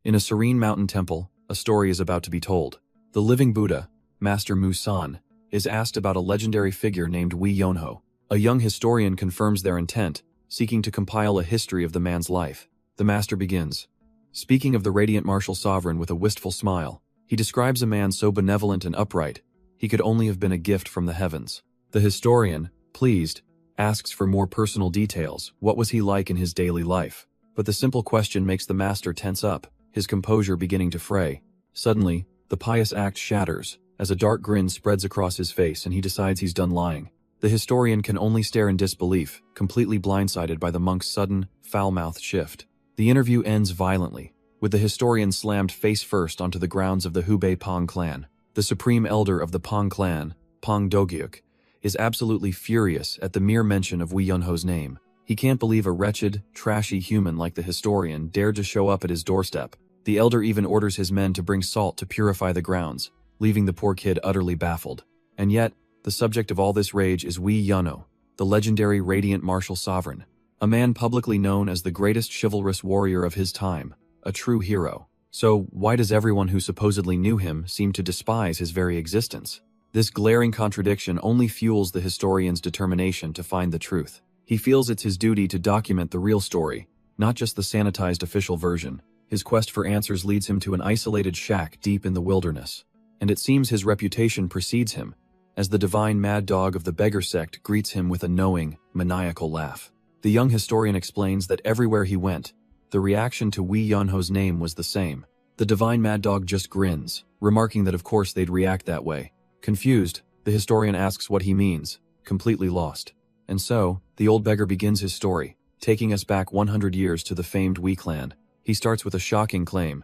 In a serene mountain temple, a story is about to be told. The living Buddha, Master Mu-san, is asked about a legendary figure named Wei Yonho. A young historian confirms their intent, seeking to compile a history of the man's life. The master begins. Speaking of the radiant martial sovereign with a wistful smile, he describes a man so benevolent and upright, he could only have been a gift from the heavens. The historian, pleased, asks for more personal details. What was he like in his daily life? But the simple question makes the master tense up, his composure beginning to fray. Suddenly, the pious act shatters, as a dark grin spreads across his face and he decides he's done lying. The historian can only stare in disbelief, completely blindsided by the monk's sudden, foul-mouthed shift. The interview ends violently, with the historian slammed face first onto the grounds of the Hubei Pong clan. The supreme elder of the Pong clan, Pong Dogyuk, is absolutely furious at the mere mention of Wei Yunho's name. He can't believe a wretched, trashy human like the historian dared to show up at his doorstep. The elder even orders his men to bring salt to purify the grounds, leaving the poor kid utterly baffled. And yet, the subject of all this rage is Wei Yunho, the legendary radiant martial sovereign, a man publicly known as the greatest chivalrous warrior of his time, a true hero. So, why does everyone who supposedly knew him seem to despise his very existence? This glaring contradiction only fuels the historian's determination to find the truth. He feels it's his duty to document the real story, not just the sanitized official version. His quest for answers leads him to an isolated shack deep in the wilderness. And it seems his reputation precedes him, as the divine mad dog of the beggar sect greets him with a knowing, maniacal laugh. The young historian explains that everywhere he went, the reaction to Wei Yunho's name was the same. The divine mad dog just grins, remarking that of course they'd react that way. Confused, the historian asks what he means, completely lost. And so, the old beggar begins his story, taking us back 100 years to the famed Wei clan. He starts with a shocking claim.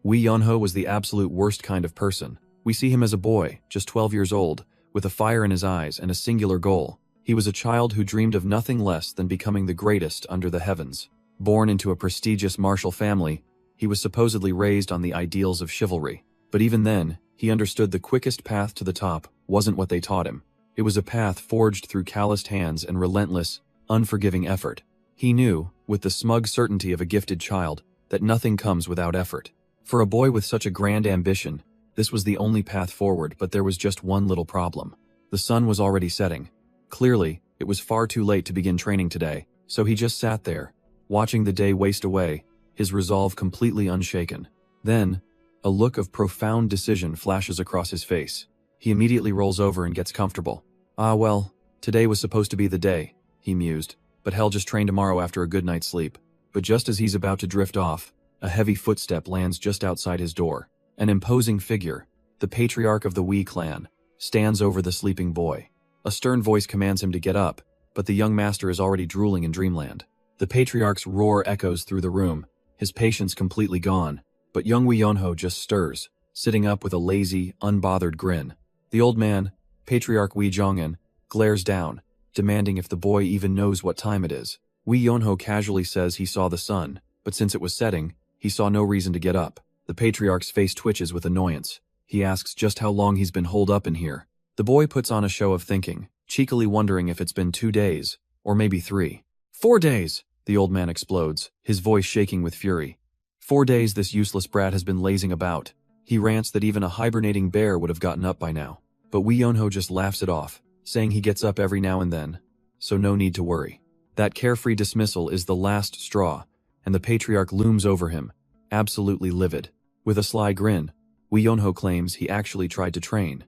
Wei Yunho was the absolute worst kind of person. We see him as a boy, just 12 years old, with a fire in his eyes and a singular goal. He was a child who dreamed of nothing less than becoming the greatest under the heavens. Born into a prestigious martial family, he was supposedly raised on the ideals of chivalry. But even then, he understood the quickest path to the top wasn't what they taught him. It was a path forged through calloused hands and relentless, unforgiving effort. He knew, with the smug certainty of a gifted child, that nothing comes without effort. For a boy with such a grand ambition, this was the only path forward, but there was just one little problem. The sun was already setting. Clearly, it was far too late to begin training today, so he just sat there, watching the day waste away, his resolve completely unshaken. Then, a look of profound decision flashes across his face. He immediately rolls over and gets comfortable. Ah well, today was supposed to be the day, he mused, but hell, just train tomorrow after a good night's sleep. But just as he's about to drift off, a heavy footstep lands just outside his door. An imposing figure, the patriarch of the Wei clan, stands over the sleeping boy. A stern voice commands him to get up, but the young master is already drooling in dreamland. The patriarch's roar echoes through the room, his patience completely gone, but young Wei Yunho just stirs, sitting up with a lazy, unbothered grin. The old man, Patriarch Wei Zhong'an, glares down, demanding if the boy even knows what time it is. Wei Yunho casually says he saw the sun, but since it was setting, he saw no reason to get up. The patriarch's face twitches with annoyance. He asks just how long he's been holed up in here. The boy puts on a show of thinking, cheekily wondering if it's been 2 days, or maybe 3. 4 days, the old man explodes, his voice shaking with fury. 4 days this useless brat has been lazing about. He rants that even a hibernating bear would have gotten up by now. But Wei Yunho just laughs it off, saying he gets up every now and then, so no need to worry. That carefree dismissal is the last straw, and the patriarch looms over him, absolutely livid. With a sly grin, Wei Yunho claims he actually tried to train.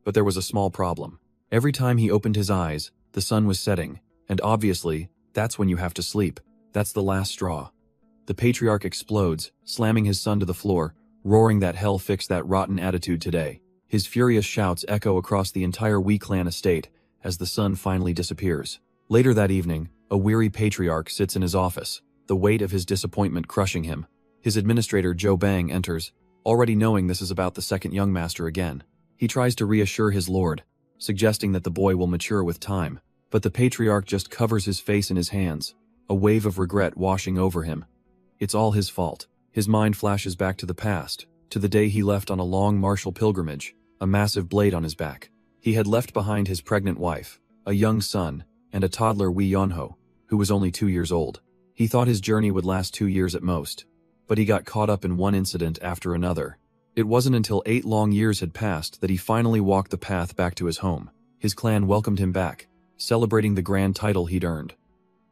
But there was a small problem. Every time he opened his eyes, the sun was setting, and obviously, that's when you have to sleep. That's the last straw. The patriarch explodes, slamming his son to the floor, roaring that hell fix that rotten attitude today. His furious shouts echo across the entire Wei clan estate as the sun finally disappears. Later that evening, a weary patriarch sits in his office, the weight of his disappointment crushing him. His administrator Zhou Bang enters, already knowing this is about the second young master again. He tries to reassure his lord, suggesting that the boy will mature with time. But the patriarch just covers his face in his hands, a wave of regret washing over him. It's all his fault. His mind flashes back to the past, to the day he left on a long martial pilgrimage, a massive blade on his back. He had left behind his pregnant wife, a young son, and a toddler Wei Yunho, who was only 2 years old. He thought his journey would last 2 years at most. but he got caught up in one incident after another. It wasn't until 8 long years had passed that he finally walked the path back to his home. His clan welcomed him back, celebrating the grand title he'd earned.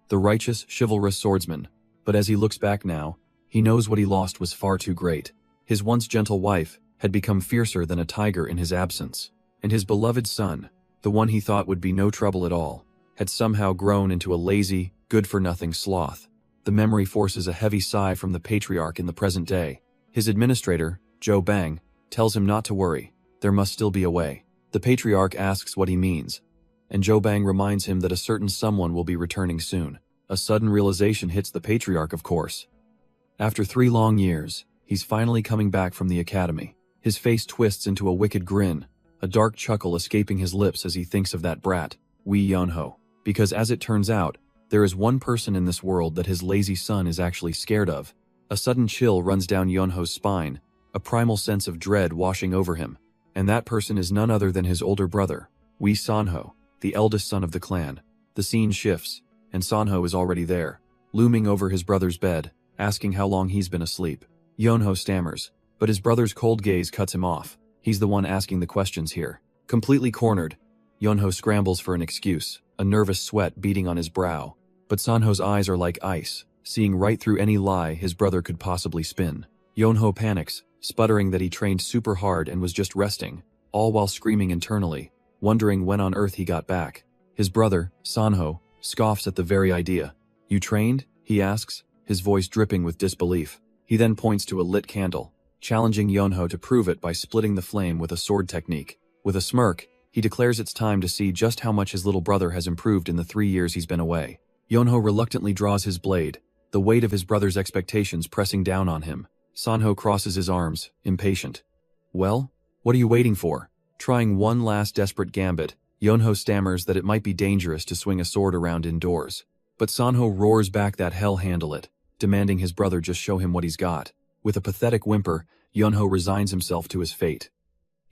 The righteous, chivalrous swordsman. But as he looks back now, he knows what he lost was far too great. His once gentle wife had become fiercer than a tiger in his absence. And his beloved son, the one he thought would be no trouble at all, had somehow grown into a lazy, good-for-nothing sloth. The memory forces a heavy sigh from the patriarch in the present day. His administrator, Joe Bang, tells him not to worry. There must still be a way. The patriarch asks what he means, and Joe Bang reminds him that a certain someone will be returning soon. A sudden realization hits the patriarch, of course. After 3 long years, he's finally coming back from the academy. His face twists into a wicked grin, a dark chuckle escaping his lips as he thinks of that brat, Wee Yonho. Because as it turns out, there is one person in this world that his lazy son is actually scared of. A sudden chill runs down Yonho's spine, a primal sense of dread washing over him. And that person is none other than his older brother, Wee Sanho, the eldest son of the clan. The scene shifts, and Sanho is already there, looming over his brother's bed, asking how long he's been asleep. Yonho stammers, but his brother's cold gaze cuts him off. He's the one asking the questions here. Completely cornered, Yonho scrambles for an excuse, a nervous sweat beading on his brow. But Sanho's eyes are like ice, seeing right through any lie his brother could possibly spin. Yonho panics, sputtering that he trained super hard and was just resting, all while screaming internally, wondering when on earth he got back. His brother, Sanho, scoffs at the very idea. "You trained?" he asks, his voice dripping with disbelief. He then points to a lit candle, challenging Yonho to prove it by splitting the flame with a sword technique. With a smirk, he declares it's time to see just how much his little brother has improved in the 3 years he's been away. Yonho reluctantly draws his blade, the weight of his brother's expectations pressing down on him. Sanho crosses his arms, impatient. "Well, what are you waiting for?" Trying one last desperate gambit, Yonho stammers that it might be dangerous to swing a sword around indoors. But Sanho roars back that hell handle it, demanding his brother just show him what he's got. With a pathetic whimper, Yonho resigns himself to his fate.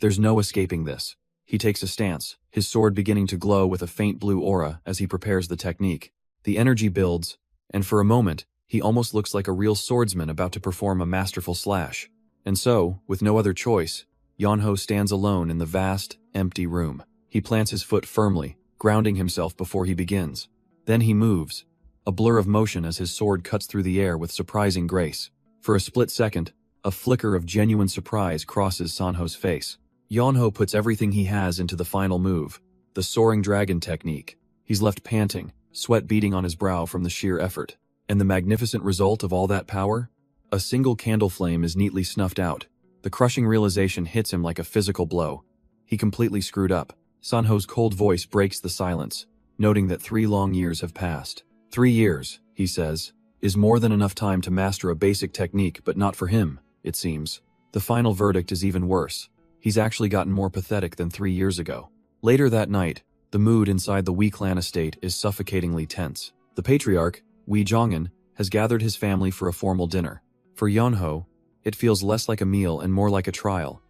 There's no escaping this. He takes a stance, his sword beginning to glow with a faint blue aura as he prepares the technique. The energy builds, and for a moment, he almost looks like a real swordsman about to perform a masterful slash. And so, with no other choice, Yonho stands alone in the vast, empty room. He plants his foot firmly, grounding himself before he begins. Then he moves, a blur of motion as his sword cuts through the air with surprising grace. For a split second, a flicker of genuine surprise crosses Sanho's face. Yonho puts everything he has into the final move, the soaring dragon technique. He's left panting, sweat beading on his brow from the sheer effort. And the magnificent result of all that power? A single candle flame is neatly snuffed out. The crushing realization hits him like a physical blow. He completely screwed up. Sanho's cold voice breaks the silence, noting that 3 long years have passed. 3 years, he says, is more than enough time to master a basic technique, but not for him, it seems. The final verdict is even worse. He's actually gotten more pathetic than 3 years ago. Later that night, the mood inside the Wee clan estate is suffocatingly tense. The patriarch, Wee Jongen, has gathered his family for a formal dinner. For Yonho, it feels less like a meal and more like a trial.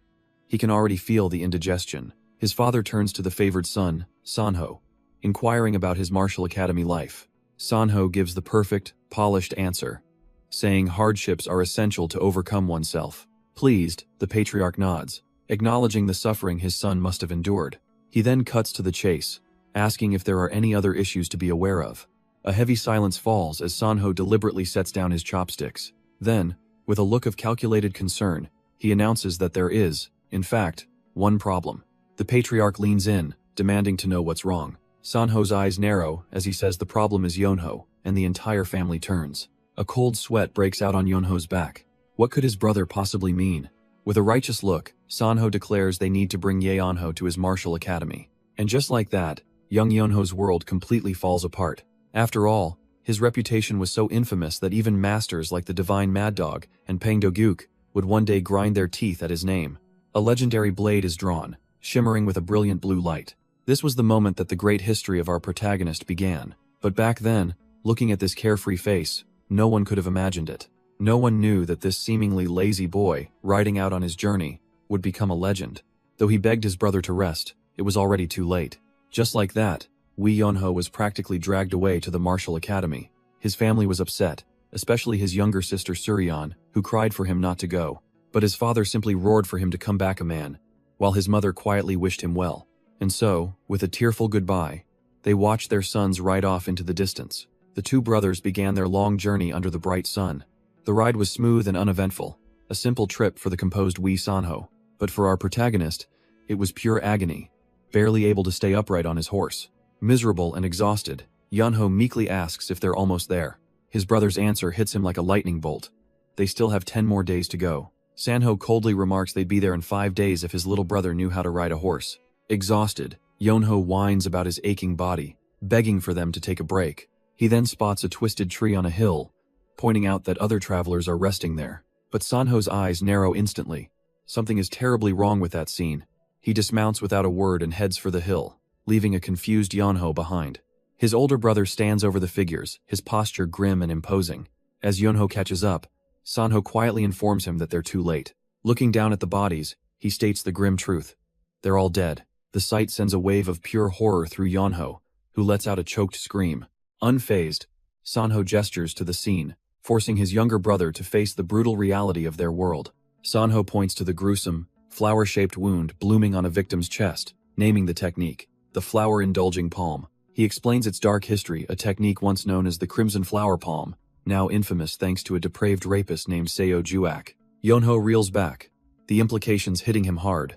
He can already feel the indigestion. His father turns to the favored son, Sanho, inquiring about his martial academy life. Sanho gives the perfect, polished answer, saying hardships are essential to overcome oneself. Pleased, the patriarch nods, acknowledging the suffering his son must have endured. He then cuts to the chase, asking if there are any other issues to be aware of. A heavy silence falls as Sanho deliberately sets down his chopsticks. Then, with a look of calculated concern, he announces that there is, in fact, one problem. The patriarch leans in, demanding to know what's wrong. Sanho's eyes narrow as he says the problem is Yonho, and the entire family turns. A cold sweat breaks out on Yonho's back. What could his brother possibly mean? With a righteous look, Sanho declares they need to bring Yonho to his martial academy. And just like that, young Yonho's world completely falls apart. After all, his reputation was so infamous that even masters like the divine Mad Dog and Pang Doguk would one day grind their teeth at his name. A legendary blade is drawn, shimmering with a brilliant blue light. This was the moment that the great history of our protagonist began. But back then, looking at this carefree face, no one could have imagined it. No one knew that this seemingly lazy boy, riding out on his journey, would become a legend. Though he begged his brother to rest, it was already too late. Just like that, Wee Yonho was practically dragged away to the martial academy. His family was upset, especially his younger sister Suryan, who cried for him not to go. But his father simply roared for him to come back a man, while his mother quietly wished him well. And so, with a tearful goodbye, they watched their sons ride off into the distance. The two brothers began their long journey under the bright sun. The ride was smooth and uneventful, a simple trip for the composed Wee Sanho. But for our protagonist, it was pure agony, barely able to stay upright on his horse. Miserable and exhausted, Yunho meekly asks if they're almost there. His brother's answer hits him like a lightning bolt. They still have 10 more days to go. Sanho coldly remarks they'd be there in 5 days if his little brother knew how to ride a horse. Exhausted, Yunho whines about his aching body, begging for them to take a break. He then spots a twisted tree on a hill, pointing out that other travelers are resting there. But Sanho's eyes narrow instantly. Something is terribly wrong with that scene. He dismounts without a word and heads for the hill, leaving a confused Yunho behind. His older brother stands over the figures, his posture grim and imposing. As Yunho catches up, Sanho quietly informs him that they're too late. Looking down at the bodies, he states the grim truth. They're all dead. The sight sends a wave of pure horror through Yunho, who lets out a choked scream. Unfazed, Sanho gestures to the scene, forcing his younger brother to face the brutal reality of their world. Sanho points to the gruesome, flower-shaped wound blooming on a victim's chest, naming the technique, the flower-indulging palm. He explains its dark history, a technique once known as the Crimson Flower Palm, now infamous thanks to a depraved rapist named Seo Juak. Yunho reels back, the implications hitting him hard.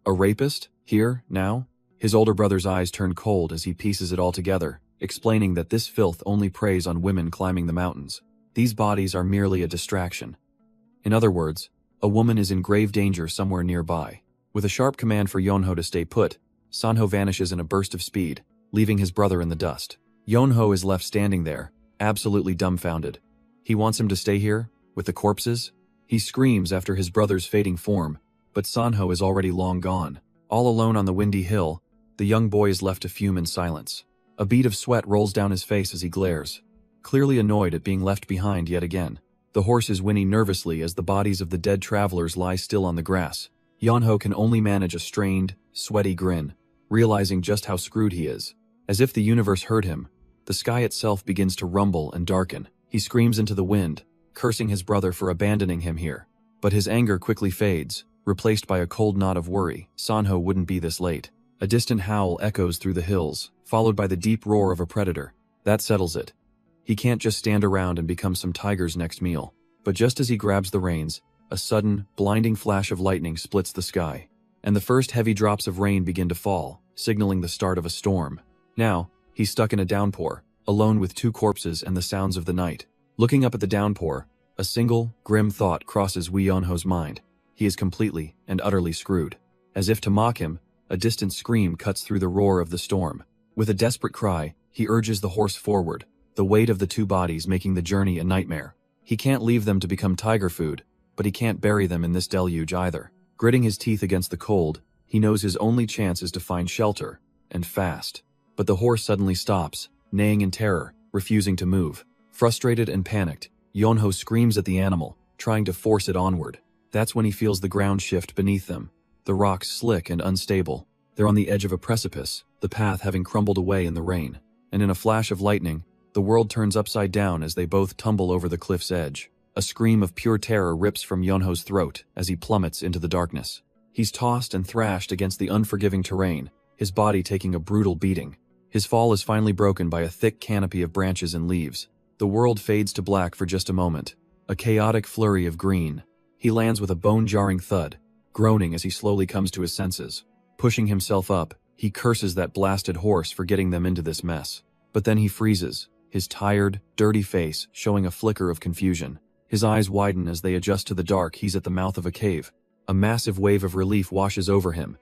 A rapist? Here? Now? His older brother's eyes turn cold as he pieces it all together, explaining that this filth only preys on women climbing the mountains. These bodies are merely a distraction. In other words, a woman is in grave danger somewhere nearby. With a sharp command for Yunho to stay put, Sanho vanishes in a burst of speed, leaving his brother in the dust. Yunho is left standing there, absolutely dumbfounded. He wants him to stay here, with the corpses? He screams after his brother's fading form, but Sanho is already long gone. All alone on the windy hill, the young boy is left to fume in silence. A bead of sweat rolls down his face as he glares, clearly annoyed at being left behind yet again. The horses whinny nervously as the bodies of the dead travelers lie still on the grass. Yunho can only manage a strained, sweaty grin, realizing just how screwed he is. As if the universe heard him, the sky itself begins to rumble and darken. He screams into the wind, cursing his brother for abandoning him here. But his anger quickly fades, replaced by a cold knot of worry. Sanho wouldn't be this late. A distant howl echoes through the hills, followed by the deep roar of a predator. That settles it. He can't just stand around and become some tiger's next meal. But just as he grabs the reins, a sudden, blinding flash of lightning splits the sky, and the first heavy drops of rain begin to fall, signaling the start of a storm. Now, he's stuck in a downpour, alone with 2 corpses and the sounds of the night. Looking up at the downpour, a single, grim thought crosses Wee Yunho's mind. He is completely and utterly screwed. As if to mock him, a distant scream cuts through the roar of the storm. With a desperate cry, he urges the horse forward, the weight of the 2 bodies making the journey a nightmare. He can't leave them to become tiger food, but he can't bury them in this deluge either. Gritting his teeth against the cold, he knows his only chance is to find shelter, and fast. But the horse suddenly stops, neighing in terror, refusing to move. Frustrated and panicked, Yunho screams at the animal, trying to force it onward. That's when he feels the ground shift beneath them. The rocks slick and unstable. They're on the edge of a precipice, the path having crumbled away in the rain. And in a flash of lightning, the world turns upside down as they both tumble over the cliff's edge. A scream of pure terror rips from Yunho's throat as he plummets into the darkness. He's tossed and thrashed against the unforgiving terrain, his body taking a brutal beating. His fall is finally broken by a thick canopy of branches and leaves. The world fades to black for just a moment, a chaotic flurry of green. He lands with a bone-jarring thud, groaning as he slowly comes to his senses. Pushing himself up, he curses that blasted horse for getting them into this mess. But then he freezes, his tired, dirty face showing a flicker of confusion. His eyes widen as they adjust to the dark. He's at the mouth of a cave. A massive wave of relief washes over him.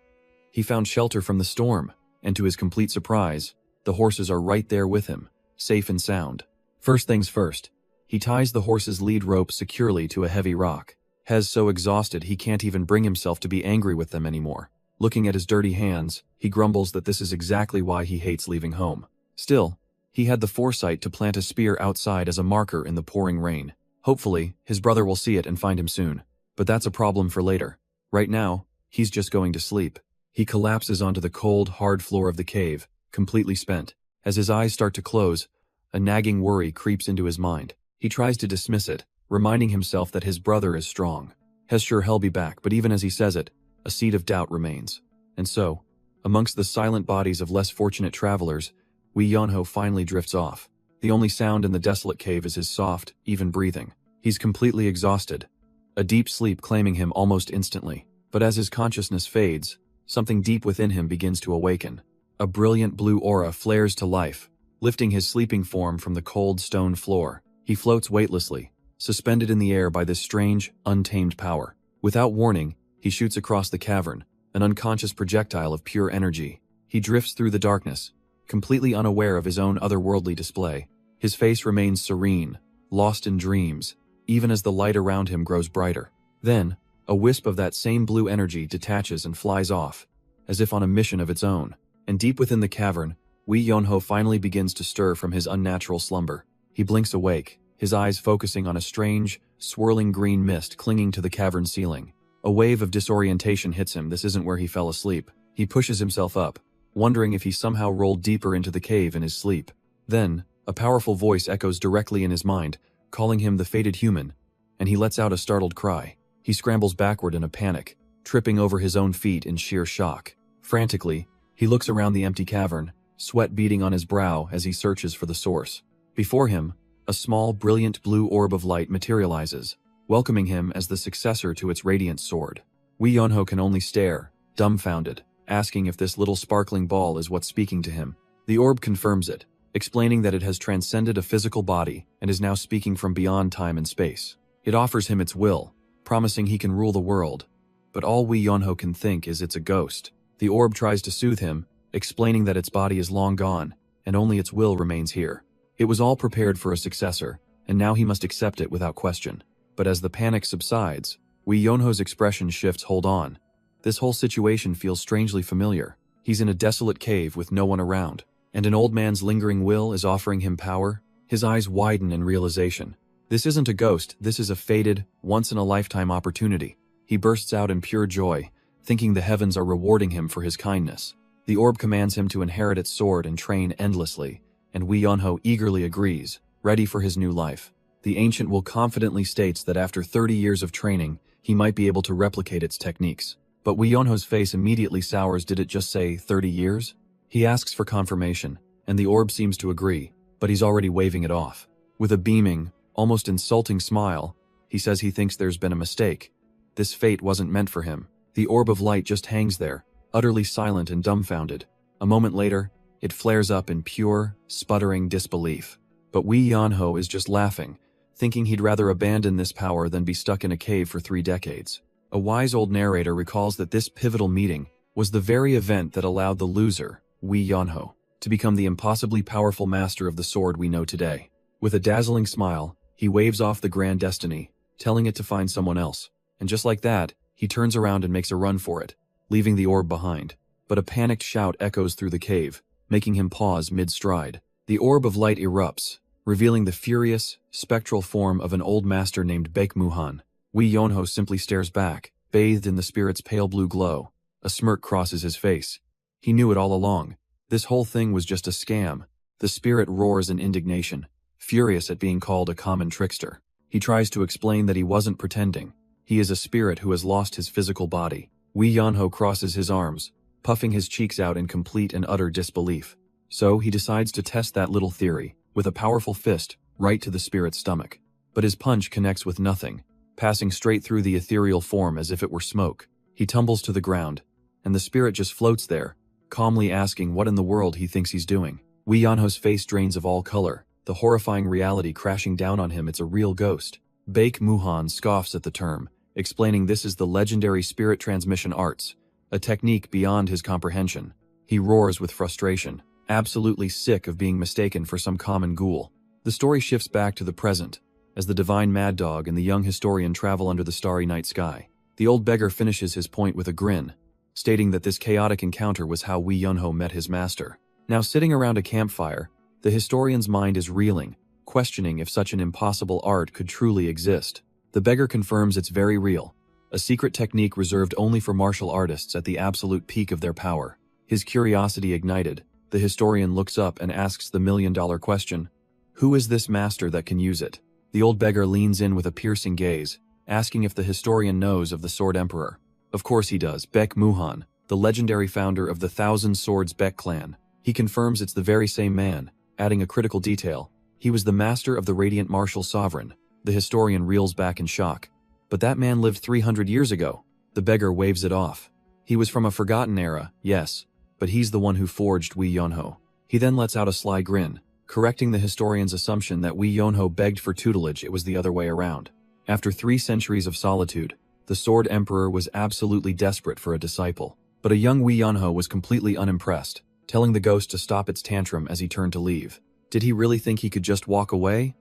He found shelter from the storm, and to his complete surprise, the horses are right there with him, safe and sound. First things first, he ties the horse's lead rope securely to a heavy rock. Hez so exhausted he can't even bring himself to be angry with them anymore. Looking at his dirty hands, he grumbles that this is exactly why he hates leaving home. Still, he had the foresight to plant a spear outside as a marker in the pouring rain. Hopefully, his brother will see it and find him soon. But that's a problem for later. Right now, he's just going to sleep. He collapses onto the cold, hard floor of the cave, completely spent. As his eyes start to close, a nagging worry creeps into his mind. He tries to dismiss it, reminding himself that his brother is strong. Sure he'll be back, but even as he says it, a seed of doubt remains. And so, amongst the silent bodies of less fortunate travelers, Wee Yonho finally drifts off. The only sound in the desolate cave is his soft, even breathing. He's completely exhausted, a deep sleep claiming him almost instantly. But as his consciousness fades, something deep within him begins to awaken. A brilliant blue aura flares to life, lifting his sleeping form from the cold stone floor. He floats weightlessly, suspended in the air by this strange, untamed power. Without warning, he shoots across the cavern, an unconscious projectile of pure energy. He drifts through the darkness, completely unaware of his own otherworldly display. His face remains serene, lost in dreams, even as the light around him grows brighter. Then, a wisp of that same blue energy detaches and flies off, as if on a mission of its own. And deep within the cavern, Wee Yonho finally begins to stir from his unnatural slumber. He blinks awake, his eyes focusing on a strange, swirling green mist clinging to the cavern ceiling. A wave of disorientation hits him. This isn't where he fell asleep. He pushes himself up, wondering if he somehow rolled deeper into the cave in his sleep. Then, a powerful voice echoes directly in his mind, calling him the fated human, and he lets out a startled cry. He scrambles backward in a panic, tripping over his own feet in sheer shock. Frantically, he looks around the empty cavern, sweat beading on his brow as he searches for the source. Before him, a small, brilliant blue orb of light materializes, welcoming him as the successor to its radiant sword. Wee Yonho can only stare, dumbfounded, asking if this little sparkling ball is what's speaking to him. The orb confirms it, explaining that it has transcended a physical body and is now speaking from beyond time and space. It offers him its will, promising he can rule the world, but all Wee Yonho can think is it's a ghost. The orb tries to soothe him, explaining that its body is long gone, and only its will remains here. It was all prepared for a successor, and now he must accept it without question. But as the panic subsides, Wee Yonho's expression shifts. Hold on. This whole situation feels strangely familiar. He's in a desolate cave with no one around, and an old man's lingering will is offering him power. His eyes widen in realization. This isn't a ghost, this is a fated, once-in-a-lifetime opportunity. He bursts out in pure joy, thinking the heavens are rewarding him for his kindness. The orb commands him to inherit its sword and train endlessly, and Wee Yonho eagerly agrees, ready for his new life. The ancient will confidently states that after 30 years of training, he might be able to replicate its techniques. But Wee Yonho's face immediately sours. Did it just say 30 years? He asks for confirmation, and the orb seems to agree, but he's already waving it off. With a beaming, almost insulting smile, he says he thinks there's been a mistake. This fate wasn't meant for him. The orb of light just hangs there, utterly silent and dumbfounded. A moment later, it flares up in pure, sputtering disbelief. But Wee Yonho is just laughing, thinking he'd rather abandon this power than be stuck in a cave for 3 decades. A wise old narrator recalls that this pivotal meeting was the very event that allowed the loser, Wee Yonho, to become the impossibly powerful master of the sword we know today. With a dazzling smile, he waves off the grand destiny, telling it to find someone else. And just like that, he turns around and makes a run for it, leaving the orb behind. But a panicked shout echoes through the cave, making him pause mid-stride. The orb of light erupts, revealing the furious, spectral form of an old master named Baek Muhan. Wee Yonho simply stares back, bathed in the spirit's pale blue glow. A smirk crosses his face. He knew it all along. This whole thing was just a scam. The spirit roars in indignation, furious at being called a common trickster. He tries to explain that he wasn't pretending. He is a spirit who has lost his physical body. Wee Yonho crosses his arms, puffing his cheeks out in complete and utter disbelief. So he decides to test that little theory, with a powerful fist, right to the spirit's stomach. But his punch connects with nothing, passing straight through the ethereal form as if it were smoke. He tumbles to the ground, and the spirit just floats there, calmly asking what in the world he thinks he's doing. Wee Yonho's face drains of all color, the horrifying reality crashing down on him. It's a real ghost. Baek Muhan scoffs at the term, explaining this is the legendary spirit transmission arts, a technique beyond his comprehension. He roars with frustration, absolutely sick of being mistaken for some common ghoul. The story shifts back to the present, as the divine mad dog and the young historian travel under the starry night sky. The old beggar finishes his point with a grin, stating that this chaotic encounter was how Wee Yonho met his master. Now sitting around a campfire, the historian's mind is reeling, questioning if such an impossible art could truly exist. The beggar confirms it's very real, a secret technique reserved only for martial artists at the absolute peak of their power. His curiosity ignited, the historian looks up and asks the million-dollar question, who is this master that can use it? The old beggar leans in with a piercing gaze, asking if the historian knows of the Sword Emperor. Of course he does. Baek Muhan, the legendary founder of the Thousand Swords Baek clan. He confirms it's the very same man, adding a critical detail. He was the master of the Radiant Martial Sovereign. The historian reels back in shock. But that man lived 300 years ago. The beggar waves it off. He was from a forgotten era, yes, but he's the one who forged Wi Yonho. He then lets out a sly grin, correcting the historian's assumption that Wi Yonho begged for tutelage. It was the other way around. After 3 centuries of solitude, the Sword Emperor was absolutely desperate for a disciple. But a young Wi Yonho was completely unimpressed, telling the ghost to stop its tantrum as he turned to leave. Did he really think he could just walk away?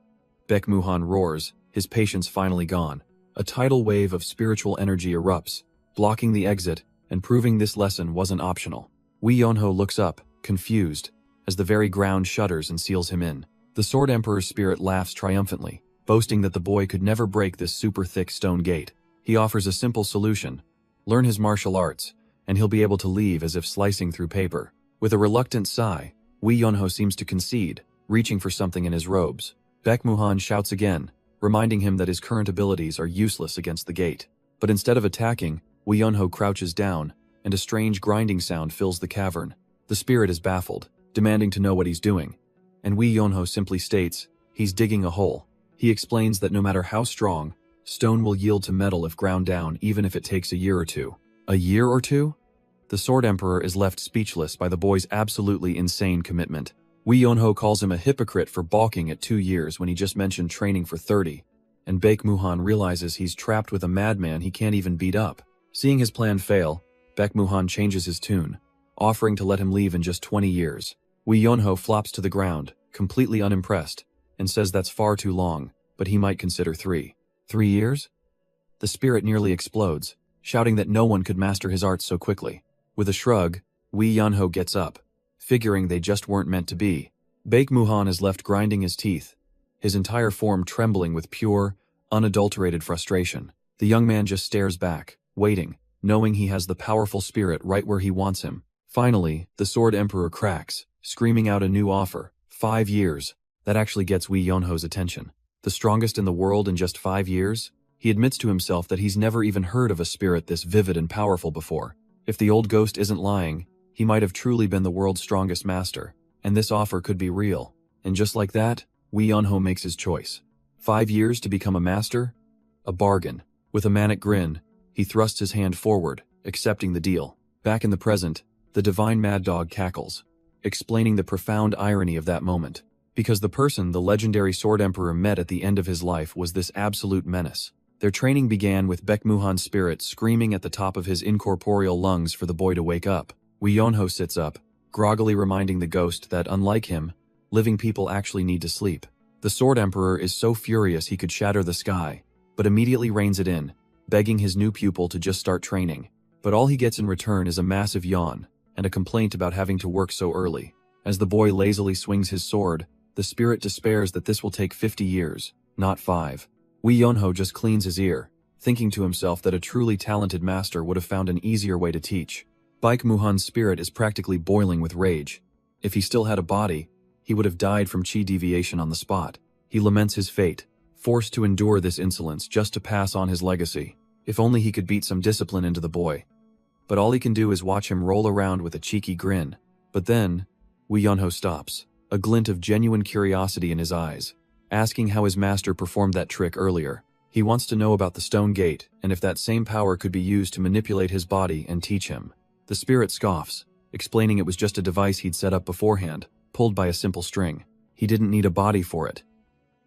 Baek Muhan roars, his patience finally gone. A tidal wave of spiritual energy erupts, blocking the exit and proving this lesson wasn't optional. Wi Yonho looks up, confused, as the very ground shudders and seals him in. The Sword Emperor's spirit laughs triumphantly, boasting that the boy could never break this super thick stone gate. He offers a simple solution: learn his martial arts, and he'll be able to leave as if slicing through paper. With a reluctant sigh, Wi Yonho seems to concede, reaching for something in his robes. Baek Muhan shouts again, reminding him that his current abilities are useless against the gate. But instead of attacking, Wi Yonho crouches down, and a strange grinding sound fills the cavern. The spirit is baffled, demanding to know what he's doing. And Wi Yonho simply states, he's digging a hole. He explains that no matter how strong, stone will yield to metal if ground down, even if it takes a year or two. A year or two? The Sword Emperor is left speechless by the boy's absolutely insane commitment. Wi Yonho calls him a hypocrite for balking at 2 years when he just mentioned training for 30, and Baek Muhan realizes he's trapped with a madman he can't even beat up. Seeing his plan fail, Baek Muhan changes his tune, offering to let him leave in just 20 years. Wi Yonho flops to the ground, completely unimpressed, and says that's far too long, but he might consider 3. 3 years? The spirit nearly explodes, shouting that no one could master his arts so quickly. With a shrug, Wi Yonho gets up, figuring they just weren't meant to be. Baek Muhan is left grinding his teeth, his entire form trembling with pure, unadulterated frustration. The young man just stares back, waiting, knowing he has the powerful spirit right where he wants him. Finally, the Sword Emperor cracks, screaming out a new offer. 5 years. That actually gets Wi Yonho's attention. The strongest in the world in just 5 years? He admits to himself that he's never even heard of a spirit this vivid and powerful before. If the old ghost isn't lying, he might have truly been the world's strongest master, and this offer could be real. And just like that, Wi Yonho makes his choice. 5 years to become a master? A bargain. With a manic grin, he thrusts his hand forward, accepting the deal. Back in the present, the divine mad dog cackles, explaining the profound irony of that moment. Because the person the legendary Sword Emperor met at the end of his life was this absolute menace. Their training began with Baek Muhan's spirit screaming at the top of his incorporeal lungs for the boy to wake up. Wi Yonho sits up, groggily reminding the ghost that, unlike him, living people actually need to sleep. The Sword Emperor is so furious he could shatter the sky, but immediately reins it in, begging his new pupil to just start training. But all he gets in return is a massive yawn, and a complaint about having to work so early. As the boy lazily swings his sword, the spirit despairs that this will take 50 years, not 5. Wi Yonho just cleans his ear, thinking to himself that a truly talented master would have found an easier way to teach. Baek Muhan's spirit is practically boiling with rage. If he still had a body, he would have died from chi deviation on the spot. He laments his fate, forced to endure this insolence just to pass on his legacy. If only he could beat some discipline into the boy. But all he can do is watch him roll around with a cheeky grin. But then, Wi Yonho stops, a glint of genuine curiosity in his eyes, asking how his master performed that trick earlier. He wants to know about the stone gate and if that same power could be used to manipulate his body and teach him. The spirit scoffs, explaining it was just a device he'd set up beforehand, pulled by a simple string. He didn't need a body for it.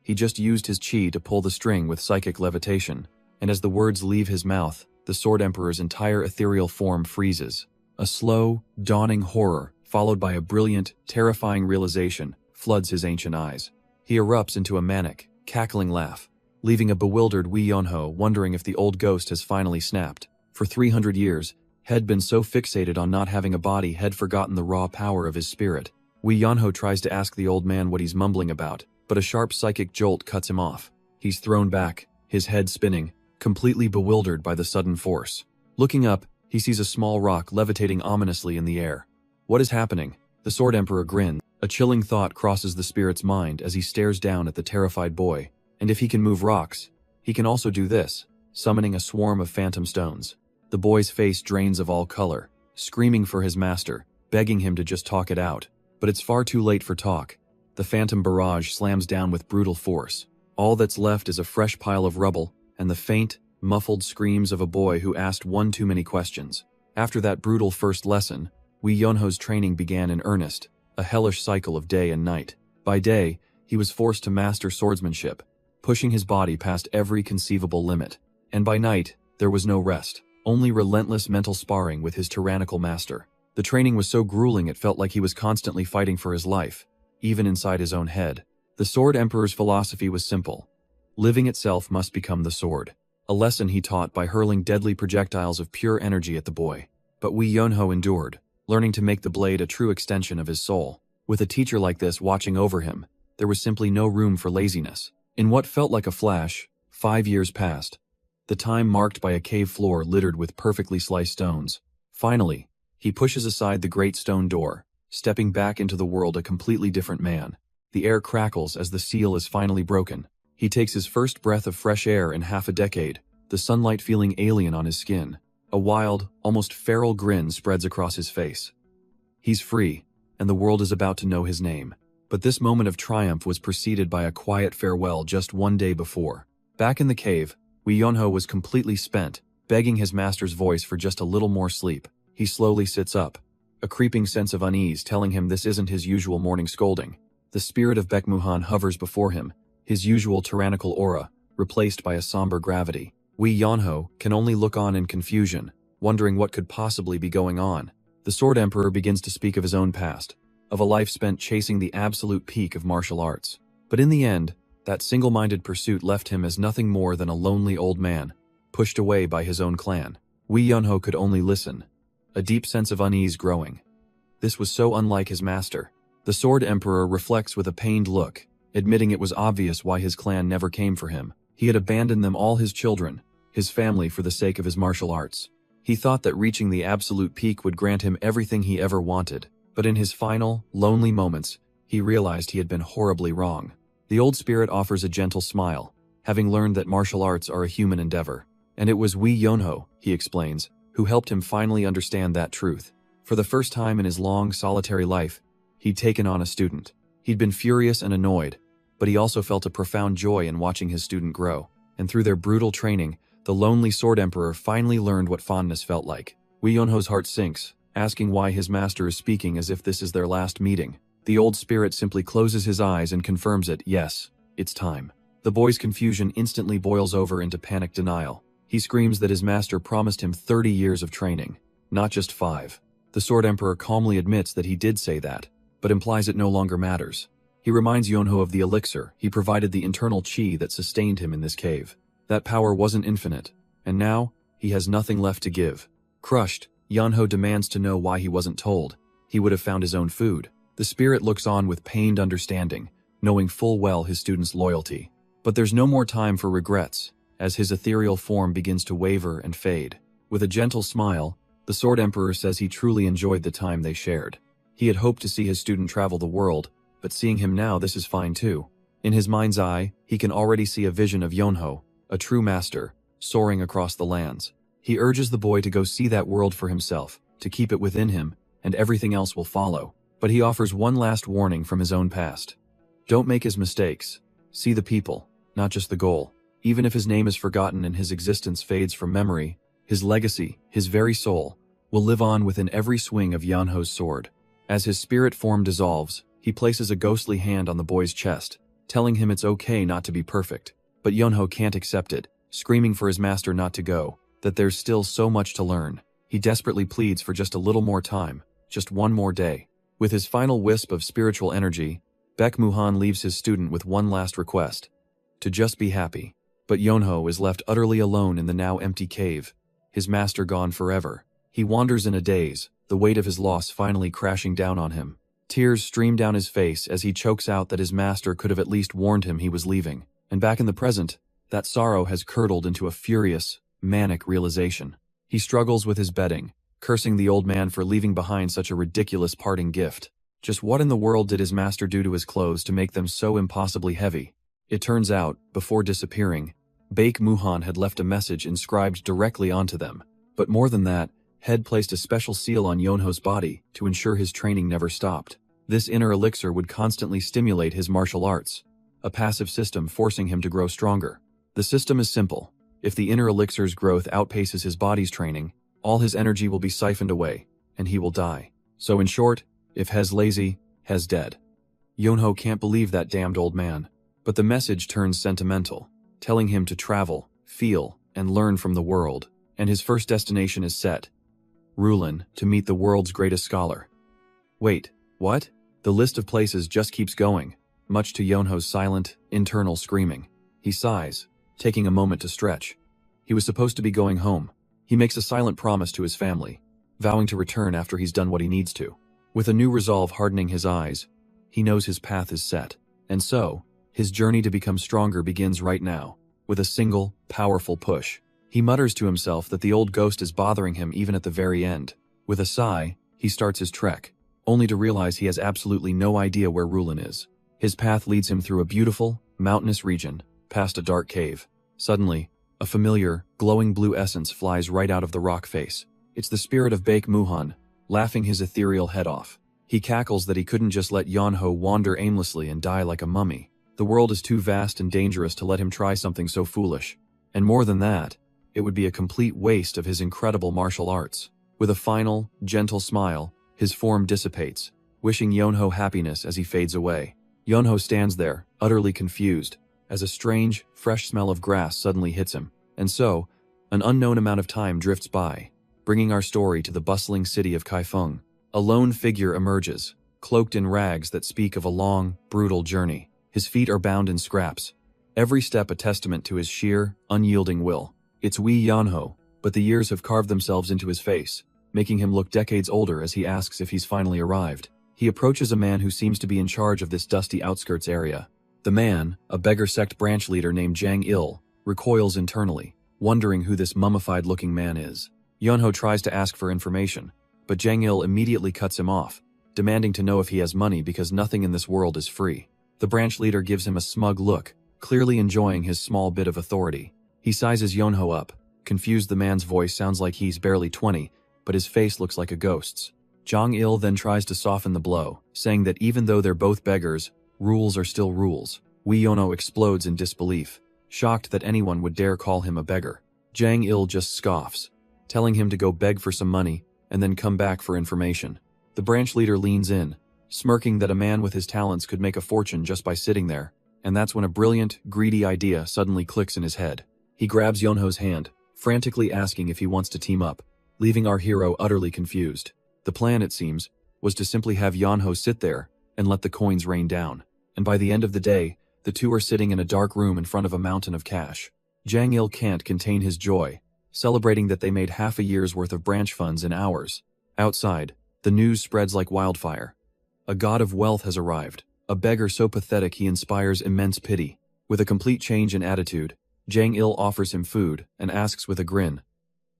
He just used his chi to pull the string with psychic levitation, and as the words leave his mouth, the Sword Emperor's entire ethereal form freezes. A slow, dawning horror, followed by a brilliant, terrifying realization, floods his ancient eyes. He erupts into a manic, cackling laugh, leaving a bewildered Wi Yonho wondering if the old ghost has finally snapped. For 300 years, had been so fixated on not having a body had forgotten the raw power of his spirit. Wi Yonho tries to ask the old man what he's mumbling about, but a sharp psychic jolt cuts him off. He's thrown back, his head spinning, completely bewildered by the sudden force. Looking up, he sees a small rock levitating ominously in the air. What is happening? The Sword Emperor grins. A chilling thought crosses the spirit's mind as he stares down at the terrified boy. And if he can move rocks, he can also do this, summoning a swarm of phantom stones. The boy's face drains of all color, screaming for his master, begging him to just talk it out. But it's far too late for talk. The phantom barrage slams down with brutal force. All that's left is a fresh pile of rubble, and the faint, muffled screams of a boy who asked one too many questions. After that brutal first lesson, Wee Yonho's training began in earnest, a hellish cycle of day and night. By day, he was forced to master swordsmanship, pushing his body past every conceivable limit. And by night, there was no rest, only relentless mental sparring with his tyrannical master. The training was so grueling it felt like he was constantly fighting for his life, even inside his own head. The Sword Emperor's philosophy was simple. Living itself must become the sword. A lesson he taught by hurling deadly projectiles of pure energy at the boy. But Wee Yonho endured, learning to make the blade a true extension of his soul. With a teacher like this watching over him, there was simply no room for laziness. In what felt like a flash, 5 years passed. The time marked by a cave floor littered with perfectly sliced stones. Finally, he pushes aside the great stone door, stepping back into the world a completely different man. The air crackles as the seal is finally broken. He takes his first breath of fresh air in half a decade, the sunlight feeling alien on his skin. A wild, almost feral grin spreads across his face. He's free, and the world is about to know his name. But this moment of triumph was preceded by a quiet farewell just one day before. Back in the cave, Wee Yonho was completely spent, begging his master's voice for just a little more sleep. He slowly sits up, a creeping sense of unease telling him this isn't his usual morning scolding. The spirit of Baekmuhan hovers before him, his usual tyrannical aura, replaced by a somber gravity. Wee Yonho can only look on in confusion, wondering what could possibly be going on. The Sword Emperor begins to speak of his own past, of a life spent chasing the absolute peak of martial arts. But in the end, that single-minded pursuit left him as nothing more than a lonely old man, pushed away by his own clan. Wee Yonho could only listen, a deep sense of unease growing. This was so unlike his master. The Sword Emperor reflects with a pained look, admitting it was obvious why his clan never came for him. He had abandoned them, all his children, his family, for the sake of his martial arts. He thought that reaching the absolute peak would grant him everything he ever wanted, but in his final, lonely moments, he realized he had been horribly wrong. The old spirit offers a gentle smile, having learned that martial arts are a human endeavor. And it was Wee Yonho, he explains, who helped him finally understand that truth. For the first time in his long, solitary life, he'd taken on a student. He'd been furious and annoyed, but he also felt a profound joy in watching his student grow. And through their brutal training, the lonely Sword Emperor finally learned what fondness felt like. Wee Yonho's heart sinks, asking why his master is speaking as if this is their last meeting. The old spirit simply closes his eyes and confirms it. Yes, it's time. The boy's confusion instantly boils over into panic denial. He screams that his master promised him 30 years of training, not just 5. The Sword Emperor calmly admits that he did say that, but implies it no longer matters. He reminds Yonho of the elixir he provided, the internal chi that sustained him in this cave. That power wasn't infinite, and now, he has nothing left to give. Crushed, Yonho demands to know why he wasn't told. He would have found his own food. The spirit looks on with pained understanding, knowing full well his student's loyalty. But there's no more time for regrets, as his ethereal form begins to waver and fade. With a gentle smile, the Sword Emperor says he truly enjoyed the time they shared. He had hoped to see his student travel the world, but seeing him now, this is fine too. In his mind's eye, he can already see a vision of Yonho, a true master, soaring across the lands. He urges the boy to go see that world for himself, to keep it within him, and everything else will follow. But he offers one last warning from his own past. Don't make his mistakes. See the people, not just the goal. Even if his name is forgotten and his existence fades from memory, his legacy, his very soul, will live on within every swing of Yonho's sword. As his spirit form dissolves, he places a ghostly hand on the boy's chest, telling him it's okay not to be perfect. But Yonho can't accept it, screaming for his master not to go, that there's still so much to learn. He desperately pleads for just a little more time, just one more day. With his final wisp of spiritual energy, Baekmuhan leaves his student with one last request: to just be happy. But Yonho is left utterly alone in the now empty cave, his master gone forever. He wanders in a daze, the weight of his loss finally crashing down on him. Tears stream down his face as he chokes out that his master could have at least warned him he was leaving. And back in the present, that sorrow has curdled into a furious, manic realization. He struggles with his bedding, cursing the old man for leaving behind such a ridiculous parting gift. Just what in the world did his master do to his clothes to make them so impossibly heavy? It turns out, before disappearing, Baek Muhan had left a message inscribed directly onto them. But more than that, Head placed a special seal on Yonho's body to ensure his training never stopped. This inner elixir would constantly stimulate his martial arts, a passive system forcing him to grow stronger. The system is simple. If the inner elixir's growth outpaces his body's training, all his energy will be siphoned away, and he will die. So in short, if He's lazy, He's dead. Yonho can't believe that damned old man. But the message turns sentimental, telling him to travel, feel, and learn from the world, and his first destination is set. Rulin, to meet the world's greatest scholar. Wait, what? The list of places just keeps going, much to Yonho's silent, internal screaming. He sighs, taking a moment to stretch. He was supposed to be going home. He makes a silent promise to his family, vowing to return after he's done what he needs to. With a new resolve hardening his eyes, he knows his path is set. And so, his journey to become stronger begins right now, with a single, powerful push. He mutters to himself that the old ghost is bothering him even at the very end. With a sigh, he starts his trek, only to realize he has absolutely no idea where Rulin is. His path leads him through a beautiful, mountainous region, past a dark cave. Suddenly, a familiar, glowing blue essence flies right out of the rock face. It's the spirit of Baek Muhan, laughing his ethereal head off. He cackles that he couldn't just let Yonho wander aimlessly and die like a mummy. The world is too vast and dangerous to let him try something so foolish. And more than that, it would be a complete waste of his incredible martial arts. With a final, gentle smile, his form dissipates, wishing Yonho happiness as he fades away. Yonho stands there, utterly confused, as a strange, fresh smell of grass suddenly hits him. And so, an unknown amount of time drifts by, bringing our story to the bustling city of Kaifeng. A lone figure emerges, cloaked in rags that speak of a long, brutal journey. His feet are bound in scraps, every step a testament to his sheer, unyielding will. It's Wee Yonho, but the years have carved themselves into his face, making him look decades older as he asks if he's finally arrived. He approaches a man who seems to be in charge of this dusty outskirts area. The man, a beggar sect branch leader named Jang Il, recoils internally, wondering who this mummified-looking man is. Yonho tries to ask for information, but Jang Il immediately cuts him off, demanding to know if he has money because nothing in this world is free. The branch leader gives him a smug look, clearly enjoying his small bit of authority. He sizes Yonho up. Confused, the man's voice sounds like he's barely 20, but his face looks like a ghost's. Jang Il then tries to soften the blow, saying that even though they're both beggars, rules are still rules. Wee Yonho explodes in disbelief, shocked that anyone would dare call him a beggar. Jang Il just scoffs, telling him to go beg for some money and then come back for information. The branch leader leans in, smirking that a man with his talents could make a fortune just by sitting there, and that's when a brilliant, greedy idea suddenly clicks in his head. He grabs Yonho's hand, frantically asking if he wants to team up, leaving our hero utterly confused. The plan, it seems, was to simply have Yonho sit there and let the coins rain down. And by the end of the day, the two are sitting in a dark room in front of a mountain of cash. Jang Il can't contain his joy, celebrating that they made half a year's worth of branch funds in hours. Outside, the news spreads like wildfire. A god of wealth has arrived, a beggar so pathetic he inspires immense pity. With a complete change in attitude, Jang Il offers him food and asks with a grin.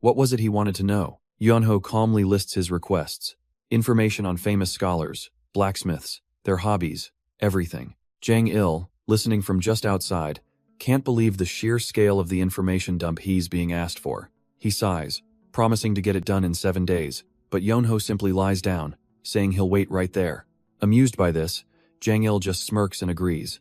What was it he wanted to know? Yonho calmly lists his requests. Information on famous scholars, blacksmiths, their hobbies, everything. Jang Il, listening from just outside, can't believe the sheer scale of the information dump he's being asked for. He sighs, promising to get it done in 7 days, but Yonho simply lies down, saying he'll wait right there. Amused by this, Jang Il just smirks and agrees.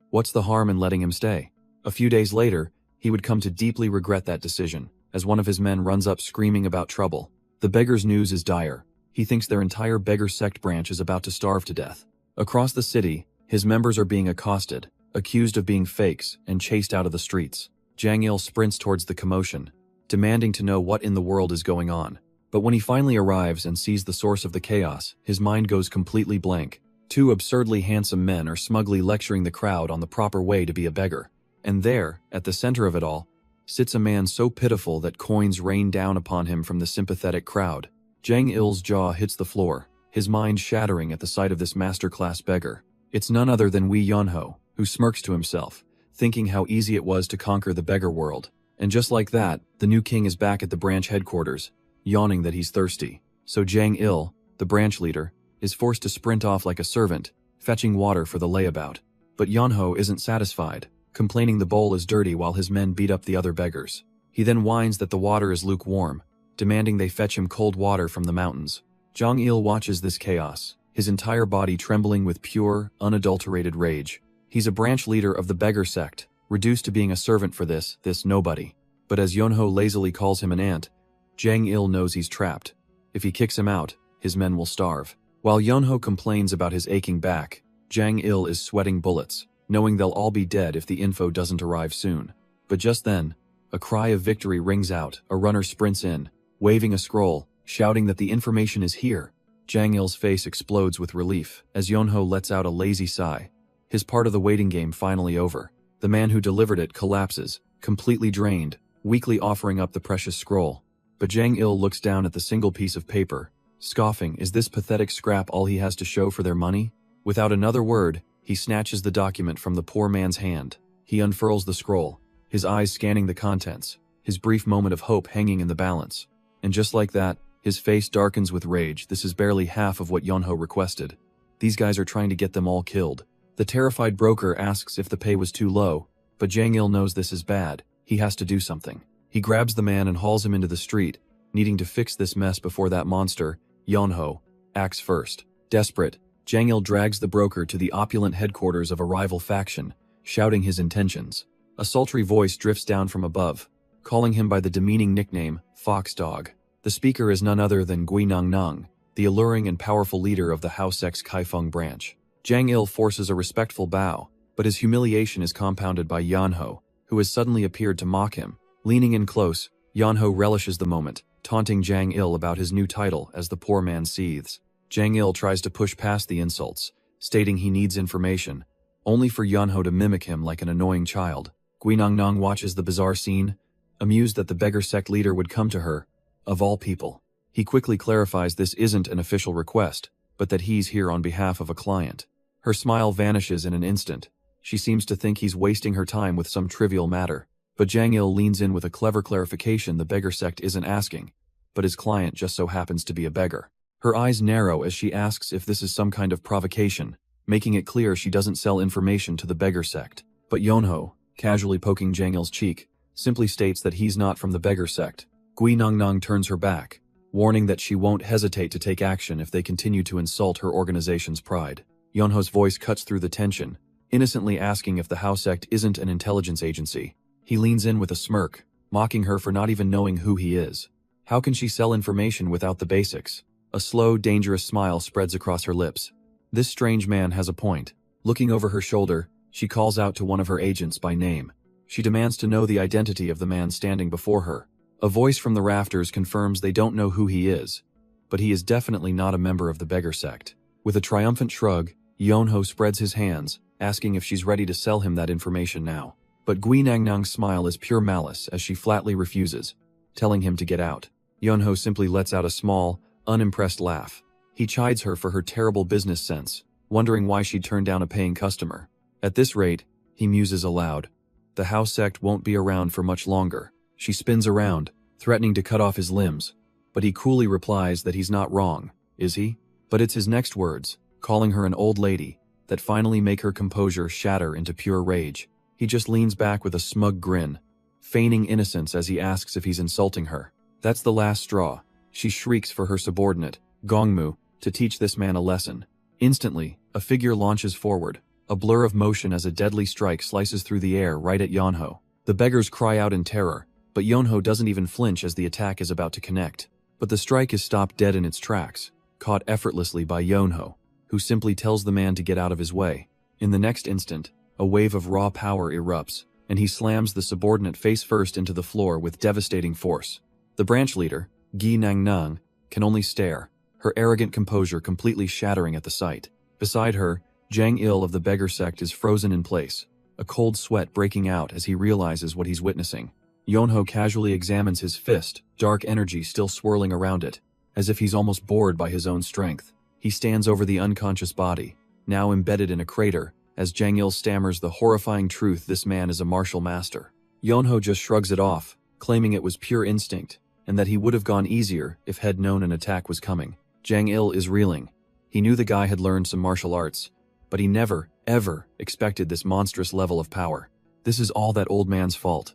What's the harm in letting him stay? A few days later, he would come to deeply regret that decision, as one of his men runs up screaming about trouble. The beggar's news is dire. He thinks their entire beggar sect branch is about to starve to death. Across the city, his members are being accosted, accused of being fakes, and chased out of the streets. Jang Il sprints towards the commotion, demanding to know what in the world is going on. But when he finally arrives and sees the source of the chaos, his mind goes completely blank. Two absurdly handsome men are smugly lecturing the crowd on the proper way to be a beggar. And there, at the center of it all, sits a man so pitiful that coins rain down upon him from the sympathetic crowd. Jang Il's jaw hits the floor, his mind shattering at the sight of this masterclass beggar. It's none other than Wee Yonho, who smirks to himself, thinking how easy it was to conquer the beggar world. And just like that, the new king is back at the branch headquarters, yawning that he's thirsty. So Jang Il, the branch leader, is forced to sprint off like a servant, fetching water for the layabout. But Yonho isn't satisfied, complaining the bowl is dirty while his men beat up the other beggars. He then whines that the water is lukewarm, demanding they fetch him cold water from the mountains. Jang-il watches this chaos, his entire body trembling with pure, unadulterated rage. He's a branch leader of the beggar sect, reduced to being a servant for this nobody. But as Yonho lazily calls him an ant, Jang-il knows he's trapped. If he kicks him out, his men will starve. While Yonho complains about his aching back, Jang-il is sweating bullets, knowing they'll all be dead if the info doesn't arrive soon. But just then, a cry of victory rings out. A runner sprints in, waving a scroll, shouting that the information is here. Jang-il's face explodes with relief as Yonho lets out a lazy sigh. His part of the waiting game finally over. The man who delivered it collapses, completely drained, weakly offering up the precious scroll. But Jang-il looks down at the single piece of paper, scoffing. Is this pathetic scrap all he has to show for their money? Without another word, he snatches the document from the poor man's hand. He unfurls the scroll, his eyes scanning the contents, his brief moment of hope hanging in the balance. And just like that, his face darkens with rage. This is barely half of what Yonho requested. These guys are trying to get them all killed. The terrified broker asks if the pay was too low, but Jang-il knows this is bad. He has to do something. He grabs the man and hauls him into the street, needing to fix this mess before that monster, Yonho, acts first. Desperate, Jang-il drags the broker to the opulent headquarters of a rival faction, shouting his intentions. A sultry voice drifts down from above, calling him by the demeaning nickname, Fox Dog. The speaker is none other than Gui Nang Nang, the alluring and powerful leader of the House X Kaifeng branch. Jang-il forces a respectful bow, but his humiliation is compounded by Yonho, who has suddenly appeared to mock him. Leaning in close, Yonho relishes the moment, taunting Jang-il about his new title as the poor man seethes. Jang-il tries to push past the insults, stating he needs information, only for Yonho to mimic him like an annoying child. Gui Nang Nang watches the bizarre scene, amused that the beggar sect leader would come to her, of all people. He quickly clarifies this isn't an official request, but that he's here on behalf of a client. Her smile vanishes in an instant. She seems to think he's wasting her time with some trivial matter. But Jang-il leans in with a clever clarification the beggar sect isn't asking, but his client just so happens to be a beggar. Her eyes narrow as she asks if this is some kind of provocation, making it clear she doesn't sell information to the beggar sect. But Yonho, casually poking Jang-il's cheek, simply states that he's not from the beggar sect. Gui Nang Nang turns her back, warning that she won't hesitate to take action if they continue to insult her organization's pride. Yonho's voice cuts through the tension, innocently asking if the House sect isn't an intelligence agency. He leans in with a smirk, mocking her for not even knowing who he is. How can she sell information without the basics? A slow, dangerous smile spreads across her lips. This strange man has a point. Looking over her shoulder, she calls out to one of her agents by name. She demands to know the identity of the man standing before her. A voice from the rafters confirms they don't know who he is, but he is definitely not a member of the beggar sect. With a triumphant shrug, Yonho spreads his hands, asking if she's ready to sell him that information now. But Gui Nang Nang's smile is pure malice as she flatly refuses, telling him to get out. Yonho simply lets out a small, unimpressed laugh. He chides her for her terrible business sense, wondering why she'd turn down a paying customer. At this rate, he muses aloud. The house sect won't be around for much longer. She spins around, threatening to cut off his limbs, but he coolly replies that he's not wrong, is he? But it's his next words, calling her an old lady, that finally make her composure shatter into pure rage. He just leans back with a smug grin, feigning innocence as he asks if he's insulting her. That's the last straw. She shrieks for her subordinate, Gongmu, to teach this man a lesson. Instantly, a figure launches forward, a blur of motion as a deadly strike slices through the air right at Yonho. The beggars cry out in terror, but Yonho doesn't even flinch as the attack is about to connect. But the strike is stopped dead in its tracks, caught effortlessly by Yonho, who simply tells the man to get out of his way. In the next instant, a wave of raw power erupts, and he slams the subordinate face first into the floor with devastating force. The branch leader, Gui Nang Nang, can only stare, her arrogant composure completely shattering at the sight. Beside her, Jang-il of the beggar sect is frozen in place, a cold sweat breaking out as he realizes what he's witnessing. Yonho casually examines his fist, dark energy still swirling around it, as if he's almost bored by his own strength. He stands over the unconscious body, now embedded in a crater, as Jang-il stammers the horrifying truth this man is a martial master. Yonho just shrugs it off, claiming it was pure instinct, and that he would have gone easier if had known an attack was coming. Jang-il is reeling. He knew the guy had learned some martial arts, but he never, ever expected this monstrous level of power. This is all that old man's fault.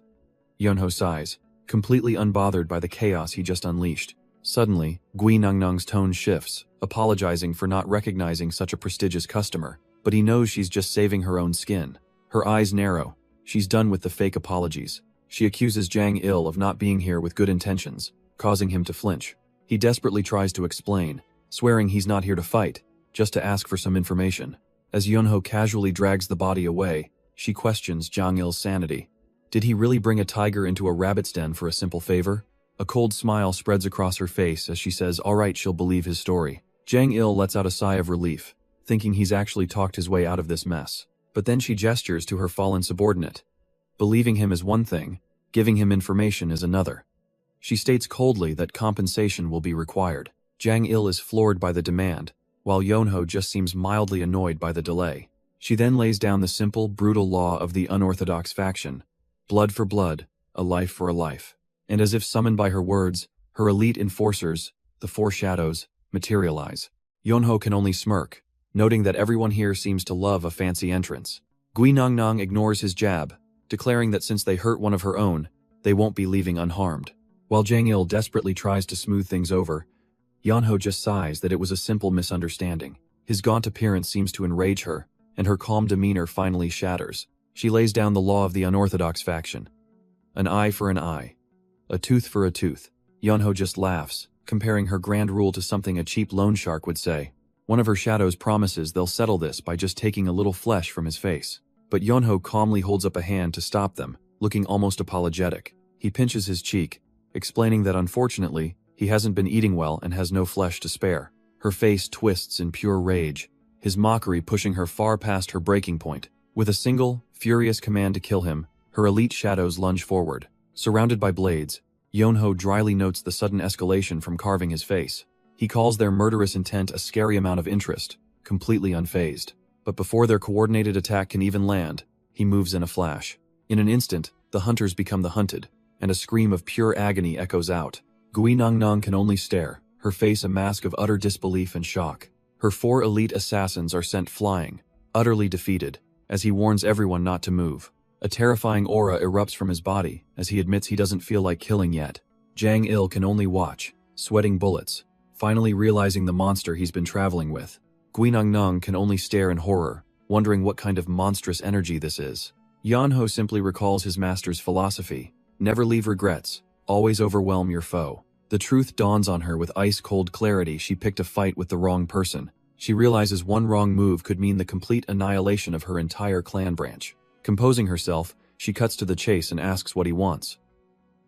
Yonho sighs, completely unbothered by the chaos he just unleashed. Suddenly, Gui Nangnang's tone shifts, apologizing for not recognizing such a prestigious customer, but he knows she's just saving her own skin. Her eyes narrow. She's done with the fake apologies. She accuses Jang Il of not being here with good intentions, causing him to flinch. He desperately tries to explain, swearing he's not here to fight, just to ask for some information. As Yonho casually drags the body away, she questions Jang Il's sanity. Did he really bring a tiger into a rabbit's den for a simple favor? A cold smile spreads across her face as she says, all right, she'll believe his story. Jang Il lets out a sigh of relief, thinking he's actually talked his way out of this mess. But then she gestures to her fallen subordinate. Believing him is one thing, giving him information is another. She states coldly that compensation will be required. Jang Il is floored by the demand, while Yonho just seems mildly annoyed by the delay. She then lays down the simple, brutal law of the unorthodox faction. Blood for blood, a life for a life. And as if summoned by her words, her elite enforcers, the Four Shadows, materialize. Yonho can only smirk, noting that everyone here seems to love a fancy entrance. Gui Nangnang ignores his jab, declaring that since they hurt one of her own, they won't be leaving unharmed. While Jang Il desperately tries to smooth things over, Yonho just sighs that it was a simple misunderstanding. His gaunt appearance seems to enrage her, and her calm demeanor finally shatters. She lays down the law of the unorthodox faction. An eye for an eye. A tooth for a tooth. Yonho just laughs, comparing her grand rule to something a cheap loan shark would say. One of her shadows promises they'll settle this by just taking a little flesh from his face. But Yonho calmly holds up a hand to stop them, looking almost apologetic. He pinches his cheek, explaining that unfortunately, he hasn't been eating well and has no flesh to spare. Her face twists in pure rage, his mockery pushing her far past her breaking point. With a single, furious command to kill him, her elite shadows lunge forward. Surrounded by blades, Yonho dryly notes the sudden escalation from carving his face. He calls their murderous intent a scary amount of interest, completely unfazed. But before their coordinated attack can even land, he moves in a flash. In an instant, the hunters become the hunted, and a scream of pure agony echoes out. Gui Nangnang can only stare, her face a mask of utter disbelief and shock. Her 4 elite assassins are sent flying, utterly defeated, as he warns everyone not to move. A terrifying aura erupts from his body as he admits he doesn't feel like killing yet. Jang Il can only watch, sweating bullets, finally realizing the monster he's been traveling with. Gui Nangnang can only stare in horror, wondering what kind of monstrous energy this is. Yonho simply recalls his master's philosophy: never leave regrets, always overwhelm your foe. The truth dawns on her with ice-cold clarity. She picked a fight with the wrong person. She realizes one wrong move could mean the complete annihilation of her entire clan branch. Composing herself, she cuts to the chase and asks what he wants.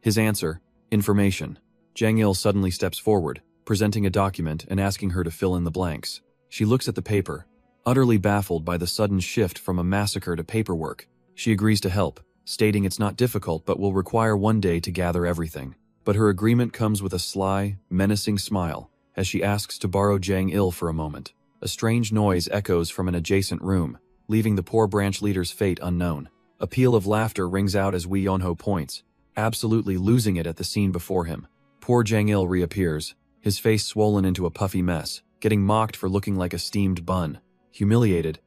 His answer: information. Jang Il suddenly steps forward, presenting a document and asking her to fill in the blanks. She looks at the paper, utterly baffled by the sudden shift from a massacre to paperwork. She agrees to help, stating it's not difficult but will require one day to gather everything. But her agreement comes with a sly, menacing smile as she asks to borrow Jang Il for a moment. A strange noise echoes from an adjacent room, leaving the poor branch leader's fate unknown. A peal of laughter rings out as Wei Yonho points, absolutely losing it at the scene before him. Poor Jang Il reappears, his face swollen into a puffy mess, getting mocked for looking like a steamed bun. Humiliated,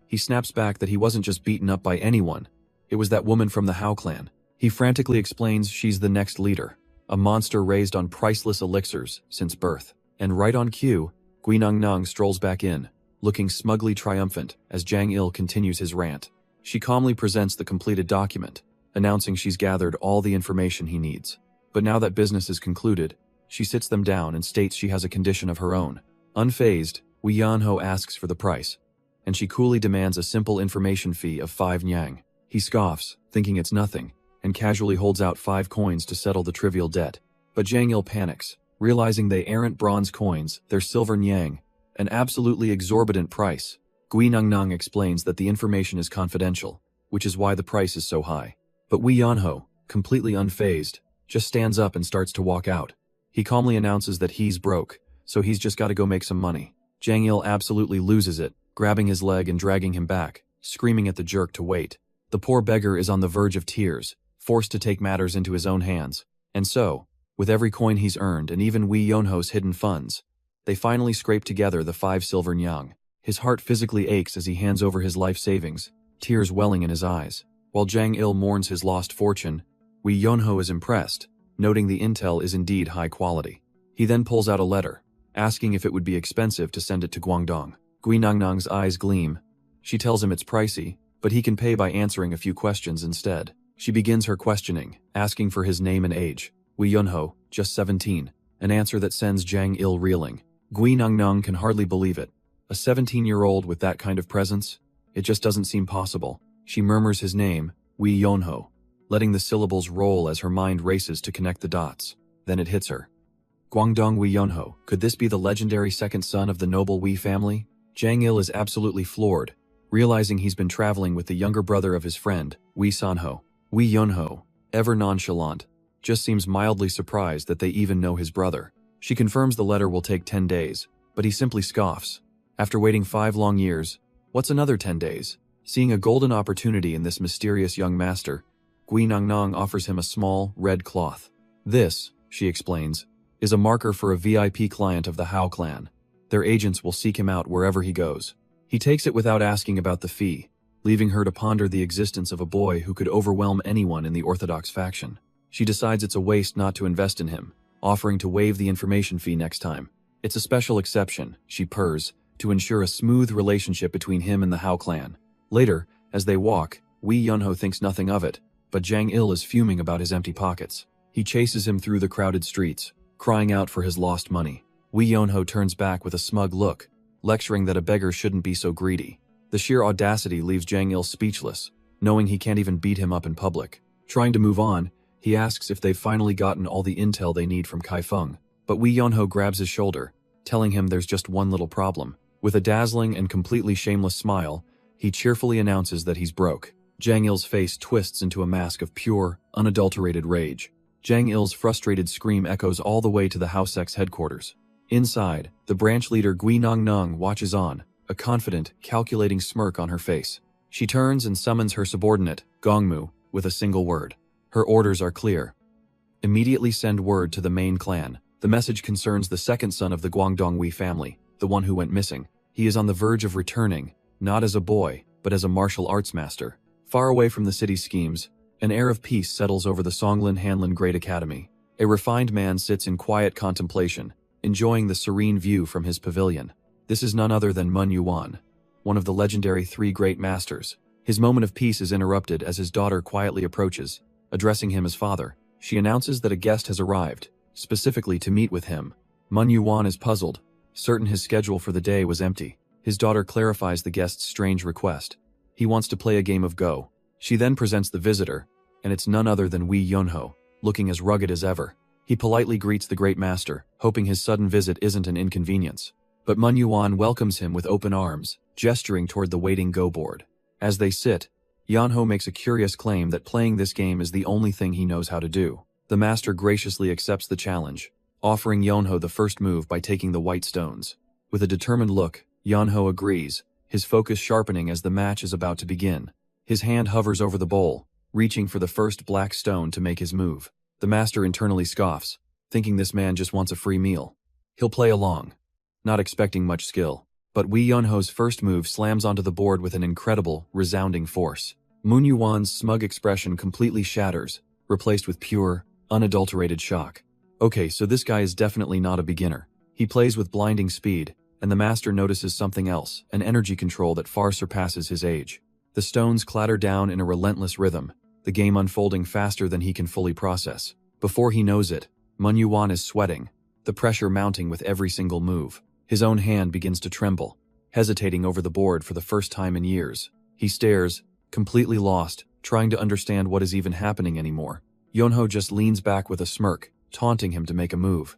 he snaps back that he wasn't just beaten up by anyone. It was that woman from the Hao clan. He frantically explains she's the next leader, a monster raised on priceless elixirs since birth. And right on cue, Gui Nangnang strolls back in, looking smugly triumphant as Jang Il continues his rant. She calmly presents the completed document, announcing she's gathered all the information he needs. But now that business is concluded, she sits them down and states she has a condition of her own. Unfazed, Wei Yonho asks for the price, and she coolly demands a simple information fee of 5 nyang. He scoffs, thinking it's nothing, and casually holds out 5 coins to settle the trivial debt. But Jang Il panics, realizing they aren't bronze coins, they're silver nyang, an absolutely exorbitant price. Gui Nangnang explains that the information is confidential, which is why the price is so high. But Wei Yonho, completely unfazed, just stands up and starts to walk out. He calmly announces that he's broke, so he's just got to go make some money. Jang Il absolutely loses it, grabbing his leg and dragging him back, screaming at the jerk to wait. The poor beggar is on the verge of tears, forced to take matters into his own hands. And so, with every coin he's earned and even Wei Yonho's hidden funds, they finally scrape together the 5 silver nyang. His heart physically aches as he hands over his life savings, tears welling in his eyes. While Jang Il mourns his lost fortune, Wee Yonho is impressed, noting the intel is indeed high quality. He then pulls out a letter, asking if it would be expensive to send it to Guangdong. Gui Nangnang's eyes gleam. She tells him it's pricey, but he can pay by answering a few questions instead. She begins her questioning, asking for his name and age. Wee Yonho, just 17, an answer that sends Jang Il reeling. Gui Nangnang can hardly believe it. A 17-year-old with that kind of presence? It just doesn't seem possible. She murmurs his name, Wee Yonho, letting the syllables roll as her mind races to connect the dots. Then it hits her. Guangdong Wee Yonho, could this be the legendary second son of the noble Wee family? Jang Il is absolutely floored, realizing he's been traveling with the younger brother of his friend, Wee Sanho. Wee Yonho, ever nonchalant, just seems mildly surprised that they even know his brother. She confirms the letter will take 10 days, but he simply scoffs. After waiting 5 long years, what's another 10 days? Seeing a golden opportunity in this mysterious young master, Gui Nangnang offers him a small, red cloth. This, she explains, is a marker for a VIP client of the Hao clan. Their agents will seek him out wherever he goes. He takes it without asking about the fee, leaving her to ponder the existence of a boy who could overwhelm anyone in the Orthodox faction. She decides it's a waste not to invest in him, offering to waive the information fee next time. It's a special exception, she purrs, to ensure a smooth relationship between him and the Hao clan. Later, as they walk, Wee Yonho thinks nothing of it, but Jang Il is fuming about his empty pockets. He chases him through the crowded streets, crying out for his lost money. Wee Yonho turns back with a smug look, lecturing that a beggar shouldn't be so greedy. The sheer audacity leaves Jang Il speechless, knowing he can't even beat him up in public. Trying to move on, he asks if they've finally gotten all the intel they need from Kai Feng, but Wee Yonho grabs his shoulder, telling him there's just one little problem. With a dazzling and completely shameless smile, he cheerfully announces that he's broke. Jang Il's face twists into a mask of pure, unadulterated rage. Jang Il's frustrated scream echoes all the way to the Hao sect's headquarters. Inside, the branch leader Gui Nangnang watches on, a confident, calculating smirk on her face. She turns and summons her subordinate, Gongmu, with a single word. Her orders are clear. Immediately send word to the main clan. The message concerns the second son of the Guangdong Wee family, the one who went missing. He is on the verge of returning, not as a boy, but as a martial arts master. Far away from the city's schemes, an air of peace settles over the Songlin Hanlin Great Academy. A refined man sits in quiet contemplation, enjoying the serene view from his pavilion. This is none other than Mun Yuan, one of the legendary 3 great masters. His moment of peace is interrupted as his daughter quietly approaches, addressing him as father. She announces that a guest has arrived, specifically to meet with him. Mun Yuan is puzzled, certain his schedule for the day was empty. His daughter clarifies the guest's strange request. He wants to play a game of Go. She then presents the visitor, and it's none other than Wee Yonho, looking as rugged as ever. He politely greets the great master, hoping his sudden visit isn't an inconvenience. But Mun Yuan welcomes him with open arms, gesturing toward the waiting Go board. As they sit, Yonho makes a curious claim that playing this game is the only thing he knows how to do. The master graciously accepts the challenge, offering Yonho the first move by taking the white stones. With a determined look, Yonho agrees, his focus sharpening as the match is about to begin. His hand hovers over the bowl, reaching for the first black stone to make his move. The master internally scoffs, thinking this man just wants a free meal. He'll play along, not expecting much skill. But Wee Yonho's first move slams onto the board with an incredible, resounding force. Mun Yuan's smug expression completely shatters, replaced with pure, unadulterated shock. Okay, so this guy is definitely not a beginner. He plays with blinding speed, and the master notices something else, an energy control that far surpasses his age. The stones clatter down in a relentless rhythm, the game unfolding faster than he can fully process. Before he knows it, Mun Yuan is sweating, the pressure mounting with every single move. His own hand begins to tremble, hesitating over the board for the first time in years. He stares, completely lost, trying to understand what is even happening anymore. Yonho just leans back with a smirk, taunting him to make a move.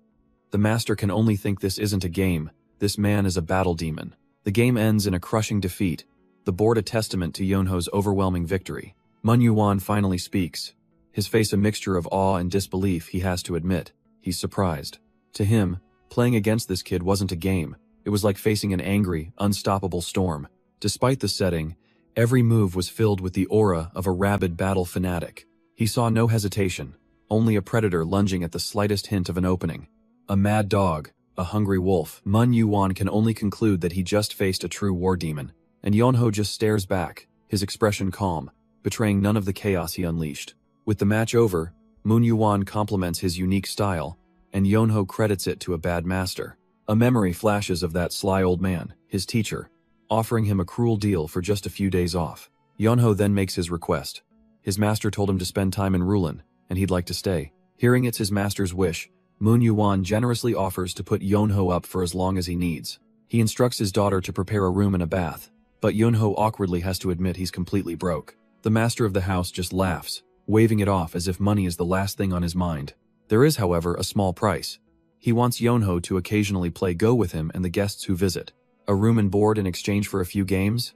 The master can only think this isn't a game, this man is a battle demon. The game ends in a crushing defeat, the board a testament to Yonho's overwhelming victory. Mun Yuan finally speaks, his face a mixture of awe and disbelief, he has to admit. He's surprised. To him, playing against this kid wasn't a game, it was like facing an angry, unstoppable storm. Despite the setting, every move was filled with the aura of a rabid battle fanatic. He saw no hesitation, only a predator lunging at the slightest hint of an opening. A mad dog, a hungry wolf. Mun Yuan can only conclude that he just faced a true war demon, and Yonho just stares back, his expression calm, betraying none of the chaos he unleashed. With the match over, Mun Yuan compliments his unique style, and Yonho credits it to a bad master. A memory flashes of that sly old man, his teacher, offering him a cruel deal for just a few days off. Yonho then makes his request. His master told him to spend time in Rulan, and he'd like to stay. Hearing it's his master's wish, Mun Yuan generously offers to put Yonho up for as long as he needs. He instructs his daughter to prepare a room and a bath, but Yonho awkwardly has to admit he's completely broke. The master of the house just laughs, waving it off as if money is the last thing on his mind. There is, however, a small price. He wants Yonho to occasionally play Go with him and the guests who visit. A room and board in exchange for a few games?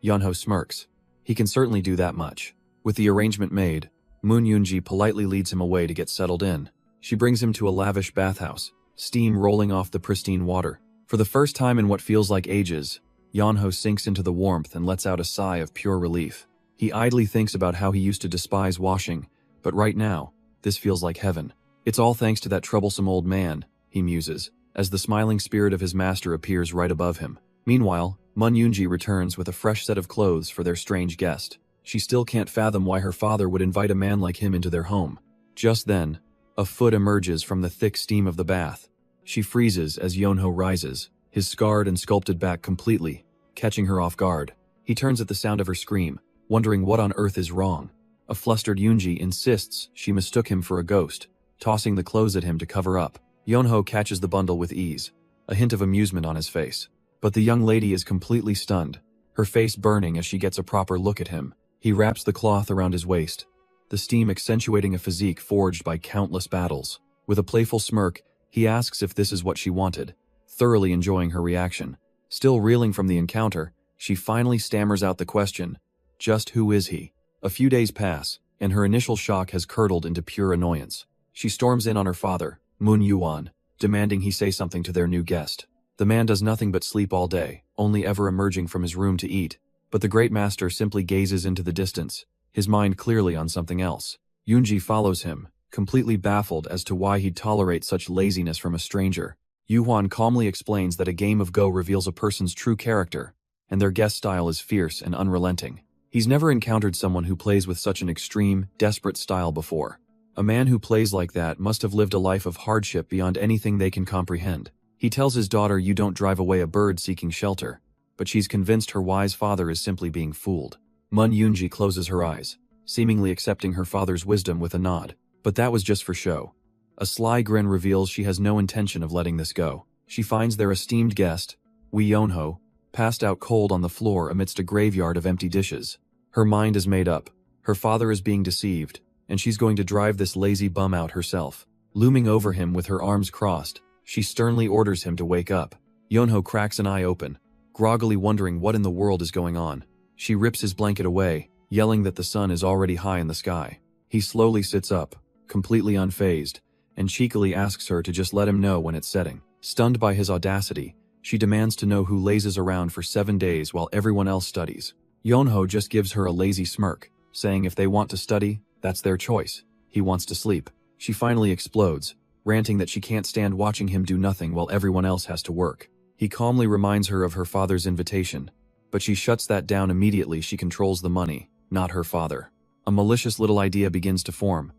Yonho smirks. He can certainly do that much. With the arrangement made, Moon Yoonji politely leads him away to get settled in. She brings him to a lavish bathhouse, steam rolling off the pristine water. For the first time in what feels like ages, Yonho sinks into the warmth and lets out a sigh of pure relief. He idly thinks about how he used to despise washing, but right now, this feels like heaven. It's all thanks to that troublesome old man, he muses, as the smiling spirit of his master appears right above him. Meanwhile, Mun Yoonji returns with a fresh set of clothes for their strange guest. She still can't fathom why her father would invite a man like him into their home. Just then, a foot emerges from the thick steam of the bath. She freezes as Yonho rises, his scarred and sculpted back completely, catching her off guard. He turns at the sound of her scream, wondering what on earth is wrong. A flustered Yoonji insists she mistook him for a ghost, tossing the clothes at him to cover up. Yonho catches the bundle with ease, a hint of amusement on his face. But the young lady is completely stunned, her face burning as she gets a proper look at him. He wraps the cloth around his waist, the steam accentuating a physique forged by countless battles. With a playful smirk, he asks if this is what she wanted, thoroughly enjoying her reaction. Still reeling from the encounter, she finally stammers out the question, just who is he? A few days pass, and her initial shock has curdled into pure annoyance. She storms in on her father, Mun Yuan, demanding he say something to their new guest. The man does nothing but sleep all day, only ever emerging from his room to eat. But the great master simply gazes into the distance, his mind clearly on something else. Yoonji follows him, completely baffled as to why he'd tolerate such laziness from a stranger. Yuhwan calmly explains that a game of Go reveals a person's true character, and their guest style is fierce and unrelenting. He's never encountered someone who plays with such an extreme, desperate style before. A man who plays like that must have lived a life of hardship beyond anything they can comprehend. He tells his daughter you don't drive away a bird seeking shelter, but she's convinced her wise father is simply being fooled. Mun Yoonji closes her eyes, seemingly accepting her father's wisdom with a nod. But that was just for show. A sly grin reveals she has no intention of letting this go. She finds their esteemed guest, Wee Yonho, passed out cold on the floor amidst a graveyard of empty dishes. Her mind is made up. Her father is being deceived, and she's going to drive this lazy bum out herself. Looming over him with her arms crossed, she sternly orders him to wake up. Yonho cracks an eye open, groggily wondering what in the world is going on. She rips his blanket away, yelling that the sun is already high in the sky. He slowly sits up, completely unfazed, and cheekily asks her to just let him know when it's setting. Stunned by his audacity, she demands to know who lazes around for 7 days while everyone else studies. Yonho just gives her a lazy smirk, saying if they want to study, that's their choice. He wants to sleep. She finally explodes, ranting that she can't stand watching him do nothing while everyone else has to work. He calmly reminds her of her father's invitation, but she shuts that down immediately. She controls the money, not her father. A malicious little idea begins to form,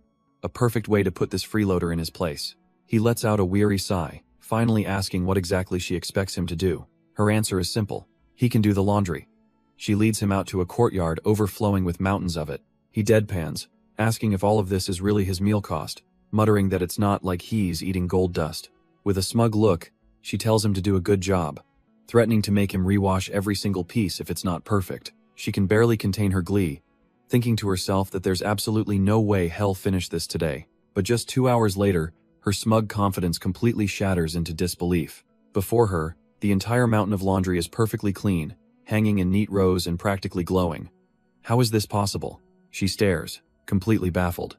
a perfect way to put this freeloader in his place. He lets out a weary sigh, finally asking what exactly she expects him to do. Her answer is simple. He can do the laundry. She leads him out to a courtyard overflowing with mountains of it. He deadpans, asking if all of this is really his meal cost, muttering that it's not like he's eating gold dust. With a smug look, she tells him to do a good job, threatening to make him rewash every single piece if it's not perfect. She can barely contain her glee, thinking to herself that there's absolutely no way he'll finish this today. But just 2 hours later, her smug confidence completely shatters into disbelief. Before her, the entire mountain of laundry is perfectly clean, hanging in neat rows and practically glowing. How is this possible? She stares, completely baffled.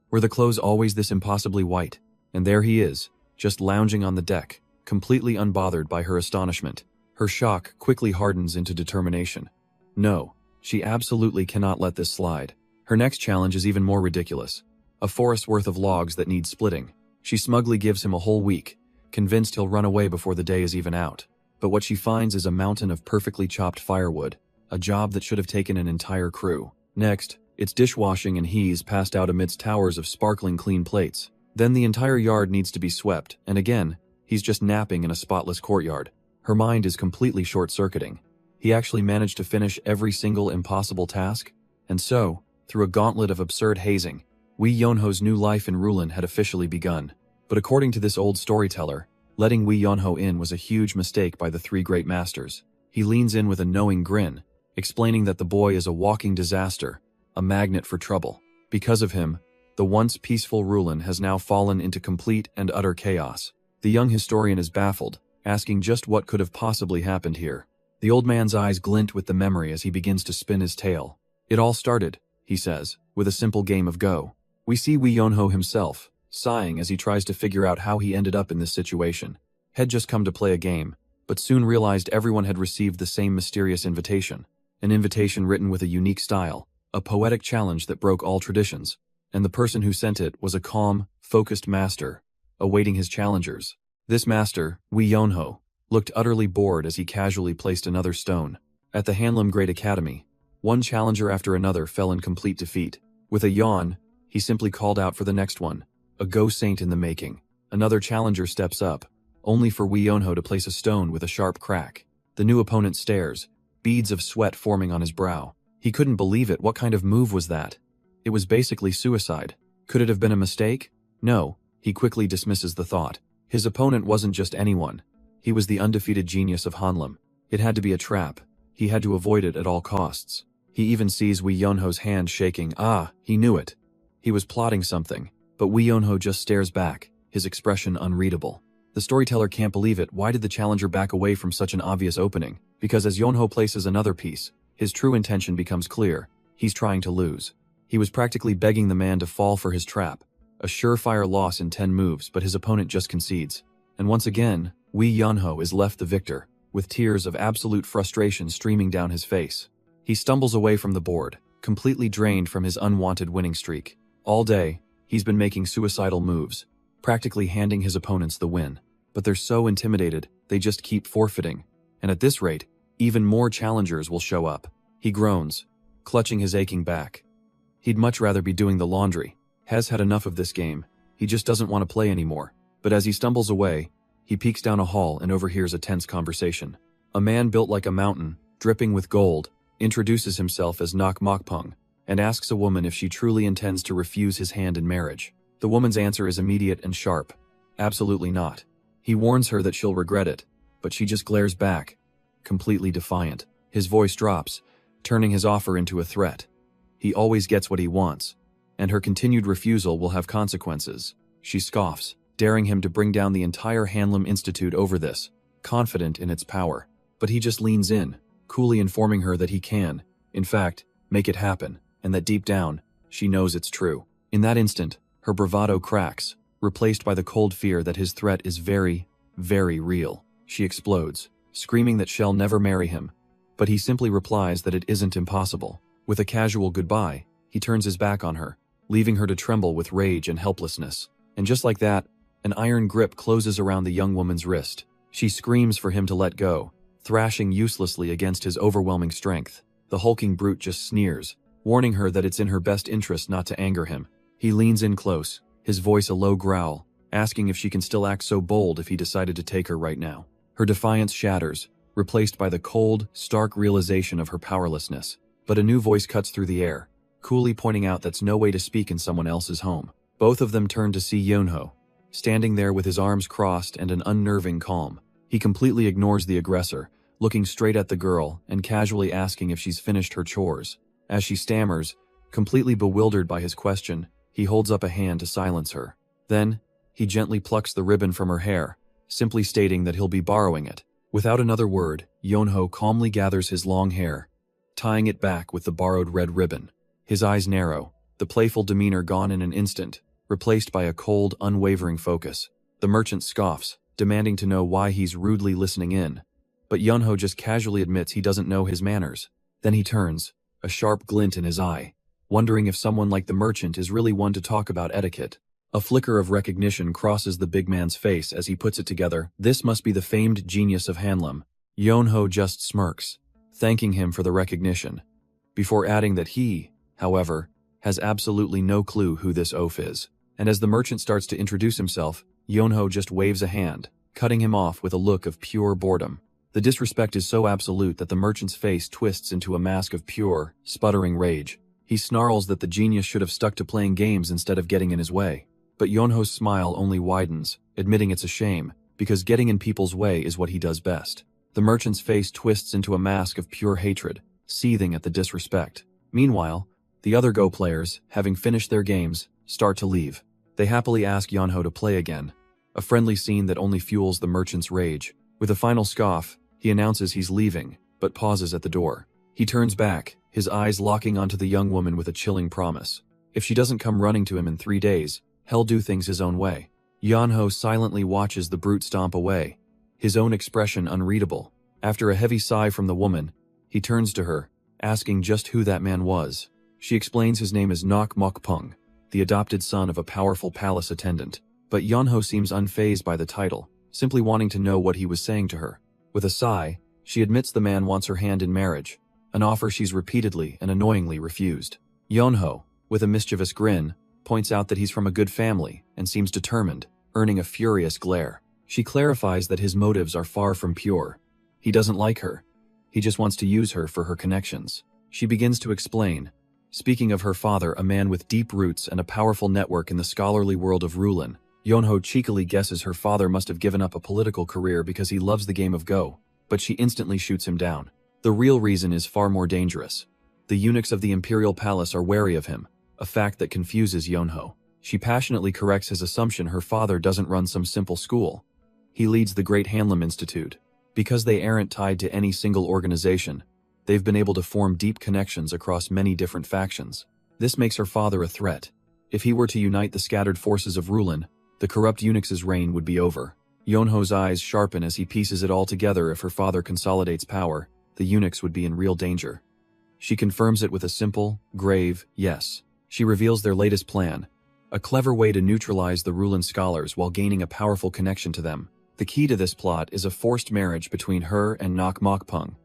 Were the clothes always this impossibly white? And there he is, just lounging on the deck, completely unbothered by her astonishment. Her shock quickly hardens into determination. No, she absolutely cannot let this slide. Her next challenge is even more ridiculous. A forest worth of logs that need splitting. She smugly gives him a whole week, convinced he'll run away before the day is even out. But what she finds is a mountain of perfectly chopped firewood, a job that should have taken an entire crew. Next, it's dishwashing and he's passed out amidst towers of sparkling clean plates. Then the entire yard needs to be swept, and again, he's just napping in a spotless courtyard. Her mind is completely short-circuiting. He actually managed to finish every single impossible task, and so, through a gauntlet of absurd hazing, Wee Yonho's new life in Rulin had officially begun. But according to this old storyteller, letting Wee Yonho in was a huge mistake by the three great masters. He leans in with a knowing grin, explaining that the boy is a walking disaster, a magnet for trouble. Because of him, the once peaceful Rulin has now fallen into complete and utter chaos. The young historian is baffled, asking just what could have possibly happened here. The old man's eyes glint with the memory as he begins to spin his tale. It all started, he says, with a simple game of Go. We see Wee Yonho himself, sighing as he tries to figure out how he ended up in this situation. Had just come to play a game, but soon realized everyone had received the same mysterious invitation. An invitation written with a unique style, a poetic challenge that broke all traditions, and the person who sent it was a calm, focused master, awaiting his challengers. This master, Wee Yonho, looked utterly bored as he casually placed another stone. At the Hanlim Great Academy, one challenger after another fell in complete defeat. With a yawn, he simply called out for the next one, a Go Saint in the making. Another challenger steps up, only for Wee Yonho to place a stone with a sharp crack. The new opponent stares, beads of sweat forming on his brow. He couldn't believe it. What kind of move was that? It was basically suicide. Could it have been a mistake? No, he quickly dismisses the thought. His opponent wasn't just anyone. He was the undefeated genius of Hanlim. It had to be a trap. He had to avoid it at all costs. He even sees Wee Yonho's hand shaking. He knew it. He was plotting something, but Wee Yonho just stares back, his expression unreadable. The storyteller can't believe it. Why did the challenger back away from such an obvious opening? Because as Yonho places another piece, his true intention becomes clear. He's trying to lose. He was practically begging the man to fall for his trap. A surefire loss in 10 moves, but his opponent just concedes. And once again, Wee Yonho is left the victor, with tears of absolute frustration streaming down his face. He stumbles away from the board, completely drained from his unwanted winning streak. All day, he's been making suicidal moves, practically handing his opponents the win. But they're so intimidated, they just keep forfeiting. And at this rate, even more challengers will show up. He groans, clutching his aching back. He'd much rather be doing the laundry. Has had enough of this game. He just doesn't want to play anymore. But as he stumbles away, he peeks down a hall and overhears a tense conversation. A man built like a mountain, dripping with gold, introduces himself as Nok Mokpung, and asks a woman if she truly intends to refuse his hand in marriage. The woman's answer is immediate and sharp. Absolutely not. He warns her that she'll regret it, but she just glares back, completely defiant. His voice drops, turning his offer into a threat. He always gets what he wants, and her continued refusal will have consequences. She scoffs, daring him to bring down the entire Hanlim Institute over this, confident in its power. But he just leans in, coolly informing her that he can, in fact, make it happen, and that deep down, she knows it's true. In that instant, her bravado cracks, replaced by the cold fear that his threat is very, very real. She explodes, screaming that she'll never marry him, but he simply replies that it isn't impossible. With a casual goodbye, he turns his back on her, leaving her to tremble with rage and helplessness. And just like that, an iron grip closes around the young woman's wrist. She screams for him to let go, thrashing uselessly against his overwhelming strength. The hulking brute just sneers, warning her that it's in her best interest not to anger him. He leans in close, his voice a low growl, asking if she can still act so bold if he decided to take her right now. Her defiance shatters, replaced by the cold, stark realization of her powerlessness. But a new voice cuts through the air, coolly pointing out that's no way to speak in someone else's home. Both of them turn to see Yonho, standing there with his arms crossed and an unnerving calm. He completely ignores the aggressor, looking straight at the girl and casually asking if she's finished her chores. As she stammers, completely bewildered by his question, he holds up a hand to silence her. Then, he gently plucks the ribbon from her hair, simply stating that he'll be borrowing it. Without another word, Yonho calmly gathers his long hair, tying it back with the borrowed red ribbon. His eyes narrow, the playful demeanor gone in an instant, replaced by a cold, unwavering focus. The merchant scoffs, demanding to know why he's rudely listening in. But Yonho just casually admits he doesn't know his manners. Then he turns, a sharp glint in his eye, wondering if someone like the merchant is really one to talk about etiquette. A flicker of recognition crosses the big man's face as he puts it together. This must be the famed genius of Hanlum. Yonho just smirks, thanking him for the recognition, before adding that he, however, has absolutely no clue who this oaf is. And as the merchant starts to introduce himself, Yonho just waves a hand, cutting him off with a look of pure boredom. The disrespect is so absolute that the merchant's face twists into a mask of pure, sputtering rage. He snarls that the genius should have stuck to playing games instead of getting in his way. But Yonho's smile only widens, admitting it's a shame, because getting in people's way is what he does best. The merchant's face twists into a mask of pure hatred, seething at the disrespect. Meanwhile, the other Go players, having finished their games, start to leave. They happily ask Yonho to play again, a friendly scene that only fuels the merchant's rage. With a final scoff, he announces he's leaving, but pauses at the door. He turns back, his eyes locking onto the young woman with a chilling promise. If she doesn't come running to him in 3 days, he'll do things his own way. Yonho silently watches the brute stomp away, his own expression unreadable. After a heavy sigh from the woman, he turns to her, asking just who that man was. She explains his name is Nok Mokpung, the adopted son of a powerful palace attendant. But Yonho seems unfazed by the title, simply wanting to know what he was saying to her. With a sigh, she admits the man wants her hand in marriage, an offer she's repeatedly and annoyingly refused. Yonho, with a mischievous grin, points out that he's from a good family and seems determined, earning a furious glare. She clarifies that his motives are far from pure. He doesn't like her. He just wants to use her for her connections. She begins to explain, speaking of her father, a man with deep roots and a powerful network in the scholarly world of Rulin. Yonho cheekily guesses her father must have given up a political career because he loves the game of Go, but she instantly shoots him down. The real reason is far more dangerous. The eunuchs of the imperial palace are wary of him, a fact that confuses Yonho. She passionately corrects his assumption her father doesn't run some simple school. He leads the Great Hanlum Institute. Because they aren't tied to any single organization, they've been able to form deep connections across many different factions. This makes her father a threat. If he were to unite the scattered forces of Rulin, the corrupt eunuch's reign would be over. Yonho's eyes sharpen as he pieces it all together. If her father consolidates power, the eunuchs would be in real danger. She confirms it with a simple, grave yes. She reveals their latest plan, a clever way to neutralize the Rulin scholars while gaining a powerful connection to them. The key to this plot is a forced marriage between her and Nok Mokpung,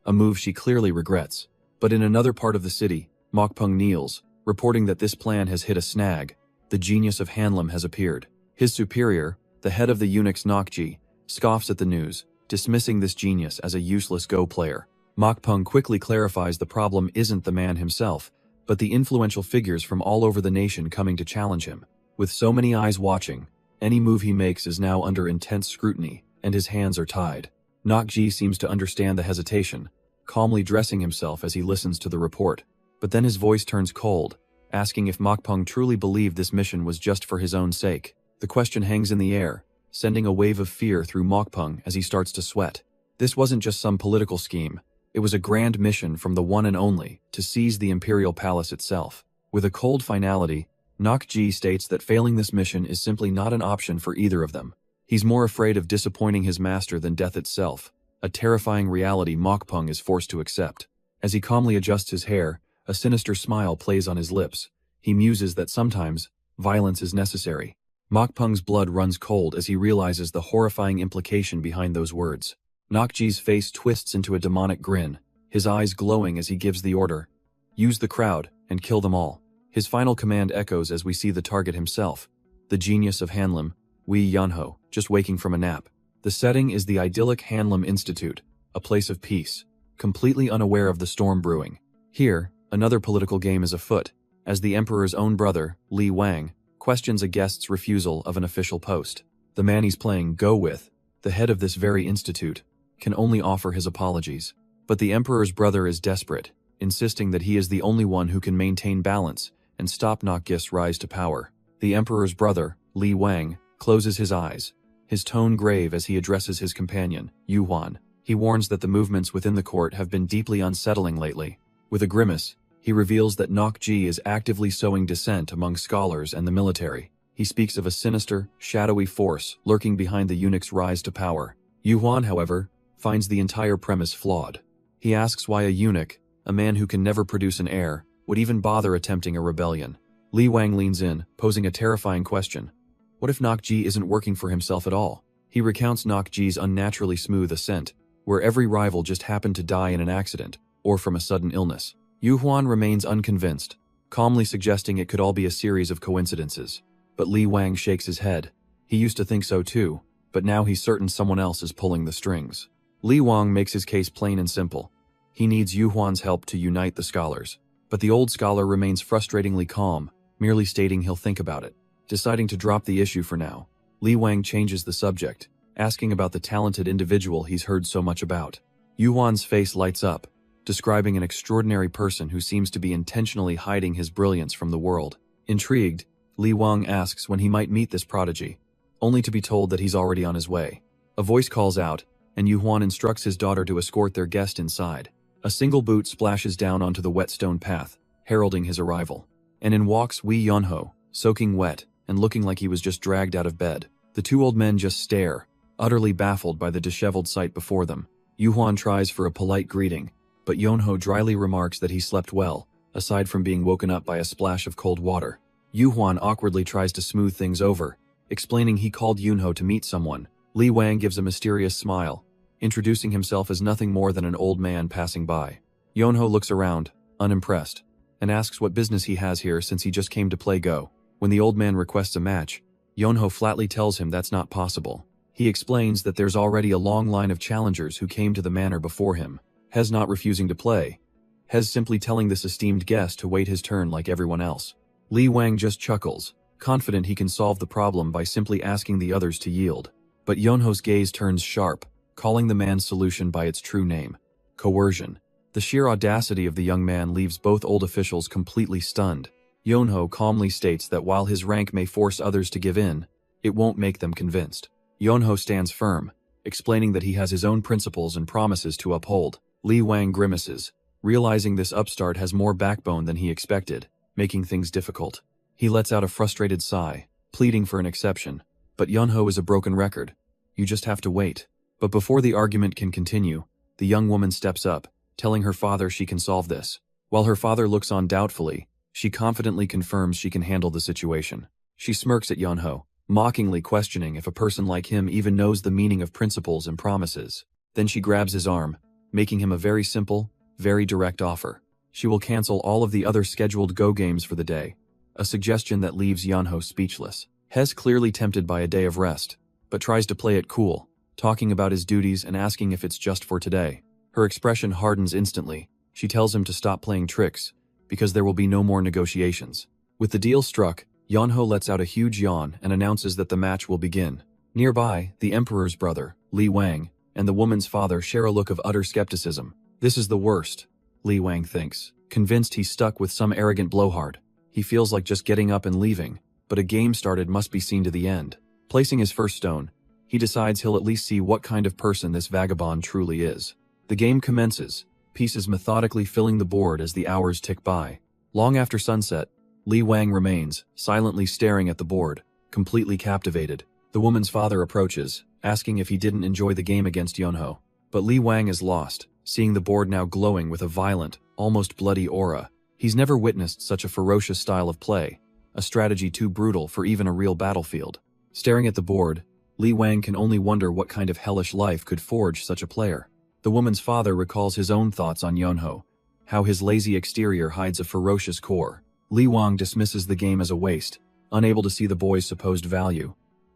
a move she clearly regrets. But in another part of the city, Mokpung kneels, reporting that this plan has hit a snag. The genius of Hanlum has appeared. His superior, the head of the eunuchs Nokji, scoffs at the news, dismissing this genius as a useless Go player. Mokpung quickly clarifies the problem isn't the man himself, but the influential figures from all over the nation coming to challenge him. With so many eyes watching, any move he makes is now under intense scrutiny, and his hands are tied. Nokji seems to understand the hesitation, calmly dressing himself as he listens to the report. But then his voice turns cold, asking if Mokpung truly believed this mission was just for his own sake. The question hangs in the air, sending a wave of fear through Mokpung as he starts to sweat. This wasn't just some political scheme. It was a grand mission from the one and only, to seize the imperial palace itself. With a cold finality, Nokji states that failing this mission is simply not an option for either of them. He's more afraid of disappointing his master than death itself, a terrifying reality Mokpung is forced to accept. As he calmly adjusts his hair, a sinister smile plays on his lips. He muses that sometimes, violence is necessary. Mokpung's blood runs cold as he realizes the horrifying implication behind those words. Nokji's face twists into a demonic grin, his eyes glowing as he gives the order. Use the crowd, and kill them all. His final command echoes as we see the target himself, the genius of Hanlum, Yonho, just waking from a nap. The setting is the idyllic Hanlum Institute, a place of peace, completely unaware of the storm brewing. Here, another political game is afoot, as the emperor's own brother, Li Wang, questions a guest's refusal of an official post. The man he's playing Go with, the head of this very institute, can only offer his apologies. But the emperor's brother is desperate, insisting that he is the only one who can maintain balance and stop Nokgis' rise to power. The emperor's brother, Li Wang, closes his eyes, his tone grave as he addresses his companion, Yu Huan. He warns that the movements within the court have been deeply unsettling lately. With a grimace, he reveals that Nokji is actively sowing dissent among scholars and the military. He speaks of a sinister, shadowy force lurking behind the eunuch's rise to power. Yu Huan, however, finds the entire premise flawed. He asks why a eunuch, a man who can never produce an heir, would even bother attempting a rebellion. Li Wang leans in, posing a terrifying question. What if Nok-ji isn't working for himself at all? He recounts Nok-ji's unnaturally smooth ascent, where every rival just happened to die in an accident, or from a sudden illness. Yu Huan remains unconvinced, calmly suggesting it could all be a series of coincidences. But Li Wang shakes his head. He used to think so too, but now he's certain someone else is pulling the strings. Li Wang makes his case plain and simple. He needs Yu Huan's help to unite the scholars. But the old scholar remains frustratingly calm, merely stating he'll think about it. Deciding to drop the issue for now, Li Wang changes the subject, asking about the talented individual he's heard so much about. Yu Huan's face lights up, describing an extraordinary person who seems to be intentionally hiding his brilliance from the world. Intrigued, Li Wang asks when he might meet this prodigy, only to be told that he's already on his way. A voice calls out, and Yu Huan instructs his daughter to escort their guest inside. A single boot splashes down onto the wet stone path, heralding his arrival. And in walks Wei Yonho, soaking wet, and looking like he was just dragged out of bed. The two old men just stare, utterly baffled by the disheveled sight before them. Yu Huan tries for a polite greeting, but Yonho dryly remarks that he slept well, aside from being woken up by a splash of cold water. Yu Huan awkwardly tries to smooth things over, explaining he called Yunho to meet someone. Li Wang gives a mysterious smile, introducing himself as nothing more than an old man passing by. Yonho looks around, unimpressed, and asks what business he has here since he just came to play Go. When the old man requests a match, Yonho flatly tells him that's not possible. He explains that there's already a long line of challengers who came to the manor before him, Hez not refusing to play, Hez simply telling this esteemed guest to wait his turn like everyone else. Li Wang just chuckles, confident he can solve the problem by simply asking the others to yield. But Yonho's gaze turns sharp, calling the man's solution by its true name: coercion. The sheer audacity of the young man leaves both old officials completely stunned. Yonho calmly states that while his rank may force others to give in, it won't make them convinced. Yonho stands firm, explaining that he has his own principles and promises to uphold. Li Wang grimaces, realizing this upstart has more backbone than he expected, making things difficult. He lets out a frustrated sigh, pleading for an exception. But Yonho is a broken record. You just have to wait. But before the argument can continue, the young woman steps up, telling her father she can solve this. While her father looks on doubtfully, she confidently confirms she can handle the situation. She smirks at Yonho, mockingly questioning if a person like him even knows the meaning of principles and promises. Then she grabs his arm, making him a very simple, very direct offer. She will cancel all of the other scheduled Go games for the day, a suggestion that leaves Yonho speechless. Hez clearly tempted by a day of rest, but tries to play it cool, talking about his duties and asking if it's just for today. Her expression hardens instantly. She tells him to stop playing tricks, because there will be no more negotiations. With the deal struck, Yonho lets out a huge yawn and announces that the match will begin. Nearby, the emperor's brother, Li Wang, and the woman's father share a look of utter skepticism. This is the worst, Li Wang thinks, convinced he's stuck with some arrogant blowhard. He feels like just getting up and leaving, but a game started must be seen to the end. Placing his first stone, he decides he'll at least see what kind of person this vagabond truly is. The game commences, pieces methodically filling the board as the hours tick by. Long after sunset, Li Wang remains, silently staring at the board, completely captivated. The woman's father approaches, asking if he didn't enjoy the game against Yonho. But Li Wang is lost, seeing the board now glowing with a violent, almost bloody aura. He's never witnessed such a ferocious style of play, a strategy too brutal for even a real battlefield. Staring at the board, Li Wang can only wonder what kind of hellish life could forge such a player. The woman's father recalls his own thoughts on Yonho, how his lazy exterior hides a ferocious core. Li Wang dismisses the game as a waste, unable to see the boy's supposed value.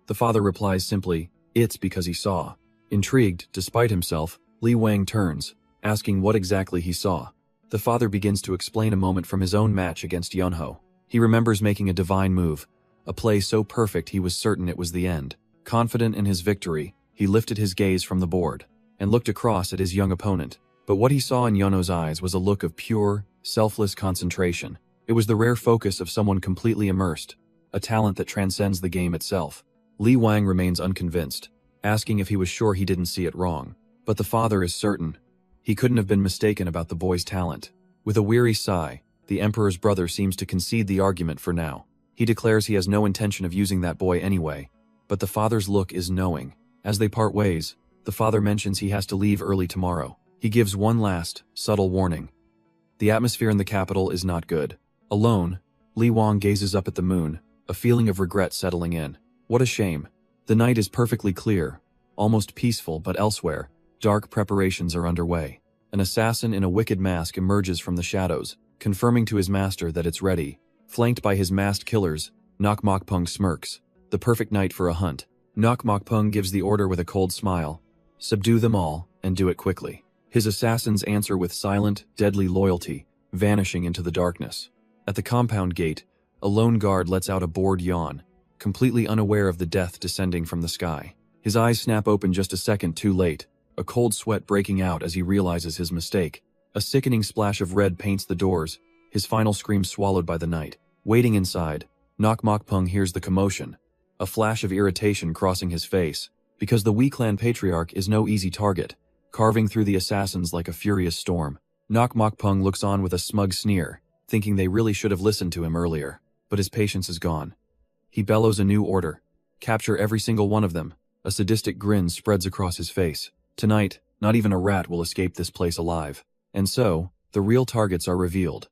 The father replies simply, "It's because he saw." Intrigued, despite himself, Li Wang turns, asking what exactly he saw. The father begins to explain a moment from his own match against Yonho. He remembers making a divine move, a play so perfect he was certain it was the end. Confident in his victory, he lifted his gaze from the board and looked across at his young opponent. But what he saw in Yonho's eyes was a look of pure, selfless concentration. It was the rare focus of someone completely immersed, a talent that transcends the game itself. Li Wang remains unconvinced, asking if he was sure he didn't see it wrong. But the father is certain. He couldn't have been mistaken about the boy's talent. With a weary sigh, the emperor's brother seems to concede the argument for now. He declares he has no intention of using that boy anyway, but the father's look is knowing. As they part ways, the father mentions he has to leave early tomorrow. He gives one last, subtle warning. The atmosphere in the capital is not good. Alone, Li Wang gazes up at the moon, a feeling of regret settling in. What a shame. The night is perfectly clear, almost peaceful, but elsewhere, dark preparations are underway. An assassin in a wicked mask emerges from the shadows, confirming to his master that it's ready. Flanked by his masked killers, Nok Mok Pung smirks. The perfect night for a hunt. Nok Mok Pung gives the order with a cold smile. Subdue them all, and do it quickly. His assassins answer with silent, deadly loyalty, vanishing into the darkness. At the compound gate, a lone guard lets out a bored yawn, completely unaware of the death descending from the sky. His eyes snap open just a second too late, a cold sweat breaking out as he realizes his mistake. A sickening splash of red paints the doors, his final scream swallowed by the night. Waiting inside, Nok Mok Pung hears the commotion, a flash of irritation crossing his face, because the Wee Clan patriarch is no easy target, carving through the assassins like a furious storm. Nok Mok Pung looks on with a smug sneer, thinking they really should have listened to him earlier, but his patience is gone. He bellows a new order. Capture every single one of them. A sadistic grin spreads across his face. Tonight, not even a rat will escape this place alive. And so, the real targets are revealed.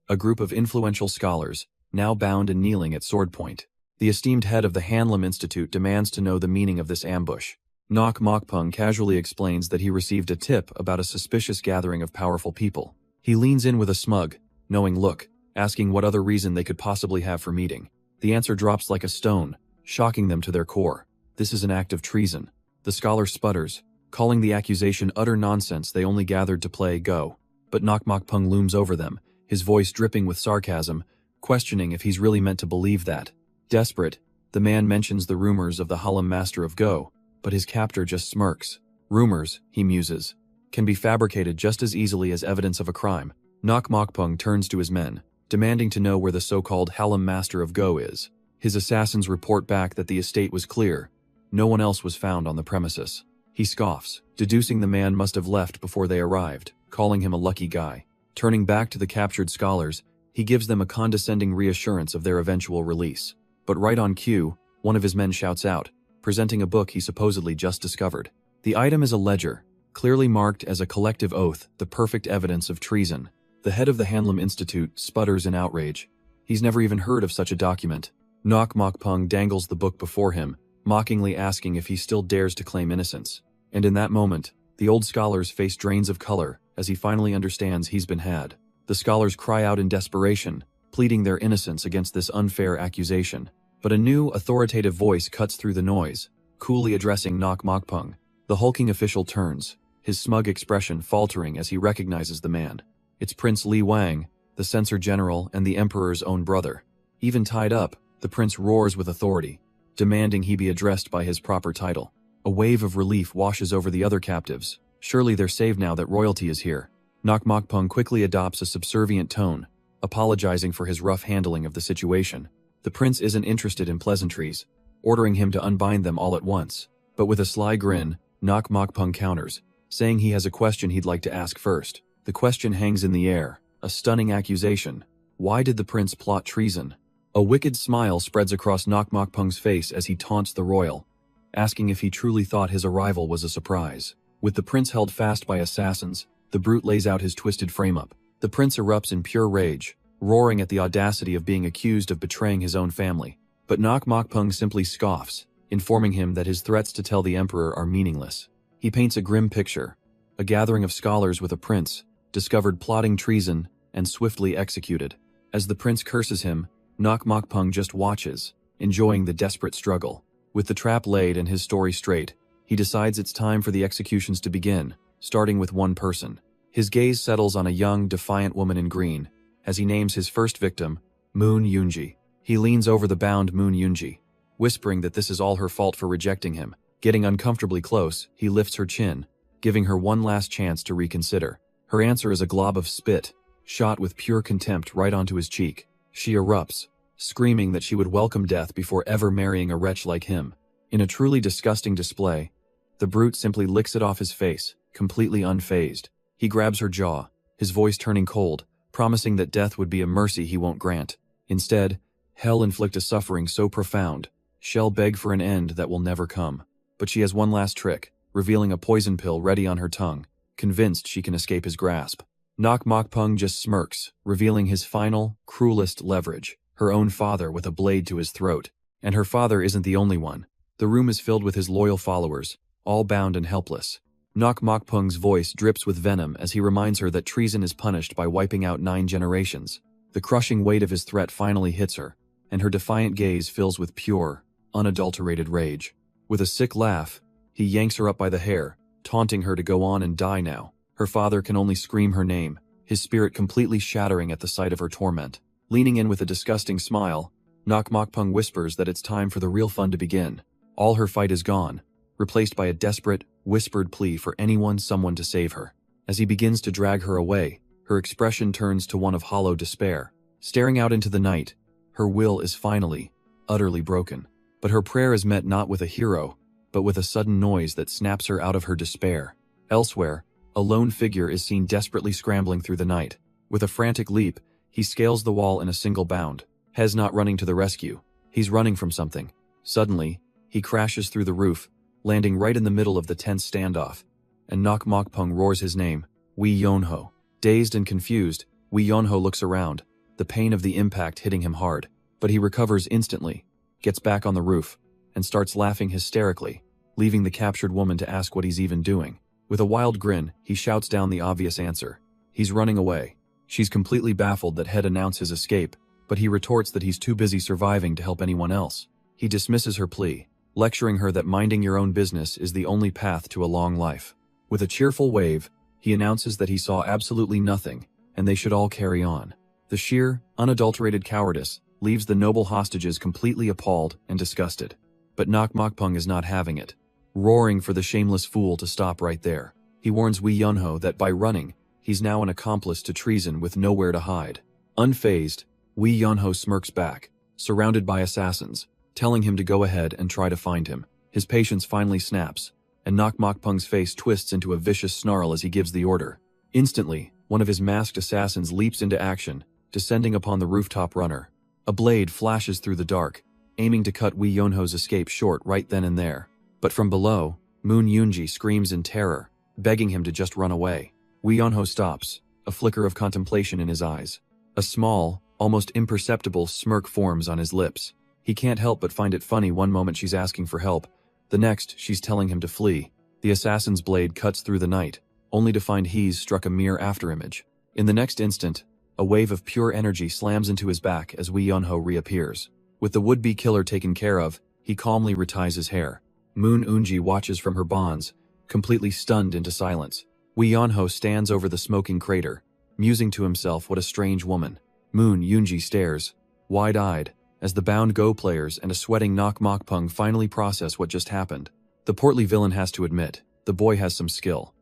A group of influential scholars, now bound and kneeling at sword point. The esteemed head of the Hanlim Institute demands to know the meaning of this ambush. Nok Mok Pung casually explains that he received a tip about a suspicious gathering of powerful people. He leans in with a smug, knowing look, asking what other reason they could possibly have for meeting. The answer drops like a stone, shocking them to their core. This is an act of treason. The scholar sputters, calling the accusation utter nonsense they only gathered to play go. But Nok Mok Pung looms over them, his voice dripping with sarcasm, questioning if he's really meant to believe that. Desperate, the man mentions the rumors of the Halim master of Go, but his captor just smirks. Rumors, he muses, can be fabricated just as easily as evidence of a crime. Nok Mok Pung turns to his men, demanding to know where the so-called Halim master of Go is. His assassins report back that the estate was clear. No one else was found on the premises. He scoffs, deducing the man must have left before they arrived, calling him a lucky guy. Turning back to the captured scholars, he gives them a condescending reassurance of their eventual release. But right on cue, one of his men shouts out, presenting a book he supposedly just discovered. The item is a ledger, clearly marked as a collective oath, the perfect evidence of treason. The head of the Hanlim Institute sputters in outrage. He's never even heard of such a document. Nok Mok Pung dangles the book before him, mockingly asking if he still dares to claim innocence. And in that moment, the old scholars face drains of color as he finally understands he's been had. The scholars cry out in desperation, pleading their innocence against this unfair accusation. But a new, authoritative voice cuts through the noise, coolly addressing Nok Mok Pung. The hulking official turns, his smug expression faltering as he recognizes the man. It's Prince Li Wang, the censor general and the emperor's own brother. Even tied up, the prince roars with authority, demanding he be addressed by his proper title. A wave of relief washes over the other captives. Surely they're saved now that royalty is here. Nok Mok Pung quickly adopts a subservient tone, apologizing for his rough handling of the situation. The prince isn't interested in pleasantries, ordering him to unbind them all at once. But with a sly grin, Nok Mok Pung counters, saying he has a question he'd like to ask first. The question hangs in the air, a stunning accusation. Why did the prince plot treason? A wicked smile spreads across Nok Mok Pung's face as he taunts the royal, asking if he truly thought his arrival was a surprise. With the prince held fast by assassins, the brute lays out his twisted frame-up. The prince erupts in pure rage, roaring at the audacity of being accused of betraying his own family. But Nok Mok Pung simply scoffs, informing him that his threats to tell the emperor are meaningless. He paints a grim picture, a gathering of scholars with a prince, discovered plotting treason, and swiftly executed. As the prince curses him, Nok Mok Pung just watches, enjoying the desperate struggle. With the trap laid and his story straight, he decides it's time for the executions to begin, starting with one person. His gaze settles on a young, defiant woman in green, as he names his first victim, Moon Yoonji. He leans over the bound Moon Yoonji, whispering that this is all her fault for rejecting him. Getting uncomfortably close, he lifts her chin, giving her one last chance to reconsider. Her answer is a glob of spit, shot with pure contempt right onto his cheek. She erupts, screaming that she would welcome death before ever marrying a wretch like him. In a truly disgusting display, the brute simply licks it off his face, completely unfazed. He grabs her jaw, his voice turning cold, promising that death would be a mercy he won't grant. Instead, hell inflict a suffering so profound, she'll beg for an end that will never come. But she has one last trick, revealing a poison pill ready on her tongue, convinced she can escape his grasp. Nok Mok Pung just smirks, revealing his final, cruelest leverage. her own father with a blade to his throat. And her father isn't the only one. The room is filled with his loyal followers, all bound and helpless. Mokpung's voice drips with venom as he reminds her that treason is punished by wiping out 9 generations. The crushing weight of his threat finally hits her, and her defiant gaze fills with pure, unadulterated rage. With a sick laugh, he yanks her up by the hair, taunting her to go on and die now. Her father can only scream her name, his spirit completely shattering at the sight of her torment. Leaning in with a disgusting smile, Mokpung whispers that it's time for the real fun to begin. All her fight is gone, replaced by a desperate, whispered plea for someone to save her. As he begins to drag her away, her expression turns to one of hollow despair. Staring out into the night, her will is finally, utterly broken. But her prayer is met not with a hero, but with a sudden noise that snaps her out of her despair. Elsewhere, a lone figure is seen desperately scrambling through the night. With a frantic leap, he scales the wall in a single bound. Hez not running to the rescue. He's running from something. Suddenly, he crashes through the roof, landing right in the middle of the tense standoff. And Mokpung roars his name, Wee Yonho. Dazed and confused, Wee Yonho looks around, the pain of the impact hitting him hard. But he recovers instantly, gets back on the roof, and starts laughing hysterically, leaving the captured woman to ask what he's even doing. With a wild grin, he shouts down the obvious answer. He's running away. She's completely baffled that Head announced his escape, but he retorts that he's too busy surviving to help anyone else. He dismisses her plea, lecturing her that minding your own business is the only path to a long life. With a cheerful wave, he announces that he saw absolutely nothing, and they should all carry on. The sheer, unadulterated cowardice leaves the noble hostages completely appalled and disgusted. But Mokpung is not having it, roaring for the shameless fool to stop right there. He warns Wee Yonho that by running, he's now an accomplice to treason with nowhere to hide. Unfazed, Wee Yonho smirks back, surrounded by assassins, telling him to go ahead and try to find him. His patience finally snaps, and Mokpung's face twists into a vicious snarl as he gives the order. Instantly, one of his masked assassins leaps into action, descending upon the rooftop runner. A blade flashes through the dark, aiming to cut Wee Yonho's escape short right then and there. But from below, Moon Yoonji screams in terror, begging him to just run away. Wee Yonho stops, a flicker of contemplation in his eyes. A small, almost imperceptible smirk forms on his lips. He can't help but find it funny one moment she's asking for help, the next she's telling him to flee. The assassin's blade cuts through the night, only to find he's struck a mere afterimage. In the next instant, a wave of pure energy slams into his back as Wee Yonho reappears. With the would-be killer taken care of, he calmly reties his hair. Moon Yoonji watches from her bonds, completely stunned into silence. Wee Yonho stands over the smoking crater, musing to himself what a strange woman. Moon Yoonji stares, wide-eyed, as the bound Go players and a sweating Mokpung finally process what just happened. The portly villain has to admit, the boy has some skill.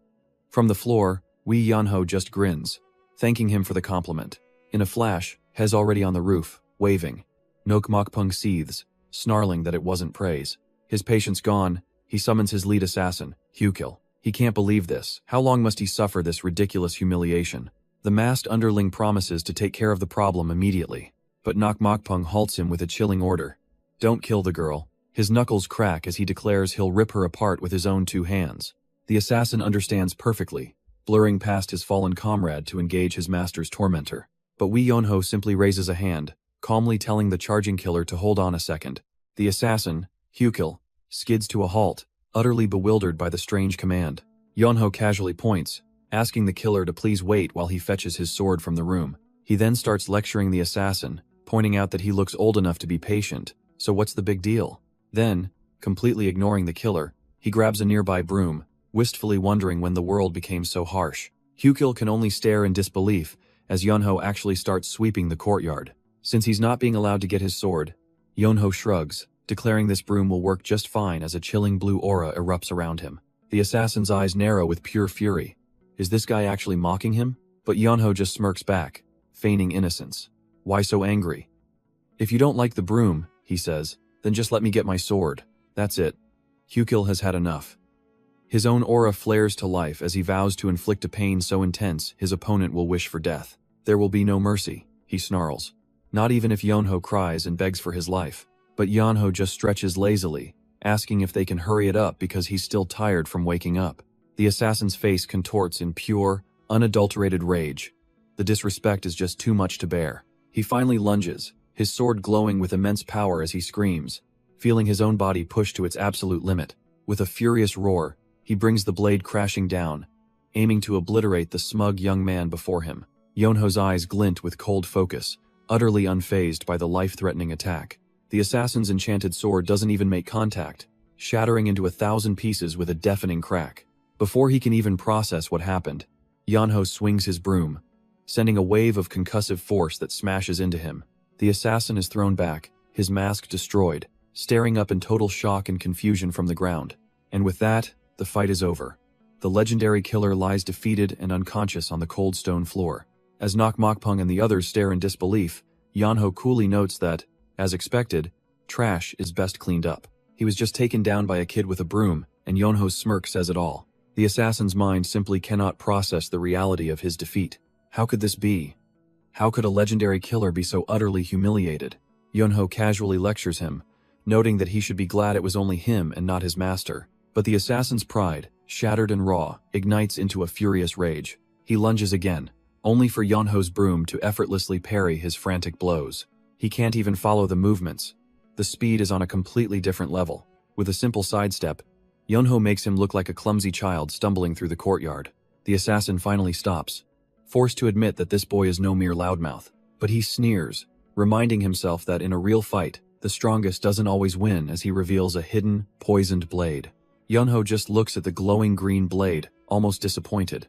From the floor, Wee Yonho just grins, thanking him for the compliment. In a flash, Hez already on the roof, waving. Mokpung seethes, snarling that it wasn't praise. His patience gone, he summons his lead assassin, Hyukil. He can't believe this. How long must he suffer this ridiculous humiliation? The masked underling promises to take care of the problem immediately, but Mokpung halts him with a chilling order. Don't kill the girl. His knuckles crack as he declares he'll rip her apart with his own 2 hands. The assassin understands perfectly, blurring past his fallen comrade to engage his master's tormentor. But Wee Yonho simply raises a hand, calmly telling the charging killer to hold on a second. The assassin, Hyukil, skids to a halt, utterly bewildered by the strange command. Yonho casually points, asking the killer to please wait while he fetches his sword from the room. He then starts lecturing the assassin, pointing out that he looks old enough to be patient, so what's the big deal? Then, completely ignoring the killer, he grabs a nearby broom, wistfully wondering when the world became so harsh. Hyukil can only stare in disbelief as Yonho actually starts sweeping the courtyard. Since he's not being allowed to get his sword, Yonho shrugs, declaring this broom will work just fine as a chilling blue aura erupts around him. The assassin's eyes narrow with pure fury. Is this guy actually mocking him? But Yonho just smirks back, feigning innocence. Why so angry? If you don't like the broom, he says, then just let me get my sword. That's it. Hyukil has had enough. His own aura flares to life as he vows to inflict a pain so intense his opponent will wish for death. There will be no mercy, he snarls. Not even if Yonho cries and begs for his life. But Yonho just stretches lazily, asking if they can hurry it up because he's still tired from waking up. The assassin's face contorts in pure, unadulterated rage. The disrespect is just too much to bear. He finally lunges, his sword glowing with immense power as he screams, feeling his own body pushed to its absolute limit. With a furious roar, he brings the blade crashing down, aiming to obliterate the smug young man before him. Yonho's eyes glint with cold focus, utterly unfazed by the life-threatening attack. The assassin's enchanted sword doesn't even make contact, shattering into 1,000 pieces with a deafening crack. Before he can even process what happened, Yonho swings his broom, sending a wave of concussive force that smashes into him. The assassin is thrown back, his mask destroyed, staring up in total shock and confusion from the ground. And with that, the fight is over. The legendary killer lies defeated and unconscious on the cold stone floor. As Mokpung and the others stare in disbelief, Yonho coolly notes that, as expected, trash is best cleaned up. He was just taken down by a kid with a broom, and Yonho's smirk says it all. The assassin's mind simply cannot process the reality of his defeat. How could this be? How could a legendary killer be so utterly humiliated? Yonho casually lectures him, noting that he should be glad it was only him and not his master. But the assassin's pride, shattered and raw, ignites into a furious rage. He lunges again, only for Yonho's broom to effortlessly parry his frantic blows. He can't even follow the movements. The speed is on a completely different level. With a simple sidestep, Yonho makes him look like a clumsy child stumbling through the courtyard. The assassin finally stops, forced to admit that this boy is no mere loudmouth. But he sneers, reminding himself that in a real fight, the strongest doesn't always win as he reveals a hidden, poisoned blade. Yonho just looks at the glowing green blade, almost disappointed.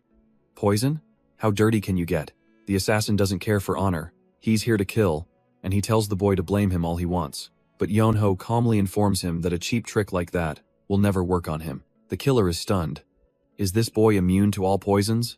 Poison? How dirty can you get? The assassin doesn't care for honor. He's here to kill, and he tells the boy to blame him all he wants. But Yonho calmly informs him that a cheap trick like that will never work on him. The killer is stunned. Is this boy immune to all poisons?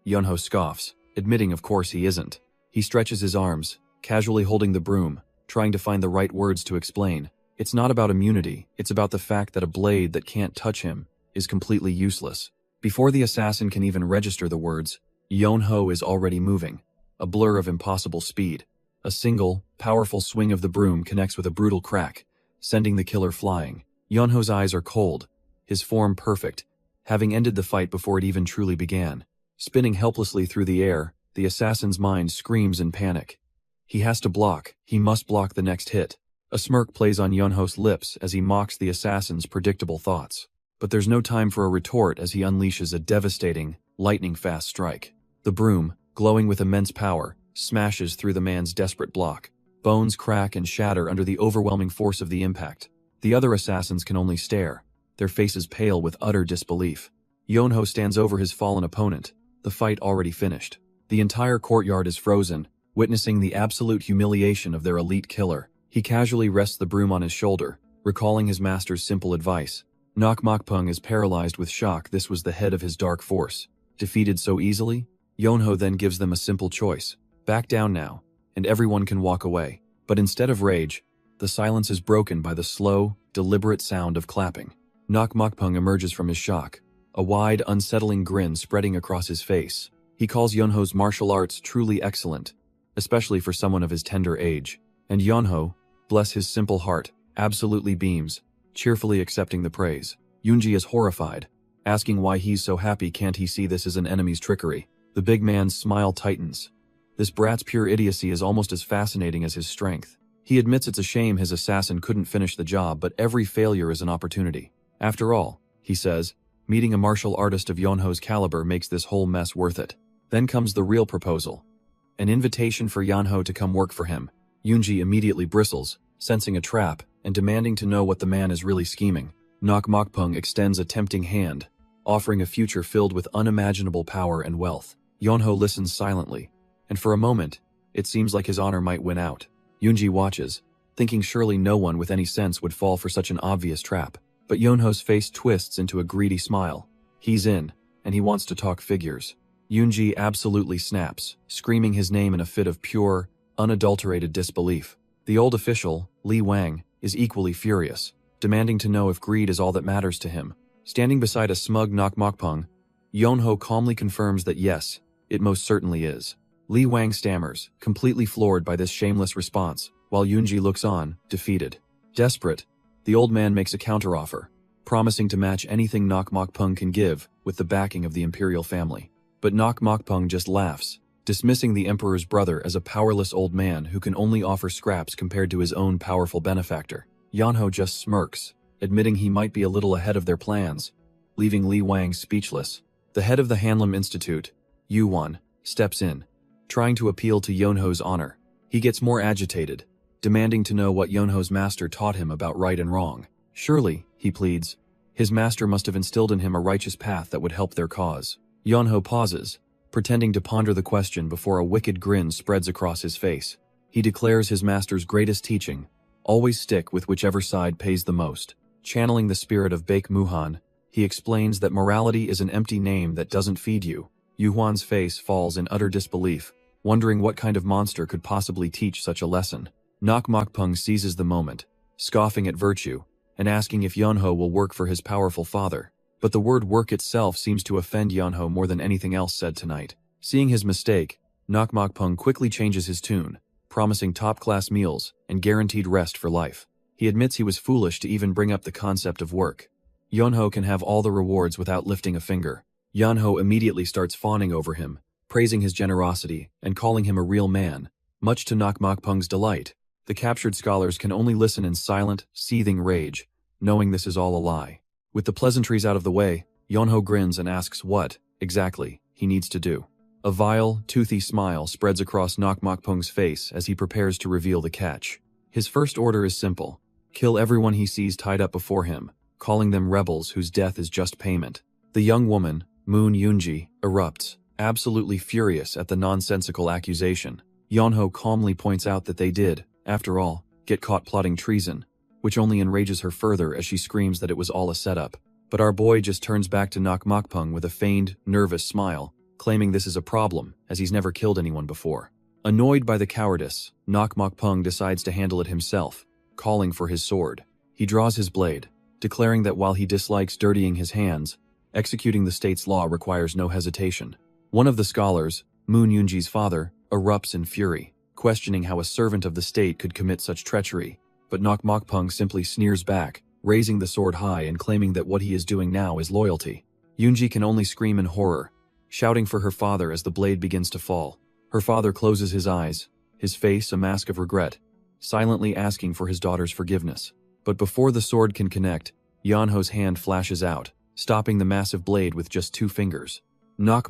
Yonho scoffs, admitting of course he isn't. He stretches his arms, casually holding the broom, trying to find the right words to explain. It's not about immunity, it's about the fact that a blade that can't touch him is completely useless. Before the assassin can even register the words, Yonho is already moving, a blur of impossible speed. A single, powerful swing of the broom connects with a brutal crack, sending the killer flying. Yonho's eyes are cold, his form perfect, having ended the fight before it even truly began. Spinning helplessly through the air, the assassin's mind screams in panic. He has to block, he must block the next hit. A smirk plays on Yonho's lips as he mocks the assassin's predictable thoughts. But there's no time for a retort as he unleashes a devastating, lightning-fast strike. The broom, glowing with immense power, smashes through the man's desperate block. Bones crack and shatter under the overwhelming force of the impact. The other assassins can only stare, their faces pale with utter disbelief. Yonho stands over his fallen opponent, the fight already finished. The entire courtyard is frozen, witnessing the absolute humiliation of their elite killer. He casually rests the broom on his shoulder, recalling his master's simple advice. Mokpung is paralyzed with shock. This was the head of his dark force. Defeated so easily, Yonho then gives them a simple choice. Back down now, and everyone can walk away. But instead of rage, the silence is broken by the slow, deliberate sound of clapping. Mokpung emerges from his shock, a wide, unsettling grin spreading across his face. He calls Yonho's martial arts truly excellent, especially for someone of his tender age. And Yonho, bless his simple heart, absolutely beams, cheerfully accepting the praise. Yunji is horrified, asking why he's so happy. Can't he see this as an enemy's trickery? The big man's smile tightens. This brat's pure idiocy is almost as fascinating as his strength. He admits it's a shame his assassin couldn't finish the job, but every failure is an opportunity. After all, he says, meeting a martial artist of Yonho's caliber makes this whole mess worth it. Then comes the real proposal. An invitation for Yonho to come work for him. Yunji immediately bristles, sensing a trap, and demanding to know what the man is really scheming. Mokpung extends a tempting hand, offering a future filled with unimaginable power and wealth. Yonho listens silently, and for a moment, it seems like his honor might win out. Yunji watches, thinking surely no one with any sense would fall for such an obvious trap. But Yonho's face twists into a greedy smile. He's in, and he wants to talk figures. Yunji absolutely snaps, screaming his name in a fit of pure, unadulterated disbelief. The old official, Li Wang, is equally furious, demanding to know if greed is all that matters to him. Standing beside a smug Mokpung, Yonho calmly confirms that yes, it most certainly is. Li Wang stammers, completely floored by this shameless response, while Yunji looks on, defeated. Desperate, the old man makes a counteroffer, promising to match anything Mokpung can give with the backing of the imperial family. But Mokpung just laughs, dismissing the emperor's brother as a powerless old man who can only offer scraps compared to his own powerful benefactor. Yanho just smirks, admitting he might be a little ahead of their plans, leaving Li Wang speechless. The head of the Hanlim Institute, Yuan, steps in, trying to appeal to Yonho's honor. He gets more agitated, demanding to know what Yonho's master taught him about right and wrong. Surely, he pleads, his master must have instilled in him a righteous path that would help their cause. Yonho pauses, pretending to ponder the question before a wicked grin spreads across his face. He declares his master's greatest teaching: always stick with whichever side pays the most. Channeling the spirit of Baek Muhan, he explains that morality is an empty name that doesn't feed you. Yuhuan's face falls in utter disbelief, wondering what kind of monster could possibly teach such a lesson. Nok seizes the moment, scoffing at virtue, and asking if Yonho will work for his powerful father. But the word work itself seems to offend Yonho more than anything else said tonight. Seeing his mistake, Nok quickly changes his tune, promising top-class meals and guaranteed rest for life. He admits he was foolish to even bring up the concept of work. Yonho can have all the rewards without lifting a finger. Yonho immediately starts fawning over him, praising his generosity and calling him a real man. Much to Nok delight, the captured scholars can only listen in silent, seething rage, knowing this is all a lie. With the pleasantries out of the way, Yonho grins and asks what, exactly, he needs to do. A vile, toothy smile spreads across Nok face as he prepares to reveal the catch. His first order is simple: kill everyone he sees tied up before him, calling them rebels whose death is just payment. The young woman, Moon Yunji, erupts, absolutely furious at the nonsensical accusation. Yonho calmly points out that they did, after all, get caught plotting treason, which only enrages her further as she screams that it was all a setup. But our boy just turns back to Nok with a feigned, nervous smile, claiming this is a problem, as he's never killed anyone before. Annoyed by the cowardice, Nok decides to handle it himself, calling for his sword. He draws his blade, declaring that while he dislikes dirtying his hands, executing the state's law requires no hesitation. One of the scholars, Moon Yunji's father, erupts in fury, questioning how a servant of the state could commit such treachery. But Nok simply sneers back, raising the sword high and claiming that what he is doing now is loyalty. Yunji can only scream in horror, shouting for her father as the blade begins to fall. Her father closes his eyes, his face a mask of regret, silently asking for his daughter's forgiveness. But before the sword can connect, Yonho's hand flashes out, stopping the massive blade with just 2 fingers. Nok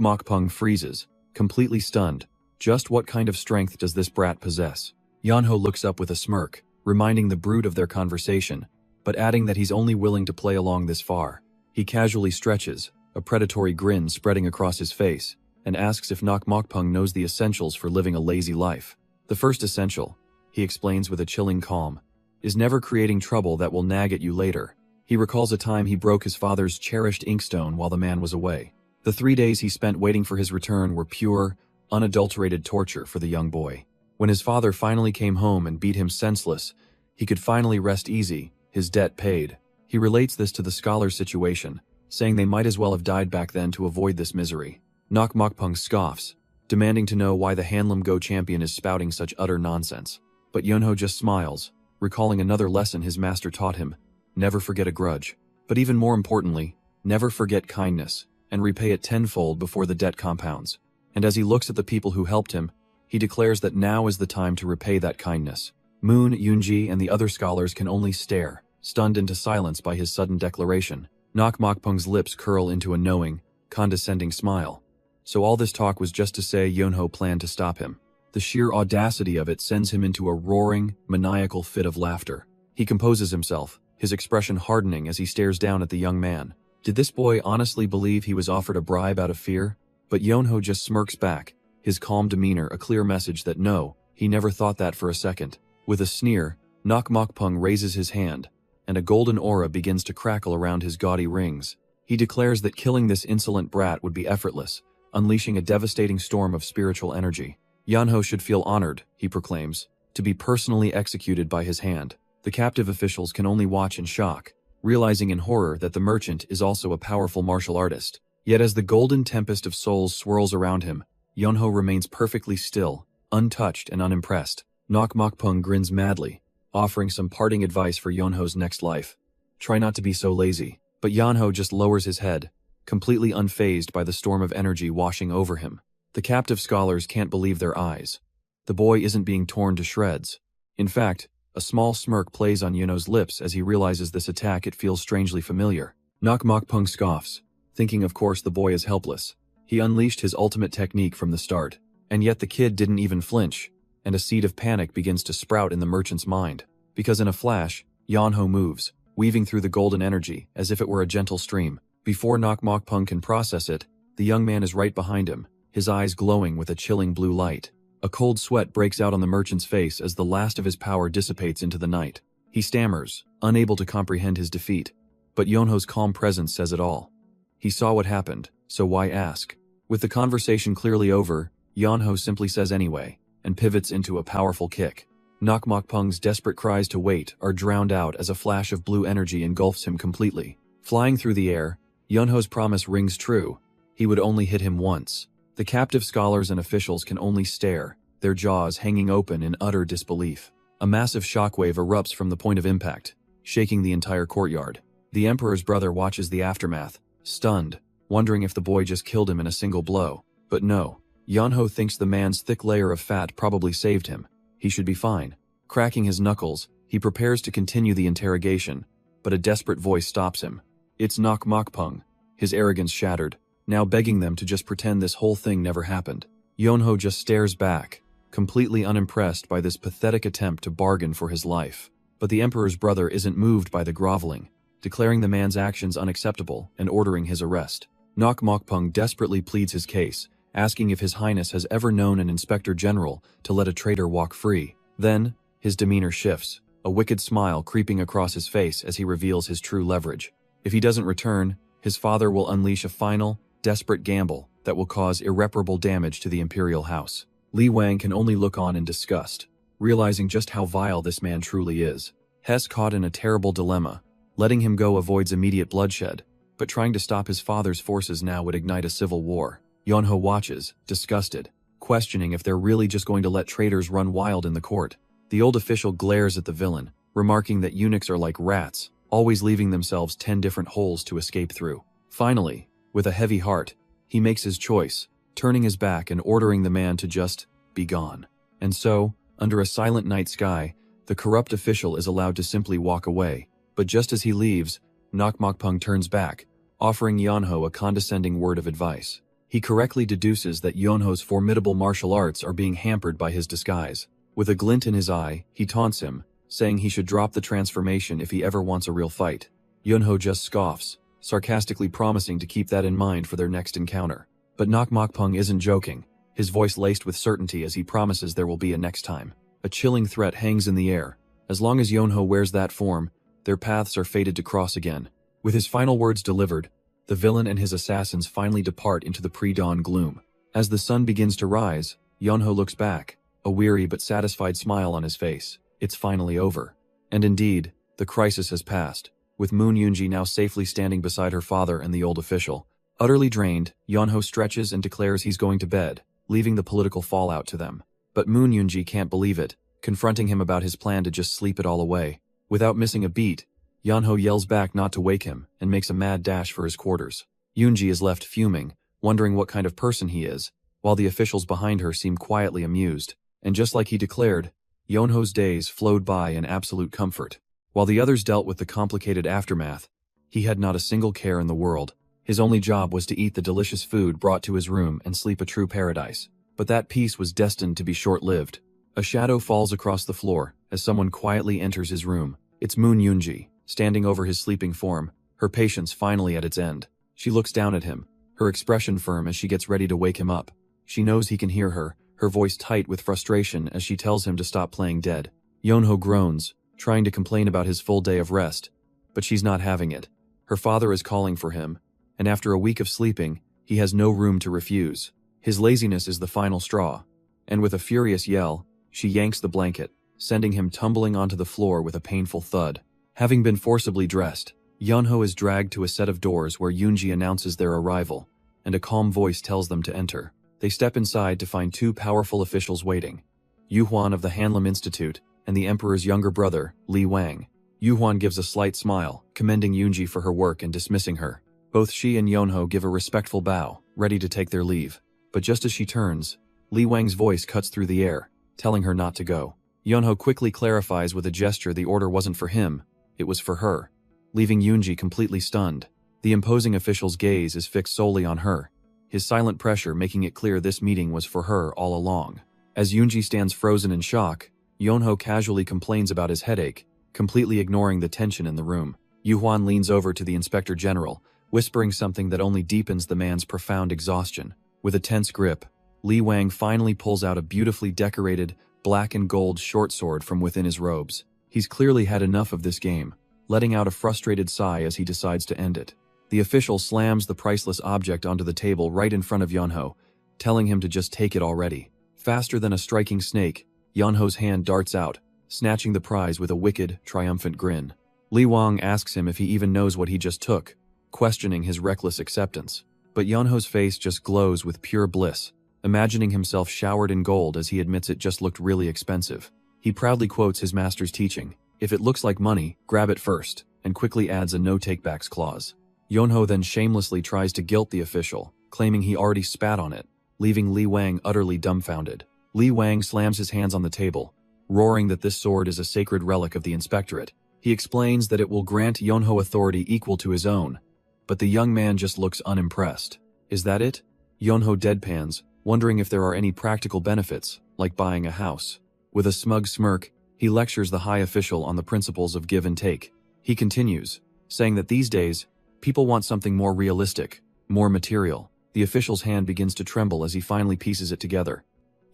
freezes, completely stunned. Just what kind of strength does this brat possess? Yonho looks up with a smirk, reminding the brute of their conversation, but adding that he's only willing to play along this far. He casually stretches, a predatory grin spreading across his face, and asks if Nok knows the essentials for living a lazy life. The first essential, he explains with a chilling calm, is never creating trouble that will nag at you later. He recalls a time he broke his father's cherished inkstone while the man was away. The 3 days he spent waiting for his return were pure, unadulterated torture for the young boy. When his father finally came home and beat him senseless, he could finally rest easy, his debt paid. He relates this to the scholar's situation, saying they might as well have died back then to avoid this misery. Nok scoffs, demanding to know why the Hanlim Go champion is spouting such utter nonsense. But Yonho just smiles, recalling another lesson his master taught him: never forget a grudge. But even more importantly, never forget kindness, and repay it tenfold before the debt compounds. And as he looks at the people who helped him, he declares that now is the time to repay that kindness. Moon, Yunji, and the other scholars can only stare, stunned into silence by his sudden declaration. Nok lips curl into a knowing, condescending smile. So all this talk was just to say Yonho planned to stop him. The sheer audacity of it sends him into a roaring, maniacal fit of laughter. He composes himself, his expression hardening as he stares down at the young man. Did this boy honestly believe he was offered a bribe out of fear? But Yonho just smirks back, his calm demeanor a clear message that no, he never thought that for a second. With a sneer, Nok raises his hand, and a golden aura begins to crackle around his gaudy rings. He declares that killing this insolent brat would be effortless, unleashing a devastating storm of spiritual energy. Yonho should feel honored, he proclaims, to be personally executed by his hand. The captive officials can only watch in shock, realizing in horror that the merchant is also a powerful martial artist. Yet as the golden tempest of souls swirls around him, Yonho remains perfectly still, untouched and unimpressed. Nok grins madly, offering some parting advice for Yonho's next life. Try not to be so lazy. But Yonho just lowers his head, completely unfazed by the storm of energy washing over him. The captive scholars can't believe their eyes. The boy isn't being torn to shreds. In fact, a small smirk plays on Yunho's lips as he realizes this attack. It feels strangely familiar. Mokpung scoffs, thinking of course the boy is helpless. He unleashed his ultimate technique from the start, and yet the kid didn't even flinch, and a seed of panic begins to sprout in the merchant's mind. Because in a flash, Yunho moves, weaving through the golden energy as if it were a gentle stream. Before Mokpung can process it, the young man is right behind him, his eyes glowing with a chilling blue light. A cold sweat breaks out on the merchant's face as the last of his power dissipates into the night. He stammers, unable to comprehend his defeat. But Yunho's calm presence says it all. He saw what happened, so why ask? With the conversation clearly over, Yunho simply says anyway, and pivots into a powerful kick. Mokpung's desperate cries to wait are drowned out as a flash of blue energy engulfs him completely. Flying through the air, Yunho's promise rings true. He would only hit him once. The captive scholars and officials can only stare, their jaws hanging open in utter disbelief. A massive shockwave erupts from the point of impact, shaking the entire courtyard. The emperor's brother watches the aftermath, stunned, wondering if the boy just killed him in a single blow. But no, Yunho thinks the man's thick layer of fat probably saved him. He should be fine. Cracking his knuckles, he prepares to continue the interrogation, but a desperate voice stops him. It's Mokpung, his arrogance shattered, now begging them to just pretend this whole thing never happened. Yunho just stares back, completely unimpressed by this pathetic attempt to bargain for his life. But the emperor's brother isn't moved by the groveling, declaring the man's actions unacceptable and ordering his arrest. Mokpung desperately pleads his case, asking if His Highness has ever known an inspector general to let a traitor walk free. Then, his demeanor shifts, a wicked smile creeping across his face as he reveals his true leverage. If he doesn't return, his father will unleash a final, desperate gamble that will cause irreparable damage to the imperial house. Li Wang can only look on in disgust, realizing just how vile this man truly is. Hess, caught in a terrible dilemma. Letting him go avoids immediate bloodshed, but trying to stop his father's forces now would ignite a civil war. Yunho watches, disgusted, questioning if they're really just going to let traitors run wild in the court. The old official glares at the villain, remarking that eunuchs are like rats, always leaving themselves 10 different holes to escape through. Finally, with a heavy heart, he makes his choice, turning his back and ordering the man to just be gone. And so, under a silent night sky, the corrupt official is allowed to simply walk away. But just as he leaves, Mokpung turns back, offering Yunho a condescending word of advice. He correctly deduces that Yunho's formidable martial arts are being hampered by his disguise. With a glint in his eye, he taunts him, saying he should drop the transformation if he ever wants a real fight. Yunho just scoffs, sarcastically promising to keep that in mind for their next encounter. But Mokpung isn't joking, his voice laced with certainty as he promises there will be a next time. A chilling threat hangs in the air. As long as Yunho wears that form, their paths are fated to cross again. With his final words delivered, the villain and his assassins finally depart into the pre-dawn gloom. As the sun begins to rise, Yunho looks back, a weary but satisfied smile on his face. It's finally over. And indeed, the crisis has passed, with Moon Yunji now safely standing beside her father and the old official. Utterly drained, Yunho stretches and declares he's going to bed, leaving the political fallout to them. But Moon Yunji can't believe it, confronting him about his plan to just sleep it all away. Without missing a beat, Yunho yells back not to wake him and makes a mad dash for his quarters. Yunji is left fuming, wondering what kind of person he is, while the officials behind her seem quietly amused. And just like he declared, Yunho's days flowed by in absolute comfort. While the others dealt with the complicated aftermath, he had not a single care in the world. His only job was to eat the delicious food brought to his room and sleep a true paradise. But that peace was destined to be short-lived. A shadow falls across the floor as someone quietly enters his room. It's Moon Yunji, standing over his sleeping form, her patience finally at its end. She looks down at him, her expression firm as she gets ready to wake him up. She knows he can hear her, her voice tight with frustration as she tells him to stop playing dead. Yunho groans, trying to complain about his full day of rest, but she's not having it. Her father is calling for him, and after a week of sleeping, he has no room to refuse. His laziness is the final straw, and with a furious yell, she yanks the blanket, sending him tumbling onto the floor with a painful thud. Having been forcibly dressed, Yunho is dragged to a set of doors where Yunji announces their arrival, and a calm voice tells them to enter. They step inside to find two powerful officials waiting, Yuhuan of the Hanlim Institute and the emperor's younger brother, Li Wang. Yuhuan gives a slight smile, commending Yunji for her work and dismissing her. Both she and Yunho give a respectful bow, ready to take their leave. But just as she turns, Li Wang's voice cuts through the air, telling her not to go. Yunho quickly clarifies with a gesture the order wasn't for him, it was for her, leaving Yunji completely stunned. The imposing official's gaze is fixed solely on her, his silent pressure making it clear this meeting was for her all along. As Yunji stands frozen in shock, Yunho casually complains about his headache, completely ignoring the tension in the room. Yuhuan leans over to the Inspector General, whispering something that only deepens the man's profound exhaustion. With a tense grip, Li Wang finally pulls out a beautifully decorated, black and gold short sword from within his robes. He's clearly had enough of this game, letting out a frustrated sigh as he decides to end it. The official slams the priceless object onto the table right in front of Yunho, telling him to just take it already. Faster than a striking snake, Yunho's hand darts out, snatching the prize with a wicked, triumphant grin. Li Wang asks him if he even knows what he just took, questioning his reckless acceptance. But Yunho's face just glows with pure bliss, imagining himself showered in gold as he admits it just looked really expensive. He proudly quotes his master's teaching, "If it looks like money, grab it first," and quickly adds a no-takebacks clause. Yunho then shamelessly tries to guilt the official, claiming he already spat on it, leaving Li Wang utterly dumbfounded. Li Wang slams his hands on the table, roaring that this sword is a sacred relic of the inspectorate. He explains that it will grant Yunho authority equal to his own, but the young man just looks unimpressed. Is that it? Yunho deadpans, wondering if there are any practical benefits, like buying a house. With a smug smirk, he lectures the high official on the principles of give and take. He continues, saying that these days, people want something more realistic, more material. The official's hand begins to tremble as he finally pieces it together.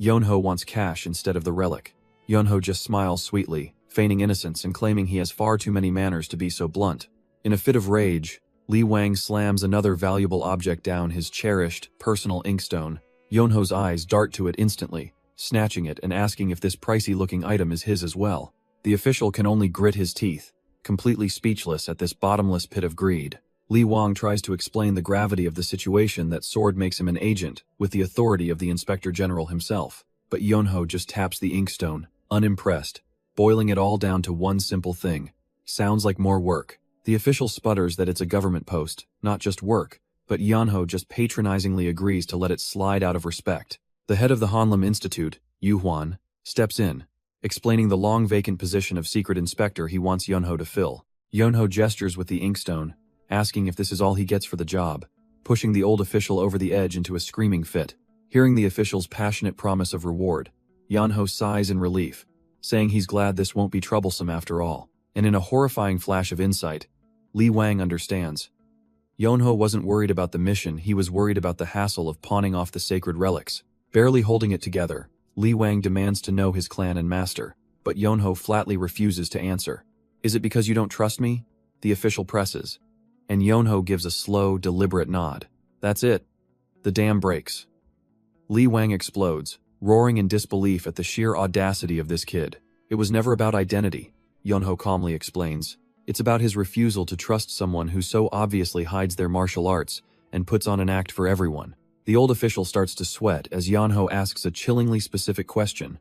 Yunho wants cash instead of the relic. Yunho just smiles sweetly, feigning innocence and claiming he has far too many manners to be so blunt. In a fit of rage, Li Wang slams another valuable object down his cherished, personal inkstone. Yunho's eyes dart to it instantly, snatching it and asking if this pricey-looking item is his as well. The official can only grit his teeth, completely speechless at this bottomless pit of greed. Li Wang tries to explain the gravity of the situation, that sword makes him an agent, with the authority of the Inspector General himself. But Yunho just taps the inkstone, unimpressed, boiling it all down to one simple thing. Sounds like more work. The official sputters that it's a government post, not just work, but Yunho just patronizingly agrees to let it slide out of respect. The head of the Hanlim Institute, Yuhuan, steps in, explaining the long vacant position of secret inspector he wants Yunho to fill. Yunho gestures with the inkstone, asking if this is all he gets for the job, pushing the old official over the edge into a screaming fit. Hearing the official's passionate promise of reward, Yunho sighs in relief, saying he's glad this won't be troublesome after all. And in a horrifying flash of insight, Li Wang understands. Yunho wasn't worried about the mission, he was worried about the hassle of pawning off the sacred relics. Barely holding it together, Li Wang demands to know his clan and master, but Yunho flatly refuses to answer. "Is it because you don't trust me?" the official presses, and Yunho gives a slow, deliberate nod. That's it. The dam breaks. Li Wang explodes, roaring in disbelief at the sheer audacity of this kid. "It was never about identity," Yunho calmly explains. "It's about his refusal to trust someone who so obviously hides their martial arts and puts on an act for everyone." The old official starts to sweat as Yunho asks a chillingly specific question.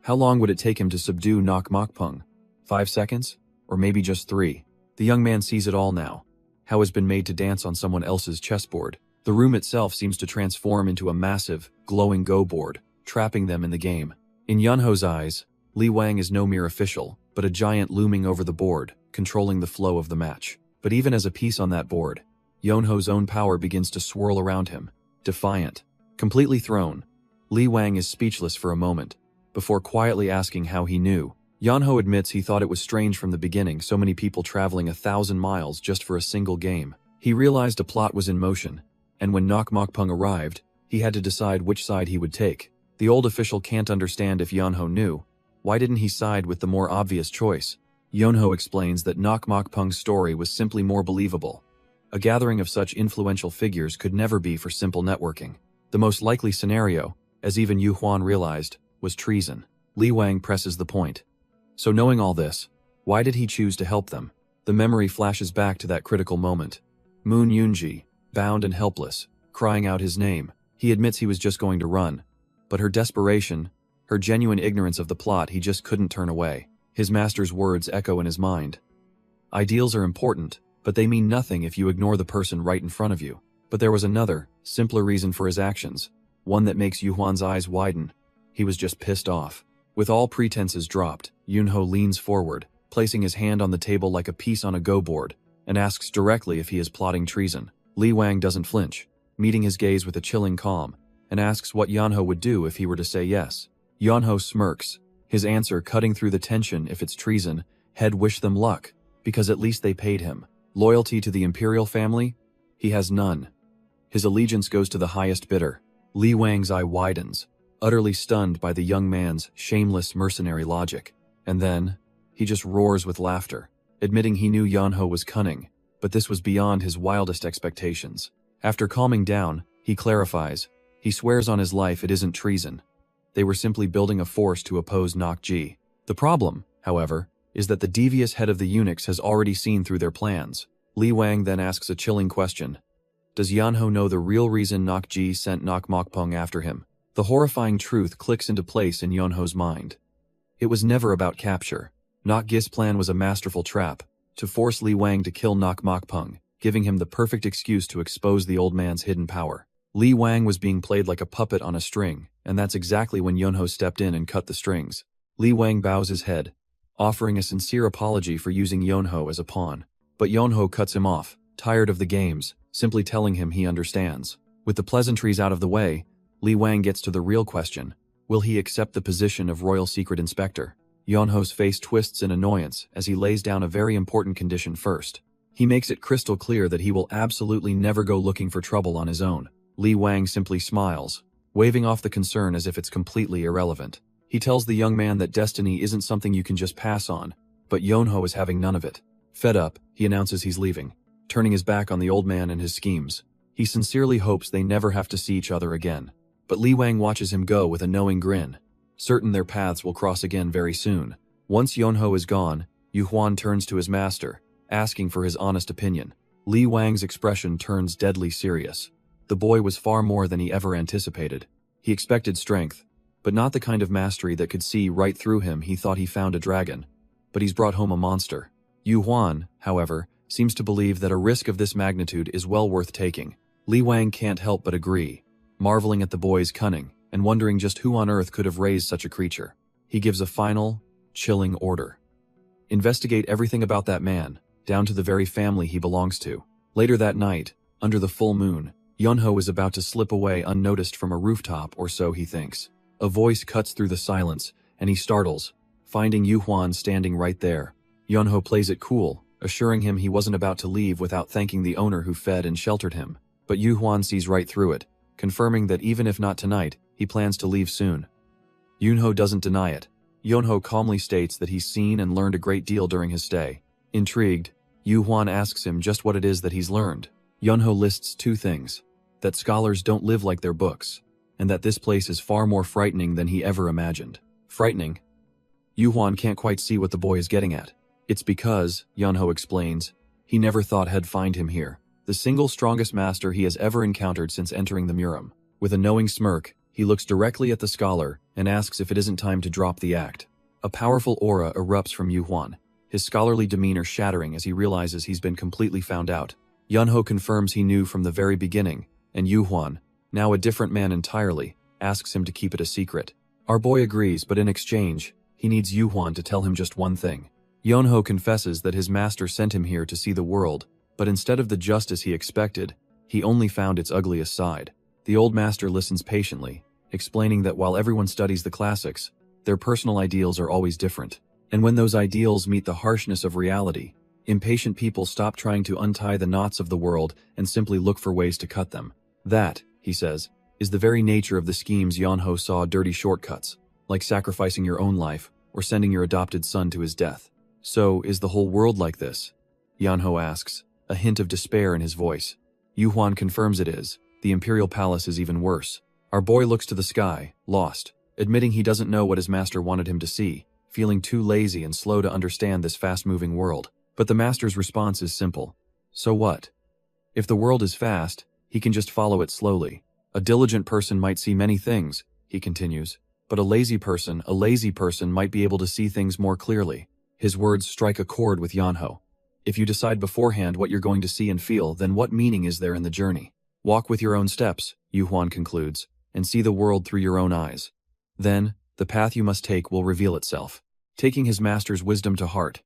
How long would it take him to subdue Nakmakpung? 5 seconds? Or maybe just 3? The young man sees it all now. How has been made to dance on someone else's chessboard. The room itself seems to transform into a massive, glowing go board, trapping them in the game. In Yunho's eyes, Li Wang is no mere official, but a giant looming over the board, controlling the flow of the match. But even as a piece on that board, Yunho's own power begins to swirl around him, defiant. Completely thrown, Li Wang is speechless for a moment, before quietly asking how he knew. Yunho admits he thought it was strange from the beginning, so many people traveling 1,000 miles just for a single game. He realized a plot was in motion, and when Nakmakpung arrived, he had to decide which side he would take. The old official can't understand if Yunho knew. Why didn't he side with the more obvious choice? Yunho explains that Nakmakpung's story was simply more believable. A gathering of such influential figures could never be for simple networking. The most likely scenario, as even Yuhuan realized, was treason. Li Wang presses the point. So knowing all this, why did he choose to help them? The memory flashes back to that critical moment. Moon Yunji, bound and helpless, crying out his name. He admits he was just going to run. But her desperation, her genuine ignorance of the plot, he just couldn't turn away. His master's words echo in his mind. Ideals are important, but they mean nothing if you ignore the person right in front of you. But there was another, simpler reason for his actions. one that makes Yuhuan's eyes widen. He was just pissed off. With all pretenses dropped, Yunho leans forward, placing his hand on the table like a piece on a go board, and asks directly if he is plotting treason. Li Wang doesn't flinch, meeting his gaze with a chilling calm, and asks what Yunho would do if he were to say yes. Yunho smirks, his answer cutting through the tension. If it's treason, he'd wish them luck, because at least they paid him. Loyalty to the imperial family? He has none. His allegiance goes to the highest bidder. Li Wang's eye widens, utterly stunned by the young man's shameless mercenary logic. And then, he just roars with laughter, admitting he knew Yunho was cunning, but this was beyond his wildest expectations. After calming down, he clarifies. He swears on his life it isn't treason. They were simply building a force to oppose Nok-ji. The problem, however, is that the devious head of the eunuchs has already seen through their plans. Li Wang then asks a chilling question. Does Yunho know the real reason Nok-ji sent Nok Mokpung after him? The horrifying truth clicks into place in Yunho's mind. It was never about capture. Nok-gi's plan was a masterful trap, to force Li Wang to kill Nok Mokpung, giving him the perfect excuse to expose the old man's hidden power. Li Wang was being played like a puppet on a string, and that's exactly when Yunho stepped in and cut the strings. Li Wang bows his head, offering a sincere apology for using Yunho as a pawn. But Yunho cuts him off, tired of the games, simply telling him he understands. With the pleasantries out of the way, Li Wang gets to the real question. Will he accept the position of Royal Secret Inspector? Yunho's face twists in annoyance as he lays down a very important condition first. He makes it crystal clear that he will absolutely never go looking for trouble on his own. Li Wang simply smiles, waving off the concern as if it's completely irrelevant. He tells the young man that destiny isn't something you can just pass on, but Yunho is having none of it. Fed up, he announces he's leaving, turning his back on the old man and his schemes. He sincerely hopes they never have to see each other again. But Li Wang watches him go with a knowing grin, certain their paths will cross again very soon. Once Yunho is gone, Yuhuan turns to his master, asking for his honest opinion. Li Wang's expression turns deadly serious. The boy was far more than he ever anticipated. He expected strength, but not the kind of mastery that could see right through him. He thought he found a dragon, but he's brought home a monster. Yuhuan, however, seems to believe that a risk of this magnitude is well worth taking. Li Wang can't help but agree, marveling at the boy's cunning and wondering just who on earth could have raised such a creature. He gives a final, chilling order. Investigate everything about that man, down to the very family he belongs to. Later that night, under the full moon, Yunho is about to slip away unnoticed from a rooftop, or so he thinks. A voice cuts through the silence, and he startles, finding Yuhuan standing right there. Yunho plays it cool, assuring him he wasn't about to leave without thanking the owner who fed and sheltered him. But Yuhuan sees right through it, confirming that even if not tonight, he plans to leave soon. Yunho doesn't deny it. Yunho calmly states that he's seen and learned a great deal during his stay. Intrigued, Yuhuan asks him just what it is that he's learned. Yunho lists two things: that scholars don't live like their books, and that this place is far more frightening than he ever imagined. Frightening? Yuhuan can't quite see what the boy is getting at. It's because, Yunho explains, he never thought he'd find him here, the single strongest master he has ever encountered since entering the Murim. With a knowing smirk, he looks directly at the scholar and asks if it isn't time to drop the act. A powerful aura erupts from Yuhuan, his scholarly demeanor shattering as he realizes he's been completely found out. Yunho confirms he knew from the very beginning, and Yuhuan, now a different man entirely, asks him to keep it a secret. Our boy agrees, but in exchange, he needs Yuhuan to tell him just one thing. Yunho confesses that his master sent him here to see the world, but instead of the justice he expected, he only found its ugliest side. The old master listens patiently, explaining that while everyone studies the classics, their personal ideals are always different. And when those ideals meet the harshness of reality, impatient people stop trying to untie the knots of the world and simply look for ways to cut them. That, he says, is the very nature of the schemes Yunho saw: dirty shortcuts, like sacrificing your own life or sending your adopted son to his death. So, is the whole world like this? Yunho asks, a hint of despair in his voice. Yuhuan confirms it is. The imperial palace is even worse. Our boy looks to the sky, lost, admitting he doesn't know what his master wanted him to see, feeling too lazy and slow to understand this fast-moving world. But the master's response is simple. So what? If the world is fast, he can just follow it slowly. A diligent person might see many things, he continues, but a lazy person might be able to see things more clearly. His words strike a chord with Yunho. If you decide beforehand what you're going to see and feel, then what meaning is there in the journey? Walk with your own steps, Yuhuan concludes, and see the world through your own eyes. Then, the path you must take will reveal itself. Taking his master's wisdom to heart,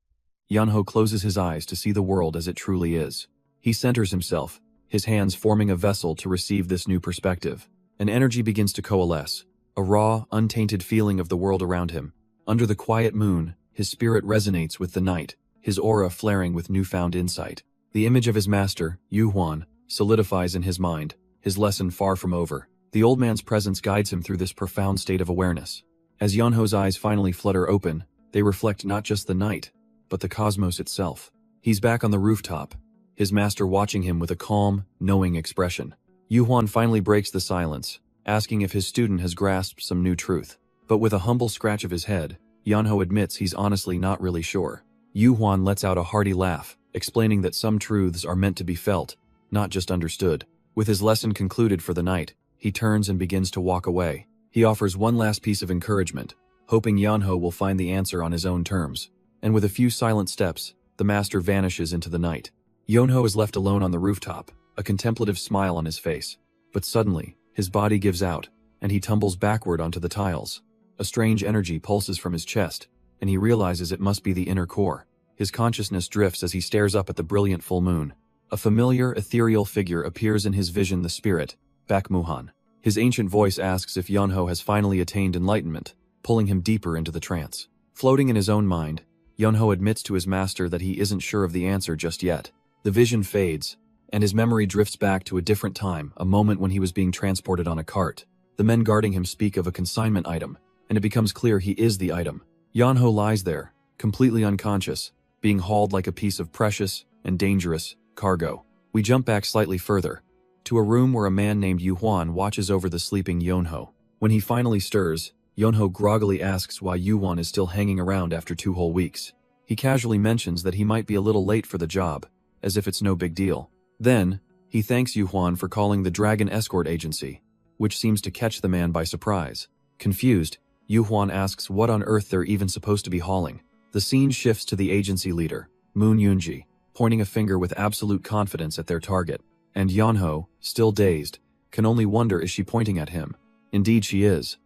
Yonho closes his eyes to see the world as it truly is. He centers himself, his hands forming a vessel to receive this new perspective. An energy begins to coalesce, a raw, untainted feeling of the world around him. Under the quiet moon, his spirit resonates with the night, his aura flaring with newfound insight. The image of his master, Yu Huan, solidifies in his mind, his lesson far from over. The old man's presence guides him through this profound state of awareness. As Yonho's eyes finally flutter open, they reflect not just the night, but the cosmos itself. He's back on the rooftop, his master watching him with a calm, knowing expression. Yu Huan finally breaks the silence, asking if his student has grasped some new truth. But with a humble scratch of his head, Yonho admits he's honestly not really sure. Yu Huan lets out a hearty laugh, explaining that some truths are meant to be felt, not just understood. With his lesson concluded for the night, he turns and begins to walk away. He offers one last piece of encouragement, hoping Yonho will find the answer on his own terms. And with a few silent steps, the master vanishes into the night. Yonho is left alone on the rooftop, a contemplative smile on his face. But suddenly, his body gives out, and he tumbles backward onto the tiles. A strange energy pulses from his chest, and he realizes it must be the inner core. His consciousness drifts as he stares up at the brilliant full moon. A familiar, ethereal figure appears in his vision, the spirit, Bakmuhan. His ancient voice asks if Yonho has finally attained enlightenment, pulling him deeper into the trance. Floating in his own mind, Yonho admits to his master that he isn't sure of the answer just yet. The vision fades, and his memory drifts back to a different time, a moment when he was being transported on a cart. The men guarding him speak of a consignment item, and it becomes clear he is the item. Yonho lies there, completely unconscious, being hauled like a piece of precious and dangerous cargo. We jump back slightly further, to a room where a man named Yu Huan watches over the sleeping Yonho. When he finally stirs, Yonho groggily asks why Yu Huan is still hanging around after 2 whole weeks. He casually mentions that he might be a little late for the job, as if it's no big deal. Then, he thanks Yu Huan for calling the Dragon Escort Agency, which seems to catch the man by surprise. Confused, Yu Huan asks what on earth they're even supposed to be hauling. The scene shifts to the agency leader, Moon Yunji, pointing a finger with absolute confidence at their target. And Yonho, still dazed, can only wonder, is she pointing at him? Indeed she is.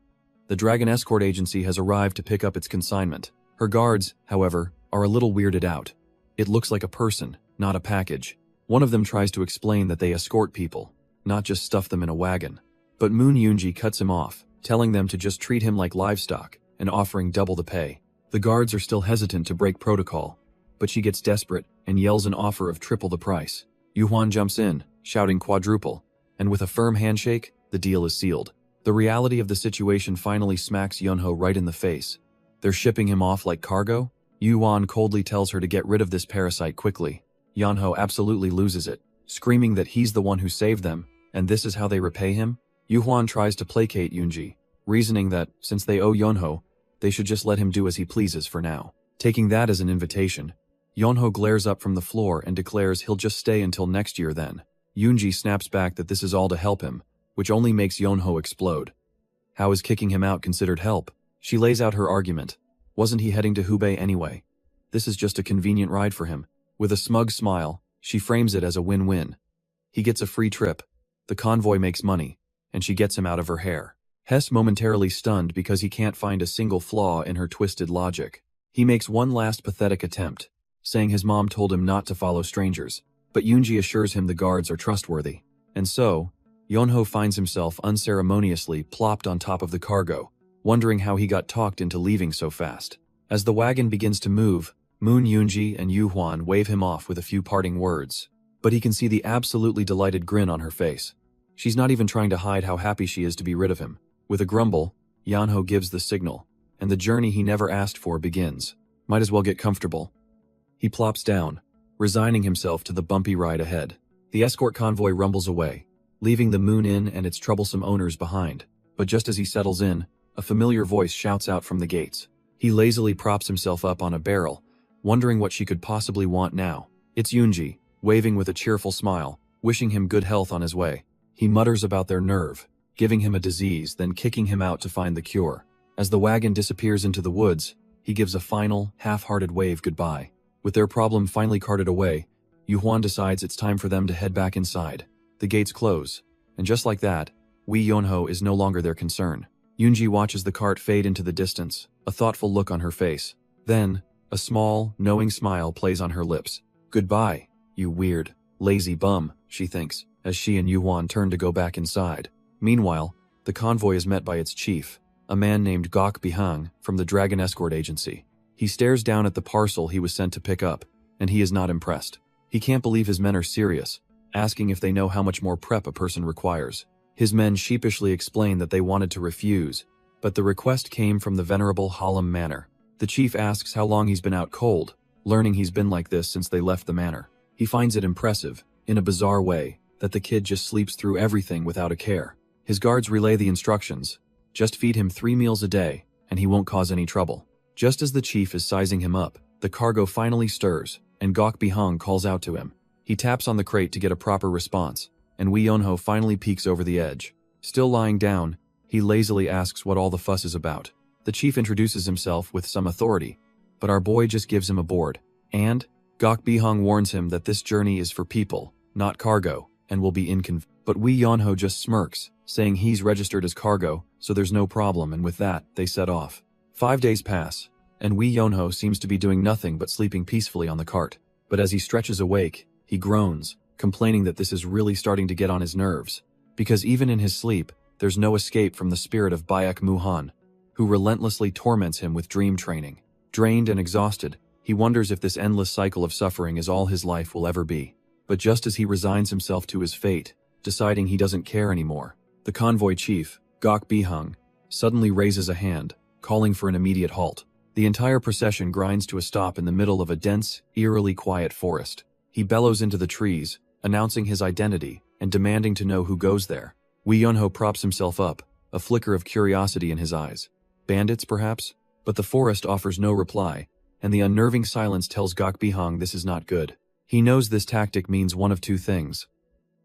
The Dragon Escort Agency has arrived to pick up its consignment. Her guards, however, are a little weirded out. It looks like a person, not a package. One of them tries to explain that they escort people, not just stuff them in a wagon. But Moon Yunji cuts him off, telling them to just treat him like livestock and offering double the pay. The guards are still hesitant to break protocol, but she gets desperate and yells an offer of triple the price. Yu Huan jumps in, shouting quadruple, and with a firm handshake, the deal is sealed. The reality of the situation finally smacks Yonho right in the face. They're shipping him off like cargo? Yu Huan coldly tells her to get rid of this parasite quickly. Yonho absolutely loses it, screaming that he's the one who saved them, and this is how they repay him? Yu Huan tries to placate Yunji, reasoning that, since they owe Yonho, they should just let him do as he pleases for now. Taking that as an invitation, Yonho glares up from the floor and declares he'll just stay until next year then. Yunji snaps back that this is all to help him, which only makes Yonho explode. How is kicking him out considered help? She lays out her argument. Wasn't he heading to Hubei anyway? This is just a convenient ride for him. With a smug smile, she frames it as a win-win. He gets a free trip, the convoy makes money, and she gets him out of her hair. Hess momentarily stunned because he can't find a single flaw in her twisted logic. He makes one last pathetic attempt, saying his mom told him not to follow strangers, but Yunji assures him the guards are trustworthy. And so, Yonho finds himself unceremoniously plopped on top of the cargo, wondering how he got talked into leaving so fast. As the wagon begins to move, Moon Yunji and Yu Huan wave him off with a few parting words, but he can see the absolutely delighted grin on her face. She's not even trying to hide how happy she is to be rid of him. With a grumble, Yonho gives the signal, and the journey he never asked for begins. Might as well get comfortable. He plops down, resigning himself to the bumpy ride ahead. The escort convoy rumbles away, leaving the Moon Inn and its troublesome owners behind. But just as he settles in, a familiar voice shouts out from the gates. He lazily props himself up on a barrel, wondering what she could possibly want now. It's Yunji, waving with a cheerful smile, wishing him good health on his way. He mutters about their nerve, giving him a disease, then kicking him out to find the cure. As the wagon disappears into the woods, he gives a final, half-hearted wave goodbye. With their problem finally carted away, Yu Huan decides it's time for them to head back inside. The gates close, and just like that, Wee Yonho is no longer their concern. Yoonji watches the cart fade into the distance, a thoughtful look on her face. Then, a small, knowing smile plays on her lips. "Goodbye, you weird, lazy bum," she thinks, as she and Yuhwan turn to go back inside. Meanwhile, the convoy is met by its chief, a man named Gok Bihang from the Dragon Escort Agency. He stares down at the parcel he was sent to pick up, and he is not impressed. He can't believe his men are serious, asking if they know how much more prep a person requires. His men sheepishly explain that they wanted to refuse, but the request came from the venerable Hallam Manor. The chief asks how long he's been out cold, learning he's been like this since they left the manor. He finds it impressive, in a bizarre way, that the kid just sleeps through everything without a care. His guards relay the instructions: just feed him 3 meals a day, and he won't cause any trouble. Just as the chief is sizing him up, the cargo finally stirs, and Gok Bihang calls out to him. He taps on the crate to get a proper response, and Wee Yonho finally peeks over the edge. Still lying down, he lazily asks what all the fuss is about. The chief introduces himself with some authority, but our boy just gives him a board. And Gok Bihang warns him that this journey is for people, not cargo, and will be inconvenient. But Wee Yonho just smirks, saying he's registered as cargo, so there's no problem, and with that, they set off. 5 days pass, and Wee Yonho seems to be doing nothing but sleeping peacefully on the cart. But as he stretches awake, he groans, complaining that this is really starting to get on his nerves. Because even in his sleep, there's no escape from the spirit of Baek Muhan, who relentlessly torments him with dream training. Drained and exhausted, he wonders if this endless cycle of suffering is all his life will ever be. But just as he resigns himself to his fate, deciding he doesn't care anymore, the convoy chief, Gok Bihang, suddenly raises a hand, calling for an immediate halt. The entire procession grinds to a stop in the middle of a dense, eerily quiet forest. He bellows into the trees, announcing his identity and demanding to know who goes there. Wee Yonho props himself up, a flicker of curiosity in his eyes. Bandits, perhaps? But the forest offers no reply, and the unnerving silence tells Gok Bihang this is not good. He knows this tactic means one of two things: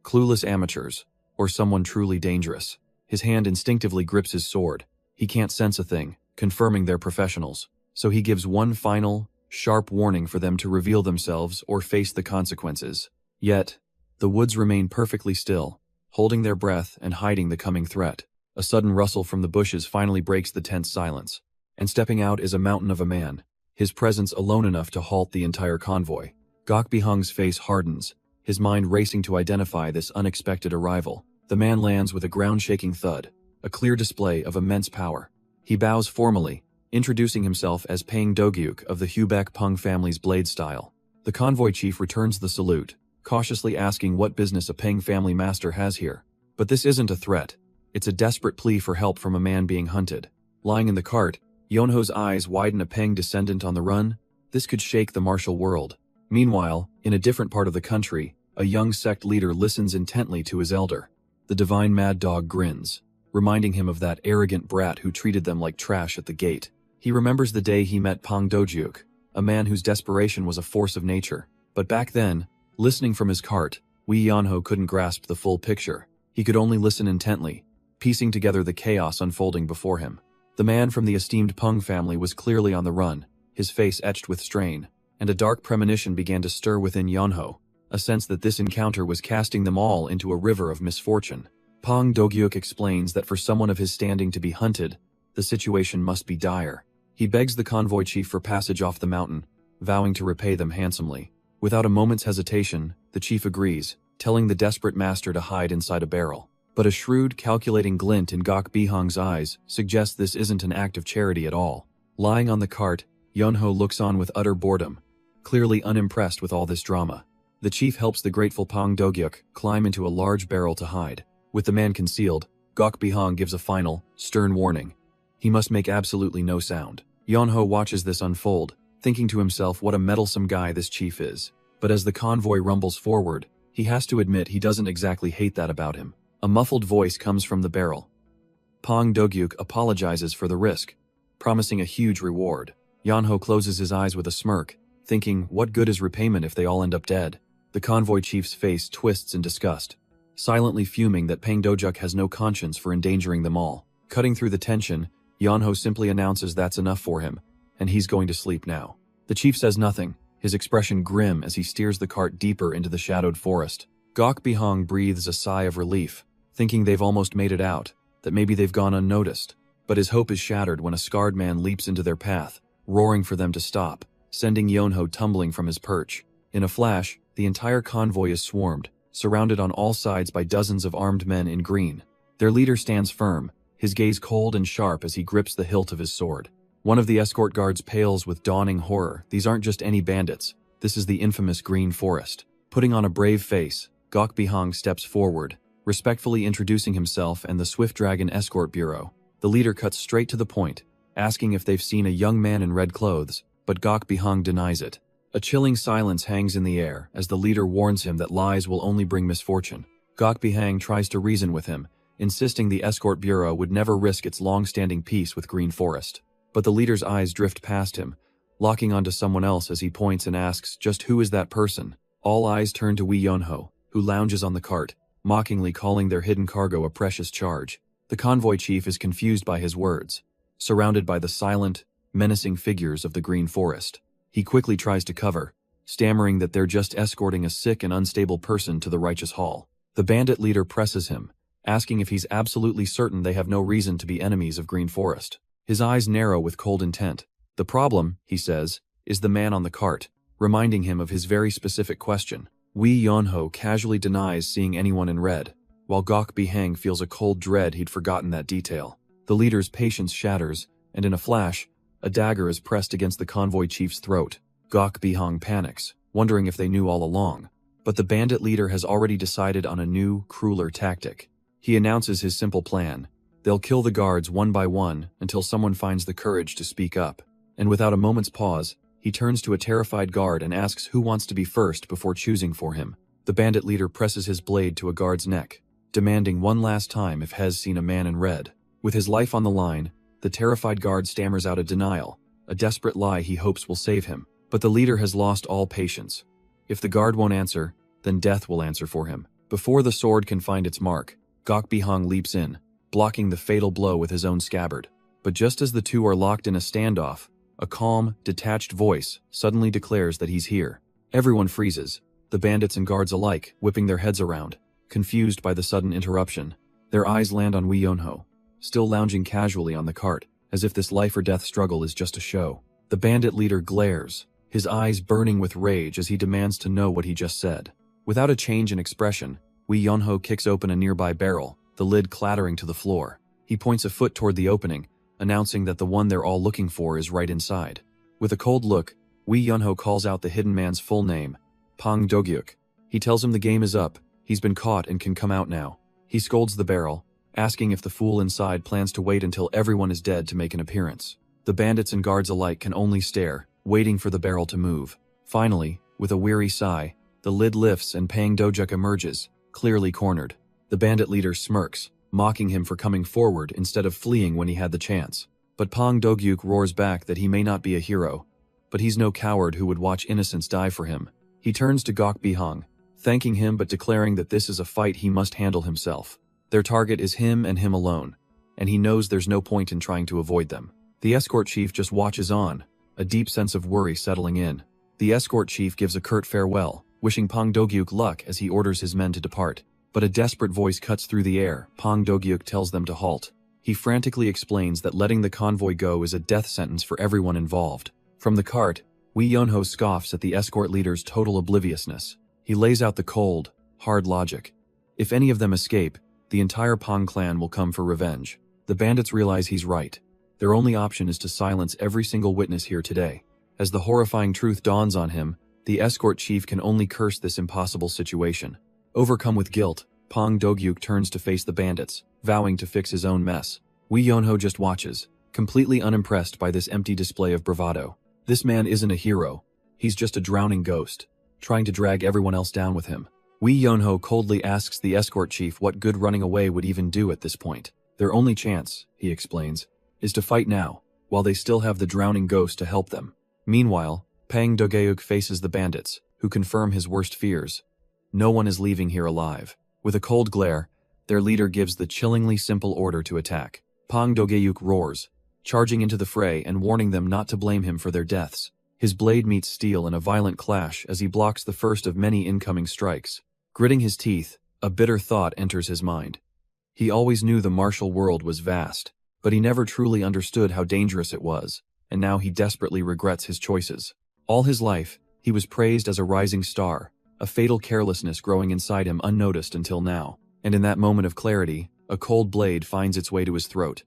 clueless amateurs, or someone truly dangerous. His hand instinctively grips his sword. He can't sense a thing, confirming they're professionals. So he gives one final, sharp warning for them to reveal themselves or face the consequences. Yet, the woods remain perfectly still, holding their breath and hiding the coming threat. A sudden rustle from the bushes finally breaks the tense silence, and stepping out is a mountain of a man, his presence alone enough to halt the entire convoy. Gok Bihang's face hardens, his mind racing to identify this unexpected arrival. The man lands with a ground-shaking thud, a clear display of immense power. He bows formally, introducing himself as Pang Dogyuk of the Hubek Pung family's blade style. The convoy chief returns the salute, cautiously asking what business a Pang family master has here. But this isn't a threat. It's a desperate plea for help from a man being hunted. Lying in the cart, Yonho's eyes widen. A Pang descendant on the run? This could shake the martial world. Meanwhile, in a different part of the country, a young sect leader listens intently to his elder. The divine mad dog grins, reminding him of that arrogant brat who treated them like trash at the gate. He remembers the day he met Pang Dogyuk, a man whose desperation was a force of nature. But back then, listening from his cart, Wee Yonho couldn't grasp the full picture. He could only listen intently, piecing together the chaos unfolding before him. The man from the esteemed Pung family was clearly on the run, his face etched with strain, and a dark premonition began to stir within Yonho, a sense that this encounter was casting them all into a river of misfortune. Pang Dogyuk explains that for someone of his standing to be hunted, the situation must be dire. He begs the convoy chief for passage off the mountain, vowing to repay them handsomely. Without a moment's hesitation, the chief agrees, telling the desperate master to hide inside a barrel. But a shrewd, calculating glint in Gok Bihang's eyes suggests this isn't an act of charity at all. Lying on the cart, Yonho looks on with utter boredom, clearly unimpressed with all this drama. The chief helps the grateful Pang Dogyuk climb into a large barrel to hide. With the man concealed, Gok Bihang gives a final, stern warning. He must make absolutely no sound. Yonho watches this unfold, thinking to himself what a meddlesome guy this chief is. But as the convoy rumbles forward, he has to admit he doesn't exactly hate that about him. A muffled voice comes from the barrel. Pang Dogyuk apologizes for the risk, promising a huge reward. Yonho closes his eyes with a smirk, thinking, what good is repayment if they all end up dead? The convoy chief's face twists in disgust, silently fuming that Pang Dogyuk has no conscience for endangering them all. Cutting through the tension, Yonho simply announces that's enough for him, and he's going to sleep now. The chief says nothing, his expression grim as he steers the cart deeper into the shadowed forest. Gok Bihang breathes a sigh of relief, thinking they've almost made it out, that maybe they've gone unnoticed. But his hope is shattered when a scarred man leaps into their path, roaring for them to stop, sending Yonho tumbling from his perch. In a flash, the entire convoy is swarmed, surrounded on all sides by dozens of armed men in green. Their leader stands firm, his gaze cold and sharp as he grips the hilt of his sword. One of the escort guards pales with dawning horror. These aren't just any bandits, this is the infamous Green Forest. Putting on a brave face, Gok Bihang steps forward, respectfully introducing himself and the Swift Dragon Escort Bureau. The leader cuts straight to the point, asking if they've seen a young man in red clothes, but Gok Bihang denies it. A chilling silence hangs in the air as the leader warns him that lies will only bring misfortune. Gok Bihang tries to reason with him, insisting the Escort Bureau would never risk its long-standing peace with Green Forest. But the leader's eyes drift past him, locking onto someone else as he points and asks just who is that person. All eyes turn to Wee Yonho, who lounges on the cart, mockingly calling their hidden cargo a precious charge. The convoy chief is confused by his words, surrounded by the silent, menacing figures of the Green Forest. He quickly tries to cover, stammering that they're just escorting a sick and unstable person to the righteous hall. The bandit leader presses him, asking if he's absolutely certain they have no reason to be enemies of Green Forest. His eyes narrow with cold intent. The problem, he says, is the man on the cart, reminding him of his very specific question. Wee Yonho casually denies seeing anyone in red, while Gok Bihang feels a cold dread he'd forgotten that detail. The leader's patience shatters, and in a flash, a dagger is pressed against the convoy chief's throat. Gok Bihang panics, wondering if they knew all along. But the bandit leader has already decided on a new, crueler tactic. He announces his simple plan. They'll kill the guards one by one until someone finds the courage to speak up. And without a moment's pause, he turns to a terrified guard and asks who wants to be first before choosing for him. The bandit leader presses his blade to a guard's neck, demanding one last time if has seen a man in red. With his life on the line, the terrified guard stammers out a denial, a desperate lie he hopes will save him. But the leader has lost all patience. If the guard won't answer, then death will answer for him. Before the sword can find its mark, Gok Bihang leaps in, blocking the fatal blow with his own scabbard. But just as the two are locked in a standoff, a calm, detached voice suddenly declares that he's here. Everyone freezes, the bandits and guards alike whipping their heads around, confused by the sudden interruption. Their eyes land on Wee Yonho, still lounging casually on the cart, as if this life-or-death struggle is just a show. The bandit leader glares, his eyes burning with rage as he demands to know what he just said. Without a change in expression, Wee Yonho kicks open a nearby barrel, the lid clattering to the floor. He points a foot toward the opening, announcing that the one they're all looking for is right inside. With a cold look, Wee Yonho calls out the hidden man's full name, Pang Dogyuk. He tells him the game is up, he's been caught and can come out now. He scolds the barrel, asking if the fool inside plans to wait until everyone is dead to make an appearance. The bandits and guards alike can only stare, waiting for the barrel to move. Finally, with a weary sigh, the lid lifts and Pang Dogyuk emerges, clearly cornered. The bandit leader smirks, mocking him for coming forward instead of fleeing when he had the chance. But Pang Dogyuk roars back that he may not be a hero, but he's no coward who would watch innocents die for him. He turns to Gok Bihang, thanking him but declaring that this is a fight he must handle himself. Their target is him and him alone, and he knows there's no point in trying to avoid them. The escort chief just watches on, a deep sense of worry settling in. The escort chief gives a curt farewell, wishing Pang Dogyuk luck as he orders his men to depart. But a desperate voice cuts through the air. Pang Dogyuk tells them to halt. He frantically explains that letting the convoy go is a death sentence for everyone involved. From the cart, Wee Yonho scoffs at the escort leader's total obliviousness. He lays out the cold, hard logic. If any of them escape, the entire Pang clan will come for revenge. The bandits realize he's right. Their only option is to silence every single witness here today. As the horrifying truth dawns on him, the escort chief can only curse this impossible situation. Overcome with guilt, Pang Dogyuk turns to face the bandits, vowing to fix his own mess. Wee Yonho just watches, completely unimpressed by this empty display of bravado. This man isn't a hero. He's just a drowning ghost, trying to drag everyone else down with him. Wee Yonho coldly asks the escort chief what good running away would even do at this point. Their only chance, he explains, is to fight now, while they still have the drowning ghost to help them. Meanwhile, Pang Dogyuk faces the bandits, who confirm his worst fears. No one is leaving here alive. With a cold glare, their leader gives the chillingly simple order to attack. Pang Dogyuk roars, charging into the fray and warning them not to blame him for their deaths. His blade meets steel in a violent clash as he blocks the first of many incoming strikes. Gritting his teeth, a bitter thought enters his mind. He always knew the martial world was vast, but he never truly understood how dangerous it was, and now he desperately regrets his choices. All his life, he was praised as a rising star, a fatal carelessness growing inside him unnoticed until now. And in that moment of clarity, a cold blade finds its way to his throat.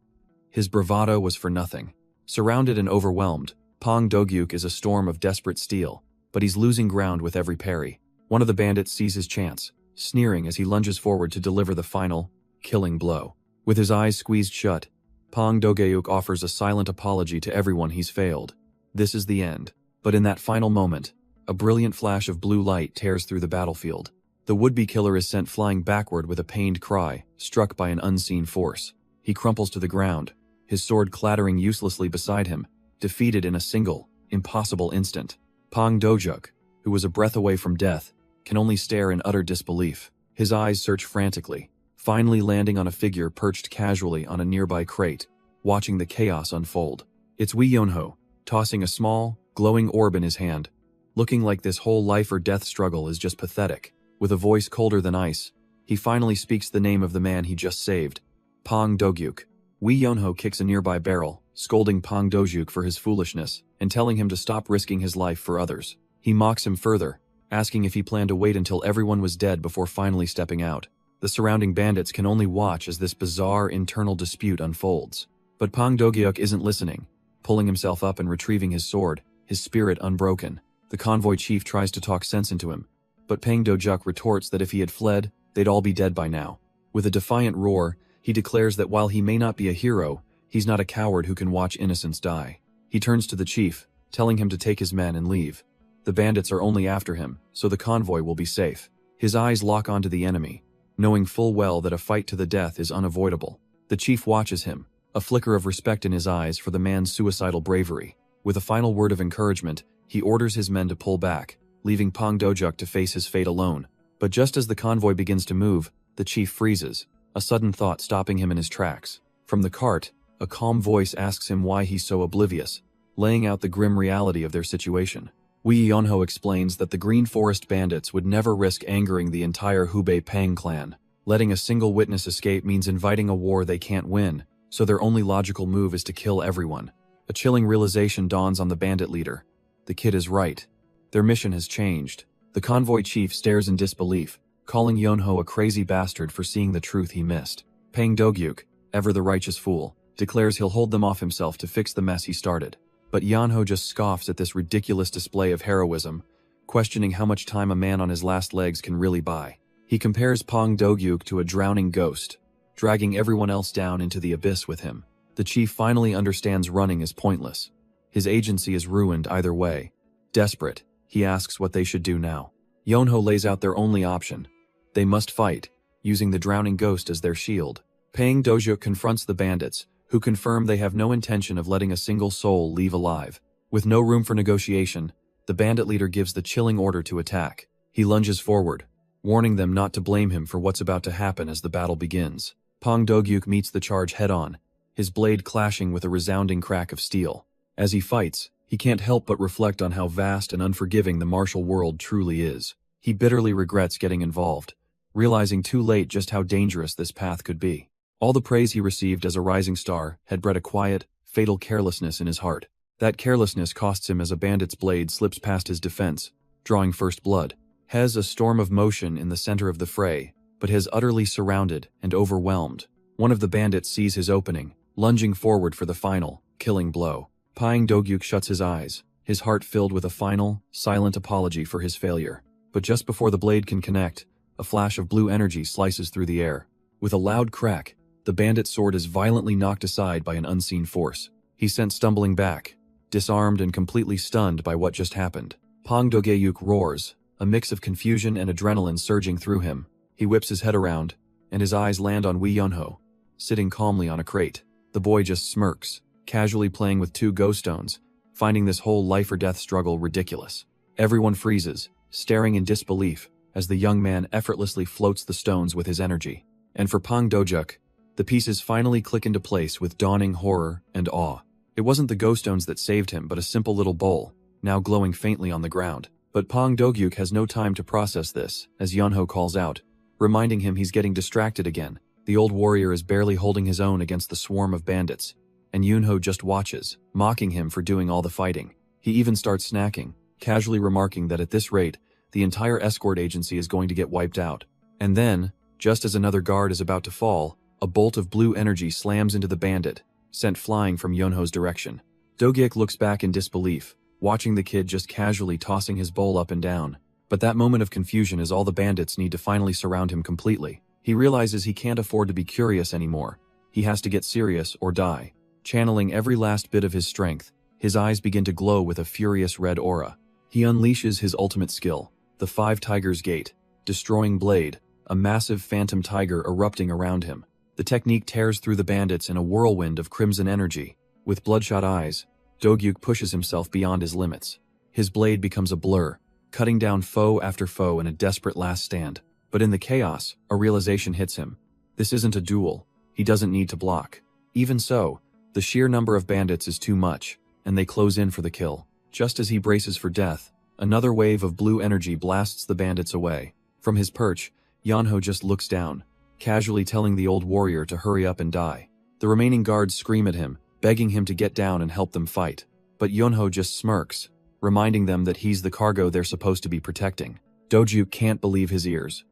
His bravado was for nothing. Surrounded and overwhelmed, Pang Dogyuk is a storm of desperate steel, but he's losing ground with every parry. One of the bandits sees his chance, sneering as he lunges forward to deliver the final, killing blow. With his eyes squeezed shut, Pang Dogyuk offers a silent apology to everyone he's failed. This is the end. But in that final moment, a brilliant flash of blue light tears through the battlefield. The would-be killer is sent flying backward with a pained cry, struck by an unseen force. He crumples to the ground, his sword clattering uselessly beside him, defeated in a single, impossible instant. Pang Dogyuk, who was a breath away from death, can only stare in utter disbelief. His eyes search frantically, finally landing on a figure perched casually on a nearby crate, watching the chaos unfold. It's Wee Yonho, tossing a small, glowing orb in his hand, looking like this whole life-or-death struggle is just pathetic. With a voice colder than ice, he finally speaks the name of the man he just saved, Pang Dogyuk. Wee Yonho kicks a nearby barrel, scolding Pang Dogyuk for his foolishness and telling him to stop risking his life for others. He mocks him further, asking if he planned to wait until everyone was dead before finally stepping out. The surrounding bandits can only watch as this bizarre internal dispute unfolds. But Pang Dogyuk isn't listening, pulling himself up and retrieving his sword, his spirit unbroken. The convoy chief tries to talk sense into him, but Pang Dogyuk retorts that if he had fled, they'd all be dead by now. With a defiant roar, he declares that while he may not be a hero, he's not a coward who can watch innocents die. He turns to the chief, telling him to take his men and leave. The bandits are only after him, so the convoy will be safe. His eyes lock onto the enemy, knowing full well that a fight to the death is unavoidable. The chief watches him, a flicker of respect in his eyes for the man's suicidal bravery. With a final word of encouragement, he orders his men to pull back, leaving Pang Dogyuk to face his fate alone. But just as the convoy begins to move, the chief freezes, a sudden thought stopping him in his tracks. From the cart, a calm voice asks him why he's so oblivious, laying out the grim reality of their situation. Wee Yonho explains that the Green Forest bandits would never risk angering the entire Hubei Pang clan. Letting a single witness escape means inviting a war they can't win, so their only logical move is to kill everyone. A chilling realization dawns on the bandit leader. The kid is right. Their mission has changed. The convoy chief stares in disbelief, calling Yonho a crazy bastard for seeing the truth he missed. Pang Dogyuk, ever the righteous fool, declares he'll hold them off himself to fix the mess he started. But Yonho just scoffs at this ridiculous display of heroism, questioning how much time a man on his last legs can really buy. He compares Pang Dogyuk to a drowning ghost, dragging everyone else down into the abyss with him. The chief finally understands running is pointless. His agency is ruined either way. Desperate, he asks what they should do now. Yonho lays out their only option. They must fight, using the drowning ghost as their shield. Pang Dogyuk confronts the bandits, who confirm they have no intention of letting a single soul leave alive. With no room for negotiation, the bandit leader gives the chilling order to attack. He lunges forward, warning them not to blame him for what's about to happen as the battle begins. Pang Dogyuk meets the charge head-on, his blade clashing with a resounding crack of steel. As he fights, he can't help but reflect on how vast and unforgiving the martial world truly is. He bitterly regrets getting involved, realizing too late just how dangerous this path could be. All the praise he received as a rising star had bred a quiet, fatal carelessness in his heart. That carelessness costs him as a bandit's blade slips past his defense, drawing first blood. Hez a storm of motion in the center of the fray, but Hez utterly surrounded and overwhelmed. One of the bandits sees his opening, lunging forward for the final, killing blow. Pang Dogyuk shuts his eyes, his heart filled with a final, silent apology for his failure. But just before the blade can connect, a flash of blue energy slices through the air. With a loud crack, the bandit's sword is violently knocked aside by an unseen force. He's sent stumbling back, disarmed and completely stunned by what just happened. Pang Dogyuk roars, a mix of confusion and adrenaline surging through him. He whips his head around, and his eyes land on Wee Yonho, sitting calmly on a crate. The boy just smirks, casually playing with 2 ghost stones, finding this whole life-or-death struggle ridiculous. Everyone freezes, staring in disbelief, as the young man effortlessly floats the stones with his energy. And for Pang Dogyuk, the pieces finally click into place with dawning horror and awe. It wasn't the ghost stones that saved him, but a simple little bowl, now glowing faintly on the ground. But Pang Dogyuk has no time to process this, as Yonho calls out, reminding him he's getting distracted again. The old warrior is barely holding his own against the swarm of bandits, and Yunho just watches, mocking him for doing all the fighting. He even starts snacking, casually remarking that at this rate, the entire escort agency is going to get wiped out. And then, just as another guard is about to fall, a bolt of blue energy slams into the bandit, sent flying from Yunho's direction. Do-gyeok looks back in disbelief, watching the kid just casually tossing his bowl up and down. But that moment of confusion is all the bandits need to finally surround him completely. He realizes he can't afford to be curious anymore. He has to get serious or die. Channeling every last bit of his strength, his eyes begin to glow with a furious red aura. He unleashes his ultimate skill, the Five Tigers Gate, destroying blade, a massive phantom tiger erupting around him. The technique tears through the bandits in a whirlwind of crimson energy. With bloodshot eyes, Do-gyeok pushes himself beyond his limits. His blade becomes a blur, cutting down foe after foe in a desperate last stand. But in the chaos, a realization hits him. This isn't a duel. He doesn't need to block. Even so, the sheer number of bandits is too much, and they close in for the kill. Just as he braces for death, another wave of blue energy blasts the bandits away. From his perch, Yunho just looks down, casually telling the old warrior to hurry up and die. The remaining guards scream at him, begging him to get down and help them fight. But Yunho just smirks, reminding them that he's the cargo they're supposed to be protecting. Do-gyeok can't believe his ears.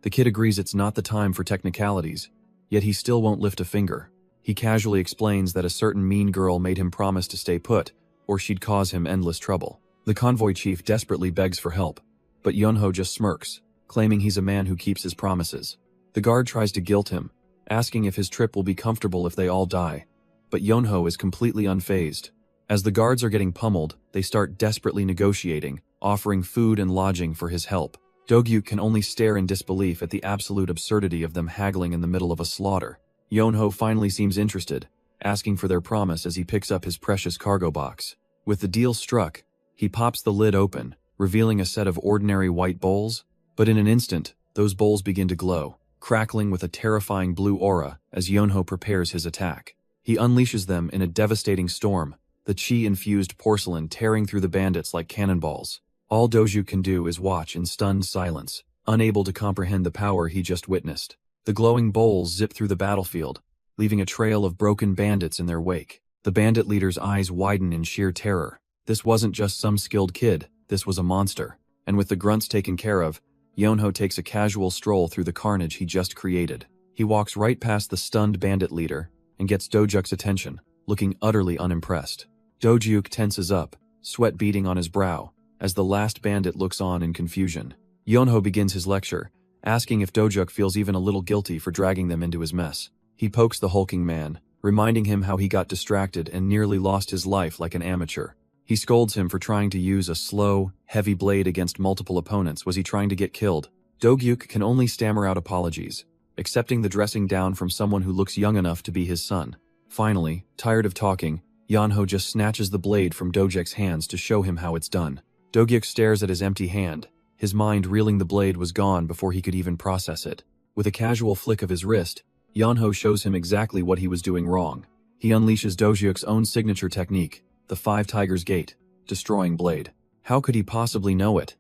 The kid agrees it's not the time for technicalities, yet he still won't lift a finger. He casually explains that a certain mean girl made him promise to stay put, or she'd cause him endless trouble. The convoy chief desperately begs for help, but Yunho just smirks, claiming he's a man who keeps his promises. The guard tries to guilt him, asking if his trip will be comfortable if they all die, but Yunho is completely unfazed. As the guards are getting pummeled, they start desperately negotiating, offering food and lodging for his help. Do-gyeok can only stare in disbelief at the absolute absurdity of them haggling in the middle of a slaughter. Yunho finally seems interested, asking for their promise as he picks up his precious cargo box. With the deal struck, he pops the lid open, revealing a set of ordinary white bowls, but in an instant, those bowls begin to glow, crackling with a terrifying blue aura as Yunho prepares his attack. He unleashes them in a devastating storm, the chi-infused porcelain tearing through the bandits like cannonballs. All Do-gyeok can do is watch in stunned silence, unable to comprehend the power he just witnessed. The glowing bowls zip through the battlefield, leaving a trail of broken bandits in their wake. The bandit leader's eyes widen in sheer terror. This wasn't just some skilled kid, this was a monster. And with the grunts taken care of, Yunho takes a casual stroll through the carnage he just created. He walks right past the stunned bandit leader and gets Do-gyeok's attention, looking utterly unimpressed. Do-gyeok tenses up, sweat beading on his brow, as the last bandit looks on in confusion. Yunho begins his lecture, asking if Do-gyeok feels even a little guilty for dragging them into his mess. He pokes the hulking man, reminding him how he got distracted and nearly lost his life like an amateur. He scolds him for trying to use a slow, heavy blade against multiple opponents. Was he trying to get killed? Do-gyeok can only stammer out apologies, accepting the dressing down from someone who looks young enough to be his son. Finally, tired of talking, Yunho just snatches the blade from Do-gyeok's hands to show him how it's done. Do-gyeok stares at his empty hand, his mind reeling the blade was gone before he could even process it. With a casual flick of his wrist, Yunho shows him exactly what he was doing wrong. He unleashes Do-gyeok's own signature technique, the Five Tigers Gate, destroying blade. How could he possibly know it?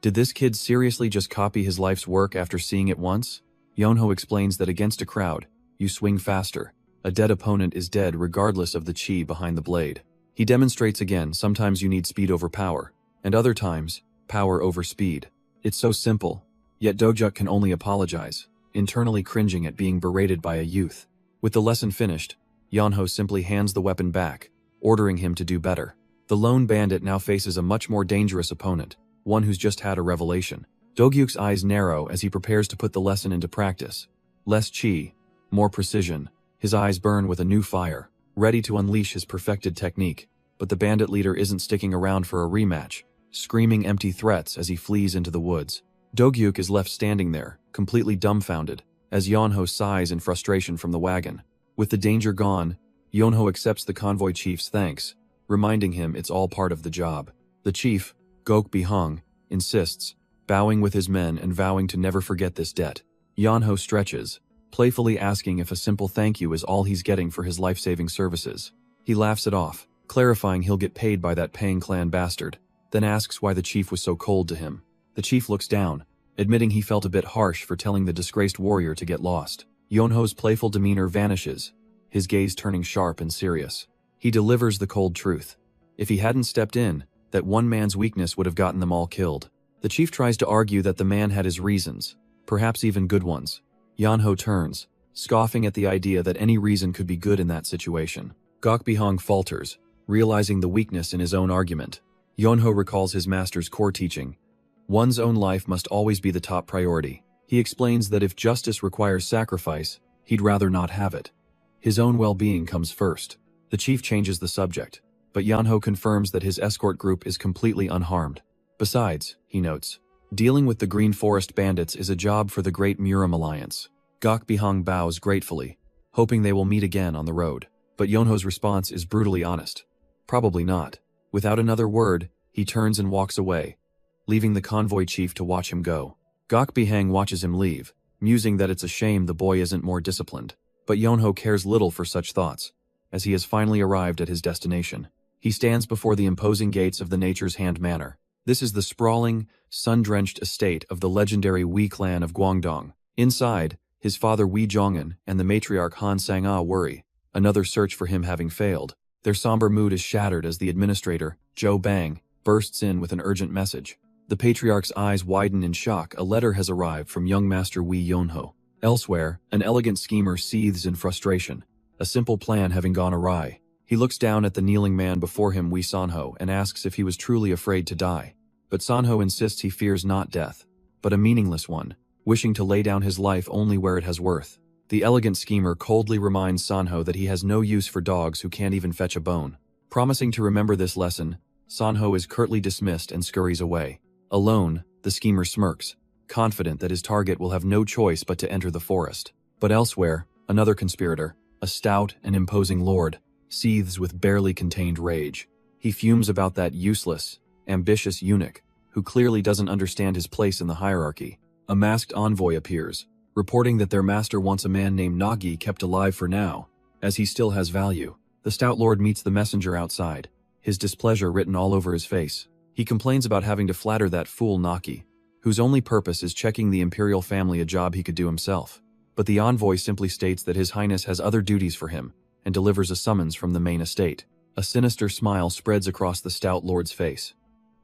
Did this kid seriously just copy his life's work after seeing it once? Yunho explains that against a crowd, you swing faster. A dead opponent is dead regardless of the chi behind the blade. He demonstrates again, sometimes you need speed over power, and other times, power over speed. It's so simple, yet Do-gyeok can only apologize, internally cringing at being berated by a youth. With the lesson finished, Yunho simply hands the weapon back, ordering him to do better. The lone bandit now faces a much more dangerous opponent, one who's just had a revelation. Do-gyeok's eyes narrow as he prepares to put the lesson into practice. Less chi, more precision. His eyes burn with a new fire, ready to unleash his perfected technique. But the bandit leader isn't sticking around for a rematch, screaming empty threats as he flees into the woods. Do-gyeok is left standing there, completely dumbfounded, as Yunho sighs in frustration from the wagon. With the danger gone, Yunho accepts the convoy chief's thanks, reminding him it's all part of the job. The chief, Gok Bihang, insists, bowing with his men and vowing to never forget this debt. Yunho stretches, playfully asking if a simple thank you is all he's getting for his life-saving services. He laughs it off, clarifying he'll get paid by that paying clan bastard, then asks why the chief was so cold to him. The chief looks down, admitting he felt a bit harsh for telling the disgraced warrior to get lost. Yonho's playful demeanor vanishes, his gaze turning sharp and serious. He delivers the cold truth. If he hadn't stepped in, that one man's weakness would have gotten them all killed. The chief tries to argue that the man had his reasons, perhaps even good ones. Yonho turns, scoffing at the idea that any reason could be good in that situation. Gok Bihang falters, realizing the weakness in his own argument. Yonho recalls his master's core teaching. One's own life must always be the top priority. He explains that if justice requires sacrifice, he'd rather not have it. His own well-being comes first. The chief changes the subject, but Yonho confirms that his escort group is completely unharmed. Besides, he notes, dealing with the Green Forest bandits is a job for the Great Muram Alliance. Gok Bihang bows gratefully, hoping they will meet again on the road. But Yonho's response is brutally honest. Probably not. Without another word, he turns and walks away, leaving the convoy chief to watch him go. Gok Bihang watches him leave, musing that it's a shame the boy isn't more disciplined. But Yonho cares little for such thoughts, as he has finally arrived at his destination. He stands before the imposing gates of the Nature's Hand Manor. This is the sprawling, sun-drenched estate of the legendary Wei clan of Guangdong. Inside, his father Wei Zhong'an and the matriarch Han Sang-ah worry, another search for him having failed. Their somber mood is shattered as the administrator, Zhou Bang, bursts in with an urgent message. The patriarch's eyes widen in shock. A letter has arrived from young master Wei Yonho. Elsewhere, an elegant schemer seethes in frustration, a simple plan having gone awry. He looks down at the kneeling man before him, Wei Sanho, and asks if he was truly afraid to die. But Sanho insists he fears not death, but a meaningless one, wishing to lay down his life only where it has worth. The elegant schemer coldly reminds Sanho that he has no use for dogs who can't even fetch a bone. Promising to remember this lesson, Sanho is curtly dismissed and scurries away. Alone, the schemer smirks, confident that his target will have no choice but to enter the forest. But elsewhere, another conspirator, a stout and imposing lord, seethes with barely contained rage. He fumes about that useless, ambitious eunuch, who clearly doesn't understand his place in the hierarchy. A masked envoy appears, reporting that their master wants a man named Nagi kept alive for now, as he still has value. The stout lord meets the messenger outside, his displeasure written all over his face. He complains about having to flatter that fool Nagi, whose only purpose is checking the imperial family, a job he could do himself. But the envoy simply states that His Highness has other duties for him, and delivers a summons from the main estate. A sinister smile spreads across the stout lord's face.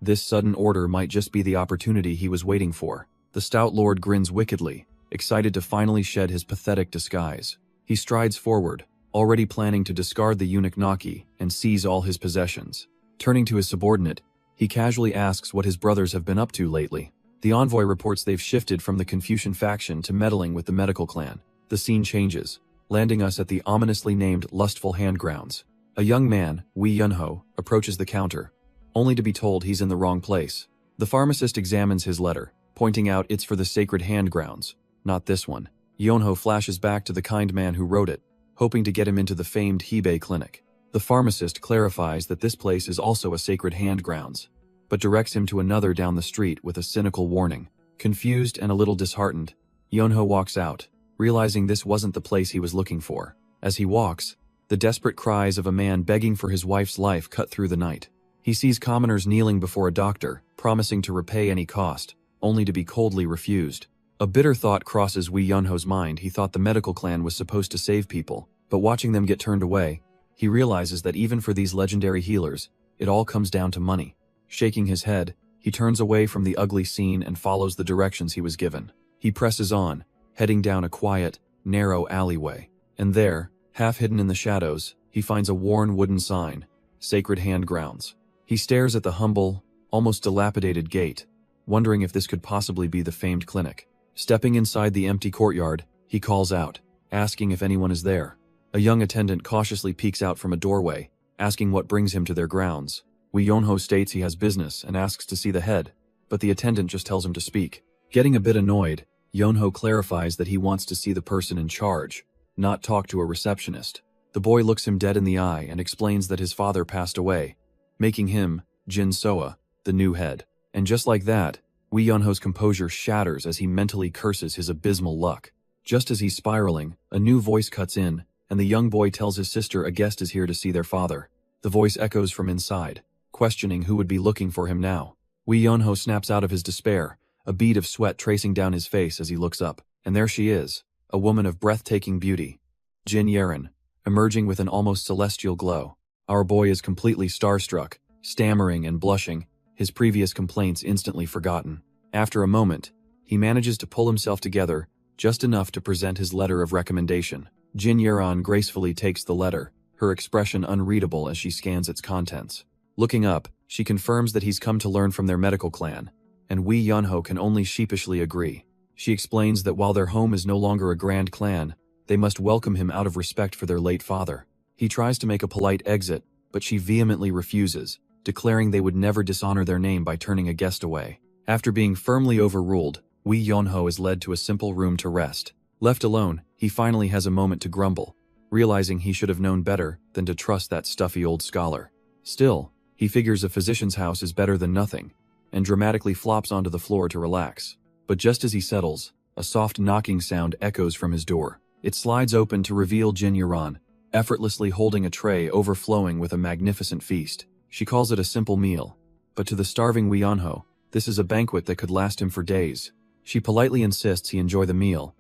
This sudden order might just be the opportunity he was waiting for. The stout lord grins wickedly, excited to finally shed his pathetic disguise. He strides forward, already planning to discard the eunuch Naki and seize all his possessions. Turning to his subordinate, he casually asks what his brothers have been up to lately. The envoy reports they've shifted from the Confucian faction to meddling with the medical clan. The scene changes, landing us at the ominously named Lustful Handgrounds. A young man, Wei Yunho, approaches the counter, only to be told he's in the wrong place. The pharmacist examines his letter, pointing out it's for the Sacred Handgrounds, not this one. Yonho flashes back to the kind man who wrote it, hoping to get him into the famed Hebei clinic. The pharmacist clarifies that this place is also a Sacred Handgrounds, but directs him to another down the street with a cynical warning. Confused and a little disheartened, Yonho walks out, realizing this wasn't the place he was looking for. As he walks, the desperate cries of a man begging for his wife's life cut through the night. He sees commoners kneeling before a doctor, promising to repay any cost, only to be coldly refused. A bitter thought crosses Wei Yunho's mind. He thought the medical clan was supposed to save people, but watching them get turned away, he realizes that even for these legendary healers, it all comes down to money. Shaking his head, he turns away from the ugly scene and follows the directions he was given. He presses on, heading down a quiet, narrow alleyway. And there, half hidden in the shadows, he finds a worn wooden sign, Sacred Handgrounds. He stares at the humble, almost dilapidated gate, wondering if this could possibly be the famed clinic. Stepping inside the empty courtyard, he calls out, asking if anyone is there. A young attendant cautiously peeks out from a doorway, asking what brings him to their grounds. Wei Yonho states he has business and asks to see the head, but the attendant just tells him to speak. Getting a bit annoyed, Yonho clarifies that he wants to see the person in charge, not talk to a receptionist. The boy looks him dead in the eye and explains that his father passed away, making him, Jin Soa, the new head. And just like that, Wei Yunho's composure shatters as he mentally curses his abysmal luck. Just as he's spiraling, a new voice cuts in, and the young boy tells his sister a guest is here to see their father. The voice echoes from inside, questioning who would be looking for him now. Wei Yunho snaps out of his despair, a bead of sweat tracing down his face as he looks up. And there she is, a woman of breathtaking beauty. Jin Yeren, emerging with an almost celestial glow. Our boy is completely starstruck, stammering and blushing, his previous complaints instantly forgotten. After a moment, he manages to pull himself together, just enough to present his letter of recommendation. Jin Yeren gracefully takes the letter, her expression unreadable as she scans its contents. Looking up, she confirms that he's come to learn from their medical clan, and Wee Yunho can only sheepishly agree. She explains that while their home is no longer a grand clan, they must welcome him out of respect for their late father. He tries to make a polite exit, but she vehemently refuses, declaring they would never dishonor their name by turning a guest away. After being firmly overruled, Wee Yunho is led to a simple room to rest. Left alone, he finally has a moment to grumble, realizing he should have known better than to trust that stuffy old scholar. Still, he figures a physician's house is better than nothing, and dramatically flops onto the floor to relax. But just as he settles, a soft knocking sound echoes from his door. It slides open to reveal Jin Yeren, effortlessly holding a tray overflowing with a magnificent feast. She calls it a simple meal, but to the starving Wee Yunho, this is a banquet that could last him for days. She politely insists he enjoy the meal,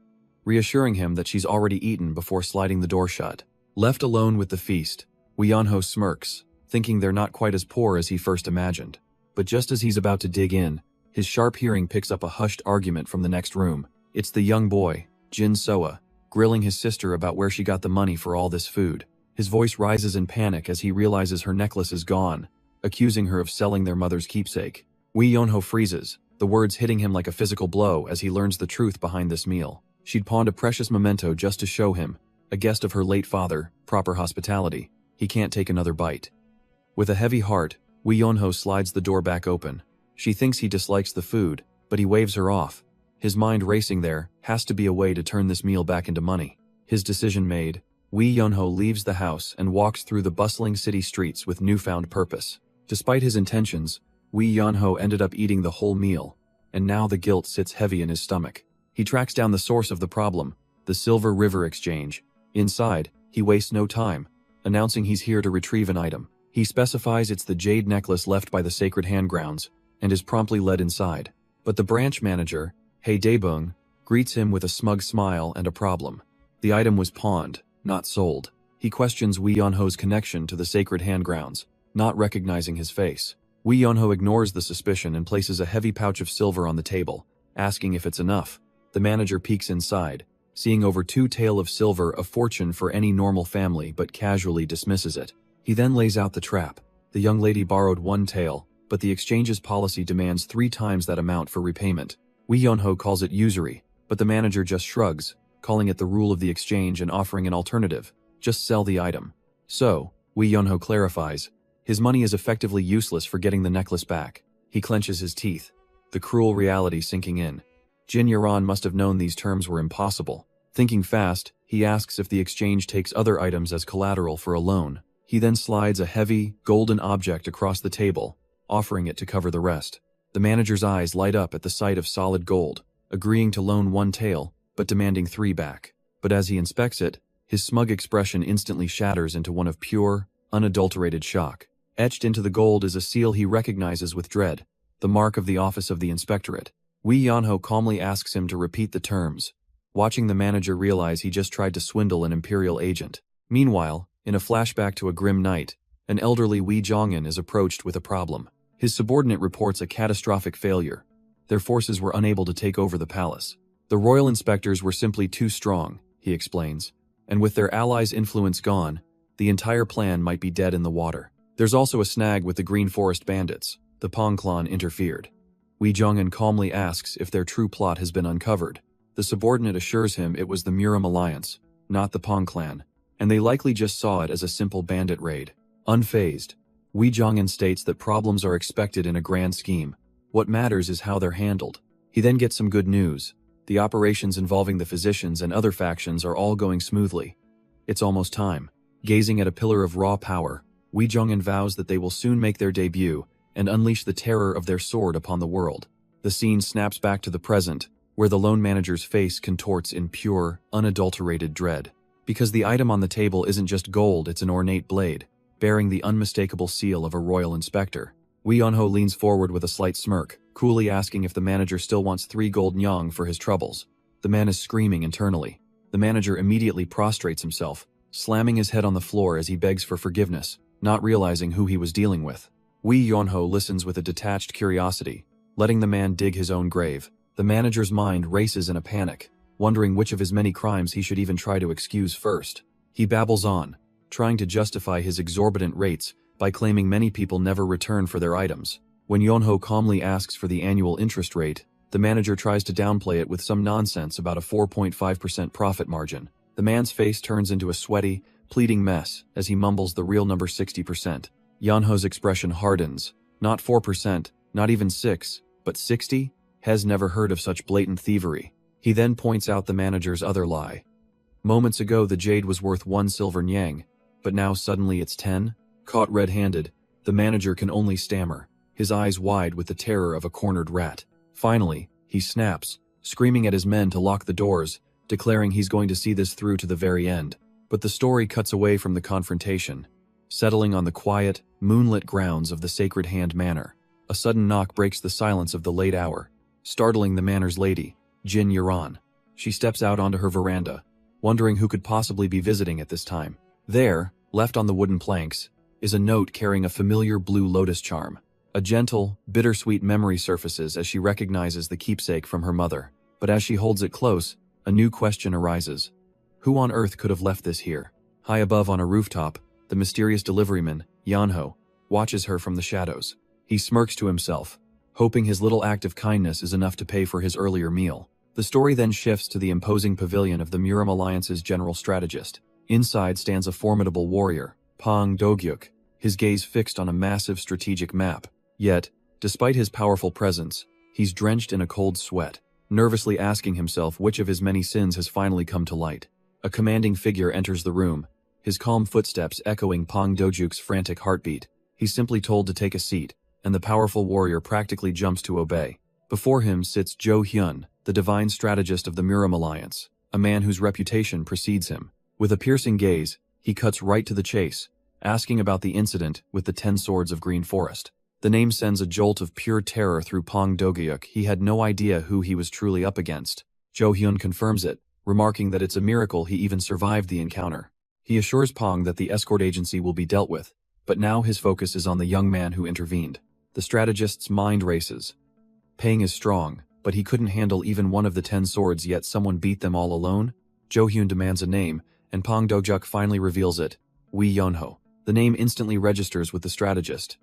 reassuring him that she's already eaten before sliding the door shut. Left alone with the feast, Wee Yunho smirks, thinking they're not quite as poor as he first imagined. But just as he's about to dig in, his sharp hearing picks up a hushed argument from the next room. It's the young boy, Jin Soa, grilling his sister about where she got the money for all this food. His voice rises in panic as he realizes her necklace is gone, accusing her of selling their mother's keepsake. Wee Yunho freezes, the words hitting him like a physical blow as he learns the truth behind this meal. She'd pawned a precious memento just to show him, a guest of her late father, proper hospitality. He can't take another bite. With a heavy heart, Wee Yunho slides the door back open. She thinks he dislikes the food, but he waves her off. His mind racing there has to be a way to turn this meal back into money. His decision made, Wee Yunho leaves the house and walks through the bustling city streets with newfound purpose. Despite his intentions, Wee Yunho ended up eating the whole meal, and now the guilt sits heavy in his stomach. He tracks down the source of the problem, the Silver River Exchange. Inside, he wastes no time, announcing he's here to retrieve an item. He specifies it's the jade necklace left by the sacred handgrounds, and is promptly led inside. But the branch manager, Hei Daebung, greets him with a smug smile and a problem. The item was pawned, not sold. He questions Wee Yunho's connection to the sacred handgrounds, not recognizing his face. Wee Yunho ignores the suspicion and places a heavy pouch of silver on the table, asking if it's enough. The manager peeks inside, seeing over 2 tael of silver, a fortune for any normal family, but casually dismisses it. He then lays out the trap. The young lady borrowed 1 tael, but the exchange's policy demands 3 times that amount for repayment. Wee Yunho calls it usury, but the manager just shrugs, calling it the rule of the exchange and offering an alternative: just sell the item. So, Wee Yunho clarifies, his money is effectively useless for getting the necklace back. He clenches his teeth, the cruel reality sinking in. Jin Yeren must have known these terms were impossible. Thinking fast, he asks if the exchange takes other items as collateral for a loan. He then slides a heavy, golden object across the table, offering it to cover the rest. The manager's eyes light up at the sight of solid gold, agreeing to loan 1 tael, but demanding 3 back. But as he inspects it, his smug expression instantly shatters into one of pure, unadulterated shock. Etched into the gold is a seal he recognizes with dread, the mark of the Office of the Inspectorate. Wee Yunho calmly asks him to repeat the terms, watching the manager realize he just tried to swindle an Imperial agent. Meanwhile, in a flashback to a grim night, an elderly Wee Jongin is approached with a problem. His subordinate reports a catastrophic failure. Their forces were unable to take over the palace. The royal inspectors were simply too strong, he explains, and with their allies' influence gone, the entire plan might be dead in the water. There's also a snag with the Green Forest bandits. The Pong Clan interfered. Wee Jongin calmly asks if their true plot has been uncovered. The subordinate assures him it was the Muram Alliance, not the Pong Clan, and they likely just saw it as a simple bandit raid. Unfazed, Wee Jongin states that problems are expected in a grand scheme. What matters is how they're handled. He then gets some good news. The operations involving the physicians and other factions are all going smoothly. It's almost time. Gazing at a pillar of raw power, Wee Jongin vows that they will soon make their debut and unleash the terror of their sword upon the world. The scene snaps back to the present, where the loan manager's face contorts in pure, unadulterated dread. Because the item on the table isn't just gold, it's an ornate blade, bearing the unmistakable seal of a royal inspector. Wee Yunho leans forward with a slight smirk, coolly asking if the manager still wants 3 gold nyang for his troubles. The man is screaming internally. The manager immediately prostrates himself, slamming his head on the floor as he begs for forgiveness, not realizing who he was dealing with. Wee Yonho listens with a detached curiosity, letting the man dig his own grave. The manager's mind races in a panic, wondering which of his many crimes he should even try to excuse first. He babbles on, trying to justify his exorbitant rates by claiming many people never return for their items. When Yonho calmly asks for the annual interest rate, the manager tries to downplay it with some nonsense about a 4.5% profit margin. The man's face turns into a sweaty, pleading mess as he mumbles the real number 60%. Yonho's expression hardens. Not 4%, not even 6, but 60? Has never heard of such blatant thievery. He then points out the manager's other lie. Moments ago the jade was worth 1 silver nyang, but now suddenly it's 10? Caught red-handed, the manager can only stammer, his eyes wide with the terror of a cornered rat. Finally, he snaps, screaming at his men to lock the doors, declaring he's going to see this through to the very end. But the story cuts away from the confrontation, settling on the quiet, moonlit grounds of the Sacred Hand Manor. A sudden knock breaks the silence of the late hour, startling the manor's lady, Jin Yuran. She steps out onto her veranda, wondering who could possibly be visiting at this time. There, left on the wooden planks, is a note carrying a familiar blue lotus charm. A gentle, bittersweet memory surfaces as she recognizes the keepsake from her mother. But as she holds it close, a new question arises. Who on earth could have left this here? High above on a rooftop, the mysterious deliveryman, Yonho, watches her from the shadows. He smirks to himself, hoping his little act of kindness is enough to pay for his earlier meal. The story then shifts to the imposing pavilion of the Muram Alliance's general strategist. Inside stands a formidable warrior, Pang Dogyuk, his gaze fixed on a massive strategic map. Yet, despite his powerful presence, he's drenched in a cold sweat, nervously asking himself which of his many sins has finally come to light. A commanding figure enters the room, his calm footsteps echoing Pang Dogyuk's frantic heartbeat. He's simply told to take a seat, and the powerful warrior practically jumps to obey. Before him sits Jo Hyun, the divine strategist of the Muram Alliance, a man whose reputation precedes him. With a piercing gaze, he cuts right to the chase, asking about the incident with the 10 swords of Green Forest. The name sends a jolt of pure terror through Pang Dogyuk. He had no idea who he was truly up against. Jo Hyun confirms it, remarking that it's a miracle he even survived the encounter. He assures Pang that the escort agency will be dealt with, but now his focus is on the young man who intervened. The strategist's mind races. Pang is strong, but he couldn't handle even one of the 10 swords, yet someone beat them all alone? Jo Hyun demands a name, and Pang Dogyuk finally reveals it, Wee Yonho. The name instantly registers with the strategist.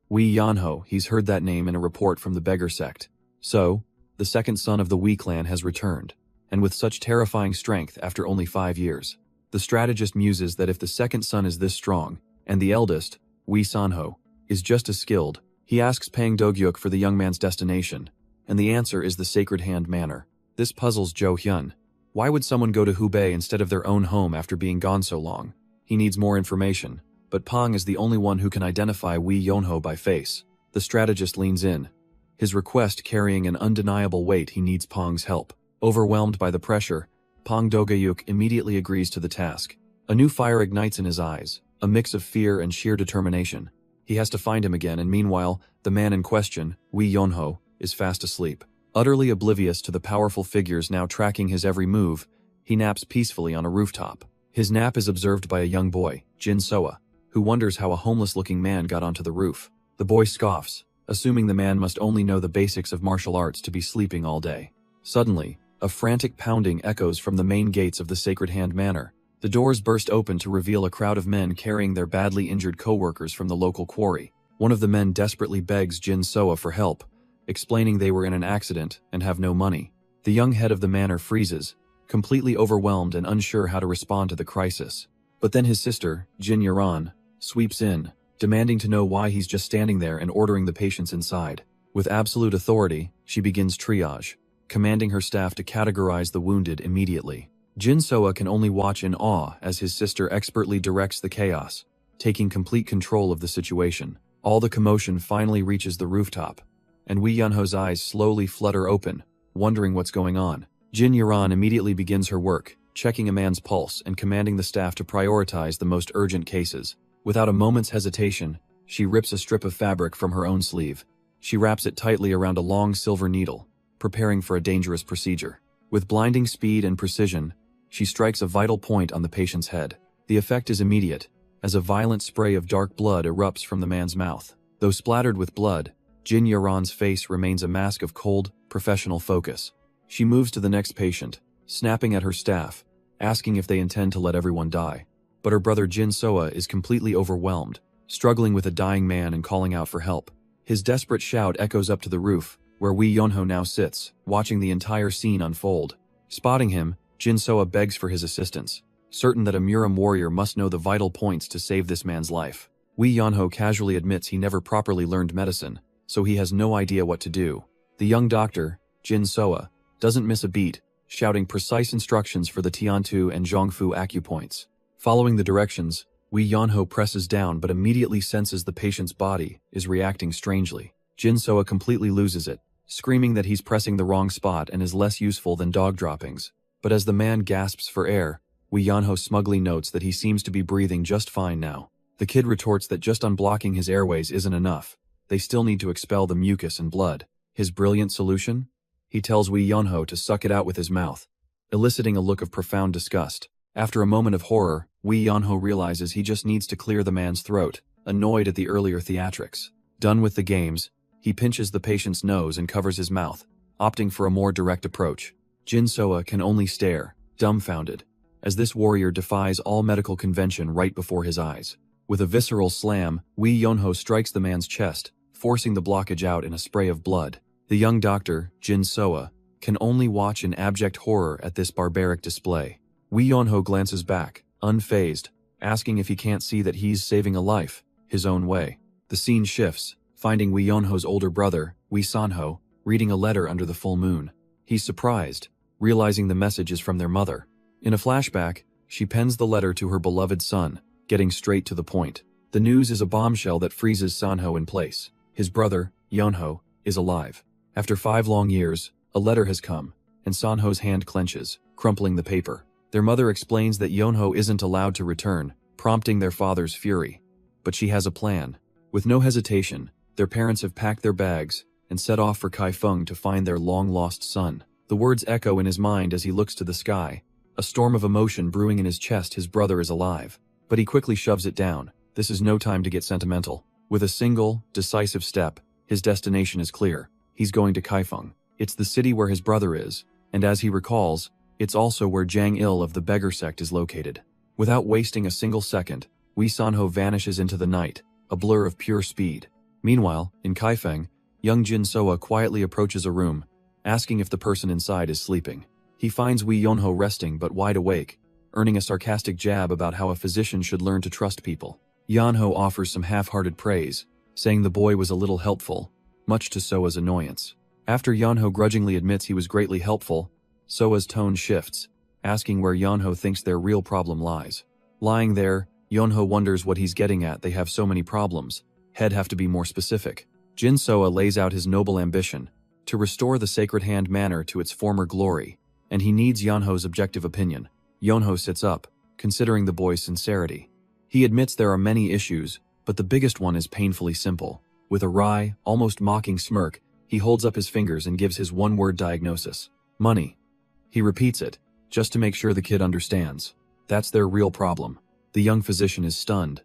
Wee Yonho, he's heard that name in a report from the beggar sect. So, the second son of the Wee clan has returned, and with such terrifying strength after only 5 years. The strategist muses that if the second son is this strong, and the eldest, Wee Sanho, is just as skilled, he asks Pang Dogyuk for the young man's destination, and the answer is the Sacred Hand Manor. This puzzles Jo Hyun. Why would someone go to Hubei instead of their own home after being gone so long? He needs more information, but Pang is the only one who can identify Wee Yonho by face. The strategist leans in, his request carrying an undeniable weight. He needs Pang's help. Overwhelmed by the pressure, Pang Dogyuk immediately agrees to the task. A new fire ignites in his eyes, a mix of fear and sheer determination. He has to find him again, and meanwhile, the man in question, Wee Yonho, is fast asleep. Utterly oblivious to the powerful figures now tracking his every move, he naps peacefully on a rooftop. His nap is observed by a young boy, Jin Soa, who wonders how a homeless-looking man got onto the roof. The boy scoffs, assuming the man must only know the basics of martial arts to be sleeping all day. Suddenly, a frantic pounding echoes from the main gates of the Sacred Hand Manor. The doors burst open to reveal a crowd of men carrying their badly injured co-workers from the local quarry. One of the men desperately begs Jin Soa for help, explaining they were in an accident and have no money. The young head of the manor freezes, completely overwhelmed and unsure how to respond to the crisis. But then his sister, Jin Yuran, sweeps in, demanding to know why he's just standing there and ordering the patients inside. With absolute authority, she begins triage, commanding her staff to categorize the wounded immediately. Jin Soa can only watch in awe as his sister expertly directs the chaos, taking complete control of the situation. All the commotion finally reaches the rooftop, and Wee Yonho's eyes slowly flutter open, wondering what's going on. Jin Yuran immediately begins her work, checking a man's pulse and commanding the staff to prioritize the most urgent cases. Without a moment's hesitation, she rips a strip of fabric from her own sleeve. She wraps it tightly around a long silver needle, preparing for a dangerous procedure. With blinding speed and precision, She strikes a vital point on the patient's head. The effect is immediate, as a violent spray of dark blood erupts from the man's mouth. Though splattered with blood, Jin Yaron's face remains a mask of cold, professional focus. She moves to the next patient, snapping at her staff, asking if they intend to let everyone die. But her brother Jin Soa is completely overwhelmed, struggling with a dying man and calling out for help. His desperate shout echoes up to the roof, where Wee Yonho now sits, watching the entire scene unfold. Spotting him, Jin Soa begs for his assistance, certain that a Muram warrior must know the vital points to save this man's life. Wee Yonho casually admits he never properly learned medicine, so he has no idea what to do. The young doctor, Jin Soa, doesn't miss a beat, shouting precise instructions for the Tiantu and Zhongfu acupoints. Following the directions, Wee Yonho presses down but immediately senses the patient's body is reacting strangely. Jin Soa completely loses it, screaming that he's pressing the wrong spot and is less useful than dog droppings. But as the man gasps for air, Wee Yonho smugly notes that he seems to be breathing just fine now. The kid retorts that just unblocking his airways isn't enough. They still need to expel the mucus and blood. His brilliant solution? He tells Wee Yonho to suck it out with his mouth, eliciting a look of profound disgust. After a moment of horror, Wee Yonho realizes he just needs to clear the man's throat, annoyed at the earlier theatrics. Done with the games, he pinches the patient's nose and covers his mouth, opting for a more direct approach. Jin Soa can only stare, dumbfounded, as this warrior defies all medical convention right before his eyes. With a visceral slam, Wee Yonho strikes the man's chest, forcing the blockage out in a spray of blood. The young doctor, Jin Soa, can only watch in abject horror at this barbaric display. Wee Yonho glances back, unfazed, asking if he can't see that he's saving a life, his own way. The scene shifts, finding Wee Yonho's older brother, Wee Sanho, reading a letter under the full moon. He's surprised, realizing the message is from their mother. In a flashback, she pens the letter to her beloved son, getting straight to the point. The news is a bombshell that freezes Sanho in place. His brother, Yonho, is alive. After 5 long years, a letter has come, and Sanho's hand clenches, crumpling the paper. Their mother explains that Yonho isn't allowed to return, prompting their father's fury. But she has a plan. With no hesitation, their parents have packed their bags and set off for Kaifeng to find their long-lost son. The words echo in his mind as he looks to the sky, a storm of emotion brewing in his chest. His brother is alive. But he quickly shoves it down. This is no time to get sentimental. With a single, decisive step, his destination is clear. He's going to Kaifeng. It's the city where his brother is, and as he recalls, it's also where Jang Il of the beggar sect is located. Without wasting a single second, Wee Sanho vanishes into the night, a blur of pure speed. Meanwhile, in Kaifeng, young Jin Soa quietly approaches a room, asking if the person inside is sleeping. He finds Wee Yonho resting but wide awake, earning a sarcastic jab about how a physician should learn to trust people. Yonho offers some half-hearted praise, saying the boy was a little helpful, much to Soa's annoyance. After Yonho grudgingly admits he was greatly helpful, Soa's tone shifts, asking where Yonho thinks their real problem lies. Lying there, Yonho wonders what he's getting at. They have so many problems. He'd have to be more specific. Jin Soa lays out his noble ambition, to restore the Sacred Hand Manor to its former glory, and he needs Yonho's objective opinion. Yonho sits up, considering the boy's sincerity. He admits there are many issues, but the biggest one is painfully simple. With a wry, almost mocking smirk, he holds up his fingers and gives his one-word diagnosis. Money. He repeats it, just to make sure the kid understands. That's their real problem. The young physician is stunned.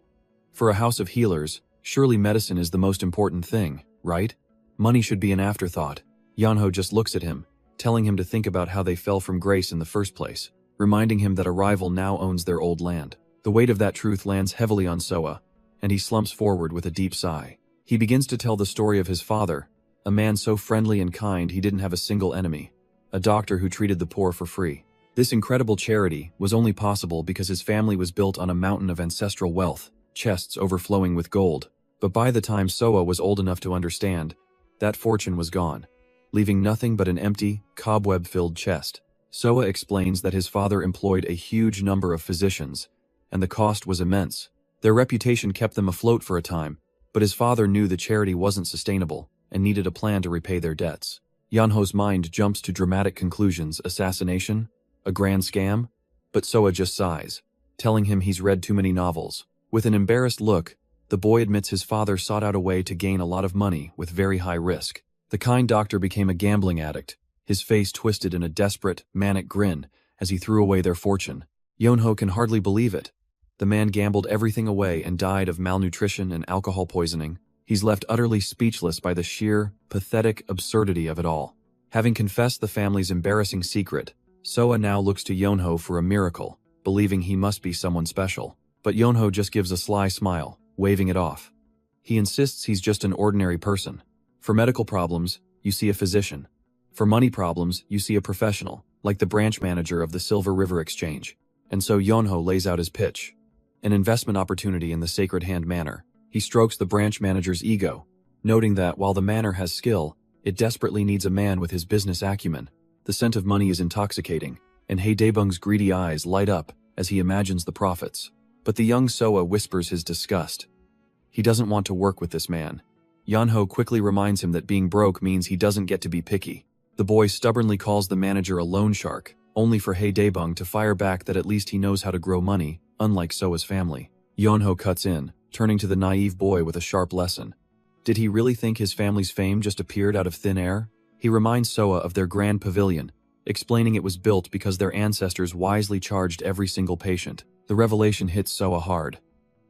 For a house of healers, surely medicine is the most important thing, right? Money should be an afterthought. Yonho just looks at him, telling him to think about how they fell from grace in the first place, reminding him that a rival now owns their old land. The weight of that truth lands heavily on Soa, and he slumps forward with a deep sigh. He begins to tell the story of his father, a man so friendly and kind he didn't have a single enemy, a doctor who treated the poor for free. This incredible charity was only possible because his family was built on a mountain of ancestral wealth, chests overflowing with gold. But by the time Soa was old enough to understand, that fortune was gone, leaving nothing but an empty, cobweb-filled chest. Soa explains that his father employed a huge number of physicians, and the cost was immense. Their reputation kept them afloat for a time, but his father knew the charity wasn't sustainable and needed a plan to repay their debts. Yonho's mind jumps to dramatic conclusions. Assassination? A grand scam? But Soa just sighs, telling him he's read too many novels. With an embarrassed look, the boy admits his father sought out a way to gain a lot of money with very high risk. The kind doctor became a gambling addict, his face twisted in a desperate, manic grin as he threw away their fortune. Yonho can hardly believe it. The man gambled everything away and died of malnutrition and alcohol poisoning. He's left utterly speechless by the sheer, pathetic absurdity of it all. Having confessed the family's embarrassing secret, Soa now looks to Yonho for a miracle, believing he must be someone special. But Yonho just gives a sly smile, waving it off. He insists he's just an ordinary person. For medical problems, you see a physician. For money problems, you see a professional, like the branch manager of the Silver River Exchange. And so Yonho lays out his pitch. An investment opportunity in the Sacred Hand Manor. He strokes the branch manager's ego, noting that while the manor has skill, it desperately needs a man with his business acumen. The scent of money is intoxicating, and Haedebung's greedy eyes light up as he imagines the profits. But the young Soa whispers his disgust. He doesn't want to work with this man. Yonho quickly reminds him that being broke means he doesn't get to be picky. The boy stubbornly calls the manager a loan shark, only for Haedebung to fire back that at least he knows how to grow money, unlike Soa's family. Yonho cuts in, turning to the naive boy with a sharp lesson. Did he really think his family's fame just appeared out of thin air? He reminds Soa of their grand pavilion, explaining it was built because their ancestors wisely charged every single patient. The revelation hits Soa hard.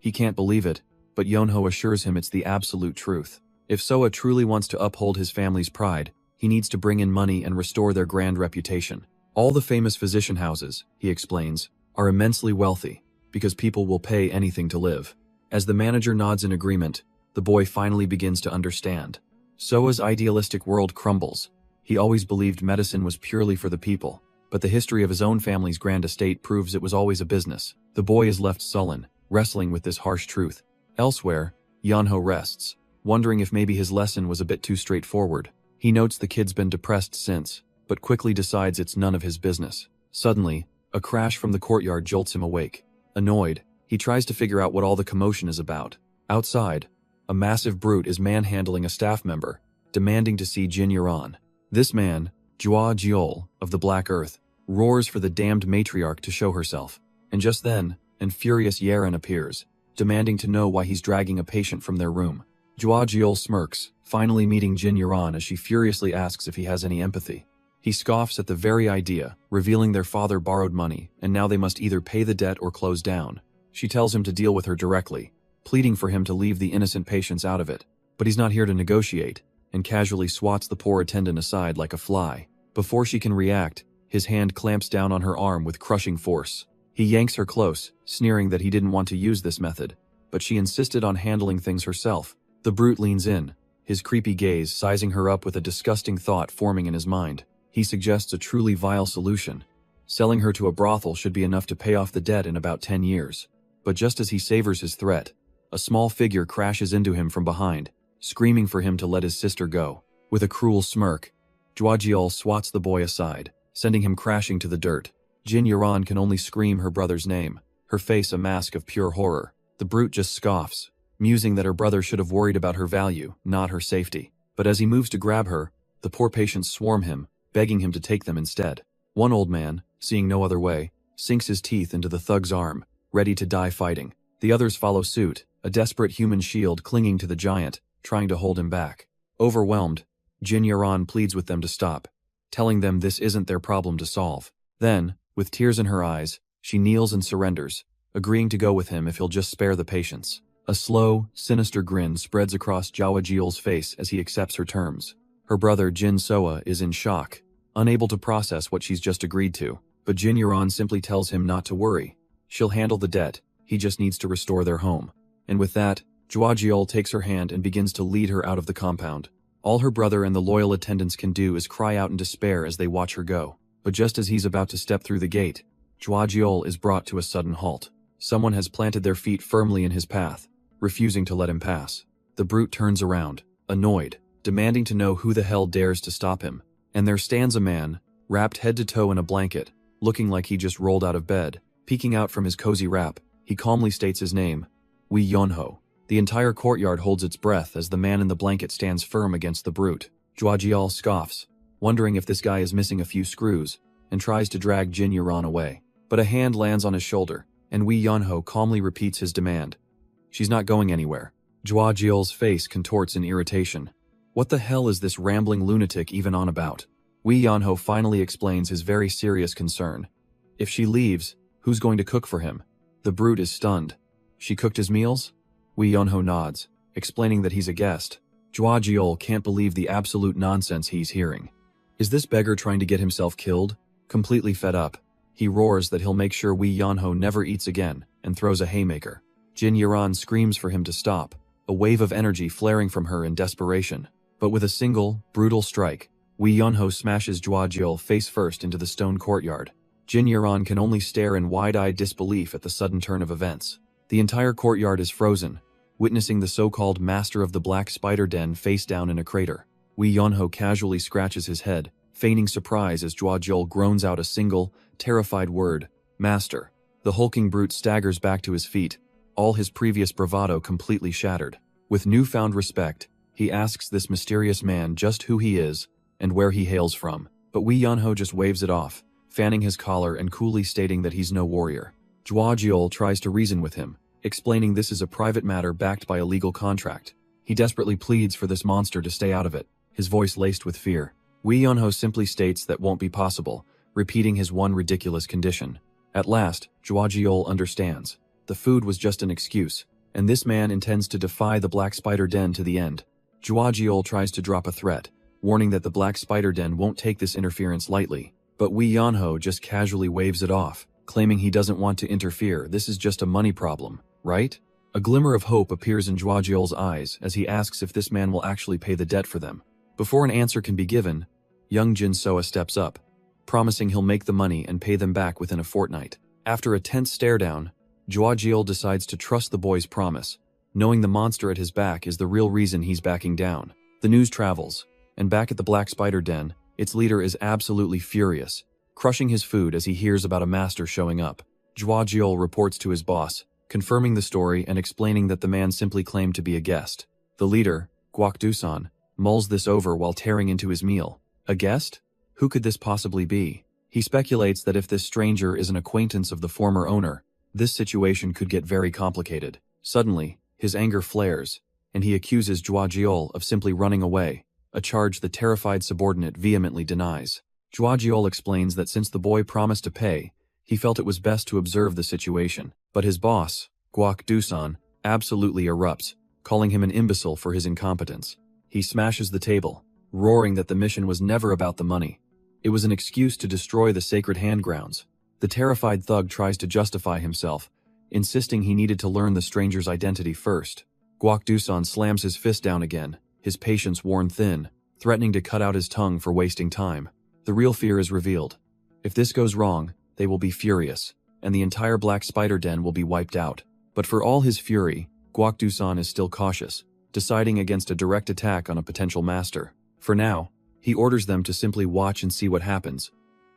He can't believe it, but Yonho assures him it's the absolute truth. If Soa truly wants to uphold his family's pride, he needs to bring in money and restore their grand reputation. All the famous physician houses, he explains, are immensely wealthy, because people will pay anything to live. As the manager nods in agreement, the boy finally begins to understand. Soa's idealistic world crumbles. He always believed medicine was purely for the people, but the history of his own family's grand estate proves it was always a business. The boy is left sullen, wrestling with this harsh truth. Elsewhere, Yonho rests, wondering if maybe his lesson was a bit too straightforward. He notes the kid's been depressed since, but quickly decides it's none of his business. Suddenly, a crash from the courtyard jolts him awake. Annoyed, he tries to figure out what all the commotion is about. Outside, a massive brute is manhandling a staff member, demanding to see Jin Yuran. This man, Jua Jiol, of the Black Earth, roars for the damned matriarch to show herself. And just then, an furious Yaren appears, demanding to know why he's dragging a patient from their room. Jua Jiol smirks, finally meeting Jin Yuran as she furiously asks if he has any empathy. He scoffs at the very idea, revealing their father borrowed money, and now they must either pay the debt or close down. She tells him to deal with her directly, pleading for him to leave the innocent patients out of it. But he's not here to negotiate, and casually swats the poor attendant aside like a fly. Before she can react, his hand clamps down on her arm with crushing force. He yanks her close, sneering that he didn't want to use this method, but she insisted on handling things herself. The brute leans in, his creepy gaze sizing her up with a disgusting thought forming in his mind. He suggests a truly vile solution. Selling her to a brothel should be enough to pay off the debt in about 10 years. But just as he savors his threat, a small figure crashes into him from behind, screaming for him to let his sister go. With a cruel smirk, Jwajiol swats the boy aside, sending him crashing to the dirt. Jin Yuran can only scream her brother's name, her face a mask of pure horror. The brute just scoffs, musing that her brother should have worried about her value, not her safety. But as he moves to grab her, the poor patients swarm him, begging him to take them instead. One old man, seeing no other way, sinks his teeth into the thug's arm, ready to die fighting. The others follow suit, a desperate human shield clinging to the giant, trying to hold him back. Overwhelmed, Jin Yuran pleads with them to stop, telling them this isn't their problem to solve. Then, with tears in her eyes, she kneels and surrenders, agreeing to go with him if he'll just spare the patients. A slow, sinister grin spreads across Jawajiol's face as he accepts her terms. Her brother Jin Soa is in shock, unable to process what she's just agreed to, but Jin Yuran simply tells him not to worry. She'll handle the debt, he just needs to restore their home. And with that, Jwajiol takes her hand and begins to lead her out of the compound. All her brother and the loyal attendants can do is cry out in despair as they watch her go. But just as he's about to step through the gate, Jwajiol is brought to a sudden halt. Someone has planted their feet firmly in his path, refusing to let him pass. The brute turns around, annoyed, demanding to know who the hell dares to stop him. And there stands a man, wrapped head to toe in a blanket, looking like he just rolled out of bed. Peeking out from his cozy wrap, he calmly states his name, Wee Yonho. The entire courtyard holds its breath as the man in the blanket stands firm against the brute. Jwajiol scoffs, wondering if this guy is missing a few screws, and tries to drag Jin Yuran away. But a hand lands on his shoulder, and Wee Yonho calmly repeats his demand. She's not going anywhere. Jwajiol's face contorts in irritation. What the hell is this rambling lunatic even on about? Wee Yonho finally explains his very serious concern. If she leaves, who's going to cook for him? The brute is stunned. She cooked his meals? Wee Yonho nods, explaining that he's a guest. Jua Jiol can't believe the absolute nonsense he's hearing. Is this beggar trying to get himself killed? Completely fed up, he roars that he'll make sure Wee Yonho never eats again, and throws a haymaker. Jin Yaran screams for him to stop, a wave of energy flaring from her in desperation. But with a single, brutal strike, Wee Yonho smashes Jua Jiol face first into the stone courtyard. Jin Yaran can only stare in wide-eyed disbelief at the sudden turn of events. The entire courtyard is frozen, witnessing the so-called master of the Black Spider Den face down in a crater. Wee Yonho casually scratches his head, feigning surprise as Jua Jiol groans out a single, terrified word, "Master." The hulking brute staggers back to his feet, all his previous bravado completely shattered. With newfound respect, he asks this mysterious man just who he is and where he hails from. But Wee Yonho just waves it off, fanning his collar and coolly stating that he's no warrior. Jua Jiol tries to reason with him, explaining this is a private matter backed by a legal contract. He desperately pleads for this monster to stay out of it, his voice laced with fear. Wee Yonho simply states that won't be possible, repeating his one ridiculous condition. At last, Jua Jiol understands. The food was just an excuse, and this man intends to defy the Black Spider Den to the end. Jua Jiol tries to drop a threat, warning that the Black Spider Den won't take this interference lightly. But Wee Yonho just casually waves it off, claiming he doesn't want to interfere. This is just a money problem, right? A glimmer of hope appears in Jua Jiol's eyes as he asks if this man will actually pay the debt for them. Before an answer can be given, young Jin Soa steps up, promising he'll make the money and pay them back within a fortnight. After a tense stare-down, Jua Jiol decides to trust the boy's promise, knowing the monster at his back is the real reason he's backing down. The news travels, and back at the Black Spider Den, its leader is absolutely furious, crushing his food as he hears about a master showing up. Jua Jiol reports to his boss, confirming the story and explaining that the man simply claimed to be a guest. The leader, Guak Dusan, mulls this over while tearing into his meal. A guest? Who could this possibly be? He speculates that if this stranger is an acquaintance of the former owner, this situation could get very complicated. Suddenly, his anger flares, and he accuses Jua Jiol of simply running away, a charge the terrified subordinate vehemently denies. Jua Jiol explains that since the boy promised to pay, he felt it was best to observe the situation. But his boss, Guak Dusan, absolutely erupts, calling him an imbecile for his incompetence. He smashes the table, roaring that the mission was never about the money. It was an excuse to destroy the sacred handgrounds. The terrified thug tries to justify himself, insisting he needed to learn the stranger's identity first. Guak Dusan slams his fist down again, his patience worn thin, threatening to cut out his tongue for wasting time. The real fear is revealed. If this goes wrong, they will be furious, and the entire Black Spider Den will be wiped out. But for all his fury, Guak Dusan is still cautious, deciding against a direct attack on a potential master. For now, he orders them to simply watch and see what happens,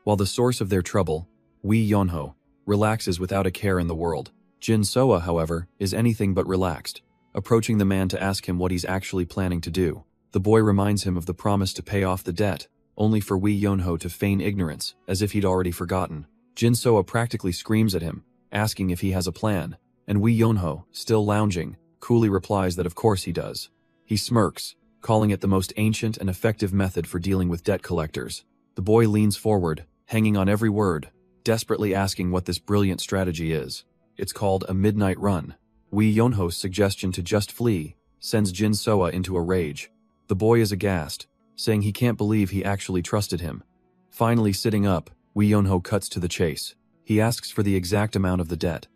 while the source of their trouble, Wee Yonho, relaxes without a care in the world. Jin Soa, however, is anything but relaxed, approaching the man to ask him what he's actually planning to do. The boy reminds him of the promise to pay off the debt, only for Wee Yonho to feign ignorance, as if he'd already forgotten. Jin Soa practically screams at him, asking if he has a plan, and Wee Yonho, still lounging, coolly replies that of course he does. He smirks, calling it the most ancient and effective method for dealing with debt collectors. The boy leans forward, hanging on every word, desperately asking what this brilliant strategy is. It's called a midnight run. Wee Yonho's suggestion to just flee sends Jin Soa into a rage. The boy is aghast, saying he can't believe he actually trusted him. Finally sitting up, Wee Yonho cuts to the chase. He asks for the exact amount of the debt.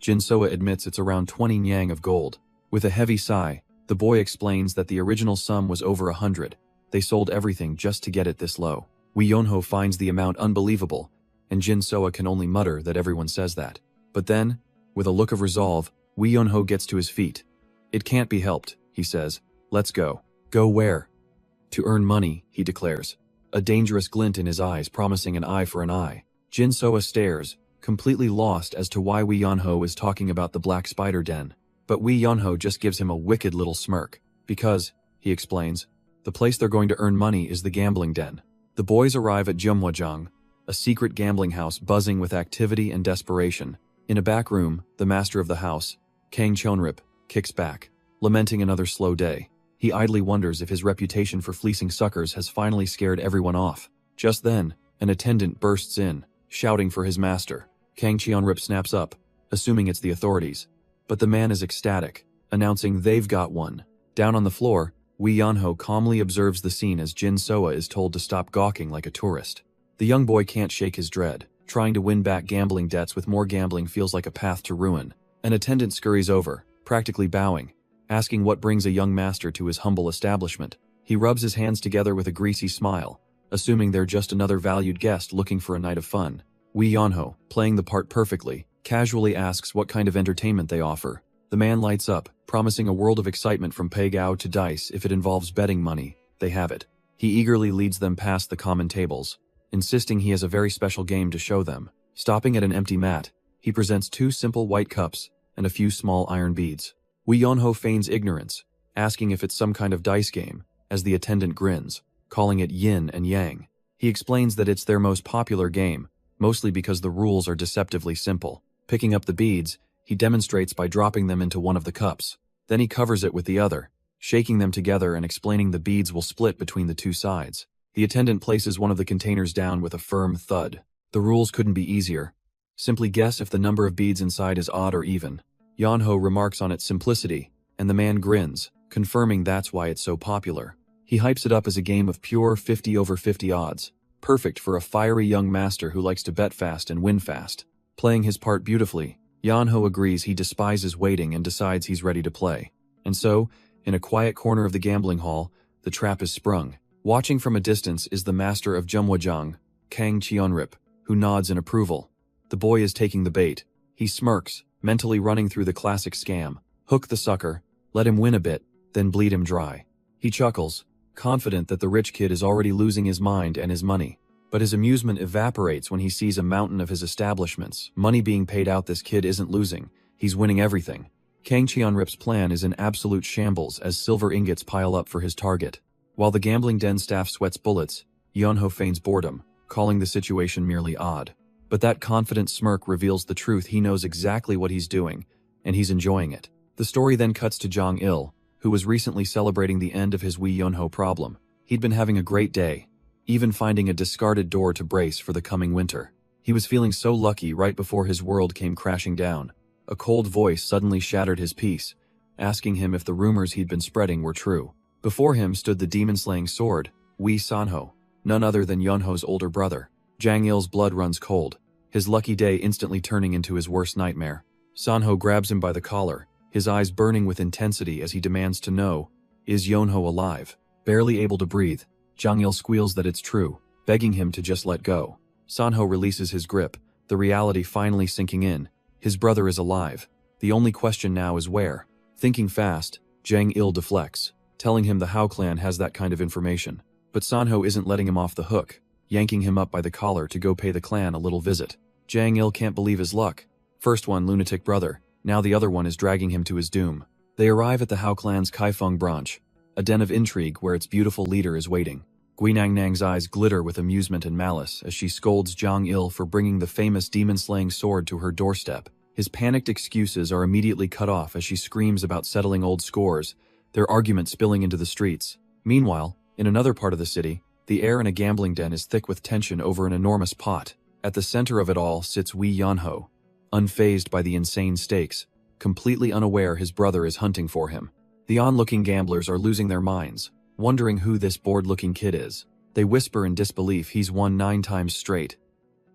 Jin Soa admits it's around 20 nyang of gold. With a heavy sigh, the boy explains that the original sum was over 100. They sold everything just to get it this low. Wee Yonho finds the amount unbelievable, and Jin Soa can only mutter that everyone says that. But then, with a look of resolve, Wee Yonho gets to his feet. It can't be helped, he says. Let's go. Go where? To earn money, he declares, a dangerous glint in his eyes promising an eye for an eye. Jin Soa stares, completely lost as to why Wee Yonho is talking about the Black Spider Den. But Wee Yonho just gives him a wicked little smirk. Because, he explains, the place they're going to earn money is the gambling den. The boys arrive at Jumwajang, a secret gambling house buzzing with activity and desperation. In a back room, the master of the house, Kang Chonrip, kicks back, lamenting another slow day. He idly wonders if his reputation for fleecing suckers has finally scared everyone off. Just then, an attendant bursts in, shouting for his master. Kang Cheonrip snaps up, assuming it's the authorities. But the man is ecstatic, announcing they've got one. Down on the floor, Wee Yeonho calmly observes the scene as Jin Soa is told to stop gawking like a tourist. The young boy can't shake his dread. Trying to win back gambling debts with more gambling feels like a path to ruin. An attendant scurries over, practically bowing, asking what brings a young master to his humble establishment. He rubs his hands together with a greasy smile, assuming they're just another valued guest looking for a night of fun. Wee Yeonho, playing the part perfectly, casually asks what kind of entertainment they offer. The man lights up, promising a world of excitement from Pei-Gao to dice if it involves betting money. They have it. He eagerly leads them past the common tables, insisting he has a very special game to show them. Stopping at an empty mat, he presents 2 simple white cups and a few small iron beads. Wee Yeonho feigns ignorance, asking if it's some kind of dice game, as the attendant grins, calling it yin and yang. He explains that it's their most popular game, mostly because the rules are deceptively simple. Picking up the beads, he demonstrates by dropping them into one of the cups. Then he covers it with the other, shaking them together and explaining the beads will split between the 2 sides. The attendant places one of the containers down with a firm thud. The rules couldn't be easier. Simply guess if the number of beads inside is odd or even. Yeonho remarks on its simplicity, and the man grins, confirming that's why it's so popular. He hypes it up as a game of pure 50/50 odds, perfect for a fiery young master who likes to bet fast and win fast. Playing his part beautifully, Yeonho agrees he despises waiting and decides he's ready to play. And so, in a quiet corner of the gambling hall, the trap is sprung. Watching from a distance is the master of Jumwajang, Kang Cheonrip, who nods in approval. The boy is taking the bait. He smirks, mentally running through the classic scam. Hook the sucker, let him win a bit, then bleed him dry. He chuckles, confident that the rich kid is already losing his mind and his money. But his amusement evaporates when he sees a mountain of his establishments. Money being paid out. This kid isn't losing, he's winning everything. Kang Cheonrip's plan is in absolute shambles as silver ingots pile up for his target. While the gambling den staff sweats bullets, Yeonho feigns boredom, calling the situation merely odd. But that confident smirk reveals the truth. He knows exactly what he's doing, and he's enjoying it. The story then cuts to Jong-il, who was recently celebrating the end of his Wee Yeonho problem. He'd been having a great day, even finding a discarded door to brace for the coming winter. He was feeling so lucky right before his world came crashing down. A cold voice suddenly shattered his peace, asking him if the rumors he'd been spreading were true. Before him stood the demon-slaying sword, Wee Sanho, none other than Yeonho's older brother. Jang-il's blood runs cold, his lucky day instantly turning into his worst nightmare. Sanho grabs him by the collar, his eyes burning with intensity as he demands to know, is Yeonho alive? Barely able to breathe, Jang-il squeals that it's true, begging him to just let go. Sanho releases his grip, the reality finally sinking in. His brother is alive. The only question now is where. Thinking fast, Jang-il deflects, telling him the Hao clan has that kind of information. But Sanho isn't letting him off the hook, yanking him up by the collar to go pay the clan a little visit. Jang-il can't believe his luck. First one lunatic brother, now the other one is dragging him to his doom. They arrive at the Hao clan's Kaifeng branch, a den of intrigue where its beautiful leader is waiting. Gui Nangnang's eyes glitter with amusement and malice as she scolds Jang-il for bringing the famous demon-slaying sword to her doorstep. His panicked excuses are immediately cut off as she screams about settling old scores, their argument spilling into the streets. Meanwhile, in another part of the city, the air in a gambling den is thick with tension over an enormous pot. At the center of it all sits Wee Yeonho, unfazed by the insane stakes, completely unaware his brother is hunting for him. The onlooking gamblers are losing their minds, wondering who this bored-looking kid is. They whisper in disbelief he's won 9 times straight.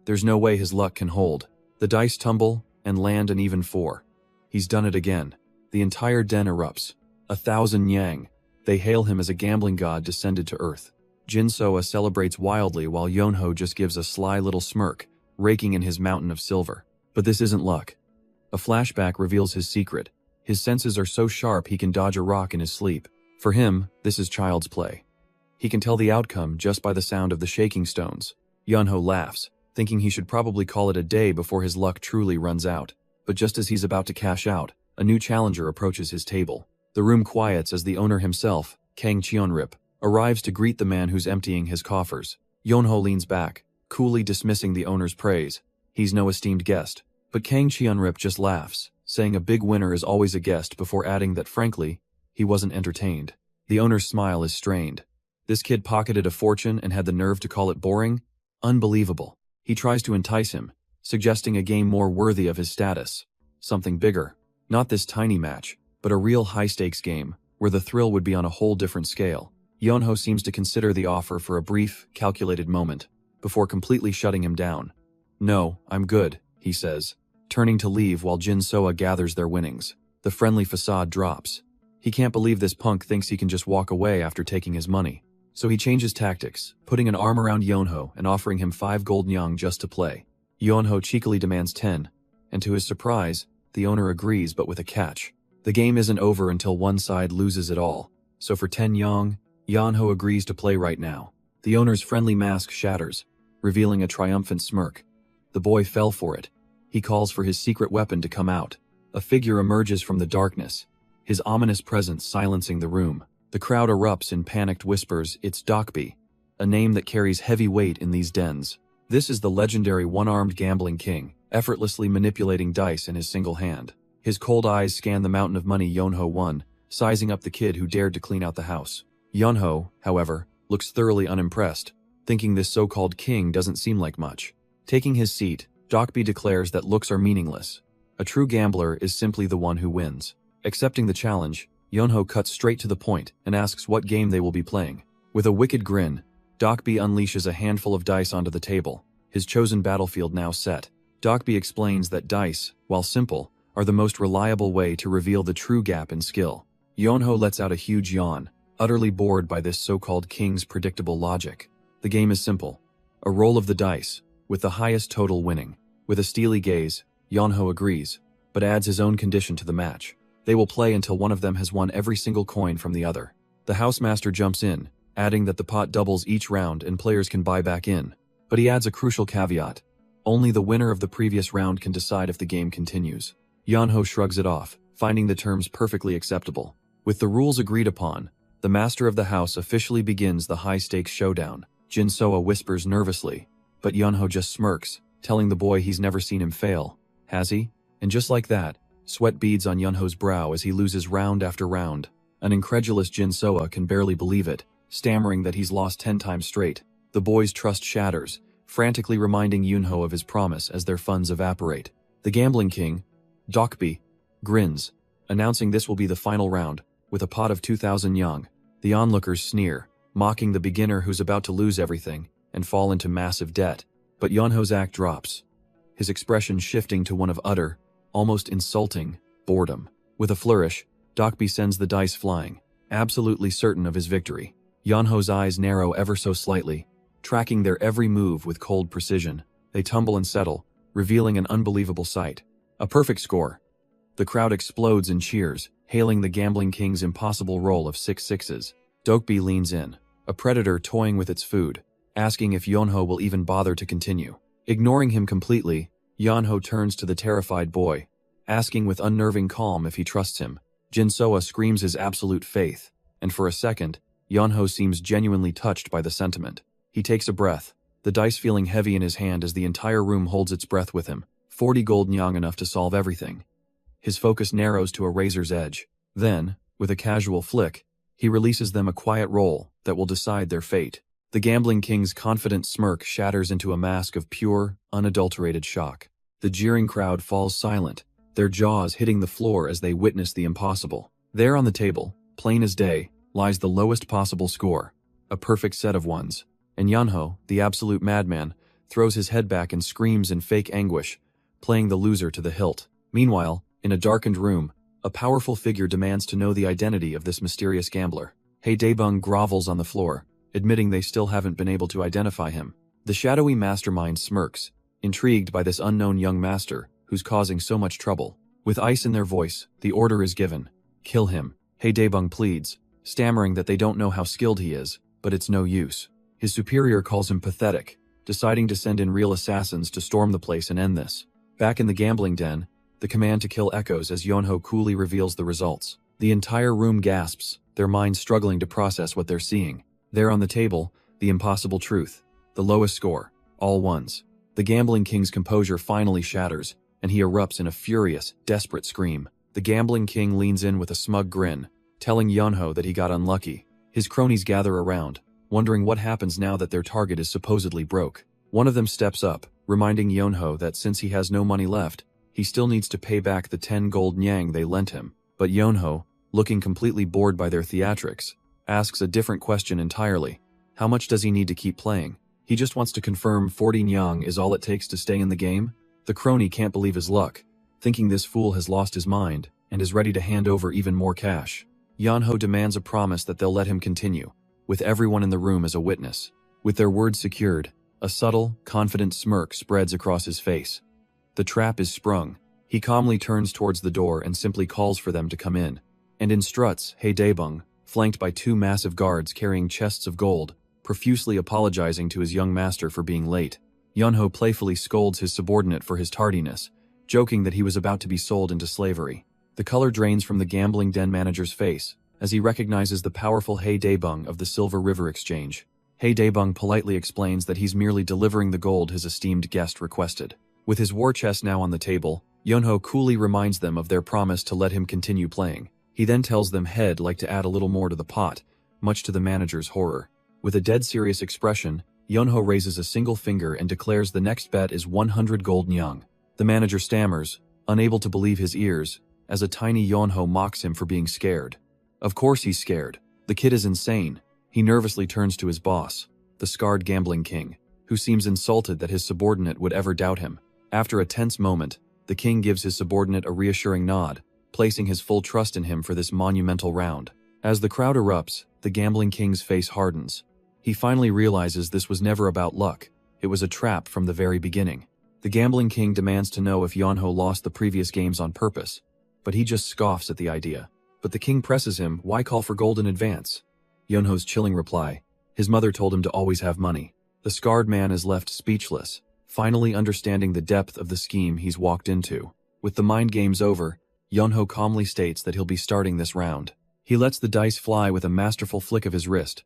There's no way his luck can hold. The dice tumble and land an even 4. He's done it again. The entire den erupts. 1,000 yang. They hail him as a gambling god descended to earth. Jin Soa celebrates wildly while Yeonho just gives a sly little smirk, raking in his mountain of silver. But this isn't luck. A flashback reveals his secret. His senses are so sharp he can dodge a rock in his sleep. For him, this is child's play. He can tell the outcome just by the sound of the shaking stones. Yeonho laughs, thinking he should probably call it a day before his luck truly runs out. But just as he's about to cash out, a new challenger approaches his table. The room quiets as the owner himself, Kang Cheonrip, arrives to greet the man who's emptying his coffers. Yeonho leans back, coolly dismissing the owner's praise. He's no esteemed guest. But Kang Cheonrip just laughs, saying a big winner is always a guest before adding that frankly, he wasn't entertained. The owner's smile is strained. This kid pocketed a fortune and had the nerve to call it boring? Unbelievable. He tries to entice him, suggesting a game more worthy of his status. Something bigger. Not this tiny match, but a real high-stakes game, where the thrill would be on a whole different scale. Yonho seems to consider the offer for a brief, calculated moment, before completely shutting him down. "No, I'm good," he says, turning to leave while Jin Soa gathers their winnings. The friendly facade drops. He can't believe this punk thinks he can just walk away after taking his money. So he changes tactics, putting an arm around Yonho and offering him 5 gold nyang just to play. Yonho cheekily demands 10, and to his surprise, the owner agrees but with a catch. The game isn't over until one side loses it all, so for 10 yang, Yonho agrees to play right now. The owner's friendly mask shatters, revealing a triumphant smirk. The boy fell for it. He calls for his secret weapon to come out. A figure emerges from the darkness, his ominous presence silencing the room. The crowd erupts in panicked whispers. It's Dokbi, a name that carries heavy weight in these dens. This is the legendary one-armed gambling king, effortlessly manipulating dice in his single hand. His cold eyes scan the mountain of money Yonho won, sizing up the kid who dared to clean out the house. Yonho, however, looks thoroughly unimpressed, thinking this so-called king doesn't seem like much. Taking his seat, Dokbi declares that looks are meaningless. A true gambler is simply the one who wins. Accepting the challenge, Yonho cuts straight to the point and asks what game they will be playing. With a wicked grin, Dokbi unleashes a handful of dice onto the table, his chosen battlefield now set. Dokbi explains that dice, while simple, are the most reliable way to reveal the true gap in skill. Yonho lets out a huge yawn, utterly bored by this so-called king's predictable logic. The game is simple. A roll of the dice, with the highest total winning. With a steely gaze, Yonho agrees, but adds his own condition to the match. They will play until one of them has won every single coin from the other. The housemaster jumps in, adding that the pot doubles each round and players can buy back in. But he adds a crucial caveat. Only the winner of the previous round can decide if the game continues. Yonho shrugs it off, finding the terms perfectly acceptable. With the rules agreed upon, the master of the house officially begins the high-stakes showdown. Jin Soa whispers nervously, but Yonho just smirks, telling the boy he's never seen him fail. Has he? And just like that, sweat beads on Yunho's brow as he loses round after round. An incredulous Jin Soa can barely believe it, stammering that he's lost 10 times straight. The boy's trust shatters, frantically reminding Yunho of his promise as their funds evaporate. The gambling king, Dokbi, grins, announcing this will be the final round, with a pot of 2,000 yang. The onlookers sneer, mocking the beginner who's about to lose everything and fall into massive debt. But Yonho's act drops, his expression shifting to one of utter, almost insulting, boredom. With a flourish, Dokbi sends the dice flying, absolutely certain of his victory. Yonho's eyes narrow ever so slightly, tracking their every move with cold precision. They tumble and settle, revealing an unbelievable sight. A perfect score. The crowd explodes in cheers, hailing the gambling king's impossible roll of 6 sixes. Dokbi leans in, a predator toying with its food, asking if Yonho will even bother to continue. Ignoring him completely, Yonho turns to the terrified boy, asking with unnerving calm if he trusts him. Jin Soa screams his absolute faith, and for a second, Yonho seems genuinely touched by the sentiment. He takes a breath, the dice feeling heavy in his hand as the entire room holds its breath with him. 40 gold nyang enough to solve everything. His focus narrows to a razor's edge. Then, with a casual flick, he releases them a quiet roll that will decide their fate. The gambling king's confident smirk shatters into a mask of pure, unadulterated shock. The jeering crowd falls silent, their jaws hitting the floor as they witness the impossible. There on the table, plain as day, lies the lowest possible score, a perfect set of ones. And Yonho, the absolute madman, throws his head back and screams in fake anguish, playing the loser to the hilt. Meanwhile, in a darkened room, a powerful figure demands to know the identity of this mysterious gambler. Hei Daebung grovels on the floor, admitting they still haven't been able to identify him. The shadowy mastermind smirks, intrigued by this unknown young master who's causing so much trouble. With ice in their voice, the order is given. Kill him. Hei Daebung pleads, stammering that they don't know how skilled he is, but it's no use. His superior calls him pathetic, deciding to send in real assassins to storm the place and end this. Back in the gambling den, the command to kill echoes as Yonho coolly reveals the results. The entire room gasps, their minds struggling to process what they're seeing. There on the table, the impossible truth. The lowest score. All ones. The gambling king's composure finally shatters, and he erupts in a furious, desperate scream. The gambling king leans in with a smug grin, telling Yonho that he got unlucky. His cronies gather around, wondering what happens now that their target is supposedly broke. One of them steps up, reminding Yonho that since he has no money left, he still needs to pay back the 10 gold nyang they lent him. But Yonho, looking completely bored by their theatrics, asks a different question entirely. How much does he need to keep playing? He just wants to confirm 40 nyang is all it takes to stay in the game? The crony can't believe his luck, thinking this fool has lost his mind and is ready to hand over even more cash. Yonho demands a promise that they'll let him continue, with everyone in the room as a witness. With their words secured, a subtle, confident smirk spreads across his face. The trap is sprung. He calmly turns towards the door and simply calls for them to come in, and instructs He Daebung, flanked by 2 massive guards carrying chests of gold, profusely apologizing to his young master for being late. Yonho playfully scolds his subordinate for his tardiness, joking that he was about to be sold into slavery. The color drains from the gambling den manager's face as he recognizes the powerful He Daebung of the Silver River Exchange. He Daebung politely explains that he's merely delivering the gold his esteemed guest requested. With his war chest now on the table, Yonho coolly reminds them of their promise to let him continue playing. He then tells them he'd like to add a little more to the pot, much to the manager's horror. With a dead serious expression, Yonho raises a single finger and declares the next bet is 100 gold nyang. The manager stammers, unable to believe his ears, as a tiny Yonho mocks him for being scared. Of course he's scared. The kid is insane. He nervously turns to his boss, the scarred gambling king, who seems insulted that his subordinate would ever doubt him. After a tense moment, the king gives his subordinate a reassuring nod, placing his full trust in him for this monumental round. As the crowd erupts, the gambling king's face hardens. He finally realizes this was never about luck. It was a trap from the very beginning. The gambling king demands to know if Yonho lost the previous games on purpose, but he just scoffs at the idea. But the king presses him, why call for gold in advance? Yonho's chilling reply, his mother told him to always have money. The scarred man is left speechless, finally understanding the depth of the scheme he's walked into. With the mind games over, Yonho calmly states that he'll be starting this round. He lets the dice fly with a masterful flick of his wrist.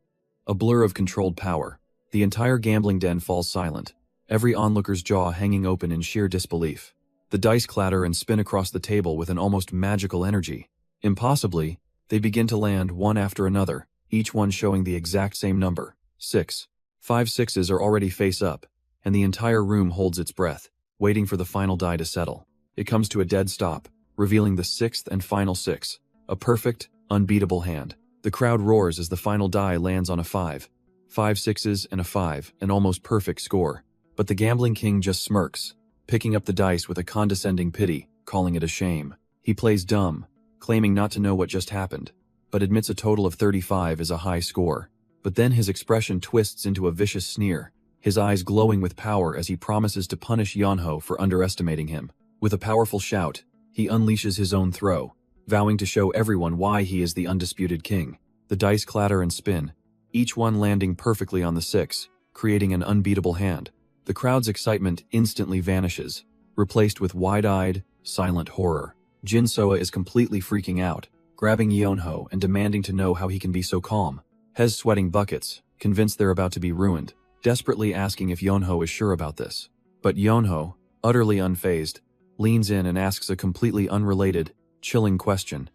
A blur of controlled power. The entire gambling den falls silent, every onlooker's jaw hanging open in sheer disbelief. The dice clatter and spin across the table with an almost magical energy. Impossibly, they begin to land one after another, each one showing the exact same number, 6. 5 sixes are already face up, and the entire room holds its breath, waiting for the final die to settle. It comes to a dead stop, revealing the 6th and final 6, a perfect, unbeatable hand. The crowd roars as the final die lands on a 5. 5 sixes and a 5, an almost perfect score. But the gambling king just smirks, picking up the dice with a condescending pity, calling it a shame. He plays dumb, claiming not to know what just happened, but admits a total of 35 is a high score. But then his expression twists into a vicious sneer, his eyes glowing with power as he promises to punish Yonho for underestimating him. With a powerful shout, he unleashes his own throw, vowing to show everyone why he is the undisputed king. The dice clatter and spin, each one landing perfectly on the 6, creating an unbeatable hand. The crowd's excitement instantly vanishes, replaced with wide-eyed, silent horror. Jin Soa is completely freaking out, grabbing Yonho and demanding to know how he can be so calm. He's sweating buckets, convinced they're about to be ruined, desperately asking if Yonho is sure about this. But Yonho, utterly unfazed, leans in and asks a completely unrelated, chilling question.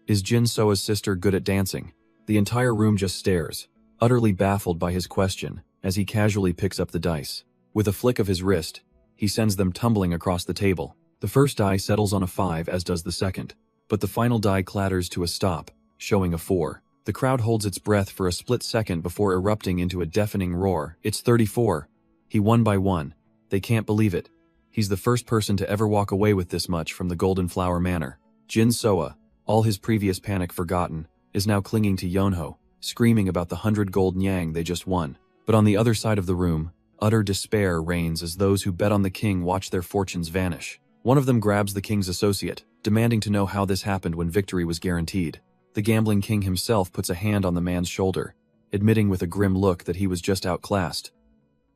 Is Jin Soa's sister good at dancing? The entire room just stares, utterly baffled by his question, as he casually picks up the dice. With a flick of his wrist, he sends them tumbling across the table. The first die settles on a 5 as does the second, but the final die clatters to a stop, showing a 4. The crowd holds its breath for a split second before erupting into a deafening roar. It's 34. He won by 1. They can't believe it. He's the first person to ever walk away with this much from the Golden Flower Manor. Jin Soa, all his previous panic forgotten, is now clinging to Yonho, screaming about the 100 gold nyang they just won. But on the other side of the room, utter despair reigns as those who bet on the king watch their fortunes vanish. One of them grabs the king's associate, demanding to know how this happened when victory was guaranteed. The gambling king himself puts a hand on the man's shoulder, admitting with a grim look that he was just outclassed.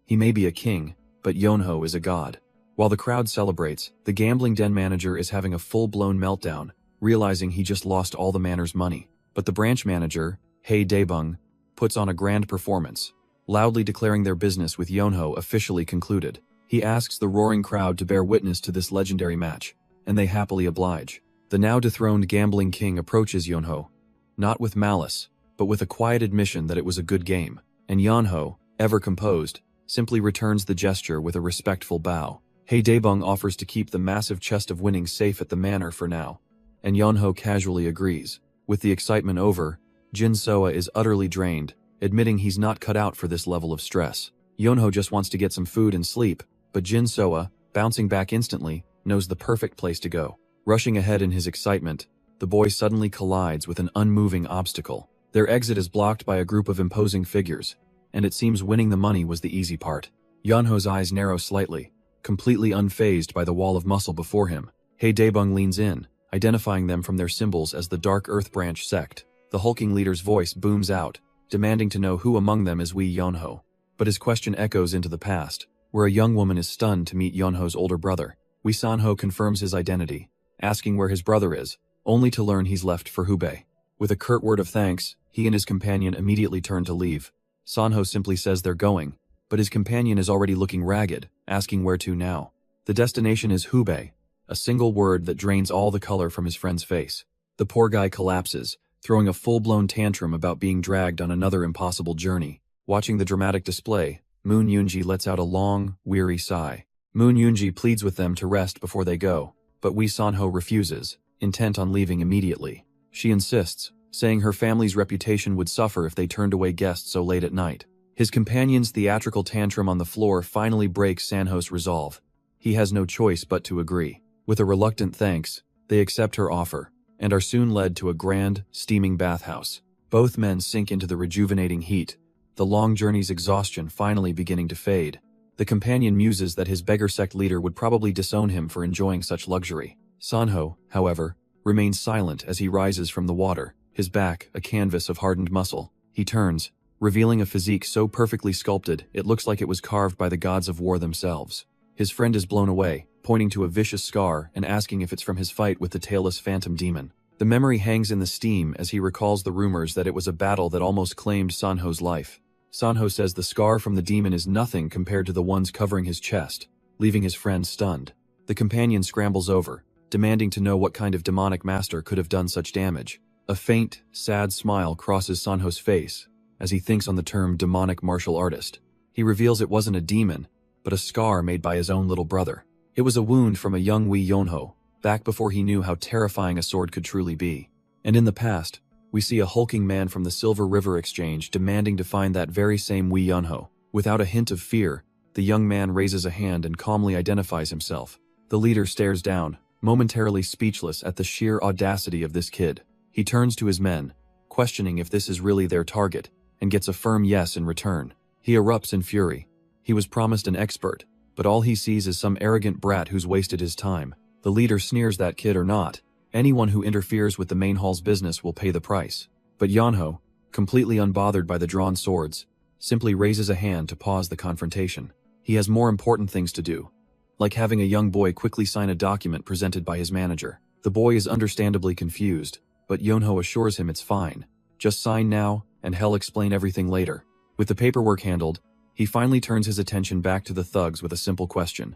He may be a king, but Yonho is a god. While the crowd celebrates, the gambling den manager is having a full-blown meltdown, realizing he just lost all the manor's money. But the branch manager, He Daebung, puts on a grand performance, loudly declaring their business with Yonho officially concluded. He asks the roaring crowd to bear witness to this legendary match, and they happily oblige. The now dethroned gambling king approaches Yonho, not with malice, but with a quiet admission that it was a good game, and Yonho, ever composed, simply returns the gesture with a respectful bow. Hei Daebong offers to keep the massive chest of winnings safe at the manor for now, and Yeonho casually agrees. With the excitement over, Jin Soa is utterly drained, admitting he's not cut out for this level of stress. Yeonho just wants to get some food and sleep, but Jin Soa, bouncing back instantly, knows the perfect place to go. Rushing ahead in his excitement, the boy suddenly collides with an unmoving obstacle. Their exit is blocked by a group of imposing figures, and it seems winning the money was the easy part. Yeonho's eyes narrow slightly, completely unfazed by the wall of muscle before him. Hei Daebong leans in, identifying them from their symbols as the Dark Earth Branch sect. The hulking leader's voice booms out, demanding to know who among them is Wee Yeonho. But his question echoes into the past, where a young woman is stunned to meet Yeonho's older brother. Wee Sanho confirms his identity, asking where his brother is, only to learn he's left for Hubei. With a curt word of thanks, he and his companion immediately turn to leave. Sanho simply says they're going, but his companion is already looking ragged, asking where to now. The destination is Hubei, a single word that drains all the color from his friend's face. The poor guy collapses, throwing a full-blown tantrum about being dragged on another impossible journey. Watching the dramatic display, Moon Yoonji lets out a long, weary sigh. Moon Yoonji pleads with them to rest before they go, but Wee Sanho refuses, intent on leaving immediately. She insists, saying her family's reputation would suffer if they turned away guests so late at night. His companion's theatrical tantrum on the floor finally breaks Sanho's resolve. He has no choice but to agree. With a reluctant thanks, they accept her offer, and are soon led to a grand, steaming bathhouse. Both men sink into the rejuvenating heat, the long journey's exhaustion finally beginning to fade. The companion muses that his beggar sect leader would probably disown him for enjoying such luxury. Sanho, however, remains silent as he rises from the water, his back a canvas of hardened muscle. He turns, revealing a physique so perfectly sculpted it looks like it was carved by the gods of war themselves. His friend is blown away, pointing to a vicious scar and asking if it's from his fight with the tailless phantom demon. The memory hangs in the steam as he recalls the rumors that it was a battle that almost claimed Sanho's life. Sanho says the scar from the demon is nothing compared to the ones covering his chest, leaving his friend stunned. The companion scrambles over, demanding to know what kind of demonic master could have done such damage. A faint, sad smile crosses Sanho's face as he thinks on the term demonic martial artist. He reveals it wasn't a demon, but a scar made by his own little brother. It was a wound from a young Wee Yeonho, back before he knew how terrifying a sword could truly be. And in the past, we see a hulking man from the Silver River Exchange demanding to find that very same Wee Yeonho. Without a hint of fear, the young man raises a hand and calmly identifies himself. The leader stares down, momentarily speechless at the sheer audacity of this kid. He turns to his men, questioning if this is really their target, and gets a firm yes in return. He erupts in fury. He was promised an expert, but all he sees is some arrogant brat who's wasted his time. The leader sneers that kid or not. Anyone who interferes with the main hall's business will pay the price. But Yeonho, completely unbothered by the drawn swords, simply raises a hand to pause the confrontation. He has more important things to do, like having a young boy quickly sign a document presented by his manager. The boy is understandably confused, but Yeonho assures him it's fine. Just sign now, and he'll explain everything later. With the paperwork handled, he finally turns his attention back to the thugs with a simple question.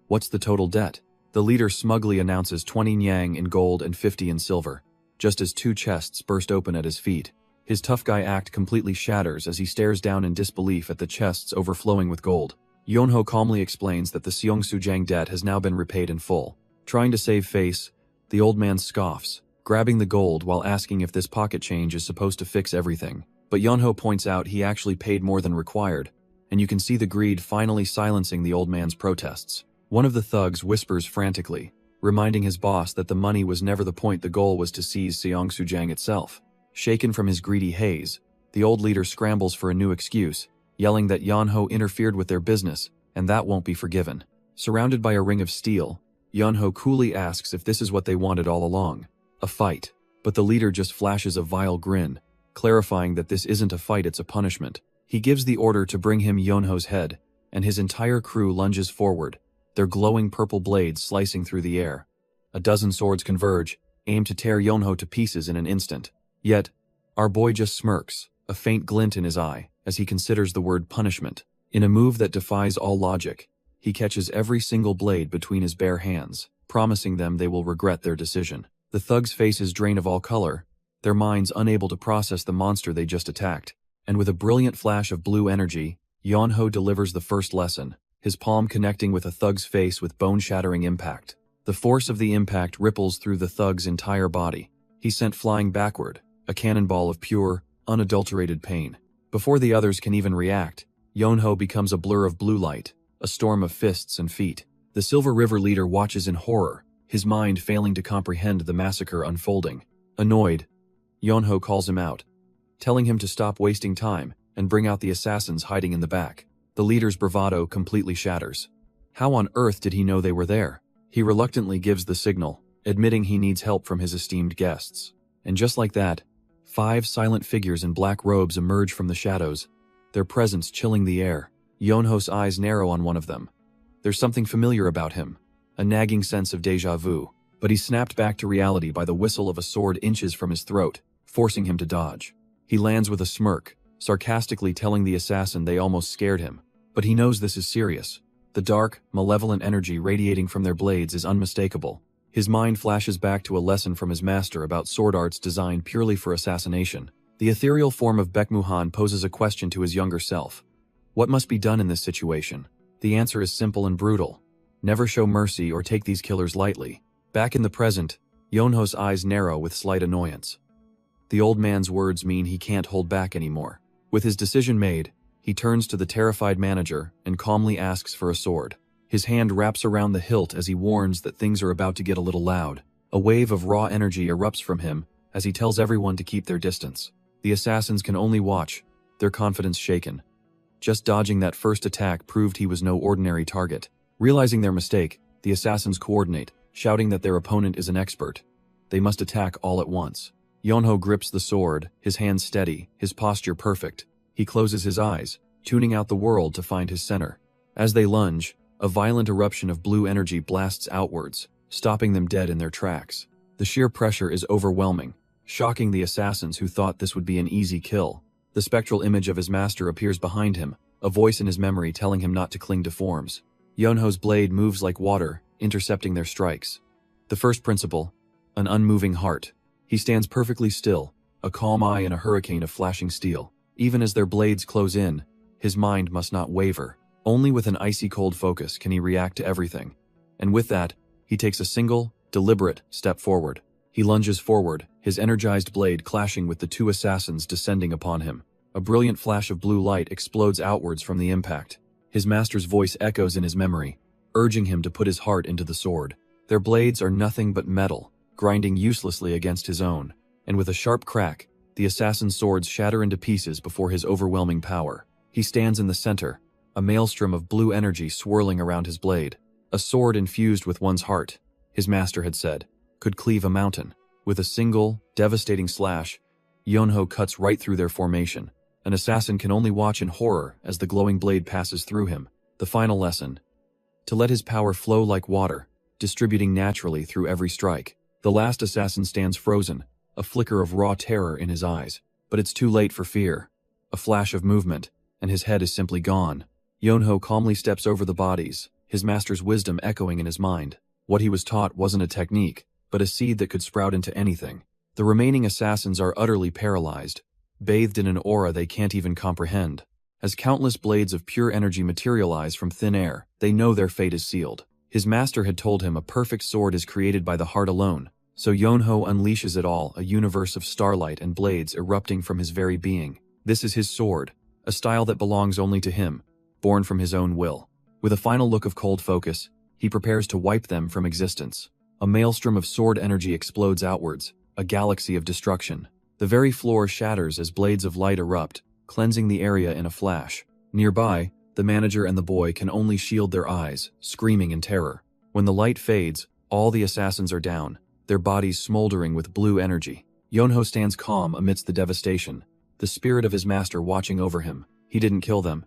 What's the total debt? The leader smugly announces 20 nyang in gold and 50 in silver, just as two chests burst open at his feet. His tough guy act completely shatters as he stares down in disbelief at the chests overflowing with gold. Yeonho calmly explains that the Seongsujang debt has now been repaid in full. Trying to save face, the old man scoffs, grabbing the gold while asking if this pocket change is supposed to fix everything. But Yeonho points out he actually paid more than required, and you can see the greed finally silencing the old man's protests. One of the thugs whispers frantically, reminding his boss that the money was never the point. The goal was to seize Seongsujang itself. Shaken from his greedy haze, the old leader scrambles for a new excuse, yelling that Yeonho interfered with their business, and that won't be forgiven. Surrounded by a ring of steel, Yeonho coolly asks if this is what they wanted all along, a fight. But the leader just flashes a vile grin, clarifying that this isn't a fight, it's a punishment. He gives the order to bring him Yeonho's head, and his entire crew lunges forward, their glowing purple blades slicing through the air. A dozen swords converge, aimed to tear Yeonho to pieces in an instant. Yet, our boy just smirks, a faint glint in his eye, as he considers the word punishment. In a move that defies all logic, he catches every single blade between his bare hands, promising them they will regret their decision. The thugs' faces drain of all color, their minds unable to process the monster they just attacked. And with a brilliant flash of blue energy, Yonho delivers the first lesson, his palm connecting with a thug's face with bone-shattering impact. The force of the impact ripples through the thug's entire body. He's sent flying backward, a cannonball of pure, unadulterated pain. Before the others can even react, Yonho becomes a blur of blue light, a storm of fists and feet. The Silver River leader watches in horror, his mind failing to comprehend the massacre unfolding. Annoyed, Yonho calls him out, telling him to stop wasting time and bring out the assassins hiding in the back. The leader's bravado completely shatters. How on earth did he know they were there? He reluctantly gives the signal, admitting he needs help from his esteemed guests. And just like that, 5 silent figures in black robes emerge from the shadows, their presence chilling the air. Yonho's eyes narrow on one of them. There's something familiar about him, a nagging sense of déjà vu, but he's snapped back to reality by the whistle of a sword inches from his throat, forcing him to dodge. He lands with a smirk, sarcastically telling the assassin they almost scared him, but he knows this is serious. The dark, malevolent energy radiating from their blades is unmistakable. His mind flashes back to a lesson from his master about sword arts designed purely for assassination. The ethereal form of Baekmuhan poses a question to his younger self. What must be done in this situation? The answer is simple and brutal. Never show mercy or take these killers lightly. Back in the present, Yonho's eyes narrow with slight annoyance. The old man's words mean he can't hold back anymore. With his decision made, he turns to the terrified manager and calmly asks for a sword. His hand wraps around the hilt as he warns that things are about to get a little loud. A wave of raw energy erupts from him as he tells everyone to keep their distance. The assassins can only watch, their confidence shaken. Just dodging that first attack proved he was no ordinary target. Realizing their mistake, the assassins coordinate, shouting that their opponent is an expert. They must attack all at once. Yonho grips the sword, his hands steady, his posture perfect. He closes his eyes, tuning out the world to find his center. As they lunge, a violent eruption of blue energy blasts outwards, stopping them dead in their tracks. The sheer pressure is overwhelming, shocking the assassins who thought this would be an easy kill. The spectral image of his master appears behind him, a voice in his memory telling him not to cling to forms. Yonho's blade moves like water, intercepting their strikes. The first principle, an unmoving heart. He stands perfectly still, a calm eye in a hurricane of flashing steel. Even as their blades close in, his mind must not waver. Only with an icy cold focus can he react to everything. And with that, he takes a single, deliberate step forward. He lunges forward, his energized blade clashing with the 2 assassins descending upon him. A brilliant flash of blue light explodes outwards from the impact. His master's voice echoes in his memory, urging him to put his heart into the sword. Their blades are nothing but metal, grinding uselessly against his own. And with a sharp crack, the assassin's swords shatter into pieces before his overwhelming power. He stands in the center, a maelstrom of blue energy swirling around his blade. A sword infused with one's heart, his master had said, could cleave a mountain. With a single, devastating slash, Yonho cuts right through their formation. An assassin can only watch in horror as the glowing blade passes through him. The final lesson: to let his power flow like water, distributing naturally through every strike. The last assassin stands frozen, a flicker of raw terror in his eyes. But it's too late for fear. A flash of movement, and his head is simply gone. Yonho calmly steps over the bodies, his master's wisdom echoing in his mind. What he was taught wasn't a technique, but a seed that could sprout into anything. The remaining assassins are utterly paralyzed, bathed in an aura they can't even comprehend. As countless blades of pure energy materialize from thin air, they know their fate is sealed. His master had told him a perfect sword is created by the heart alone, so Yonho unleashes it all, a universe of starlight and blades erupting from his very being. This is his sword, a style that belongs only to him, born from his own will. With a final look of cold focus, he prepares to wipe them from existence. A maelstrom of sword energy explodes outwards, a galaxy of destruction. The very floor shatters as blades of light erupt, cleansing the area in a flash. Nearby, the manager and the boy can only shield their eyes, screaming in terror. When the light fades, all the assassins are down, their bodies smoldering with blue energy. Yonho stands calm amidst the devastation, the spirit of his master watching over him. He didn't kill them.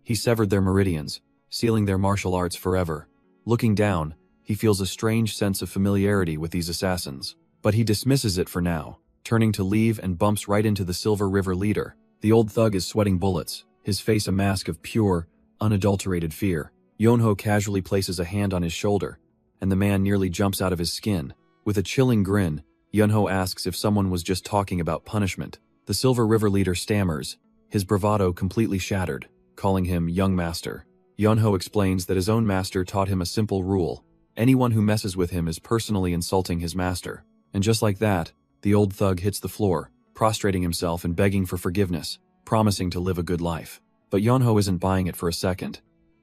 He severed their meridians, sealing their martial arts forever. Looking down, he feels a strange sense of familiarity with these assassins. But he dismisses it for now, turning to leave and bumps right into the Silver River leader. The old thug is sweating bullets, his face a mask of pure, unadulterated fear. Yonho casually places a hand on his shoulder, and the man nearly jumps out of his skin. With a chilling grin, Yonho asks if someone was just talking about punishment. The Silver River leader stammers, his bravado completely shattered. calling him young master. Yeonho explains that his own master taught him a simple rule: anyone who messes with him is personally insulting his master. And just like that, the old thug hits the floor, prostrating himself and begging for forgiveness, promising to live a good life. But Yeonho isn't buying it for a second.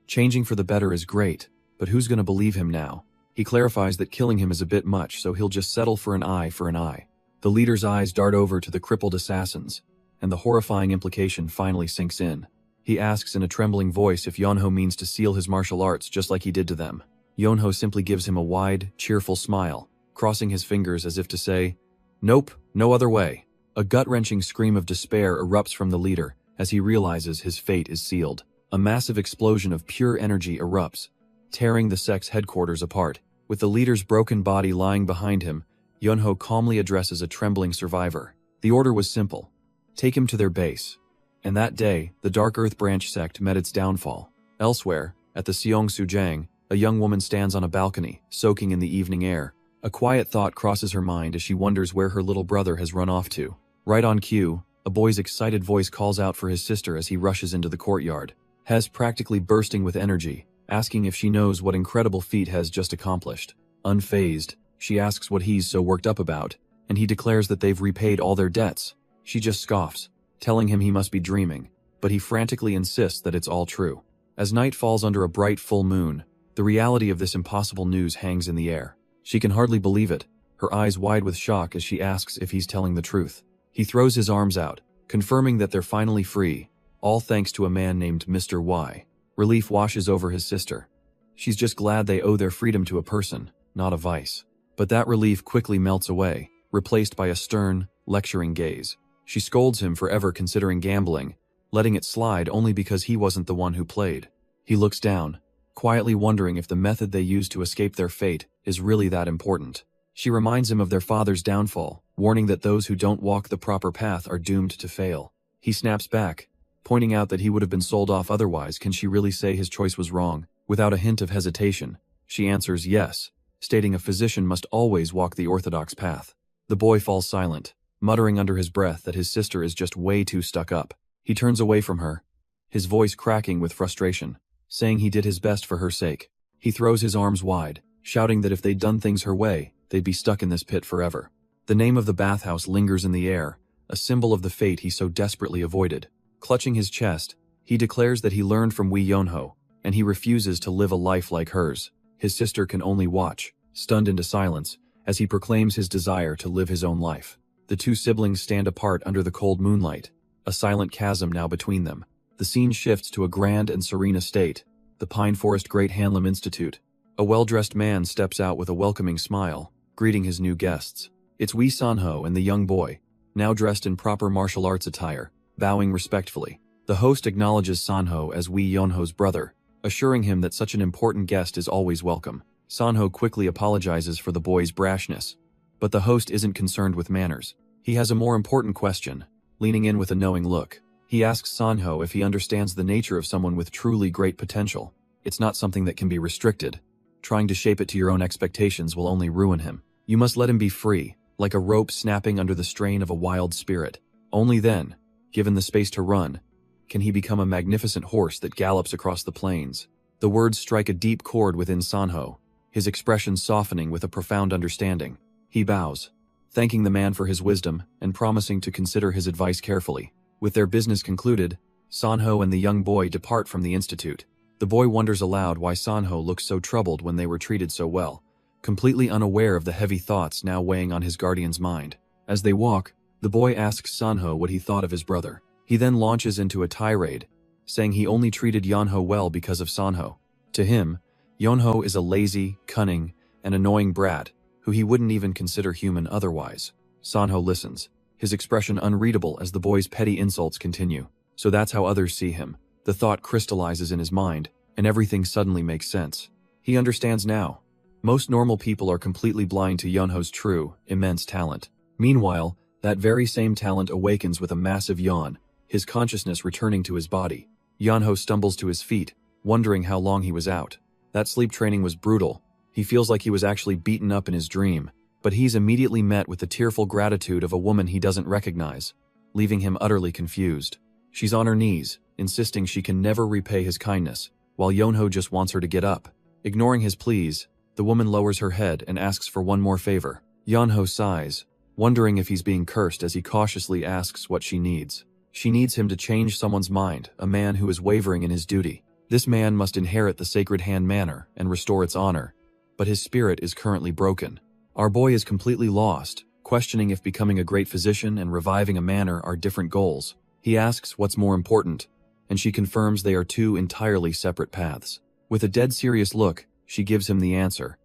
Changing for the better is great, but who's gonna believe him now? He clarifies that killing him is a bit much, so he'll just settle for an eye for an eye. The leader's eyes dart over to the crippled assassins, and the horrifying implication finally sinks in. He asks in a trembling voice if Yeonho means to seal his martial arts just like he did to them. Yeonho simply gives him a wide, cheerful smile, crossing his fingers as if to say, "Nope, no other way." A gut-wrenching scream of despair erupts from the leader as he realizes his fate is sealed. A massive explosion of pure energy erupts, tearing the sect's headquarters apart. With the leader's broken body lying behind him, Yeonho calmly addresses a trembling survivor. The order was simple: take him to their base. And that day, the Dark Earth Branch sect met its downfall. Elsewhere, at the Seong-Sujang, a young woman stands on a balcony, soaking in the evening air. A quiet thought crosses her mind as she wonders where her little brother has run off to. Right on cue, a boy's excited voice calls out for his sister as he rushes into the courtyard. Hez practically bursting with energy, asking if she knows what incredible feat Hez just accomplished. Unfazed, she asks what he's so worked up about, and he declares that they've repaid all their debts. She just scoffs, telling him he must be dreaming, but he frantically insists that it's all true. As night falls under a bright full moon, the reality of this impossible news hangs in the air. She can hardly believe it, her eyes wide with shock as she asks if he's telling the truth. He throws his arms out, confirming that they're finally free, all thanks to a man named Mr. Y. Relief washes over his sister. She's just glad they owe their freedom to a person, not a vice. But that relief quickly melts away, replaced by a stern, lecturing gaze. She scolds him for ever considering gambling, letting it slide only because he wasn't the one who played. He looks down, quietly wondering if the method they used to escape their fate is really that important. She reminds him of their father's downfall, warning that those who don't walk the proper path are doomed to fail. He snaps back, pointing out that he would have been sold off otherwise. Can she really say his choice was wrong? Without a hint of hesitation, she answers yes, stating a physician must always walk the orthodox path. The boy falls silent, muttering under his breath that his sister is just way too stuck up. He turns away from her, his voice cracking with frustration, saying he did his best for her sake. He throws his arms wide, shouting that if they'd done things her way, they'd be stuck in this pit forever. The name of the bathhouse lingers in the air, a symbol of the fate he so desperately avoided. Clutching his chest, he declares that he learned from Wee Yeonho, and he refuses to live a life like hers. His sister can only watch, stunned into silence, as he proclaims his desire to live his own life. The two siblings stand apart under the cold moonlight, a silent chasm now between them. The scene shifts to a grand and serene estate, the Pine Forest Great Hanlam Institute. A well-dressed man steps out with a welcoming smile, greeting his new guests. It's Wee Sanho and the young boy, now dressed in proper martial arts attire, bowing respectfully. The host acknowledges Sanho as Wee Yeonho's brother, assuring him that such an important guest is always welcome. Sanho quickly apologizes for the boy's brashness, but the host isn't concerned with manners. He has a more important question, leaning in with a knowing look. He asks Sanho if he understands the nature of someone with truly great potential. It's not something that can be restricted. Trying to shape it to your own expectations will only ruin him. You must let him be free, like a rope snapping under the strain of a wild spirit. Only then, given the space to run, can he become a magnificent horse that gallops across the plains. The words strike a deep chord within Sanho, his expression softening with a profound understanding. He bows, thanking the man for his wisdom and promising to consider his advice carefully. With their business concluded, Sanho and the young boy depart from the institute. The boy wonders aloud why Sanho looked so troubled when they were treated so well, completely unaware of the heavy thoughts now weighing on his guardian's mind. As they walk, the boy asks Sanho what he thought of his brother. He then launches into a tirade, saying he only treated Yeonho well because of Sanho. To him, Yeonho is a lazy, cunning, and annoying brat who he wouldn't even consider human otherwise. Sanho listens, his expression unreadable as the boy's petty insults continue. So that's how others see him. The thought crystallizes in his mind, and everything suddenly makes sense. He understands now. Most normal people are completely blind to Yeonho's true, immense talent. Meanwhile, that very same talent awakens with a massive yawn, his consciousness returning to his body. Yeonho stumbles to his feet, wondering how long he was out. That sleep training was brutal. He feels like he was actually beaten up in his dream, but he's immediately met with the tearful gratitude of a woman he doesn't recognize, leaving him utterly confused. She's on her knees, insisting she can never repay his kindness, while Yonho just wants her to get up. Ignoring his pleas, the woman lowers her head and asks for one more favor. Yonho sighs, wondering if he's being cursed as he cautiously asks what she needs. She needs him to change someone's mind, a man who is wavering in his duty. This man must inherit the Sacred Hand Manor and restore its honor, but his spirit is currently broken. Our boy is completely lost, questioning if becoming a great physician and reviving a manor are different goals. He asks what's more important, and she confirms they are two entirely separate paths. With a dead serious look, she gives him the answer.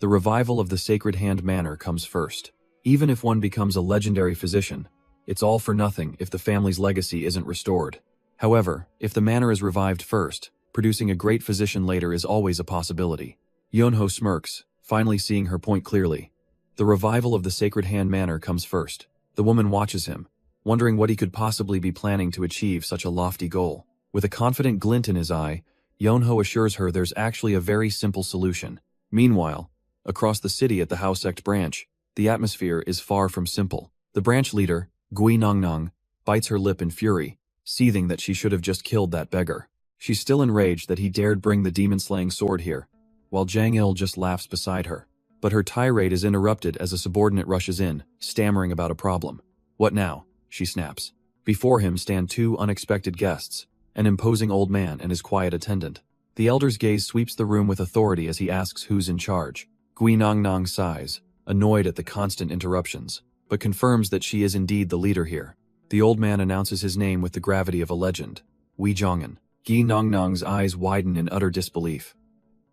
The revival of the Sacred Hand Manor comes first. Even if one becomes a legendary physician, it's all for nothing if the family's legacy isn't restored. However, if the manor is revived first, producing a great physician later is always a possibility. Yonho smirks, finally seeing her point clearly. The revival of the Sacred Hand Manor comes first. The woman watches him, wondering what he could possibly be planning to achieve such a lofty goal. With a confident glint in his eye, Yonho assures her there's actually a very simple solution. Meanwhile, across the city at the Housect branch, the atmosphere is far from simple. The branch leader, Gui Nongnong, bites her lip in fury, seething that she should have just killed that beggar. She's still enraged that he dared bring the demon-slaying sword here, while Jang Il just laughs beside her. But her tirade is interrupted as a subordinate rushes in, stammering about a problem. What now? She snaps. Before him stand two unexpected guests, an imposing old man and his quiet attendant. The elder's gaze sweeps the room with authority as he asks who's in charge. Gui Nongnong sighs, annoyed at the constant interruptions, but confirms that she is indeed the leader here. The old man announces his name with the gravity of a legend. Wei Zhongan. Gui Nongnong's eyes widen in utter disbelief.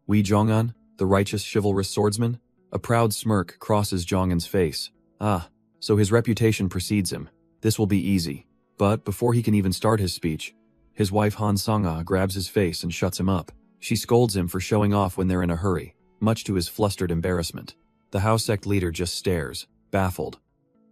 Wei Zhongan, the righteous chivalrous swordsman? A proud smirk crosses Zhongan's face. Ah, so his reputation precedes him. This will be easy. But before he can even start his speech, his wife Han Sanga grabs his face and shuts him up. She scolds him for showing off when they're in a hurry, much to his flustered embarrassment. The Housect leader just stares, baffled.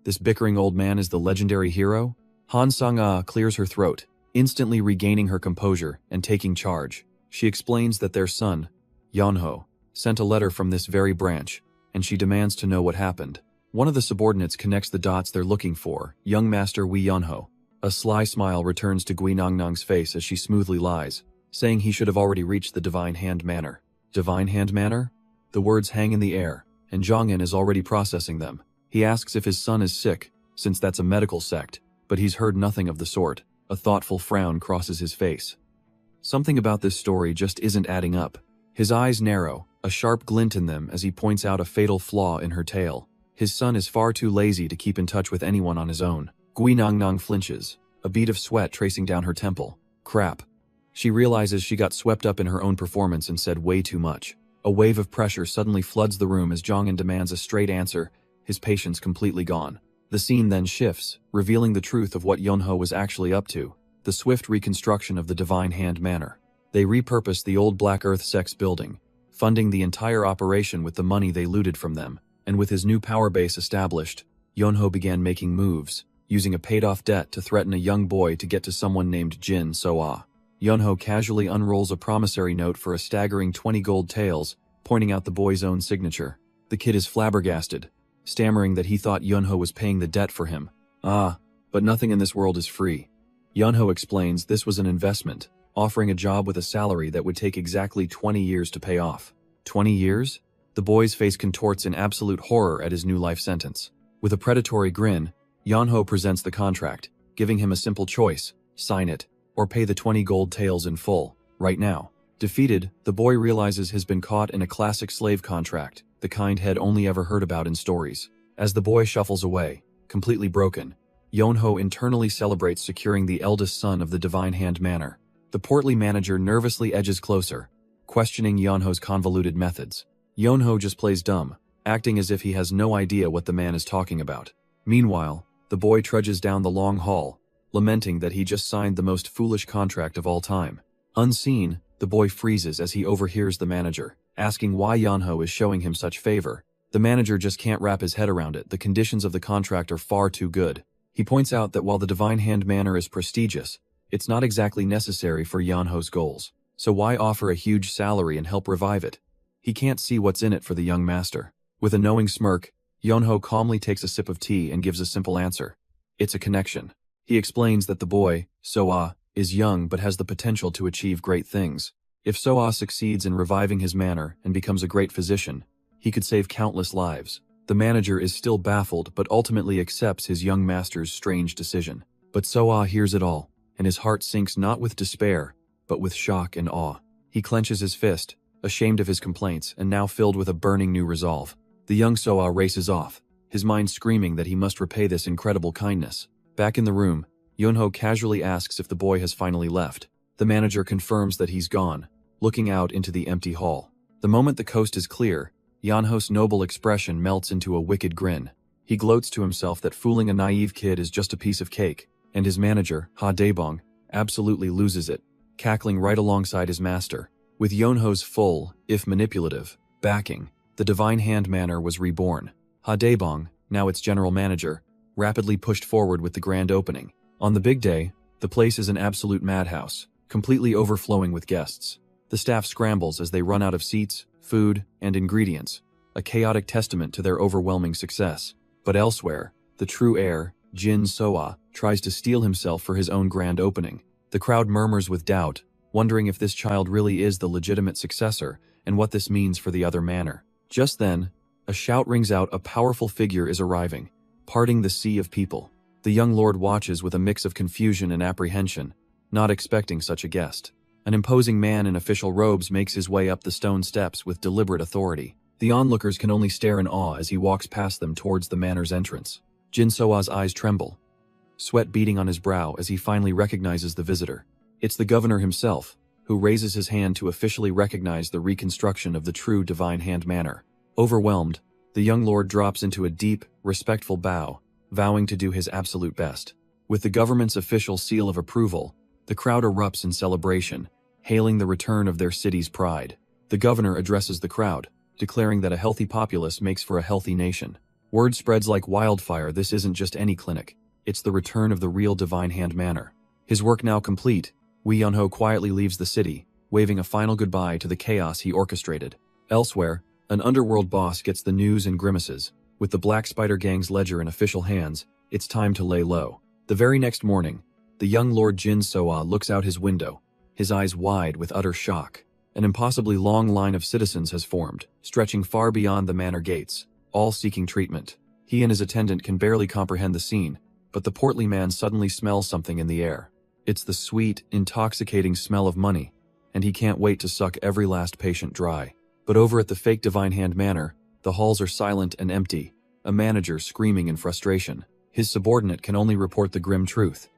This bickering old man is the legendary hero? Han Sanga clears her throat, instantly regaining her composure and taking charge. She explains that their son, Yonho, sent a letter from this very branch, and she demands to know what happened. One of the subordinates connects the dots they're looking for, young master Wei Yonho. A sly smile returns to Gui Nongnong's face as she smoothly lies, saying he should have already reached the Divine Hand Manor. Divine Hand Manor? The words hang in the air, and Zhongan is already processing them. He asks if his son is sick, since that's a medical sect, but he's heard nothing of the sort. A thoughtful frown crosses his face. Something about this story just isn't adding up. His eyes narrow, a sharp glint in them as he points out a fatal flaw in her tale. His son is far too lazy to keep in touch with anyone on his own. Gui Nongnong flinches, a bead of sweat tracing down her temple. Crap. She realizes she got swept up in her own performance and said way too much. A wave of pressure suddenly floods the room as Zhongan demands a straight answer, his patience completely gone. The scene then shifts, revealing the truth of what Yonho was actually up to, the swift reconstruction of the Divine Hand Manor. They repurposed the old Black Earth Sex building, funding the entire operation with the money they looted from them, and with his new power base established, Yonho began making moves, using a paid-off debt to threaten a young boy to get to someone named Jin Soa. Yonho casually unrolls a promissory note for a staggering 20 gold taels, pointing out the boy's own signature. The kid is flabbergasted, stammering that he thought Yonho was paying the debt for him. Ah, but nothing in this world is free. Yonho explains this was an investment, offering a job with a salary that would take exactly 20 years to pay off. 20 years? The boy's face contorts in absolute horror at his new life sentence. With a predatory grin, Yonho presents the contract, giving him a simple choice: sign it, or pay the 20 gold taels in full, right now. Defeated, the boy realizes he's been caught in a classic slave contract, the kind he'd only ever heard about in stories. As the boy shuffles away, completely broken, Yonho internally celebrates securing the eldest son of the Divine Hand Manor. The portly manager nervously edges closer, questioning Yonho's convoluted methods. Yonho just plays dumb, acting as if he has no idea what the man is talking about. Meanwhile, the boy trudges down the long hall, lamenting that he just signed the most foolish contract of all time. Unseen, the boy freezes as he overhears the manager, asking why Yonho is showing him such favor. The manager just can't wrap his head around it. The conditions of the contract are far too good. He points out that while the Divine Hand Manor is prestigious, it's not exactly necessary for Yonho's goals. So why offer a huge salary and help revive it? He can't see what's in it for the young master. With a knowing smirk, Yonho calmly takes a sip of tea and gives a simple answer. It's a connection. He explains that the boy, Soa, is young but has the potential to achieve great things. If Soa succeeds in reviving his manor and becomes a great physician, he could save countless lives. The manager is still baffled but ultimately accepts his young master's strange decision. But Soa hears it all, and his heart sinks not with despair, but with shock and awe. He clenches his fist, ashamed of his complaints and now filled with a burning new resolve. The young Soa races off, his mind screaming that he must repay this incredible kindness. Back in the room, Yonho casually asks if the boy has finally left. The manager confirms that he's gone, looking out into the empty hall. The moment the coast is clear, Yonho's noble expression melts into a wicked grin. He gloats to himself that fooling a naive kid is just a piece of cake, and his manager, Ha Daebong, absolutely loses it, cackling right alongside his master. With Yonho's full, if manipulative, backing, the Divine Hand Manor was reborn. Ha Daebong, now its general manager, rapidly pushed forward with the grand opening. On the big day, the place is an absolute madhouse, completely overflowing with guests. The staff scrambles as they run out of seats, food, and ingredients, a chaotic testament to their overwhelming success. But elsewhere, the true heir, Jin Soa, tries to steel himself for his own grand opening. The crowd murmurs with doubt, wondering if this child really is the legitimate successor and what this means for the other manor. Just then, a shout rings out. A powerful figure is arriving, parting the sea of people. The young lord watches with a mix of confusion and apprehension, not expecting such a guest. An imposing man in official robes makes his way up the stone steps with deliberate authority. The onlookers can only stare in awe as he walks past them towards the manor's entrance. Jin Soa's eyes tremble, sweat beading on his brow as he finally recognizes the visitor. It's the governor himself, who raises his hand to officially recognize the reconstruction of the true Divine Hand Manor. Overwhelmed, the young lord drops into a deep, respectful bow, vowing to do his absolute best. With the government's official seal of approval, the crowd erupts in celebration, hailing the return of their city's pride. The governor addresses the crowd, declaring that a healthy populace makes for a healthy nation. Word spreads like wildfire. This isn't just any clinic, it's the return of the real Divine Hand Manor. His work now complete, Wee Yunho quietly leaves the city, waving a final goodbye to the chaos he orchestrated. Elsewhere, an underworld boss gets the news and grimaces. With the Black Spider Gang's ledger in official hands, it's time to lay low. The very next morning, the young Lord Jin Soa looks out his window, his eyes wide with utter shock. An impossibly long line of citizens has formed, stretching far beyond the manor gates, all seeking treatment. He and his attendant can barely comprehend the scene, but the portly man suddenly smells something in the air. It's the sweet, intoxicating smell of money, and he can't wait to suck every last patient dry. But over at the fake Divine Hand Manor, the halls are silent and empty, a manager screaming in frustration. His subordinate can only report the grim truth.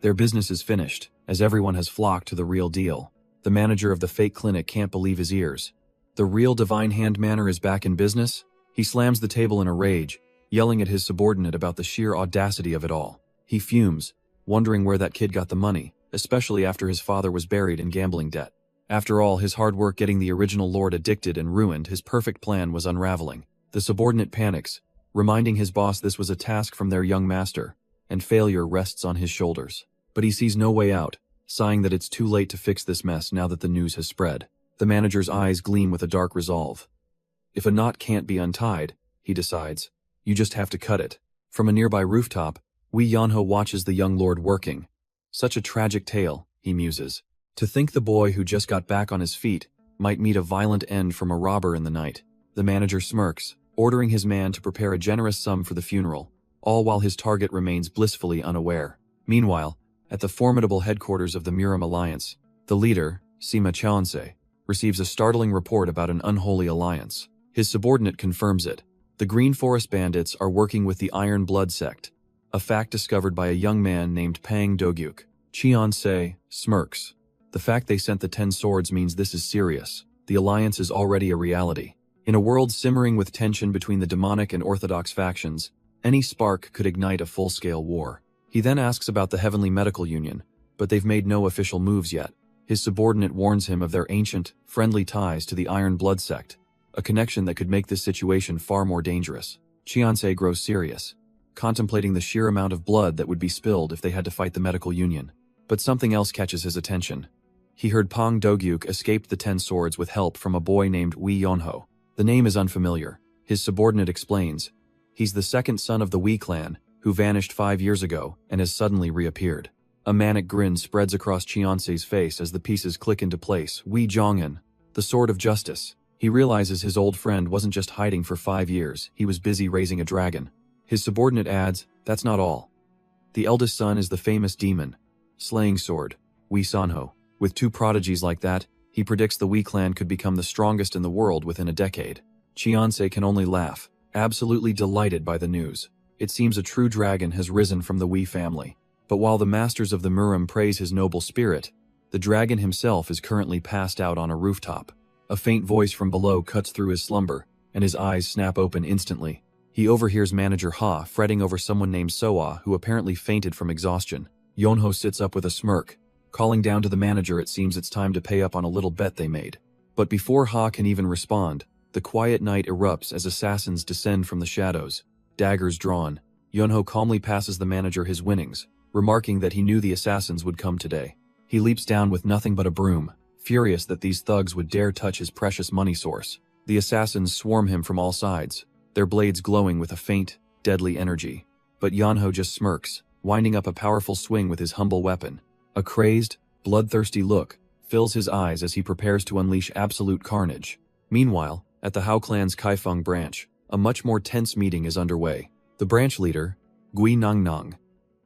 Their business is finished, as everyone has flocked to the real deal. The manager of the fake clinic can't believe his ears. The real Divine Hand Manor is back in business? He slams the table in a rage, yelling at his subordinate about the sheer audacity of it all. He fumes, wondering where that kid got the money, especially after his father was buried in gambling debt. After all, his hard work getting the original lord addicted and ruined, his perfect plan was unraveling. The subordinate panics, reminding his boss this was a task from their young master, and failure rests on his shoulders. But he sees no way out, sighing that it's too late to fix this mess now that the news has spread. The manager's eyes gleam with a dark resolve. If a knot can't be untied, he decides, you just have to cut it. From a nearby rooftop, Wee Yonho watches the young lord working. Such a tragic tale, he muses. To think the boy who just got back on his feet might meet a violent end from a robber in the night. The manager smirks, ordering his man to prepare a generous sum for the funeral, all while his target remains blissfully unaware. Meanwhile, at the formidable headquarters of the Muram Alliance, the leader, Sima Chansei, receives a startling report about an unholy alliance. His subordinate confirms it. The Green Forest Bandits are working with the Iron Blood sect, a fact discovered by a young man named Pang Dogyuk. Chansei smirks. The fact they sent the 10 swords means this is serious. The alliance is already a reality. In a world simmering with tension between the demonic and orthodox factions, any spark could ignite a full-scale war. He then asks about the Heavenly Medical Union, but they've made no official moves yet. His subordinate warns him of their ancient, friendly ties to the Iron Blood sect, a connection that could make this situation far more dangerous. Chansei grows serious, contemplating the sheer amount of blood that would be spilled if they had to fight the medical union. But something else catches his attention. He heard Pang Dogyuk escaped the 10 swords with help from a boy named Wee Yonho. The name is unfamiliar. His subordinate explains. He's the second son of the Wee clan, who vanished 5 years ago and has suddenly reappeared. A manic grin spreads across Chianse's face as the pieces click into place. Wei Zhonghan, the sword of justice. He realizes his old friend wasn't just hiding for 5 years, he was busy raising a dragon. His subordinate adds, that's not all. The eldest son is the famous demon, slaying sword, Wei Sanho. With 2 prodigies like that, he predicts the Wei clan could become the strongest in the world within a decade. Chianse can only laugh, absolutely delighted by the news. It seems a true dragon has risen from the Wei family. But while the masters of the Murim praise his noble spirit, the dragon himself is currently passed out on a rooftop. A faint voice from below cuts through his slumber, and his eyes snap open instantly. He overhears manager Ha fretting over someone named Soa who apparently fainted from exhaustion. Yonho sits up with a smirk. Calling down to the manager, it seems it's time to pay up on a little bet they made. But before Ha can even respond, the quiet night erupts as assassins descend from the shadows. Daggers drawn, Yonho calmly passes the manager his winnings, remarking that he knew the assassins would come today. He leaps down with nothing but a broom, furious that these thugs would dare touch his precious money source. The assassins swarm him from all sides, their blades glowing with a faint, deadly energy. But Yonho just smirks, winding up a powerful swing with his humble weapon. A crazed, bloodthirsty look fills his eyes as he prepares to unleash absolute carnage. Meanwhile, at the Hao clan's Kaifeng branch, a much more tense meeting is underway. The branch leader, Gui Nangnang,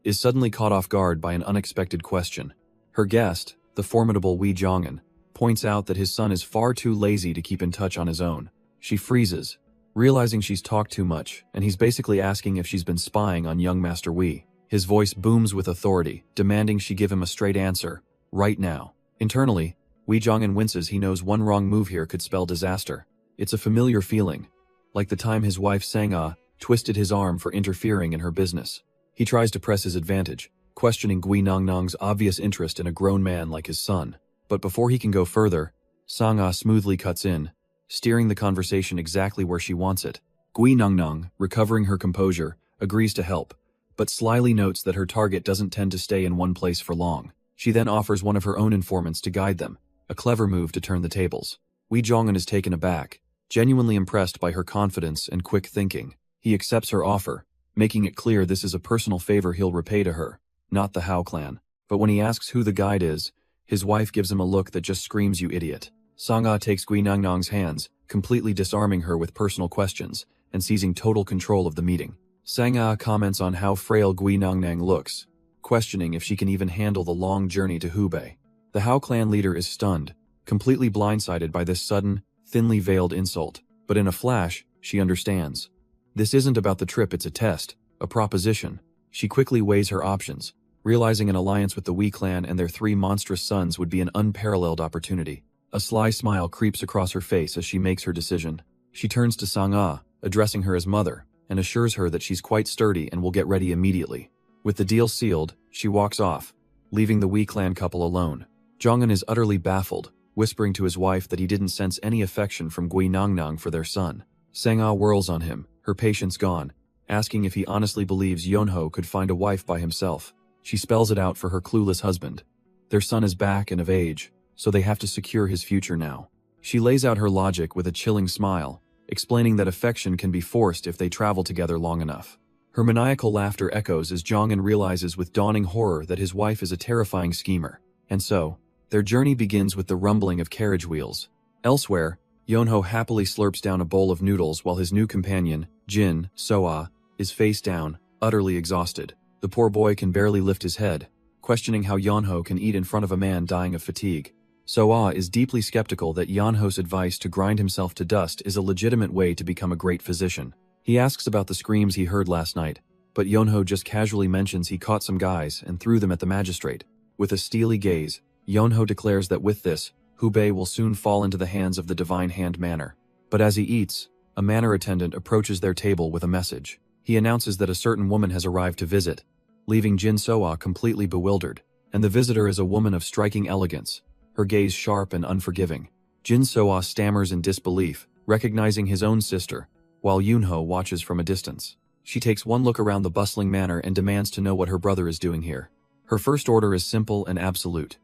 is suddenly caught off guard by an unexpected question. Her guest, the formidable Wei Zhonghan, points out that his son is far too lazy to keep in touch on his own. She freezes, realizing she's talked too much, and he's basically asking if she's been spying on young Master Wei. His voice booms with authority, demanding she give him a straight answer, right now. Internally, Wei Zhonghan winces. He knows one wrong move here could spell disaster. It's a familiar feeling, like the time his wife Sangha twisted his arm for interfering in her business. He tries to press his advantage, questioning Gui Nangnang's obvious interest in a grown man like his son. But before he can go further, Sangha smoothly cuts in, steering the conversation exactly where she wants it. Gui Nangnang, recovering her composure, agrees to help, but slyly notes that her target doesn't tend to stay in one place for long. She then offers one of her own informants to guide them, a clever move to turn the tables. Wei Zhonghan is taken aback, genuinely impressed by her confidence and quick thinking. He accepts her offer, making it clear this is a personal favor he'll repay to her, not the Hao clan. But when he asks who the guide is, his wife gives him a look that just screams, "You idiot." Sangha takes Gui Nangnang's hands, completely disarming her with personal questions and seizing total control of the meeting. Sangha comments on how frail Gui Nangnang looks, questioning if she can even handle the long journey to Hubei. The Hao clan leader is stunned, completely blindsided by this sudden, thinly veiled insult. But in a flash, she understands. This isn't about the trip, it's a test, a proposition. She quickly weighs her options, realizing an alliance with the Wei clan and their 3 monstrous sons would be an unparalleled opportunity. A sly smile creeps across her face as she makes her decision. She turns to Sangha, addressing her as mother, and assures her that she's quite sturdy and will get ready immediately. With the deal sealed, she walks off, leaving the Wei clan couple alone. Zhonghan is utterly baffled, whispering to his wife that he didn't sense any affection from Gui Nangnang for their son. Sangha whirls on him, her patience gone, asking if he honestly believes Yonho could find a wife by himself. She spells it out for her clueless husband. Their son is back and of age, so they have to secure his future now. She lays out her logic with a chilling smile, explaining that affection can be forced if they travel together long enough. Her maniacal laughter echoes as Zhonghan realizes with dawning horror that his wife is a terrifying schemer. And so, their journey begins with the rumbling of carriage wheels. Elsewhere, Yonho happily slurps down a bowl of noodles while his new companion, Jin, Soa, is face down, utterly exhausted. The poor boy can barely lift his head, questioning how Yonho can eat in front of a man dying of fatigue. Soa is deeply skeptical that Yonho's advice to grind himself to dust is a legitimate way to become a great physician. He asks about the screams he heard last night, but Yonho just casually mentions he caught some guys and threw them at the magistrate. With a steely gaze, Yonho declares that with this, Hubei will soon fall into the hands of the Divine Hand Manor. But as he eats, a manor attendant approaches their table with a message. He announces that a certain woman has arrived to visit, leaving Jin Soa completely bewildered. And the visitor is a woman of striking elegance, her gaze sharp and unforgiving. Jin Soa stammers in disbelief, recognizing his own sister, while Yunho watches from a distance. She takes one look around the bustling manor and demands to know what her brother is doing here. Her first order is simple and absolute.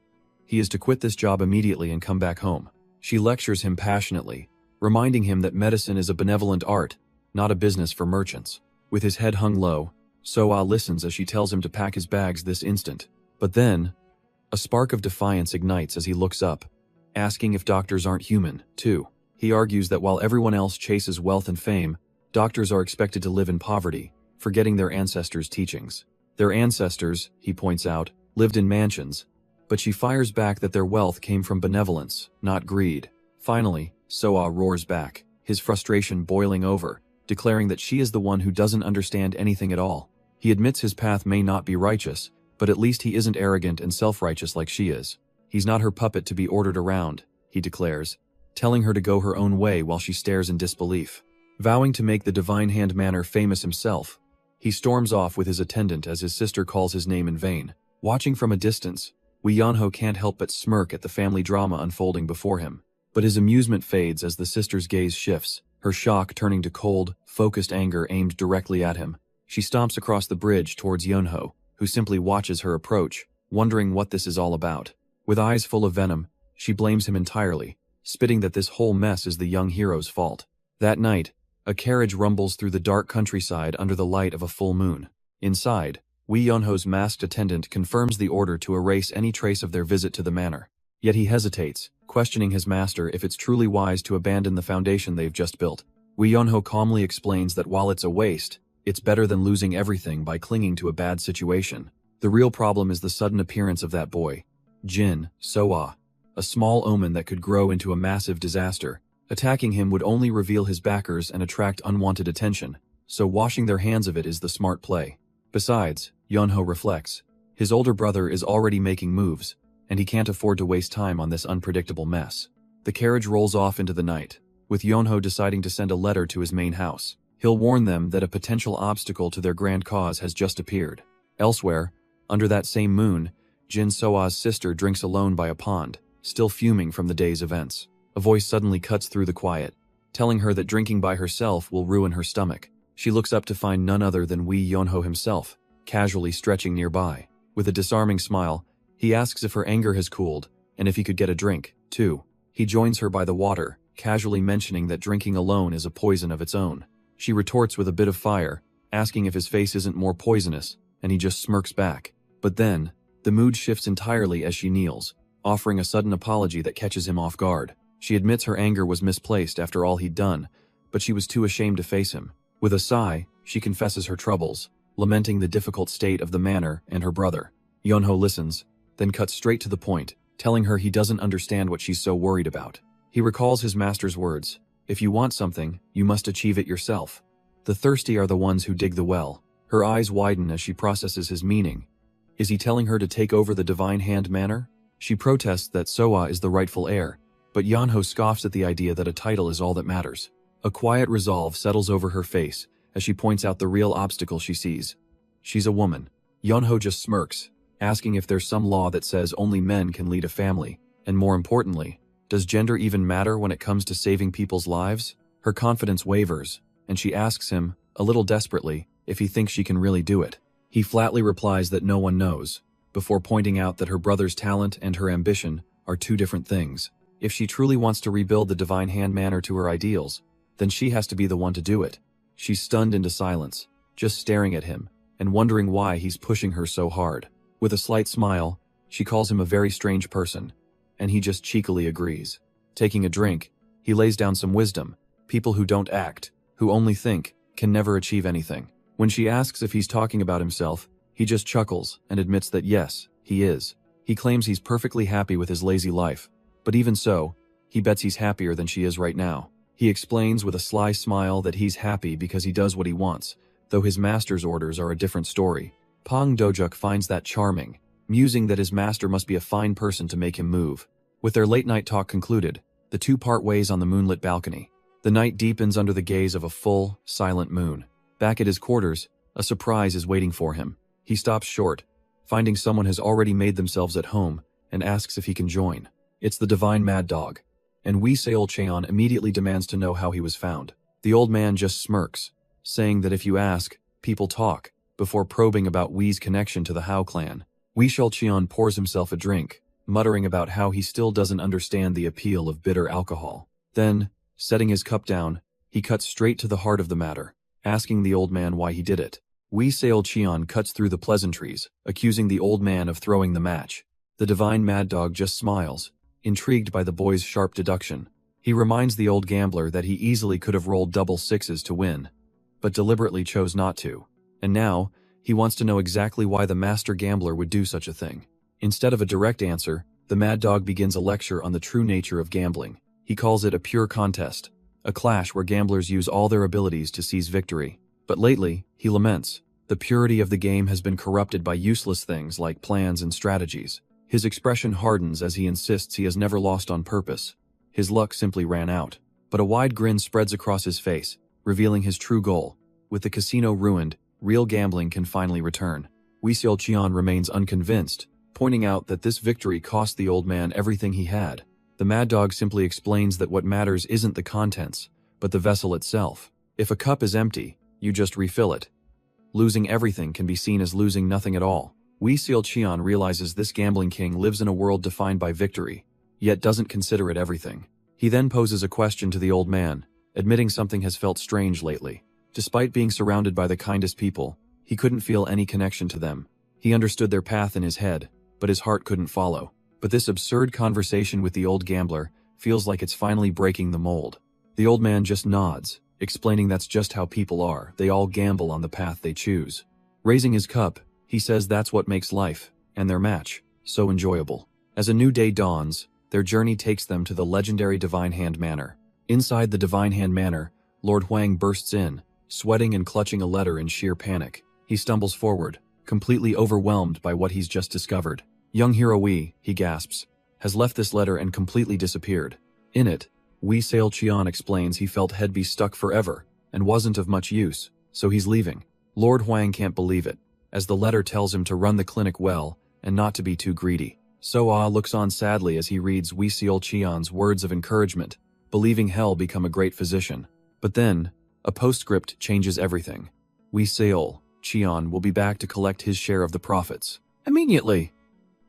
He is to quit this job immediately and come back home. She lectures him passionately, reminding him that medicine is a benevolent art, not a business for merchants. With his head hung low, Soa listens as she tells him to pack his bags this instant. But then, a spark of defiance ignites as he looks up, asking if doctors aren't human, too. He argues that while everyone else chases wealth and fame, doctors are expected to live in poverty, forgetting their ancestors' teachings. Their ancestors, he points out, lived in mansions, but she fires back that their wealth came from benevolence, not greed. Finally, Soa roars back, his frustration boiling over, declaring that she is the one who doesn't understand anything at all. He admits his path may not be righteous, but at least he isn't arrogant and self-righteous like she is. He's not her puppet to be ordered around, he declares, telling her to go her own way while she stares in disbelief. Vowing to make the Divine Hand Manor famous himself, he storms off with his attendant as his sister calls his name in vain. Watching from a distance, Wee Yeonho can't help but smirk at the family drama unfolding before him. But his amusement fades as the sister's gaze shifts, her shock turning to cold, focused anger aimed directly at him. She stomps across the bridge towards Yeonho, who simply watches her approach, wondering what this is all about. With eyes full of venom, she blames him entirely, spitting that this whole mess is the young hero's fault. That night, a carriage rumbles through the dark countryside under the light of a full moon. Inside, Wee Yeonho's masked attendant confirms the order to erase any trace of their visit to the manor. Yet he hesitates, questioning his master if it's truly wise to abandon the foundation they've just built. Wee Yeonho calmly explains that while it's a waste, it's better than losing everything by clinging to a bad situation. The real problem is the sudden appearance of that boy, Jin Soa, a small omen that could grow into a massive disaster. Attacking him would only reveal his backers and attract unwanted attention, so washing their hands of it is the smart play. Besides, Yeonho reflects, his older brother is already making moves, and he can't afford to waste time on this unpredictable mess. The carriage rolls off into the night, with Yeonho deciding to send a letter to his main house. He'll warn them that a potential obstacle to their grand cause has just appeared. Elsewhere, under that same moon, Jin Soa's sister drinks alone by a pond, still fuming from the day's events. A voice suddenly cuts through the quiet, telling her that drinking by herself will ruin her stomach. She looks up to find none other than Wee Yeonho himself, casually stretching nearby. With a disarming smile, he asks if her anger has cooled, and if he could get a drink, too. He joins her by the water, casually mentioning that drinking alone is a poison of its own. She retorts with a bit of fire, asking if his face isn't more poisonous, and he just smirks back. But then, the mood shifts entirely as she kneels, offering a sudden apology that catches him off guard. She admits her anger was misplaced after all he'd done, but she was too ashamed to face him. With a sigh, she confesses her troubles, lamenting the difficult state of the manor and her brother. Yeonho listens, then cuts straight to the point, telling her he doesn't understand what she's so worried about. He recalls his master's words, "If you want something, you must achieve it yourself. The thirsty are the ones who dig the well." Her eyes widen as she processes his meaning. Is he telling her to take over the Divine Hand Manor? She protests that Soa is the rightful heir, but Yeonho scoffs at the idea that a title is all that matters. A quiet resolve settles over her face as she points out the real obstacle she sees. She's a woman. Yeonho just smirks, asking if there's some law that says only men can lead a family, and more importantly, does gender even matter when it comes to saving people's lives? Her confidence wavers, and she asks him, a little desperately, if he thinks she can really do it. He flatly replies that no one knows, before pointing out that her brother's talent and her ambition are two different things. If she truly wants to rebuild the Divine Hand Manor to her ideals, then she has to be the one to do it. She's stunned into silence, just staring at him, and wondering why he's pushing her so hard. With a slight smile, she calls him a very strange person, and he just cheekily agrees. Taking a drink, he lays down some wisdom. People who don't act, who only think, can never achieve anything. When she asks if he's talking about himself, he just chuckles and admits that yes, he is. He claims he's perfectly happy with his lazy life, but even so, he bets he's happier than she is right now. He explains with a sly smile that he's happy because he does what he wants, though his master's orders are a different story. Pang Dojuk finds that charming, musing that his master must be a fine person to make him move. With their late-night talk concluded, the two part ways on the moonlit balcony. The night deepens under the gaze of a full, silent moon. Back at his quarters, a surprise is waiting for him. He stops short, finding someone has already made themselves at home, and asks if he can join. It's the divine mad dog, and Wee Seol Cheon immediately demands to know how he was found. The old man just smirks, saying that if you ask, people talk, before probing about Wee's connection to the Hao clan. Wee Seol Cheon pours himself a drink, muttering about how he still doesn't understand the appeal of bitter alcohol. Then, setting his cup down, he cuts straight to the heart of the matter, asking the old man why he did it. Wei Xiaoqian cuts through the pleasantries, accusing the old man of throwing the match. The divine mad dog just smiles, intrigued by the boy's sharp deduction. He reminds the old gambler that he easily could have rolled double sixes to win, but deliberately chose not to. And now, he wants to know exactly why the master gambler would do such a thing. Instead of a direct answer, the mad dog begins a lecture on the true nature of gambling. He calls it a pure contest, a clash where gamblers use all their abilities to seize victory. But lately, he laments, the purity of the game has been corrupted by useless things like plans and strategies. His expression hardens as he insists he has never lost on purpose. His luck simply ran out. But a wide grin spreads across his face, revealing his true goal. With the casino ruined, real gambling can finally return. Wei Xiaoqian remains unconvinced, pointing out that this victory cost the old man everything he had. The mad dog simply explains that what matters isn't the contents, but the vessel itself. If a cup is empty, you just refill it. Losing everything can be seen as losing nothing at all. Wei Xiaoqian realizes this gambling king lives in a world defined by victory, yet doesn't consider it everything. He then poses a question to the old man, admitting something has felt strange lately. Despite being surrounded by the kindest people, he couldn't feel any connection to them. He understood their path in his head, but his heart couldn't follow. But this absurd conversation with the old gambler feels like it's finally breaking the mold. The old man just nods, explaining that's just how people are. They all gamble on the path they choose. Raising his cup, he says that's what makes life, and their match, so enjoyable. As a new day dawns, their journey takes them to the legendary Divine Hand Manor. Inside the Divine Hand Manor, Lord Huang bursts in, sweating and clutching a letter in sheer panic. He stumbles forward, completely overwhelmed by what he's just discovered. Young hero Wei, he gasps, has left this letter and completely disappeared. In it, Wei Xiaoqian explains he felt he'd be stuck forever, and wasn't of much use, so he's leaving. Lord Huang can't believe it, as the letter tells him to run the clinic well, and not to be too greedy. So looks on sadly as he reads Wei Xiaoqian's words of encouragement, believing he'll become a great physician. But then, a postscript changes everything. Wei Xiaoqian will be back to collect his share of the profits. Immediately!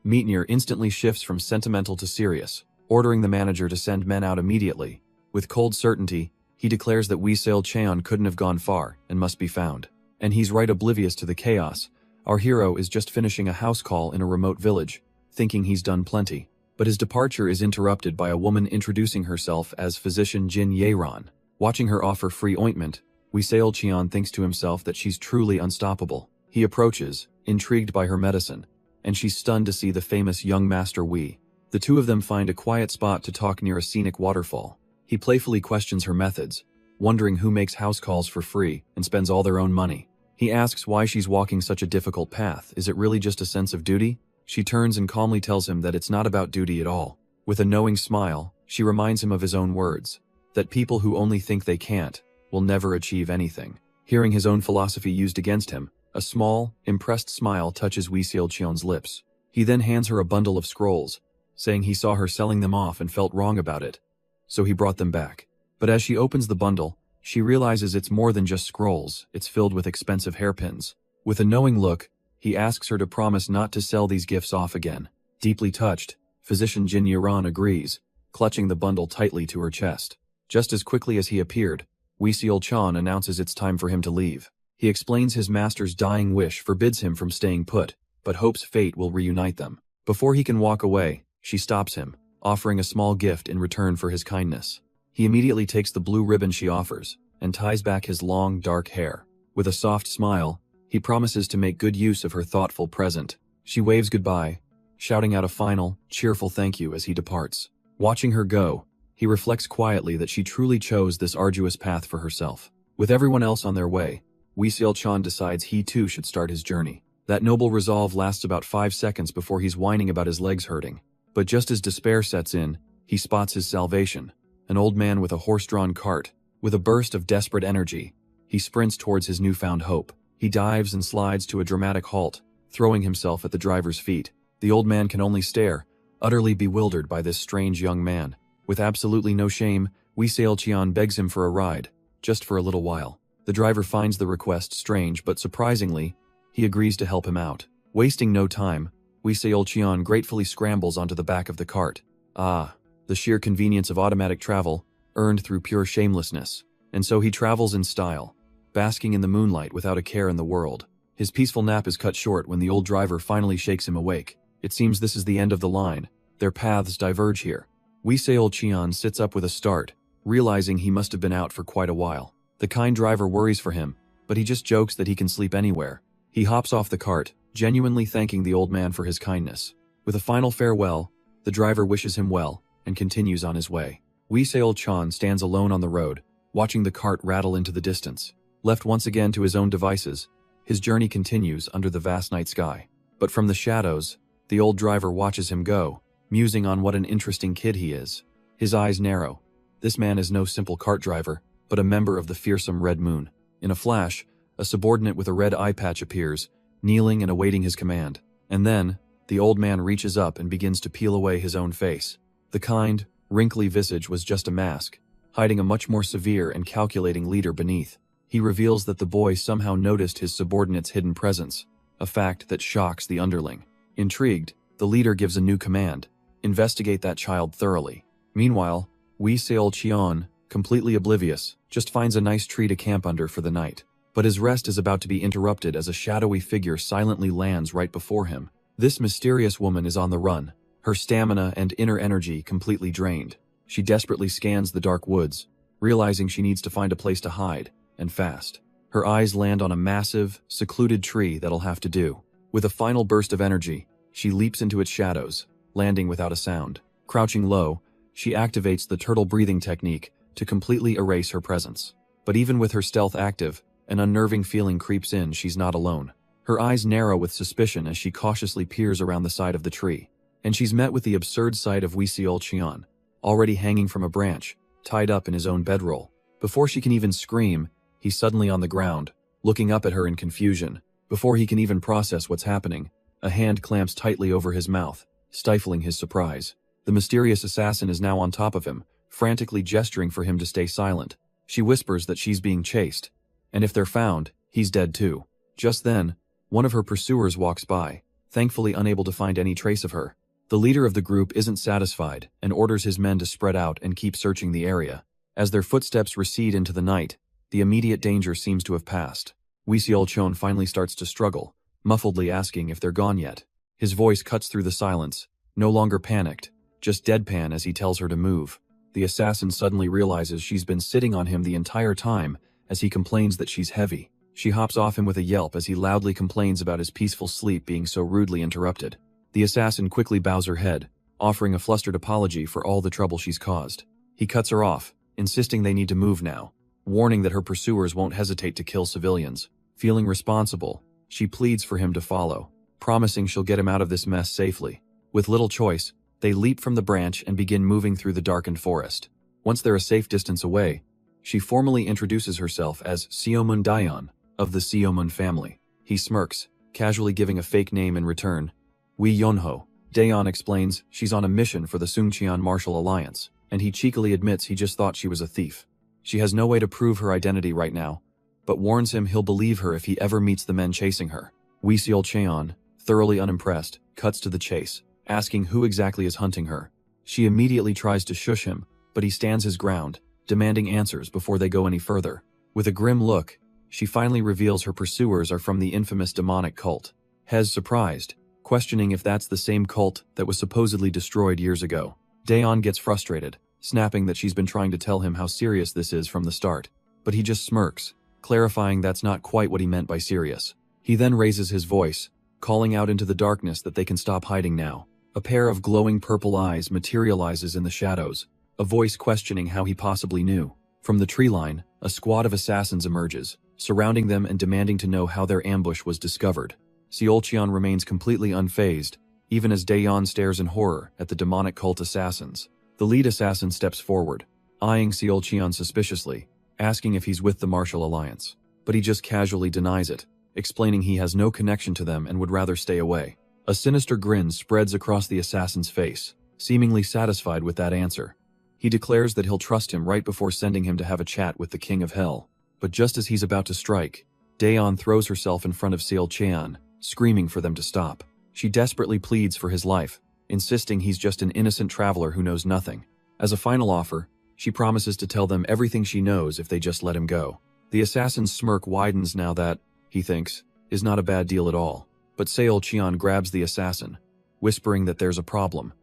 Meitner instantly shifts from sentimental to serious, ordering the manager to send men out immediately. With cold certainty, he declares that Wei Xiaoqian couldn't have gone far and must be found. And he's right oblivious to the chaos. Our hero is just finishing a house call in a remote village, thinking he's done plenty. But his departure is interrupted by a woman introducing herself as physician Jin Yaeran. Watching her offer free ointment, Wei Xiaoqian thinks to himself that she's truly unstoppable. He approaches, intrigued by her medicine, and she's stunned to see the famous young master Wei. The two of them find a quiet spot to talk near a scenic waterfall. He playfully questions her methods, wondering who makes house calls for free and spends all their own money. He asks why she's walking such a difficult path. Is it really just a sense of duty? She turns and calmly tells him that it's not about duty at all. With a knowing smile, she reminds him of his own words, that people who only think they can't will never achieve anything. Hearing his own philosophy used against him, a small, impressed smile touches Wei Xiaoqian's lips. He then hands her a bundle of scrolls, saying he saw her selling them off and felt wrong about it, so he brought them back. But as she opens the bundle, she realizes it's more than just scrolls, it's filled with expensive hairpins. With a knowing look, he asks her to promise not to sell these gifts off again. Deeply touched, physician Jin Yaeran agrees, clutching the bundle tightly to her chest. Just as quickly as he appeared, Wei Xiaoqian announces it's time for him to leave. He explains his master's dying wish forbids him from staying put, but hopes fate will reunite them. Before he can walk away, she stops him, offering a small gift in return for his kindness. He immediately takes the blue ribbon she offers, and ties back his long, dark hair. With a soft smile, he promises to make good use of her thoughtful present. She waves goodbye, shouting out a final, cheerful thank you as he departs. Watching her go, he reflects quietly that she truly chose this arduous path for herself. With everyone else on their way, Wei Xiaoqian decides he too should start his journey. That noble resolve lasts about 5 seconds before he's whining about his legs hurting. But just as despair sets in, he spots his salvation, an old man with a horse-drawn cart. With a burst of desperate energy, he sprints towards his newfound hope. He dives and slides to a dramatic halt, throwing himself at the driver's feet. The old man can only stare, utterly bewildered by this strange young man. With absolutely no shame, Wei Xiaoqian begs him for a ride, just for a little while. The driver finds the request strange, but surprisingly, he agrees to help him out. Wasting no time, Wei Xiaoqian gratefully scrambles onto the back of the cart. The sheer convenience of automatic travel, earned through pure shamelessness. And so he travels in style, basking in the moonlight without a care in the world. His peaceful nap is cut short when the old driver finally shakes him awake. It seems this is the end of the line. Their paths diverge here. Wee Seol Cheon sits up with a start, realizing he must have been out for quite a while. The kind driver worries for him, but he just jokes that he can sleep anywhere. He hops off the cart, genuinely thanking the old man for his kindness. With a final farewell, the driver wishes him well and continues on his way. Wee Seol Cheon stands alone on the road, watching the cart rattle into the distance. Left once again to his own devices, his journey continues under the vast night sky. But from the shadows, the old driver watches him go, musing on what an interesting kid he is. His eyes narrow. This man is no simple cart driver, but a member of the fearsome Red Moon. In a flash, a subordinate with a red eye patch appears, kneeling and awaiting his command. And then, the old man reaches up and begins to peel away his own face. The kind, wrinkly visage was just a mask, hiding a much more severe and calculating leader beneath. He reveals that the boy somehow noticed his subordinate's hidden presence, a fact that shocks the underling. Intrigued, the leader gives a new command: investigate that child thoroughly. Meanwhile, Wee Seol Cheon, completely oblivious, just finds a nice tree to camp under for the night. But his rest is about to be interrupted as a shadowy figure silently lands right before him. This mysterious woman is on the run, her stamina and inner energy completely drained. She desperately scans the dark woods, realizing she needs to find a place to hide, and fast. Her eyes land on a massive, secluded tree that'll have to do. With a final burst of energy, she leaps into its shadows, landing without a sound. Crouching low, she activates the turtle breathing technique to completely erase her presence. But even with her stealth active, an unnerving feeling creeps in. She's not alone. Her eyes narrow with suspicion as she cautiously peers around the side of the tree. And she's met with the absurd sight of Wee Seol Cheon, already hanging from a branch, tied up in his own bedroll. Before she can even scream, he's suddenly on the ground, looking up at her in confusion. Before he can even process what's happening, a hand clamps tightly over his mouth, stifling his surprise. The mysterious assassin is now on top of him, frantically gesturing for him to stay silent. She whispers that she's being chased, and if they're found, he's dead too. Just then, one of her pursuers walks by, thankfully unable to find any trace of her. The leader of the group isn't satisfied and orders his men to spread out and keep searching the area. As their footsteps recede into the night, the immediate danger seems to have passed. Wee Seol Cheon finally starts to struggle, muffledly asking if they're gone yet. His voice cuts through the silence, no longer panicked, just deadpan as he tells her to move. The assassin suddenly realizes she's been sitting on him the entire time as he complains that she's heavy. She hops off him with a yelp as he loudly complains about his peaceful sleep being so rudely interrupted. The assassin quickly bows her head, offering a flustered apology for all the trouble she's caused. He cuts her off, insisting they need to move now, warning that her pursuers won't hesitate to kill civilians. Feeling responsible, she pleads for him to follow, promising she'll get him out of this mess safely. With little choice, they leap from the branch and begin moving through the darkened forest. Once they're a safe distance away, she formally introduces herself as Seomun Daeon, of the Seomun family. He smirks, casually giving a fake name in return, Wee Yonho. Daeon explains she's on a mission for the Sungcheon Martial Alliance, and he cheekily admits he just thought she was a thief. She has no way to prove her identity right now, but warns him he'll believe her if he ever meets the men chasing her. Wee Seol Cheon, thoroughly unimpressed, cuts to the chase, asking who exactly is hunting her. She immediately tries to shush him, but he stands his ground, demanding answers before they go any further. With a grim look, she finally reveals her pursuers are from the infamous demonic cult. Hez surprised, questioning if that's the same cult that was supposedly destroyed years ago. Daeon gets frustrated, snapping that she's been trying to tell him how serious this is from the start. But he just smirks, clarifying that's not quite what he meant by serious. He then raises his voice, calling out into the darkness that they can stop hiding now. A pair of glowing purple eyes materializes in the shadows, a voice questioning how he possibly knew. From the tree line, a squad of assassins emerges, surrounding them and demanding to know how their ambush was discovered. Seol Cheon remains completely unfazed, even as Daeon stares in horror at the demonic cult assassins. The lead assassin steps forward, eyeing Seol Cheon suspiciously, asking if he's with the Martial Alliance. But he just casually denies it, explaining he has no connection to them and would rather stay away. A sinister grin spreads across the assassin's face, seemingly satisfied with that answer. He declares that he'll trust him right before sending him to have a chat with the King of Hell. But just as he's about to strike, Daeon throws herself in front of Seol Cheon, screaming for them to stop. She desperately pleads for his life, insisting he's just an innocent traveler who knows nothing. As a final offer, she promises to tell them everything she knows if they just let him go. The assassin's smirk widens now that, he thinks, is not a bad deal at all. But Seol Cheon grabs the assassin, whispering that there's a problem.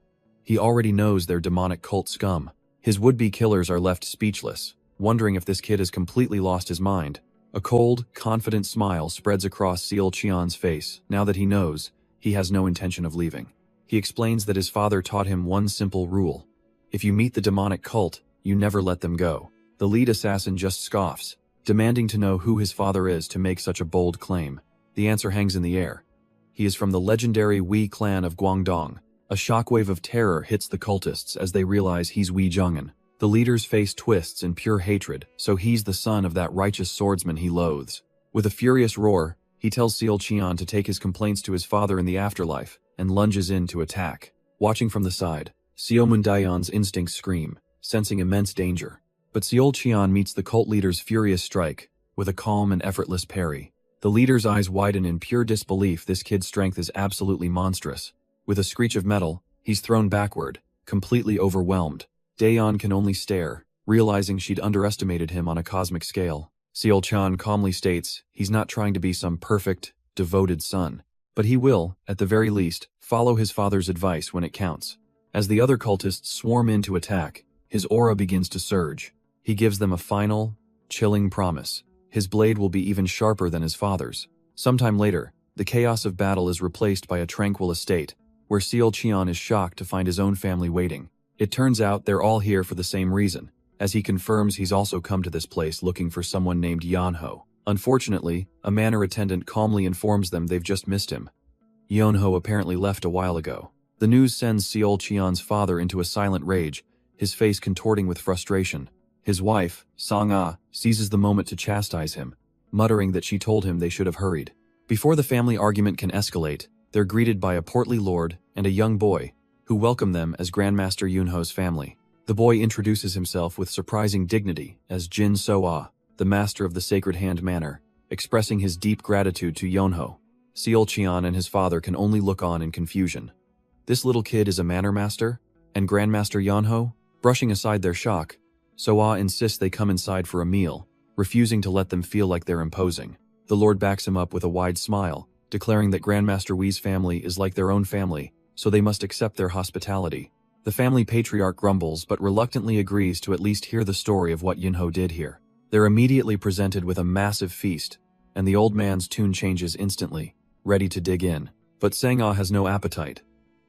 He already knows they're demonic cult scum. His would-be killers are left speechless, wondering if this kid has completely lost his mind. A cold, confident smile spreads across Seol Cheon's face now that he knows he has no intention of leaving. He explains that his father taught him one simple rule. If you meet the demonic cult, you never let them go. The lead assassin just scoffs, demanding to know who his father is to make such a bold claim. The answer hangs in the air. He is from the legendary Wei clan of Guangdong. A shockwave of terror hits the cultists as they realize he's Wei Zhong'an. The leader's face twists in pure hatred, so he's the son of that righteous swordsman he loathes. With a furious roar, he tells Seol Cheon to take his complaints to his father in the afterlife, and lunges in to attack. Watching from the side, Seo Mundayan's instincts scream, sensing immense danger. But Seol Cheon meets the cult leader's furious strike with a calm and effortless parry. The leader's eyes widen in pure disbelief. This kid's strength is absolutely monstrous. With a screech of metal, he's thrown backward, completely overwhelmed. Daeon can only stare, realizing she'd underestimated him on a cosmic scale. Seol Cheon calmly states he's not trying to be some perfect, devoted son, but he will, at the very least, follow his father's advice when it counts. As the other cultists swarm in to attack, his aura begins to surge. He gives them a final, chilling promise. His blade will be even sharper than his father's. Sometime later, the chaos of battle is replaced by a tranquil estate, where Seol Cheon is shocked to find his own family waiting. It turns out they're all here for the same reason, as he confirms he's also come to this place looking for someone named Yeonho. Unfortunately, a manor attendant calmly informs them they've just missed him. Yeonho apparently left a while ago. The news sends Seol Cheon's father into a silent rage, his face contorting with frustration. His wife, Sang-ah, seizes the moment to chastise him, muttering that she told him they should have hurried. Before the family argument can escalate, they're greeted by a portly lord and a young boy, who welcome them as Grandmaster Yunho's family. The boy introduces himself with surprising dignity as Jin So-ah, the master of the Sacred Hand Manor, expressing his deep gratitude to Yeonho. Seol Cheon and his father can only look on in confusion. This little kid is a manor master? And Grandmaster Yeonho? Brushing aside their shock, So-ah insists they come inside for a meal, refusing to let them feel like they're imposing. The lord backs him up with a wide smile, declaring that Grandmaster Wei's family is like their own family, so they must accept their hospitality. The family patriarch grumbles but reluctantly agrees to at least hear the story of what Yunho did here. They're immediately presented with a massive feast, and the old man's tune changes instantly, ready to dig in. But Sang-ah has no appetite,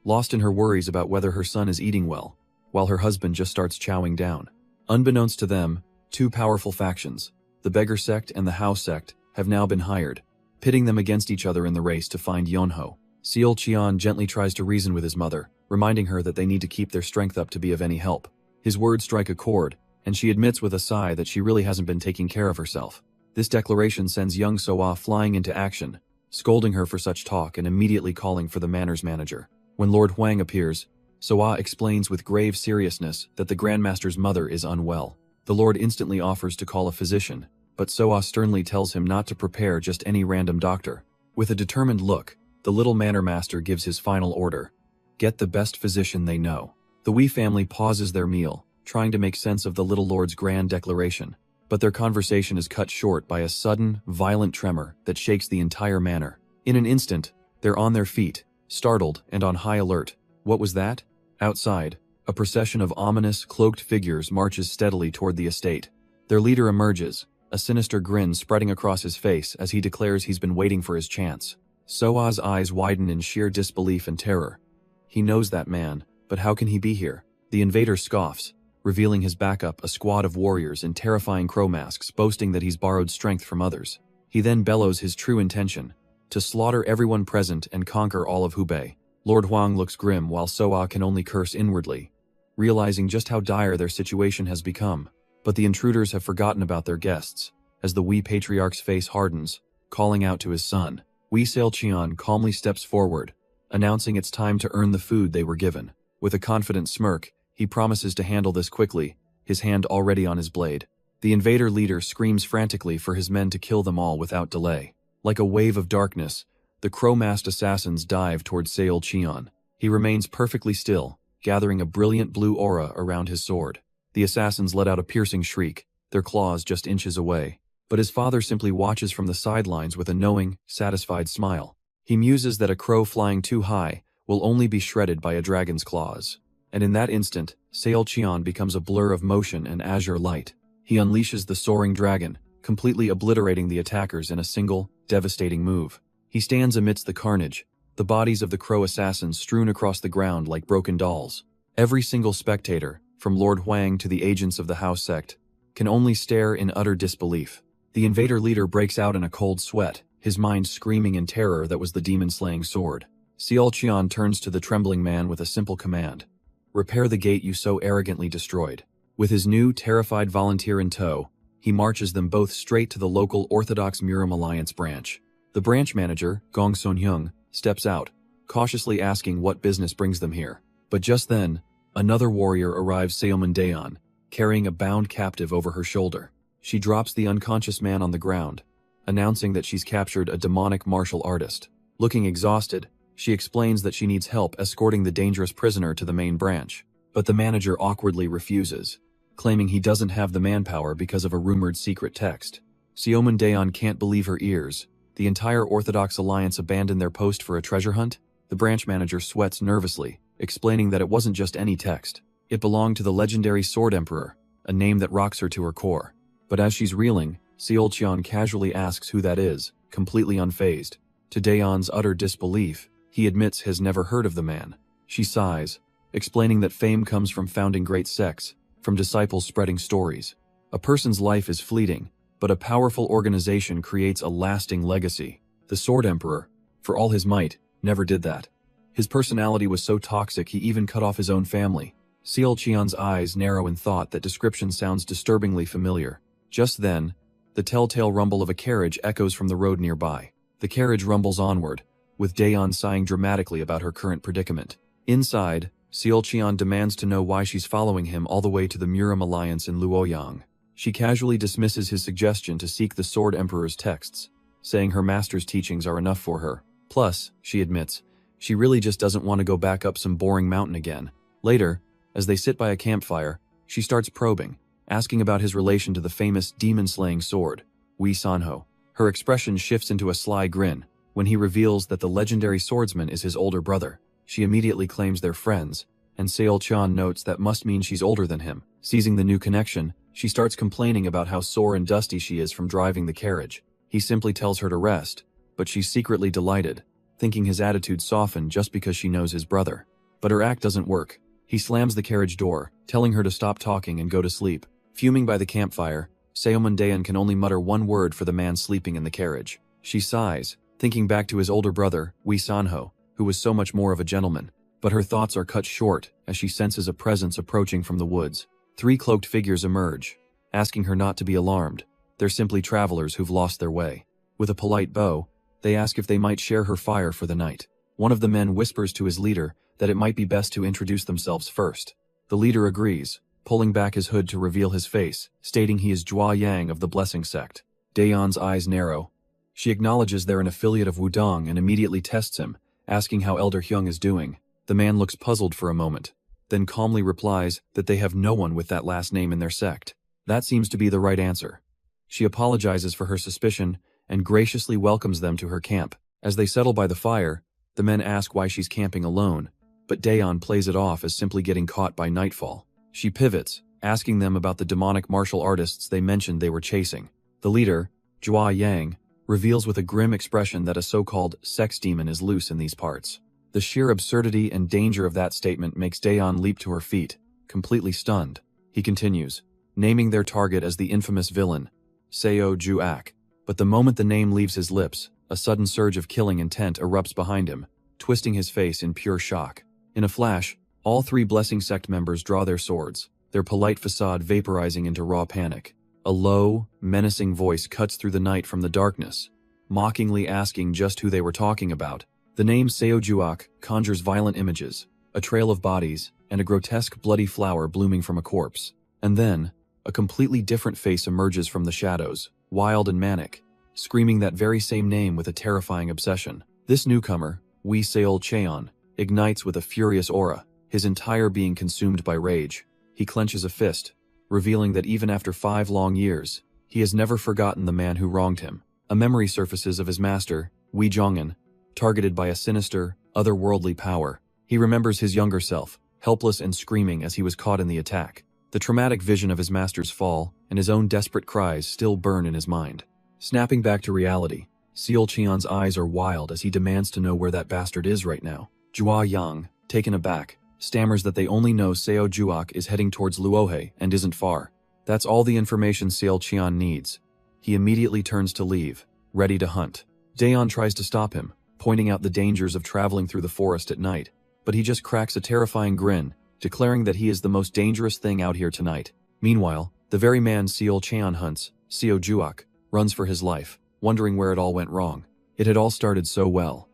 lost in her worries about whether her son is eating well, while her husband just starts chowing down. Unbeknownst to them, two powerful factions, the Beggar Sect and the Hao Sect, have now been hired, pitting them against each other in the race to find Yeonho. Seol Cheon gently tries to reason with his mother, reminding her that they need to keep their strength up to be of any help. His words strike a chord, and she admits with a sigh that she really hasn't been taking care of herself. This declaration sends young So-ah flying into action, scolding her for such talk and immediately calling for the manor's manager. When Lord Huang appears, So-ah explains with grave seriousness that the Grandmaster's mother is unwell. The Lord instantly offers to call a physician, but So-ah sternly tells him not to prepare just any random doctor. With a determined look, the little manor master gives his final order. Get the best physician they know. The Wei family pauses their meal, trying to make sense of the little lord's grand declaration, but their conversation is cut short by a sudden, violent tremor that shakes the entire manor. In an instant, they're on their feet, startled and on high alert. What was that? Outside, a procession of ominous, cloaked figures marches steadily toward the estate. Their leader emerges, a sinister grin spreading across his face as he declares he's been waiting for his chance. So-ah's eyes widen in sheer disbelief and terror. He knows that man, but how can he be here? The invader scoffs, revealing his backup, a squad of warriors in terrifying crow masks, boasting that he's borrowed strength from others. He then bellows his true intention, to slaughter everyone present and conquer all of Hubei. Lord Huang looks grim while So-ah can only curse inwardly, realizing just how dire their situation has become. But the intruders have forgotten about their guests, as the Wei patriarch's face hardens, calling out to his son. Wei Seol Cheon calmly steps forward, announcing it's time to earn the food they were given. With a confident smirk, he promises to handle this quickly, his hand already on his blade. The invader leader screams frantically for his men to kill them all without delay. Like a wave of darkness, the crow-masked assassins dive towards Seol Cheon. He remains perfectly still, gathering a brilliant blue aura around his sword. The assassins let out a piercing shriek, their claws just inches away. but his father simply watches from the sidelines with a knowing, satisfied smile. He muses that a crow flying too high will only be shredded by a dragon's claws. And in that instant, Seolcheon becomes a blur of motion and azure light. He unleashes the soaring dragon, completely obliterating the attackers in a single, devastating move. He stands amidst the carnage, the bodies of the crow assassins strewn across the ground like broken dolls. Every single spectator, from Lord Huang to the agents of the house sect, can only stare in utter disbelief. The invader leader breaks out in a cold sweat, his mind screaming in terror that was the demon-slaying sword. Seolcheon turns to the trembling man with a simple command. Repair the gate you so arrogantly destroyed. With his new, terrified volunteer in tow, he marches them both straight to the local Orthodox Muram Alliance branch. The branch manager, Gong Son-hyung, steps out, cautiously asking what business brings them here. But just then, another warrior arrives, Seomun-daeon, carrying a bound captive over her shoulder. She drops the unconscious man on the ground, announcing that she's captured a demonic martial artist. Looking exhausted, she explains that she needs help escorting the dangerous prisoner to the main branch. But the manager awkwardly refuses, claiming he doesn't have the manpower because of a rumored secret text. Seomun-daeon can't believe her ears. The entire Orthodox Alliance abandoned their post for a treasure hunt? The branch manager sweats nervously, explaining that it wasn't just any text. It belonged to the legendary Sword Emperor, a name that rocks her to her core. But as she's reeling, Seolcheon casually asks who that is, completely unfazed. To Daeon's utter disbelief, he admits has never heard of the man. She sighs, explaining that fame comes from founding great sects, from disciples spreading stories. A person's life is fleeting, but a powerful organization creates a lasting legacy. The Sword Emperor, for all his might, never did that. His personality was so toxic he even cut off his own family. Seolcheon's eyes narrow in thought. That description sounds disturbingly familiar. Just then, the telltale rumble of a carriage echoes from the road nearby. The carriage rumbles onward, with Daeon sighing dramatically about her current predicament. Inside, Seolcheon demands to know why she's following him all the way to the Muram Alliance in Luoyang. She casually dismisses his suggestion to seek the Sword Emperor's texts, saying her master's teachings are enough for her. Plus, she admits, she really just doesn't want to go back up some boring mountain again. Later, as they sit by a campfire, she starts probing, asking about his relation to the famous demon-slaying sword, Wi Sanho. Her expression shifts into a sly grin when he reveals that the legendary swordsman is his older brother. She immediately claims they're friends, and Seolcheon notes that must mean she's older than him. Seizing the new connection, she starts complaining about how sore and dusty she is from driving the carriage. He simply tells her to rest, but she's secretly delighted, thinking his attitude softened just because she knows his brother. But her act doesn't work. He slams the carriage door, telling her to stop talking and go to sleep. Fuming by the campfire, Seomun-daeon can only mutter one word for the man sleeping in the carriage. She sighs, thinking back to his older brother, Wi Sanho, who was so much more of a gentleman. But her thoughts are cut short as she senses a presence approaching from the woods. 3 cloaked figures emerge, asking her not to be alarmed. They're simply travelers who've lost their way. With a polite bow, they ask if they might share her fire for the night. One of the men whispers to his leader that it might be best to introduce themselves first. The leader agrees, pulling back his hood to reveal his face, stating he is Jua Yang of the Blessing Sect. Daeon's eyes narrow. She acknowledges they're an affiliate of Wudong and immediately tests him, asking how Elder Hyung is doing. The man looks puzzled for a moment, then calmly replies that they have no one with that last name in their sect. That seems to be the right answer. She apologizes for her suspicion and graciously welcomes them to her camp. As they settle by the fire, the men ask why she's camping alone, but Daeon plays it off as simply getting caught by nightfall. She pivots, asking them about the demonic martial artists they mentioned they were chasing. The leader, Jua Yang, reveals with a grim expression that a so-called sex demon is loose in these parts. The sheer absurdity and danger of that statement makes Daeon leap to her feet, completely stunned. He continues, naming their target as the infamous villain, Seo Ju-ak. But the moment the name leaves his lips, a sudden surge of killing intent erupts behind him, twisting his face in pure shock. In a flash, all 3 Blessing Sect members draw their swords, their polite facade vaporizing into raw panic. A low, menacing voice cuts through the night from the darkness, mockingly asking just who they were talking about. The name Seo Ju-ak conjures violent images, a trail of bodies, and a grotesque bloody flower blooming from a corpse. And then, a completely different face emerges from the shadows, wild and manic, screaming that very same name with a terrifying obsession. This newcomer, Wi Seolcheon, ignites with a furious aura, his entire being consumed by rage. He clenches a fist, revealing that even after 5 long years, He has never forgotten the man who wronged him. A memory surfaces of his master, Wei Zhong'an, targeted by a sinister, otherworldly power. He remembers his younger self, helpless and screaming as he was caught in the attack. The traumatic vision of his master's fall and his own desperate cries still burn in his mind. Snapping back to reality, Seol Cheon's eyes are wild as he demands to know where that bastard is right now. Jua Yang, taken aback, stammers that they only know Seo Juok is heading towards Luohe and isn't far. That's all the information Seol Cheon needs. He immediately turns to leave, ready to hunt. Daeon tries to stop him, pointing out the dangers of traveling through the forest at night, but he just cracks a terrifying grin, declaring that he is the most dangerous thing out here tonight. Meanwhile, the very man Seol Cheon hunts, Seo Juok, runs for his life, wondering where it all went wrong. It had all started so well.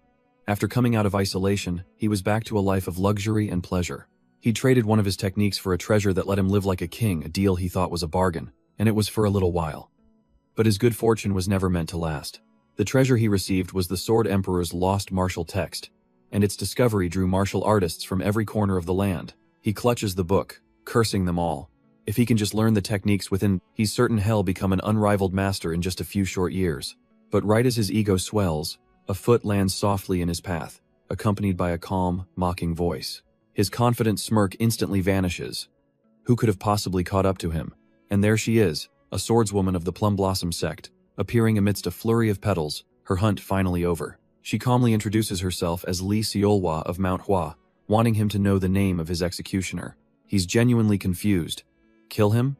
After coming out of isolation, he was back to a life of luxury and pleasure. He traded one of his techniques for a treasure that let him live like a king, a deal he thought was a bargain, and it was for a little while. But his good fortune was never meant to last. The treasure he received was the Sword Emperor's lost martial text, and its discovery drew martial artists from every corner of the land. He clutches the book, cursing them all. If he can just learn the techniques within, he's certain he'll become an unrivaled master in just a few short years. But right as his ego swells, a foot lands softly in his path, accompanied by a calm, mocking voice. His confident smirk instantly vanishes. Who could have possibly caught up to him? And there she is, a swordswoman of the Plum Blossom sect, appearing amidst a flurry of petals, her hunt finally over. She calmly introduces herself as Li Seolhwa of Mount Hua, wanting him to know the name of his executioner. He's genuinely confused. Kill him?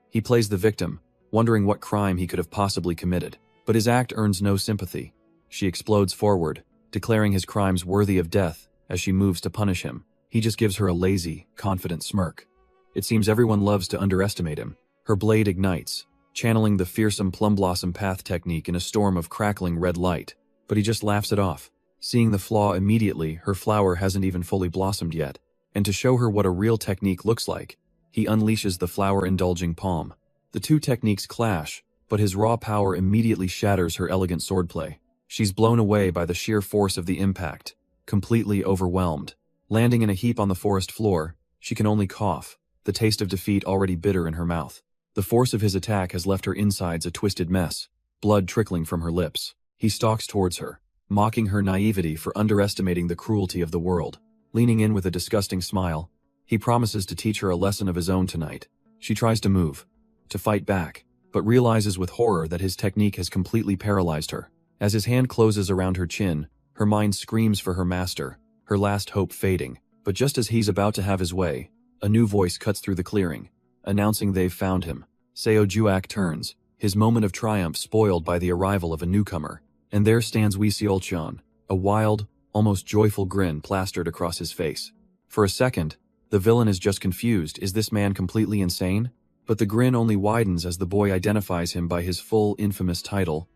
He plays the victim, wondering what crime he could have possibly committed. But his act earns no sympathy. She explodes forward, declaring his crimes worthy of death as she moves to punish him. He just gives her a lazy, confident smirk. It seems everyone loves to underestimate him. Her blade ignites, channeling the fearsome Plum Blossom Path technique in a storm of crackling red light. But he just laughs it off. Seeing the flaw immediately, her flower hasn't even fully blossomed yet. And to show her what a real technique looks like, he unleashes the flower-indulging palm. The two techniques clash, but his raw power immediately shatters her elegant swordplay. She's blown away by the sheer force of the impact, completely overwhelmed. Landing in a heap on the forest floor, she can only cough, the taste of defeat already bitter in her mouth. The force of his attack has left her insides a twisted mess, blood trickling from her lips. He stalks towards her, mocking her naivety for underestimating the cruelty of the world. Leaning in with a disgusting smile, he promises to teach her a lesson of his own tonight. She tries to move, to fight back, but realizes with horror that his technique has completely paralyzed her. As his hand closes around her chin, her mind screams for her master, her last hope fading. But just as he's about to have his way, a new voice cuts through the clearing, announcing they've found him. Seo Juok turns, his moment of triumph spoiled by the arrival of a newcomer. And there stands Wei Seolcheon, a wild, almost joyful grin plastered across his face. For a second, the villain is just confused. Is this man completely insane? But the grin only widens as the boy identifies him by his full infamous title,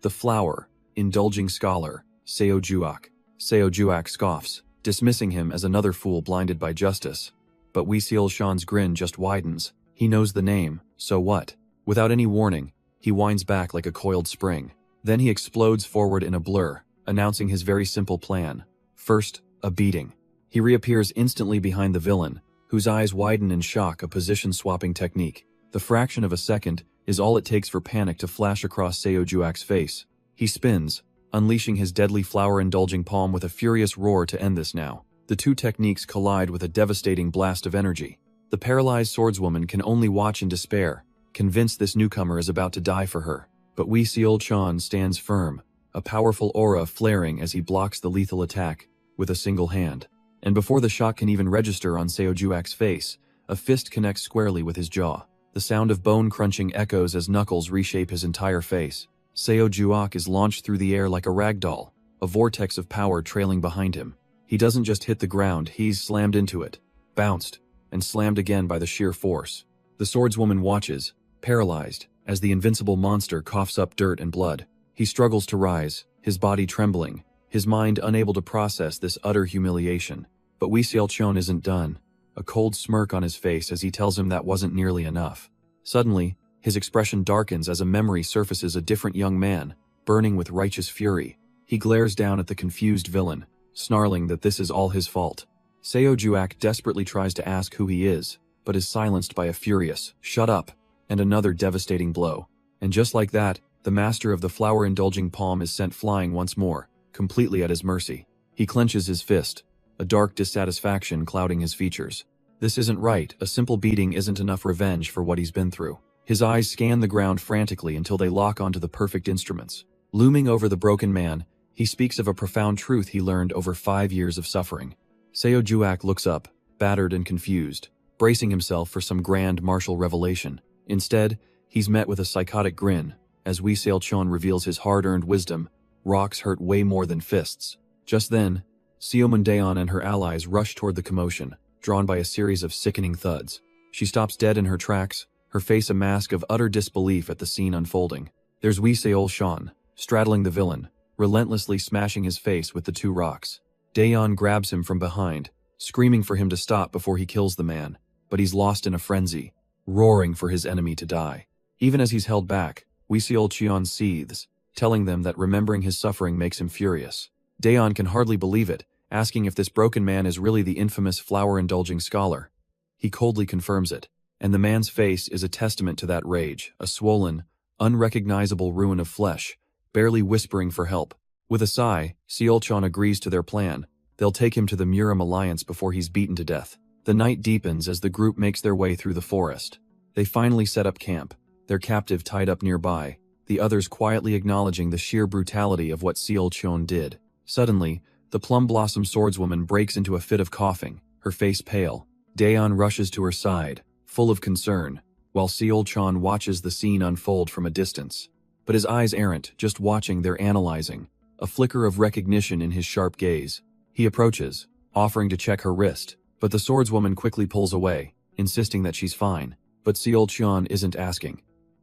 the Flower, Indulging Scholar, Seo Juok. Seo Juok scoffs, dismissing him as another fool blinded by justice. But Wei Seolcheon's grin just widens. He knows the name, so what? Without any warning, he winds back like a coiled spring. Then he explodes forward in a blur, announcing his very simple plan. First, a beating. He reappears instantly behind the villain, whose eyes widen in shock, a position-swapping technique. The fraction of a second is all it takes for panic to flash across Seo Juok's face. He spins, unleashing his deadly flower-indulging palm with a furious roar to end this now. The two techniques collide with a devastating blast of energy. The paralyzed swordswoman can only watch in despair, convinced this newcomer is about to die for her. But Wei Seolcheon stands firm, a powerful aura flaring as he blocks the lethal attack with a single hand. And before the shock can even register on Seo Juok's face, a fist connects squarely with his jaw. The sound of bone crunching echoes as knuckles reshape his entire face. Seo Juok is launched through the air like a rag doll, a vortex of power trailing behind him. He doesn't just hit the ground, he's slammed into it, bounced, and slammed again by the sheer force. The swordswoman watches, paralyzed, as the invincible monster coughs up dirt and blood. He struggles to rise, his body trembling, his mind unable to process this utter humiliation. But Wei Seolcheon isn't done, a cold smirk on his face as he tells him that wasn't nearly enough. Suddenly, his expression darkens as a memory surfaces, a different young man, burning with righteous fury. He glares down at the confused villain, snarling that this is all his fault. Seo Juok desperately tries to ask who he is, but is silenced by a furious, "Shut up," and another devastating blow. And just like that, the master of the flower-indulging palm is sent flying once more, completely at his mercy. He clenches his fist, a dark dissatisfaction clouding his features. This isn't right, a simple beating isn't enough revenge for what he's been through. His eyes scan the ground frantically until they lock onto the perfect instruments. Looming over the broken man, he speaks of a profound truth he learned over 5 years of suffering. Seo Juak looks up, battered and confused, bracing himself for some grand martial revelation. Instead, he's met with a psychotic grin, as Wee Seol-chon reveals his hard-earned wisdom. Rocks hurt way more than fists. Just then, Seo Moon-daeon and her allies rush toward the commotion, drawn by a series of sickening thuds. She stops dead in her tracks, her face a mask of utter disbelief at the scene unfolding. There's Wee Seol-chon, straddling the villain, relentlessly smashing his face with the 2 rocks. Daeon grabs him from behind, screaming for him to stop before he kills the man, but he's lost in a frenzy, roaring for his enemy to die. Even as he's held back, Wee Seol-chon seethes, telling them that remembering his suffering makes him furious. Daeon can hardly believe it, asking if this broken man is really the infamous flower-indulging scholar. He coldly confirms it, and the man's face is a testament to that rage, a swollen, unrecognizable ruin of flesh, barely whispering for help. With a sigh, Seol-chon agrees to their plan. They'll take him to the Muram Alliance before he's beaten to death. The night deepens as the group makes their way through the forest. They finally set up camp, their captive tied up nearby, the others quietly acknowledging the sheer brutality of what Seol-chon did. Suddenly, the Plum Blossom swordswoman breaks into a fit of coughing, her face pale. Daeon rushes to her side, full of concern, while Seol-chon watches the scene unfold from a distance. But his eyes aren't just watching, they're analyzing, a flicker of recognition in his sharp gaze. He approaches, offering to check her wrist, but the swordswoman quickly pulls away, insisting that she's fine. But Seol-chon isn't asking.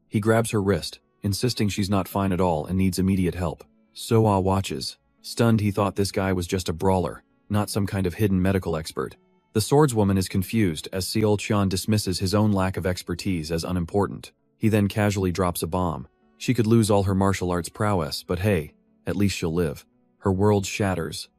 He grabs her wrist, insisting she's not fine at all and needs immediate help. So-ah watches. Stunned, he thought this guy was just a brawler, not some kind of hidden medical expert. The swordswoman is confused as Seol-chon dismisses his own lack of expertise as unimportant. He then casually drops a bomb. She could lose all her martial arts prowess, but hey, at least she'll live. Her world shatters.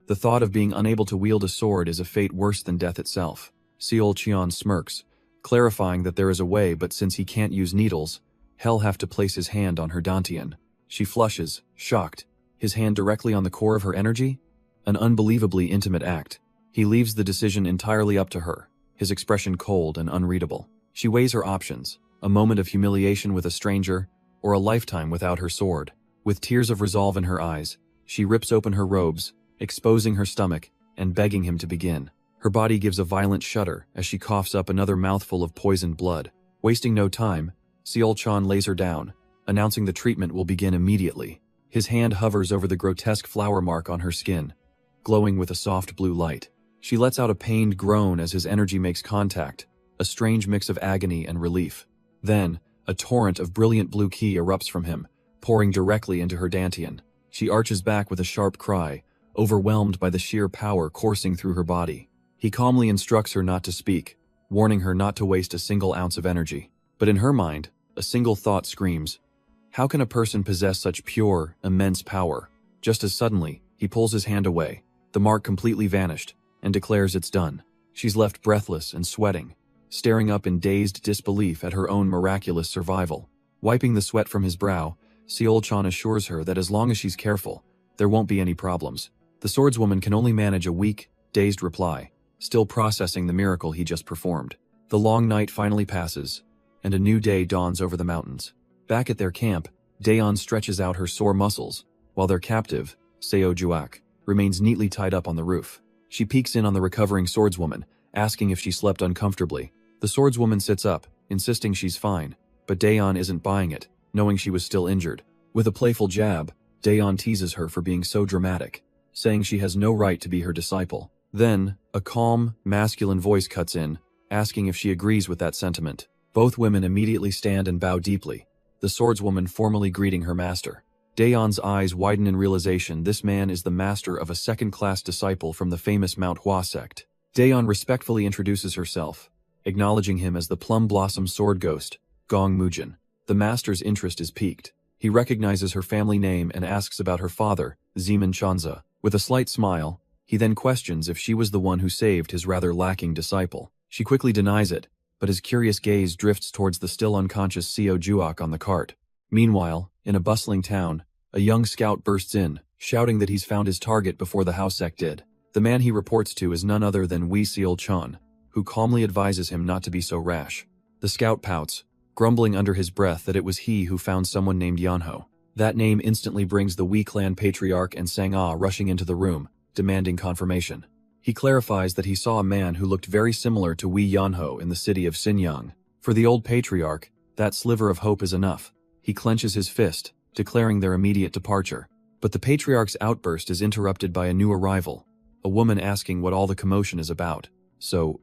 The thought of being unable to wield a sword is a fate worse than death itself. Seol-chon smirks, clarifying that there is a way, but since he can't use needles, he'll have to place his hand on her dantian. She flushes, shocked. His hand directly on the core of her energy? An unbelievably intimate act. He leaves the decision entirely up to her, his expression cold and unreadable. She weighs her options, a moment of humiliation with a stranger, or a lifetime without her sword. With tears of resolve in her eyes, she rips open her robes, exposing her stomach, and begging him to begin. Her body gives a violent shudder as she coughs up another mouthful of poisoned blood. Wasting no time, Seol-chon lays her down, announcing the treatment will begin immediately. His hand hovers over the grotesque flower mark on her skin, glowing with a soft blue light. She lets out a pained groan as his energy makes contact, a strange mix of agony and relief. Then, a torrent of brilliant blue ki erupts from him, pouring directly into her dantian. She arches back with a sharp cry, overwhelmed by the sheer power coursing through her body. He calmly instructs her not to speak, warning her not to waste a single ounce of energy. But in her mind, a single thought screams, how can a person possess such pure, immense power? Just as suddenly, he pulls his hand away. The mark completely vanished, and declares it's done. She's left breathless and sweating, staring up in dazed disbelief at her own miraculous survival. Wiping the sweat from his brow, Seol-chon assures her that as long as she's careful, there won't be any problems. The swordswoman can only manage a weak, dazed reply, still processing the miracle he just performed. The long night finally passes, and a new day dawns over the mountains. Back at their camp, Daeon stretches out her sore muscles, while their captive, Seo Juak, remains neatly tied up on the roof. She peeks in on the recovering swordswoman, asking if she slept uncomfortably. The swordswoman sits up, insisting she's fine, but Daeon isn't buying it, knowing she was still injured. With a playful jab, Daeon teases her for being so dramatic, saying she has no right to be her disciple. Then, a calm, masculine voice cuts in, asking if she agrees with that sentiment. Both women immediately stand and bow deeply, the swordswoman formally greeting her master. Daeon's eyes widen in realization this man is the master of a second-class disciple from the famous Manhwa sect. Daeon respectfully introduces herself, acknowledging him as the Plum Blossom Sword Ghost, Gong Mujin. The master's interest is piqued. He recognizes her family name and asks about her father, Zeman Chanza. With a slight smile, he then questions if she was the one who saved his rather lacking disciple. She quickly denies it, but his curious gaze drifts towards the still unconscious Seo Juak on the cart. Meanwhile, in a bustling town, a young scout bursts in, shouting that he's found his target before the house sec did. The man he reports to is none other than Wee Seol-chan, who calmly advises him not to be so rash. The scout pouts, grumbling under his breath that it was he who found someone named Yeonho. That name instantly brings the Wee clan patriarch and Sang-ah rushing into the room, demanding confirmation. He clarifies that he saw a man who looked very similar to Wee Yeonho in the city of Sinyang. For the old patriarch, that sliver of hope is enough. He clenches his fist, declaring their immediate departure. But the patriarch's outburst is interrupted by a new arrival, a woman asking what all the commotion is about. So,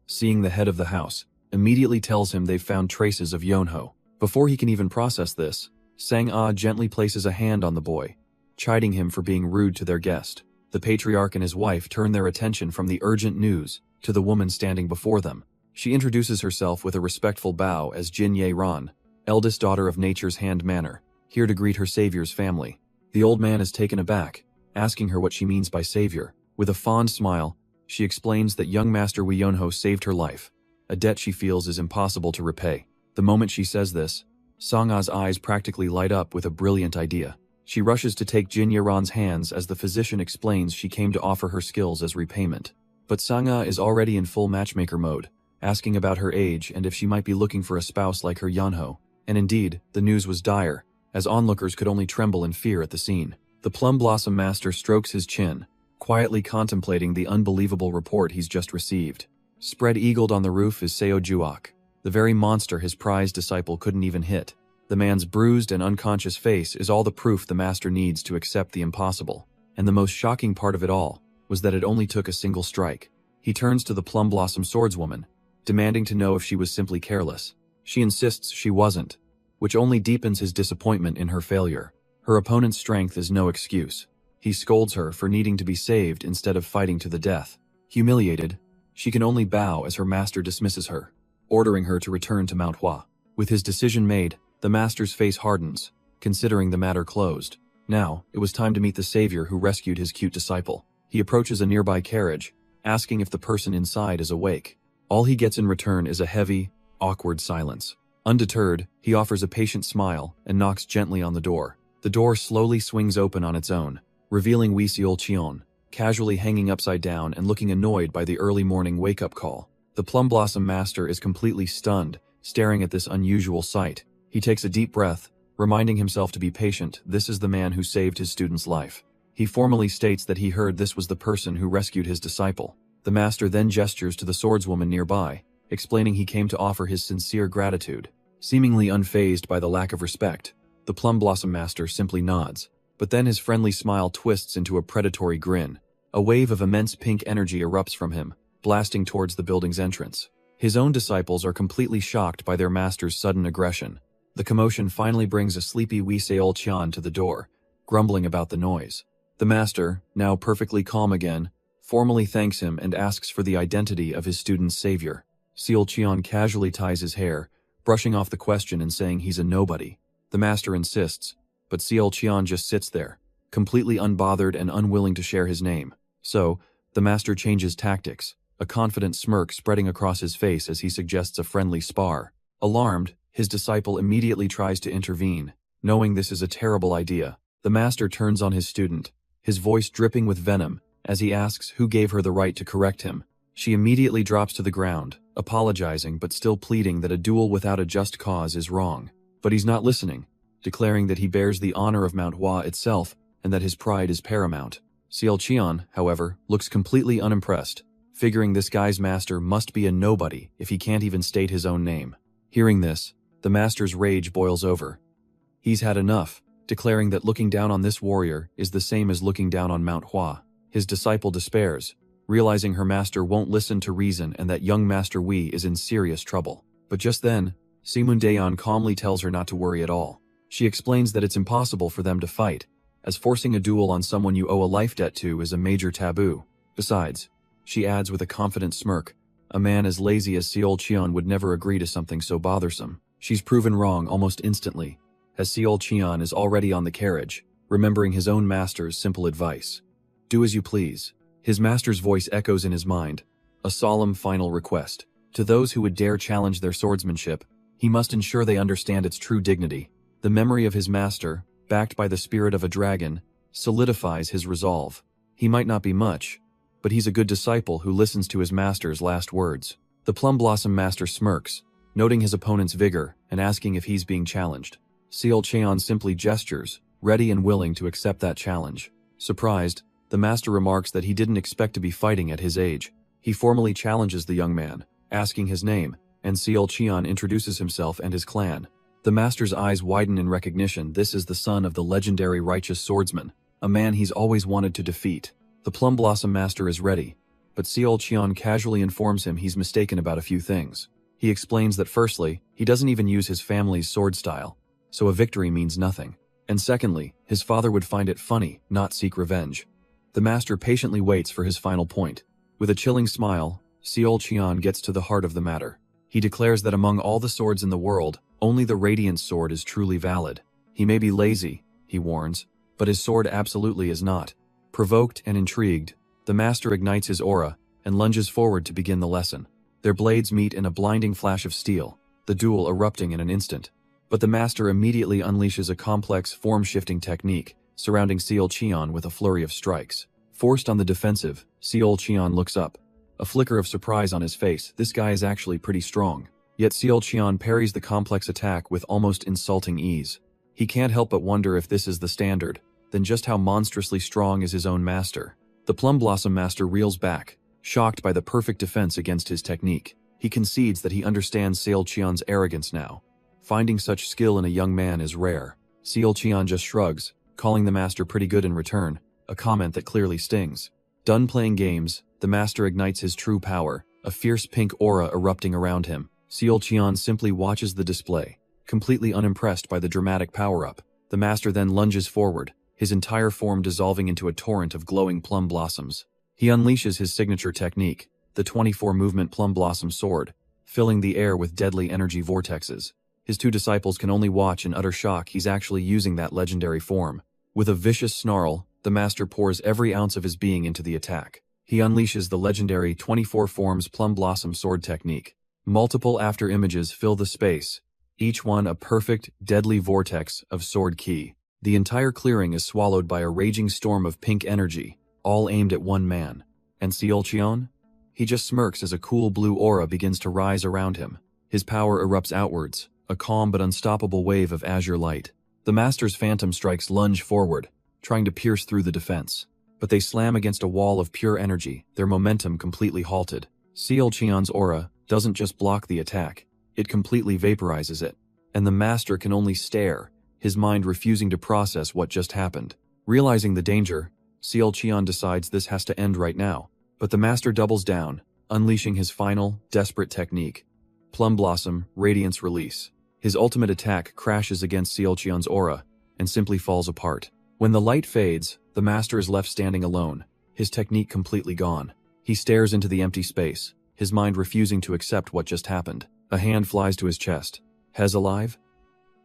seeing the head of the house, immediately tells him they've found traces of Yeonho. Before he can even process this, Sang-ah gently places a hand on the boy, chiding him for being rude to their guest. The patriarch and his wife turn their attention from the urgent news to the woman standing before them. She introduces herself with a respectful bow as Jin Ye-ran, eldest daughter of Nature's Hand Manor, here to greet her savior's family. The old man is taken aback, asking her what she means by savior. With a fond smile, she explains that young Master Wee Yeonho saved her life, a debt she feels is impossible to repay. The moment she says this, Sang-ah's eyes practically light up with a brilliant idea. She rushes to take Jin Ye-ran's hands as the physician explains she came to offer her skills as repayment. But Sang-ah is already in full matchmaker mode, asking about her age and if she might be looking for a spouse like her Yeonho. And indeed, the news was dire, as onlookers could only tremble in fear at the scene. The Plum Blossom Master strokes his chin, quietly contemplating the unbelievable report he's just received. Spread-eagled on the roof is Seo Juok, the very monster his prized disciple couldn't even hit. The man's bruised and unconscious face is all the proof the master needs to accept the impossible. And the most shocking part of it all was that it only took a single strike. He turns to the Plum Blossom swordswoman, demanding to know if she was simply careless. She insists she wasn't, which only deepens his disappointment in her failure. Her opponent's strength is no excuse. He scolds her for needing to be saved instead of fighting to the death. Humiliated, she can only bow as her master dismisses her, ordering her to return to Manhwa. With his decision made, the master's face hardens, considering the matter closed. Now, it was time to meet the savior who rescued his cute disciple. He approaches a nearby carriage, asking if the person inside is awake. All he gets in return is a heavy, awkward silence. Undeterred, he offers a patient smile and knocks gently on the door. The door slowly swings open on its own, revealing Wee Seol-cheon, casually hanging upside down and looking annoyed by the early morning wake-up call. The Plum Blossom Master is completely stunned, staring at this unusual sight. He takes a deep breath, reminding himself to be patient. This is the man who saved his student's life. He formally states that he heard this was the person who rescued his disciple. The master then gestures to the swordswoman nearby, explaining he came to offer his sincere gratitude. Seemingly unfazed by the lack of respect, the Plum Blossom Master simply nods. But then his friendly smile twists into a predatory grin. A wave of immense pink energy erupts from him, blasting towards the building's entrance. His own disciples are completely shocked by their master's sudden aggression. The commotion finally brings a sleepy Wee Seol-cheon to the door, grumbling about the noise. The master, now perfectly calm again, formally thanks him and asks for the identity of his student's savior. Seol-cheon casually ties his hair, brushing off the question and saying he's a nobody. The master insists, but Seol-cheon just sits there, completely unbothered and unwilling to share his name. So, the master changes tactics, a confident smirk spreading across his face as he suggests a friendly spar. Alarmed, his disciple immediately tries to intervene. Knowing this is a terrible idea, the master turns on his student, his voice dripping with venom, as he asks who gave her the right to correct him. She immediately drops to the ground, apologizing but still pleading that a duel without a just cause is wrong. But he's not listening, declaring that he bears the honor of Manhwa itself and that his pride is paramount. Seol-cheon, however, looks completely unimpressed, figuring this guy's master must be a nobody if he can't even state his own name. Hearing this, the master's rage boils over. He's had enough, declaring that looking down on this warrior is the same as looking down on Manhwa. His disciple despairs, realizing her master won't listen to reason and that young Master Wee is in serious trouble. But just then, Simundaeon calmly tells her not to worry at all. She explains that it's impossible for them to fight, as forcing a duel on someone you owe a life debt to is a major taboo. Besides, she adds with a confident smirk, a man as lazy as Seol-cheon would never agree to something so bothersome. She's proven wrong almost instantly, as Seol-cheon is already on the carriage, remembering his own master's simple advice. Do as you please. His master's voice echoes in his mind, a solemn final request. To those who would dare challenge their swordsmanship, he must ensure they understand its true dignity. The memory of his master, backed by the spirit of a dragon, solidifies his resolve. He might not be much, but he's a good disciple who listens to his master's last words. The Plum Blossom Master smirks, noting his opponent's vigor and asking if he's being challenged. Seol Cheon simply gestures, ready and willing to accept that challenge. Surprised, the master remarks that he didn't expect to be fighting at his age. He formally challenges the young man, asking his name, and Seol Cheon introduces himself and his clan. The master's eyes widen in recognition. This is the son of the legendary righteous swordsman, a man he's always wanted to defeat. The Plum Blossom Master is ready, but Seol Cheon casually informs him he's mistaken about a few things. He explains that firstly, he doesn't even use his family's sword style, so a victory means nothing. And secondly, his father would find it funny, not seek revenge. The master patiently waits for his final point. With a chilling smile, Seol Cheon gets to the heart of the matter. He declares that among all the swords in the world, only the Radiant Sword is truly valid. He may be lazy, he warns, but his sword absolutely is not. Provoked and intrigued, the master ignites his aura and lunges forward to begin the lesson. Their blades meet in a blinding flash of steel, the duel erupting in an instant. But the master immediately unleashes a complex form-shifting technique, surrounding Seol Cheon with a flurry of strikes. Forced on the defensive, Seol Cheon looks up. A flicker of surprise on his face. This guy is actually pretty strong. Yet Seol Cheon parries the complex attack with almost insulting ease. He can't help but wonder if this is the standard, then just how monstrously strong is his own master. The Plum Blossom Master reels back, shocked by the perfect defense against his technique. He concedes that he understands Seol Cheon's arrogance now. Finding such skill in a young man is rare. Seol Cheon just shrugs, calling the master pretty good in return, a comment that clearly stings. Done playing games, the master ignites his true power, a fierce pink aura erupting around him. Seol Cheon simply watches the display, completely unimpressed by the dramatic power-up. The master then lunges forward, his entire form dissolving into a torrent of glowing plum blossoms. He unleashes his signature technique, the 24-movement Plum Blossom Sword, filling the air with deadly energy vortexes. His two disciples can only watch in utter shock. He's actually using that legendary form. With a vicious snarl, the master pours every ounce of his being into the attack. He unleashes the legendary 24 forms Plum Blossom Sword technique. Multiple after-images fill the space, each one a perfect, deadly vortex of sword ki. The entire clearing is swallowed by a raging storm of pink energy, all aimed at one man. And Seol Cheon? He just smirks as a cool blue aura begins to rise around him. His power erupts outwards, a calm but unstoppable wave of azure light. The master's phantom strikes lunge forward, trying to pierce through the defense. But they slam against a wall of pure energy, their momentum completely halted. Seol Cheon's aura doesn't just block the attack, it completely vaporizes it. And the master can only stare, his mind refusing to process what just happened. Realizing the danger, Seol Cheon decides this has to end right now. But the master doubles down, unleashing his final, desperate technique. Plum Blossom, Radiance Release. His ultimate attack crashes against Seol Cheon's aura, and simply falls apart. When the light fades, the master is left standing alone, his technique completely gone. He stares into the empty space, his mind refusing to accept what just happened. A hand flies to his chest. Hez alive?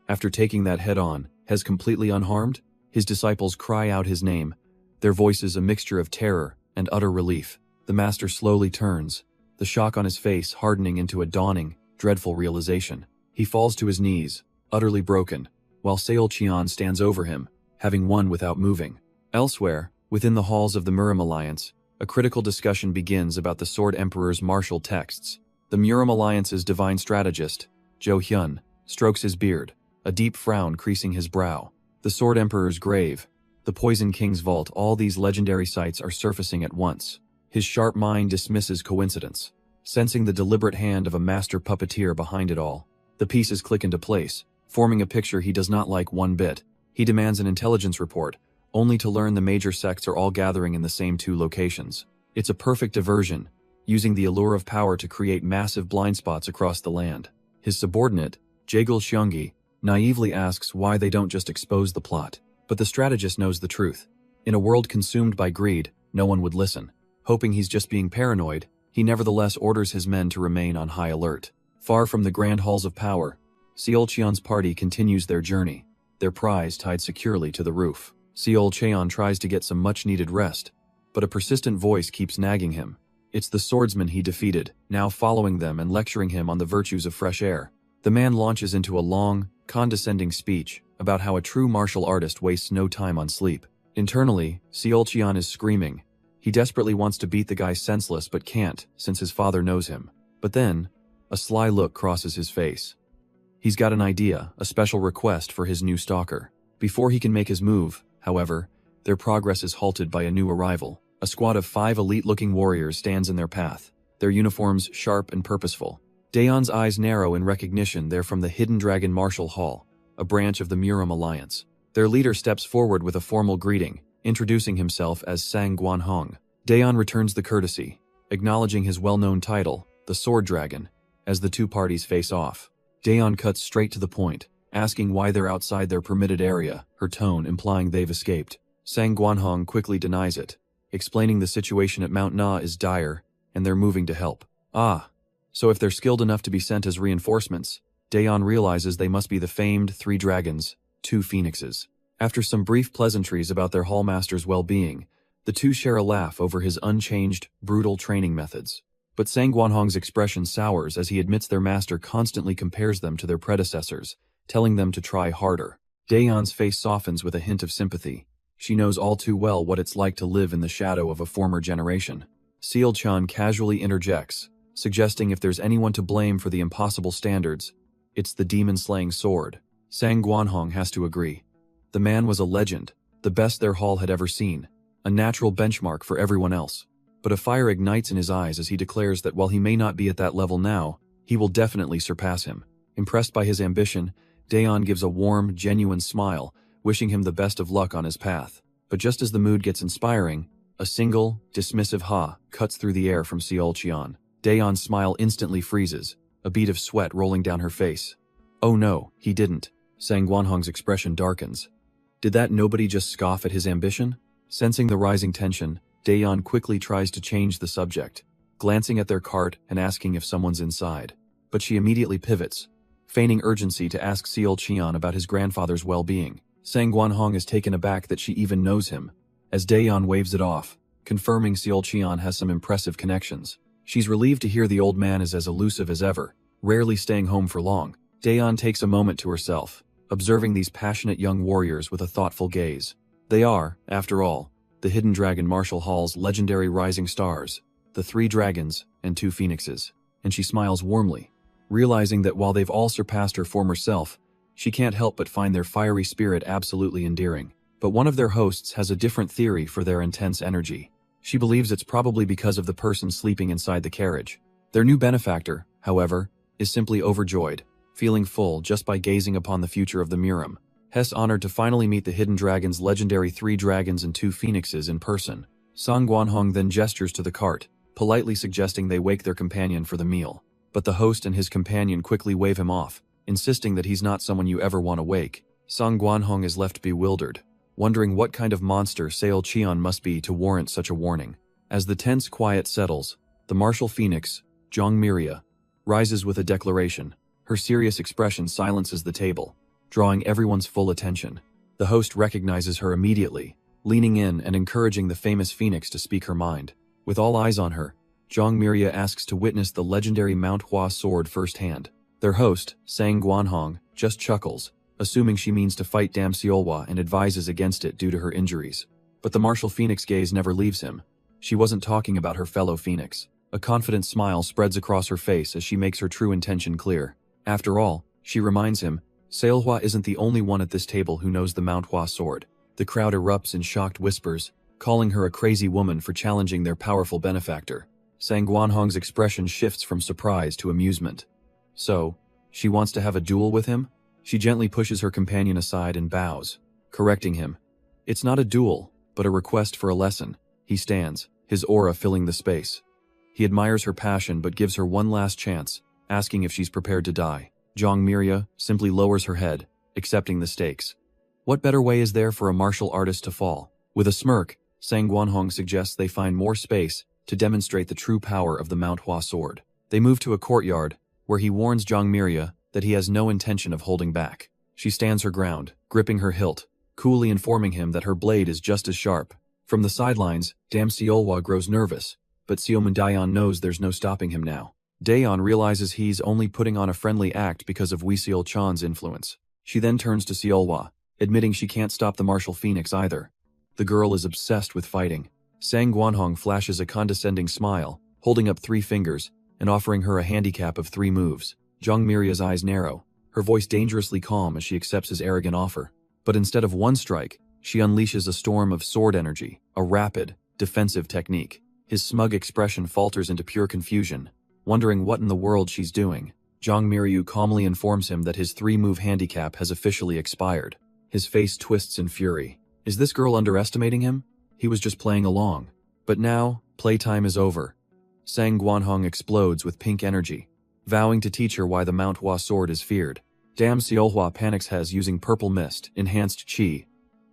After taking that head-on, Hez completely unharmed? His disciples cry out his name, their voices a mixture of terror and utter relief. The master slowly turns, the shock on his face hardening into a dawning, dreadful realization. He falls to his knees, utterly broken, while Seol Cheon stands over him, having won without moving. Elsewhere, within the halls of the Murim Alliance, a critical discussion begins about the Sword Emperor's martial texts. The Murim Alliance's divine strategist, Jo Hyun, strokes his beard, a deep frown creasing his brow. The Sword Emperor's grave, the Poison King's vault, all these legendary sites are surfacing at once. His sharp mind dismisses coincidence, sensing the deliberate hand of a master puppeteer behind it all. The pieces click into place, forming a picture he does not like one bit. He demands an intelligence report, only to learn the major sects are all gathering in the same two locations. It's a perfect diversion, using the allure of power to create massive blind spots across the land. His subordinate, Jaegul Seonggi, naively asks why they don't just expose the plot. But the strategist knows the truth. In a world consumed by greed, no one would listen. Hoping he's just being paranoid, he nevertheless orders his men to remain on high alert. Far from the grand halls of power, Seol Cheon's party continues their journey, their prize tied securely to the roof. Seol Cheon tries to get some much-needed rest, but a persistent voice keeps nagging him. It's the swordsman he defeated, now following them and lecturing him on the virtues of fresh air. The man launches into a long, condescending speech about how a true martial artist wastes no time on sleep. Internally, Seolcheon is screaming. He desperately wants to beat the guy senseless but can't, since his father knows him. But then, a sly look crosses his face. He's got an idea, a special request for his new stalker. Before he can make his move, however, their progress is halted by a new arrival. A squad of 5 elite-looking warriors stands in their path, their uniforms sharp and purposeful. Daeon's eyes narrow in recognition they're from the Hidden Dragon Martial Hall, a branch of the Muram Alliance. Their leader steps forward with a formal greeting, introducing himself as Sang Guanhong. Daeon returns the courtesy, acknowledging his well-known title, the Sword Dragon, as the two parties face off. Daeon cuts straight to the point, asking why they're outside their permitted area, her tone implying they've escaped. Sang Guanhong quickly denies it, explaining the situation at Mount Na is dire, and they're moving to help. Ah, so if they're skilled enough to be sent as reinforcements, Daeon realizes they must be the famed 3 dragons, 2 phoenixes. After some brief pleasantries about their hallmaster's well-being, the two share a laugh over his unchanged, brutal training methods. But Sang Guanhong's expression sours as he admits their master constantly compares them to their predecessors, telling them to try harder. Daeon's face softens with a hint of sympathy. She knows all too well what it's like to live in the shadow of a former generation. Seolcheon casually interjects, suggesting if there's anyone to blame for the impossible standards, it's the demon-slaying sword. Sang Guanhong has to agree. The man was a legend, the best their hall had ever seen, a natural benchmark for everyone else. But a fire ignites in his eyes as he declares that while he may not be at that level now, he will definitely surpass him. Impressed by his ambition, Daeon gives a warm, genuine smile, wishing him the best of luck on his path. But just as the mood gets inspiring, a single, dismissive ha cuts through the air from Seolcheon. Daeon's smile instantly freezes, a bead of sweat rolling down her face. Oh no, he didn't. Sang Guanhong's expression darkens. Did that nobody just scoff at his ambition? Sensing the rising tension, Daeon quickly tries to change the subject, glancing at their cart and asking if someone's inside. But she immediately pivots, feigning urgency to ask Seolcheon about his grandfather's well-being. Sang Guanhong is taken aback that she even knows him, as Daeon waves it off, confirming Seolcheon has some impressive connections. She's relieved to hear the old man is as elusive as ever, rarely staying home for long. Daeon takes a moment to herself, observing these passionate young warriors with a thoughtful gaze. They are, after all, the Hidden Dragon Martial Hall's legendary rising stars, the 3 dragons and 2 phoenixes. And she smiles warmly, realizing that while they've all surpassed her former self, she can't help but find their fiery spirit absolutely endearing. But one of their hosts has a different theory for their intense energy. She believes it's probably because of the person sleeping inside the carriage. Their new benefactor, however, is simply overjoyed, feeling full just by gazing upon the future of the Muram. Hess honored to finally meet the Hidden Dragon's legendary 3 dragons and 2 phoenixes in person. Sang Guanhong then gestures to the cart, politely suggesting they wake their companion for the meal. But the host and his companion quickly wave him off, insisting that he's not someone you ever want to wake. Sang Guanhong is left bewildered, wondering what kind of monster Seolcheon must be to warrant such a warning. As the tense quiet settles, the martial phoenix, Jongmiria, rises with a declaration. Her serious expression silences the table, drawing everyone's full attention. The host recognizes her immediately, leaning in and encouraging the famous phoenix to speak her mind. With all eyes on her, Jongmiria asks to witness the legendary Manhwa sword firsthand. Their host, Sang Guanhong, just chuckles, assuming she means to fight Dam Seolwa and advises against it due to her injuries. But the martial phoenix gaze never leaves him. She wasn't talking about her fellow phoenix. A confident smile spreads across her face as she makes her true intention clear. After all, she reminds him, Seolhwa isn't the only one at this table who knows the Manhwa sword. The crowd erupts in shocked whispers, calling her a crazy woman for challenging their powerful benefactor. Sang Guanhong's expression shifts from surprise to amusement. So, she wants to have a duel with him? She gently pushes her companion aside and bows, correcting him. It's not a duel, but a request for a lesson. He stands, his aura filling the space. He admires her passion but gives her one last chance, asking if she's prepared to die. Jongmiria simply lowers her head, accepting the stakes. What better way is there for a martial artist to fall? With a smirk, Sang Guanhong suggests they find more space to demonstrate the true power of the Manhwa sword. They move to a courtyard, where he warns Jongmiria that he has no intention of holding back. She stands her ground, gripping her hilt, coolly informing him that her blade is just as sharp. From the sidelines, Dam Seolwa grows nervous, but Seomundayan knows there's no stopping him now. Daeon realizes he's only putting on a friendly act because of Wee Seol-chan's influence. She then turns to Seolhwa, admitting she can't stop the martial phoenix either. The girl is obsessed with fighting. Sang Gwanhong flashes a condescending smile, holding up 3 fingers, and offering her a handicap of 3 moves. Jong Miria's eyes narrow, her voice dangerously calm as she accepts his arrogant offer. But instead of 1 strike, she unleashes a storm of sword energy, a rapid, defensive technique. His smug expression falters into pure confusion, wondering what in the world she's doing. Jong Miryu calmly informs him that his 3-move handicap has officially expired. His face twists in fury. Is this girl underestimating him? He was just playing along. But now, playtime is over. Sang Gwanhong explodes with pink energy, vowing to teach her why the Manhwa sword is feared. Damn, Seolhwa panics Hes using purple mist, enhanced chi.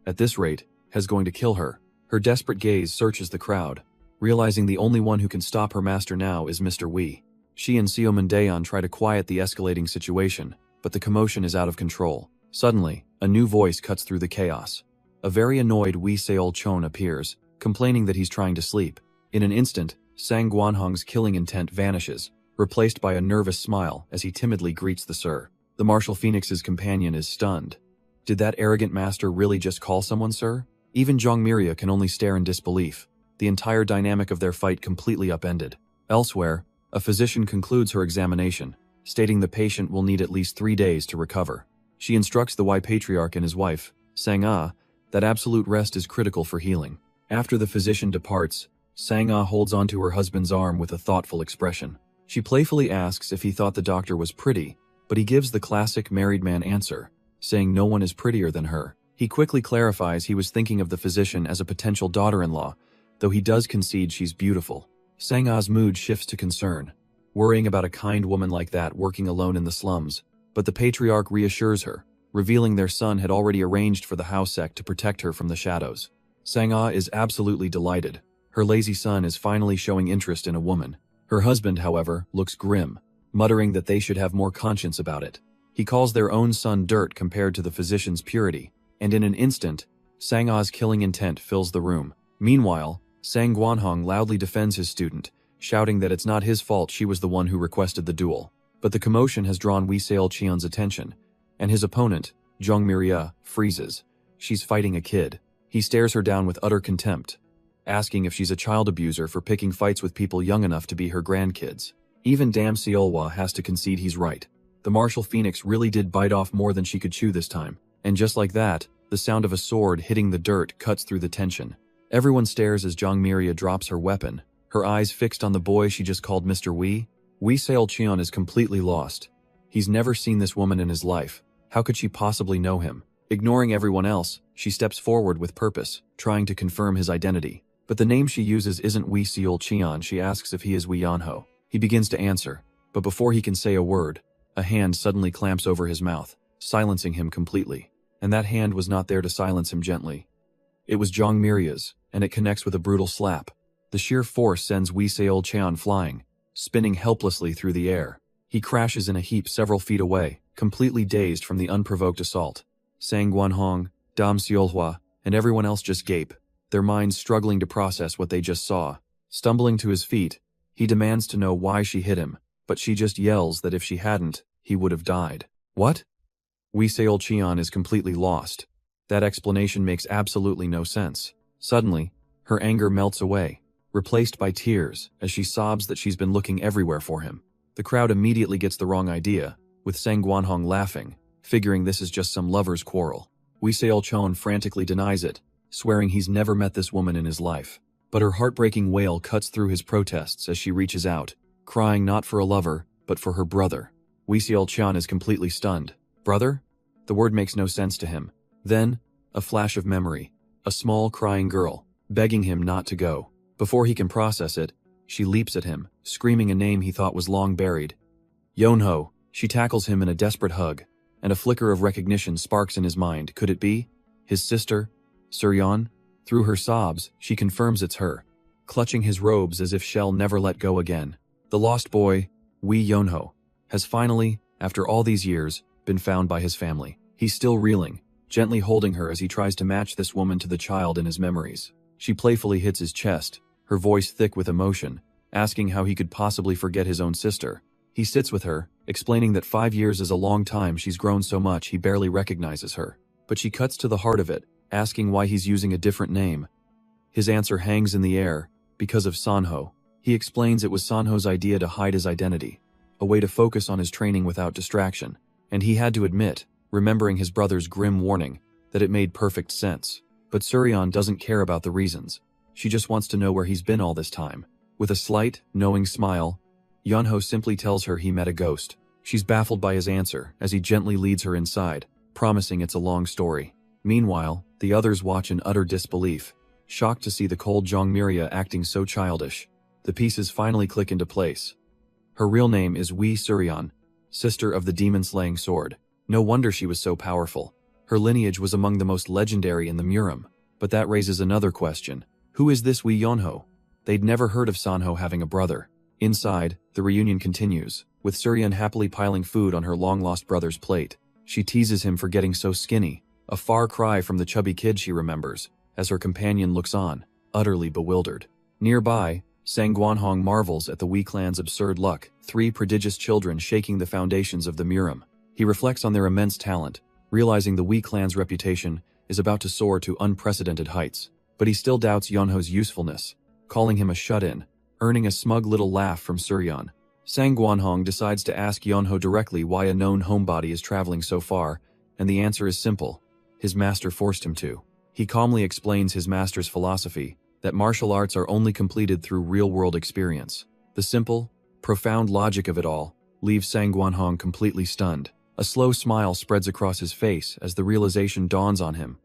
At this rate, Hes going to kill her. Her desperate gaze searches the crowd, realizing the only one who can stop her master now is Mr. Wee. She and Seoman Daeon try to quiet the escalating situation, but the commotion is out of control. Suddenly, a new voice cuts through the chaos. A very annoyed Wee Seol-chon appears, complaining that he's trying to sleep. In an instant, Sang Gwanhong's killing intent vanishes, replaced by a nervous smile as he timidly greets the sir. The martial phoenix's companion is stunned. Did that arrogant master really just call someone sir? Even Jong Miria can only stare in disbelief. The entire dynamic of their fight completely upended. Elsewhere, a physician concludes her examination, stating the patient will need at least 3 days to recover. She instructs the Y patriarch and his wife, Sang-ah, that absolute rest is critical for healing. After the physician departs, Sang-ah holds onto her husband's arm with a thoughtful expression. She playfully asks if he thought the doctor was pretty, but he gives the classic married man answer, saying no one is prettier than her. He quickly clarifies he was thinking of the physician as a potential daughter-in-law, though he does concede she's beautiful. Sang-ah's mood shifts to concern, worrying about a kind woman like that working alone in the slums, but the patriarch reassures her, revealing their son had already arranged for the house sect to protect her from the shadows. Sang-ah is absolutely delighted. Her lazy son is finally showing interest in a woman. Her husband, however, looks grim, muttering that they should have more conscience about it. He calls their own son dirt compared to the physician's purity, and in an instant, Sang-ah's killing intent fills the room. Meanwhile, Sang Gwanhong loudly defends his student, shouting that it's not his fault she was the one who requested the duel. But the commotion has drawn Wee Seol-cheon's attention, and his opponent, Jong Miria, freezes. She's fighting a kid. He stares her down with utter contempt, asking if she's a child abuser for picking fights with people young enough to be her grandkids. Even damn Seolhwa has to concede he's right. The martial phoenix really did bite off more than she could chew this time. And just like that, the sound of a sword hitting the dirt cuts through the tension. Everyone stares as Jong Miria drops her weapon, her eyes fixed on the boy she just called Mr. Wee. Wee Seol-cheon is completely lost. He's never seen this woman in his life. How could she possibly know him? Ignoring everyone else, she steps forward with purpose, trying to confirm his identity. But the name she uses isn't Wee Seol-cheon. She asks if he is Wee Yeonho. He begins to answer, but before he can say a word, a hand suddenly clamps over his mouth, silencing him completely. And that hand was not there to silence him gently. It was Jong Miria's, and it connects with a brutal slap. The sheer force sends Wee Seol-cheon flying, spinning helplessly through the air. He crashes in a heap several feet away, completely dazed from the unprovoked assault. Sang Gwanhong, Dam Seolhwa, and everyone else just gape, their minds struggling to process what they just saw. Stumbling to his feet, he demands to know why she hit him, but she just yells that if she hadn't, he would have died. What? Wee Seol-cheon is completely lost. That explanation makes absolutely no sense. Suddenly, her anger melts away, replaced by tears as she sobs that she's been looking everywhere for him. The crowd immediately gets the wrong idea, with Sang Gwanhong laughing, figuring this is just some lover's quarrel. Wee Seol-cheon frantically denies it, swearing he's never met this woman in his life. But her heartbreaking wail cuts through his protests as she reaches out, crying not for a lover, but for her brother. Wee Seol-cheon is completely stunned. Brother? The word makes no sense to him. Then, a flash of memory. A small, crying girl, begging him not to go. Before he can process it, she leaps at him, screaming a name he thought was long buried. Yeonho. She tackles him in a desperate hug, and a flicker of recognition sparks in his mind. Could it be? His sister? Suryeon? Through her sobs, she confirms it's her, clutching his robes as if she'll never let go again. The lost boy, Wee Yeonho, has finally, after all these years, been found by his family. He's still reeling, gently holding her as he tries to match this woman to the child in his memories. She playfully hits his chest, her voice thick with emotion, asking how he could possibly forget his own sister. He sits with her, explaining that 5 years is a long time. She's grown so much he barely recognizes her. But she cuts to the heart of it, asking why he's using a different name. His answer hangs in the air, because of Sanho. He explains it was Sanho's idea to hide his identity, a way to focus on his training without distraction, and he had to admit, remembering his brother's grim warning, that it made perfect sense. But Suryan doesn't care about the reasons. She just wants to know where he's been all this time. With a slight, knowing smile, Yeonho simply tells her he met a ghost. She's baffled by his answer as he gently leads her inside, promising it's a long story. Meanwhile, the others watch in utter disbelief, shocked to see the cold Jongmiria acting so childish. The pieces finally click into place. Her real name is Wee Suryan, sister of the demon-slaying sword. No wonder she was so powerful. Her lineage was among the most legendary in the Murim. But that raises another question. Who is this Wee Yeonho? They'd never heard of Sanho having a brother. Inside, the reunion continues, with Suryan happily piling food on her long-lost brother's plate. She teases him for getting so skinny, a far cry from the chubby kid she remembers, as her companion looks on, utterly bewildered. Nearby, Sang Guanhong marvels at the Wee clan's absurd luck, 3 prodigious children shaking the foundations of the Murim. He reflects on their immense talent, realizing the Wee clan's reputation is about to soar to unprecedented heights. But he still doubts Yeonho's usefulness, calling him a shut-in, earning a smug little laugh from Suryan. Sang Guanhong decides to ask Yeonho directly why a known homebody is traveling so far, and the answer is simple. His master forced him to. He calmly explains his master's philosophy, that martial arts are only completed through real-world experience. The simple, profound logic of it all leaves Sang Guanhong completely stunned. A slow smile spreads across his face as the realization dawns on him.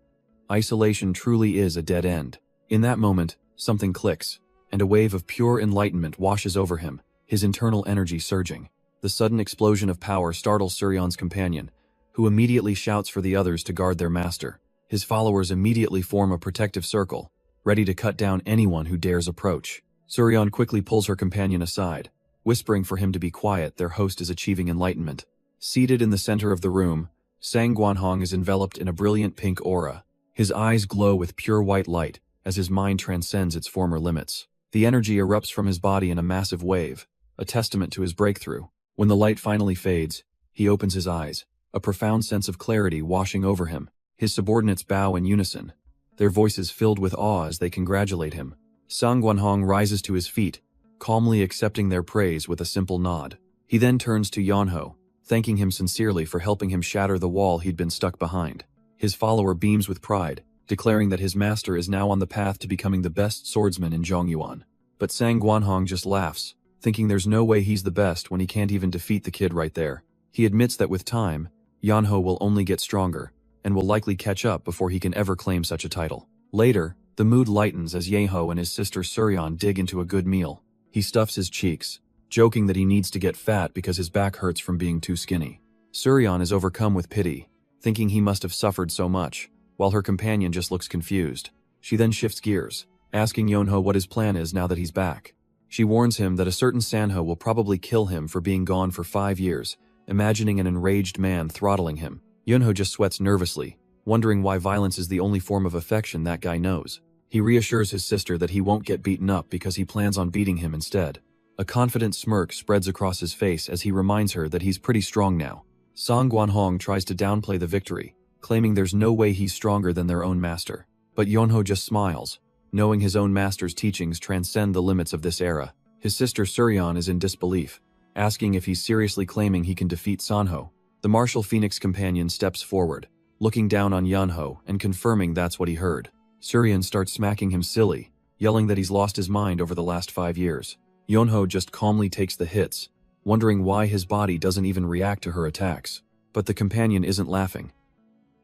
Isolation truly is a dead end. In that moment, something clicks, and a wave of pure enlightenment washes over him, his internal energy surging. The sudden explosion of power startles Suryan's companion, who immediately shouts for the others to guard their master. His followers immediately form a protective circle, ready to cut down anyone who dares approach. Suryan quickly pulls her companion aside, whispering for him to be quiet. Their host is achieving enlightenment. Seated in the center of the room, Sang Guanhong is enveloped in a brilliant pink aura. His eyes glow with pure white light as his mind transcends its former limits. The energy erupts from his body in a massive wave, a testament to his breakthrough. When the light finally fades, he opens his eyes, a profound sense of clarity washing over him. His subordinates bow in unison, their voices filled with awe as they congratulate him. Sang Guanhong rises to his feet, calmly accepting their praise with a simple nod. He then turns to Yeonho, thanking him sincerely for helping him shatter the wall he'd been stuck behind. His follower beams with pride, declaring that his master is now on the path to becoming the best swordsman in Zhongyuan. But Sang Guanhong just laughs, thinking there's no way he's the best when he can't even defeat the kid right there. He admits that with time, Yeonho will only get stronger, and will likely catch up before he can ever claim such a title. Later, the mood lightens as Yeonho and his sister Suryan dig into a good meal. He stuffs his cheeks, joking that he needs to get fat because his back hurts from being too skinny. Suryan is overcome with pity, thinking he must have suffered so much, while her companion just looks confused. She then shifts gears, asking Yeonho what his plan is now that he's back. She warns him that a certain Sanho will probably kill him for being gone for 5 years, imagining an enraged man throttling him. Yeonho just sweats nervously, wondering why violence is the only form of affection that guy knows. He reassures his sister that he won't get beaten up because he plans on beating him instead. A confident smirk spreads across his face as he reminds her that he's pretty strong now. Sang Guanhong tries to downplay the victory, claiming there's no way he's stronger than their own master. But Yeonho just smiles, knowing his own master's teachings transcend the limits of this era. His sister Suryan is in disbelief, asking if he's seriously claiming he can defeat Sanho. The martial phoenix companion steps forward, looking down on Yeonho and confirming that's what he heard. Suryan starts smacking him silly, yelling that he's lost his mind over the last 5 years. Yeonho just calmly takes the hits, wondering why his body doesn't even react to her attacks. But the companion isn't laughing.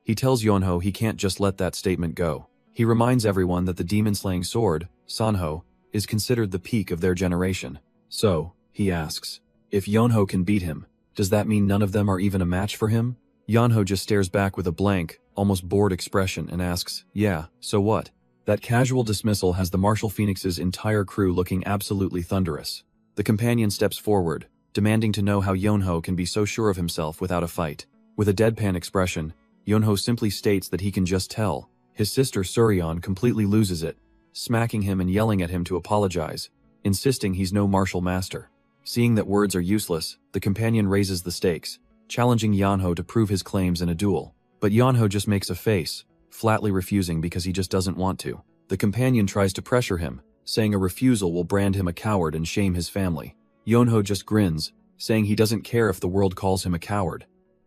He tells Yeonho he can't just let that statement go. He reminds everyone that the demon-slaying sword, Sanho, is considered the peak of their generation. So, he asks, if Yeonho can beat him, does that mean none of them are even a match for him? Yeonho just stares back with a blank, almost bored expression and asks, yeah, so what? That casual dismissal has the Martial Phoenix's entire crew looking absolutely thunderous. The companion steps forward, demanding to know how Yeonho can be so sure of himself without a fight. With a deadpan expression, Yeonho simply states that he can just tell. His sister Suryan completely loses it, smacking him and yelling at him to apologize, insisting he's no martial master. Seeing that words are useless, the companion raises the stakes, challenging Yeonho to prove his claims in a duel. But Yeonho just makes a face, flatly refusing because he just doesn't want to. The companion tries to pressure him, saying a refusal will brand him a coward and shame his family. Yeonho just grins, saying he doesn't care if the world calls him a coward.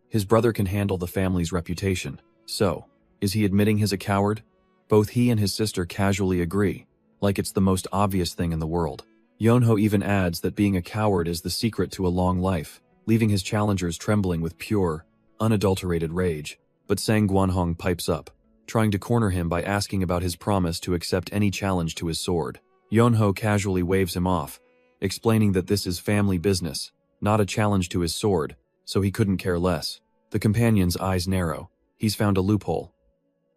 His brother can handle the family's reputation. So, is he admitting he's a coward? Both he and his sister casually agree, like it's the most obvious thing in the world. Yeonho even adds that being a coward is the secret to a long life, leaving his challengers trembling with pure, unadulterated rage. But Sang Guanhong pipes up, trying to corner him by asking about his promise to accept any challenge to his sword. Yeonho casually waves him off, explaining that this is family business, not a challenge to his sword, so he couldn't care less. The companion's eyes narrow. He's found a loophole.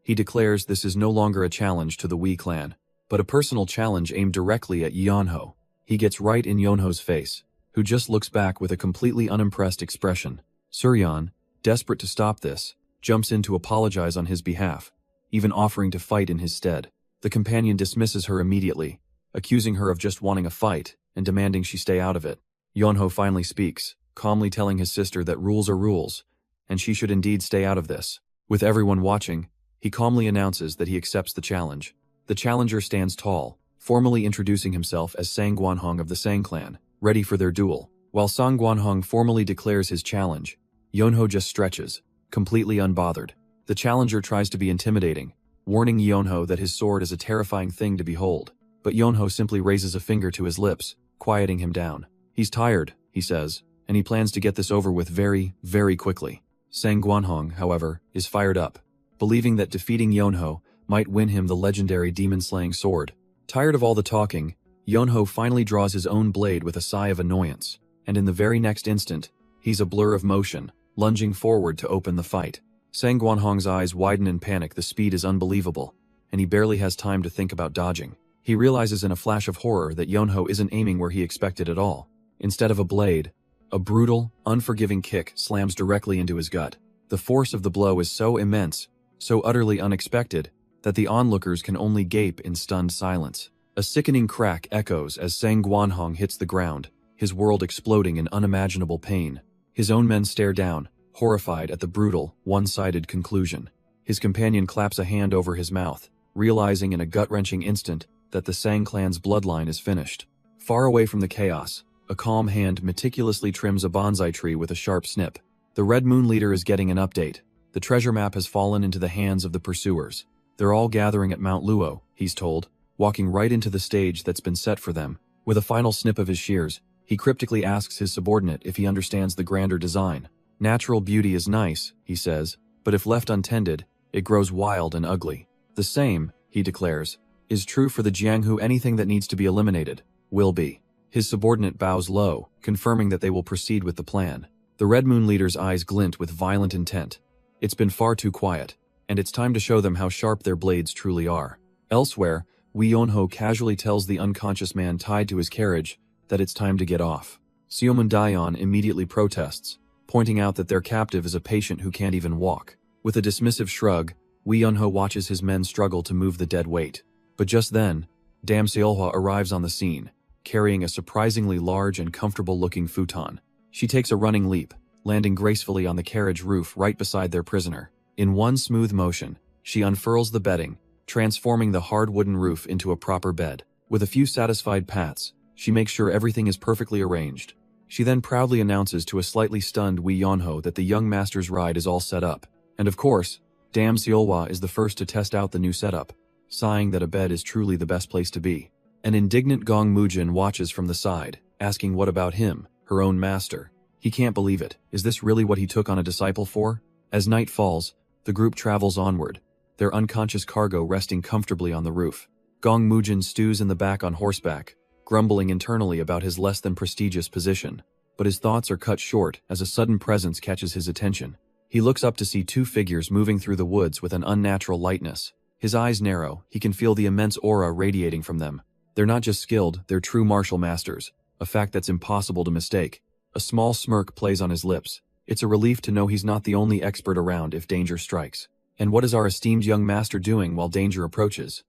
He declares this is no longer a challenge to the Wei clan, but a personal challenge aimed directly at Yeonho. He gets right in Yeonho's face, who just looks back with a completely unimpressed expression. Suryeon, desperate to stop this, jumps in to apologize on his behalf, even offering to fight in his stead. The companion dismisses her immediately, accusing her of just wanting a fight and demanding she stay out of it. Yeonho finally speaks, calmly telling his sister that rules are rules, and she should indeed stay out of this. With everyone watching, he calmly announces that he accepts the challenge. The challenger stands tall, formally introducing himself as Sang Guanhong of the Sang clan, ready for their duel. While Sang Guanhong formally declares his challenge, Yeonho just stretches, completely unbothered. The challenger tries to be intimidating, warning Yeonho that his sword is a terrifying thing to behold. But Yeonho simply raises a finger to his lips, quieting him down. He's tired, he says, and he plans to get this over with very, very quickly. Sang Guanhong, however, is fired up, believing that defeating Yeonho might win him the legendary demon-slaying sword. Tired of all the talking, Yeonho finally draws his own blade with a sigh of annoyance, and in the very next instant, he's a blur of motion, lunging forward to open the fight. Sang Guanhong's eyes widen in panic. The speed is unbelievable, and he barely has time to think about dodging. He realizes in a flash of horror that Yeonho isn't aiming where he expected at all. Instead of a blade, a brutal, unforgiving kick slams directly into his gut. The force of the blow is so immense, so utterly unexpected, that the onlookers can only gape in stunned silence. A sickening crack echoes as Sang Guanhong hits the ground, his world exploding in unimaginable pain. His own men stare down, horrified at the brutal, one-sided conclusion. His companion claps a hand over his mouth, realizing in a gut-wrenching instant that the Sang clan's bloodline is finished. Far away from the chaos, a calm hand meticulously trims a bonsai tree with a sharp snip. The Red Moon leader is getting an update. The treasure map has fallen into the hands of the pursuers. They're all gathering at Mount Luo, he's told, walking right into the stage that's been set for them. With a final snip of his shears, he cryptically asks his subordinate if he understands the grander design. Natural beauty is nice, he says, but if left untended, it grows wild and ugly. The same, he declares, is true for the Jianghu. Anything that needs to be eliminated will be. His subordinate bows low, confirming that they will proceed with the plan. The Red Moon leader's eyes glint with violent intent. It's been far too quiet, and it's time to show them how sharp their blades truly are. Elsewhere, Wei Yeonho casually tells the unconscious man tied to his carriage that it's time to get off. Seomun Daeon immediately protests, pointing out that their captive is a patient who can't even walk. With a dismissive shrug, Wei Yeonho watches his men struggle to move the dead weight. But just then, Dame Seolhwa arrives on the scene, carrying a surprisingly large and comfortable-looking futon. She takes a running leap, landing gracefully on the carriage roof right beside their prisoner. In one smooth motion, she unfurls the bedding, transforming the hard wooden roof into a proper bed. With a few satisfied pats, she makes sure everything is perfectly arranged. She then proudly announces to a slightly stunned Wei Yeonho that the young master's ride is all set up. And of course, Dame Seolhwa is the first to test out the new setup, sighing that a bed is truly the best place to be. An indignant Gong Mujin watches from the side, asking what about him, her own master. He can't believe it. Is this really what he took on a disciple for? As night falls, the group travels onward, their unconscious cargo resting comfortably on the roof. Gong Mujin stews in the back on horseback, grumbling internally about his less than prestigious position. But his thoughts are cut short as a sudden presence catches his attention. He looks up to see two figures moving through the woods with an unnatural lightness. His eyes narrow, he can feel the immense aura radiating from them. They're not just skilled, they're true martial masters, a fact that's impossible to mistake. A small smirk plays on his lips. It's a relief to know he's not the only expert around if danger strikes. And what is our esteemed young master doing while danger approaches?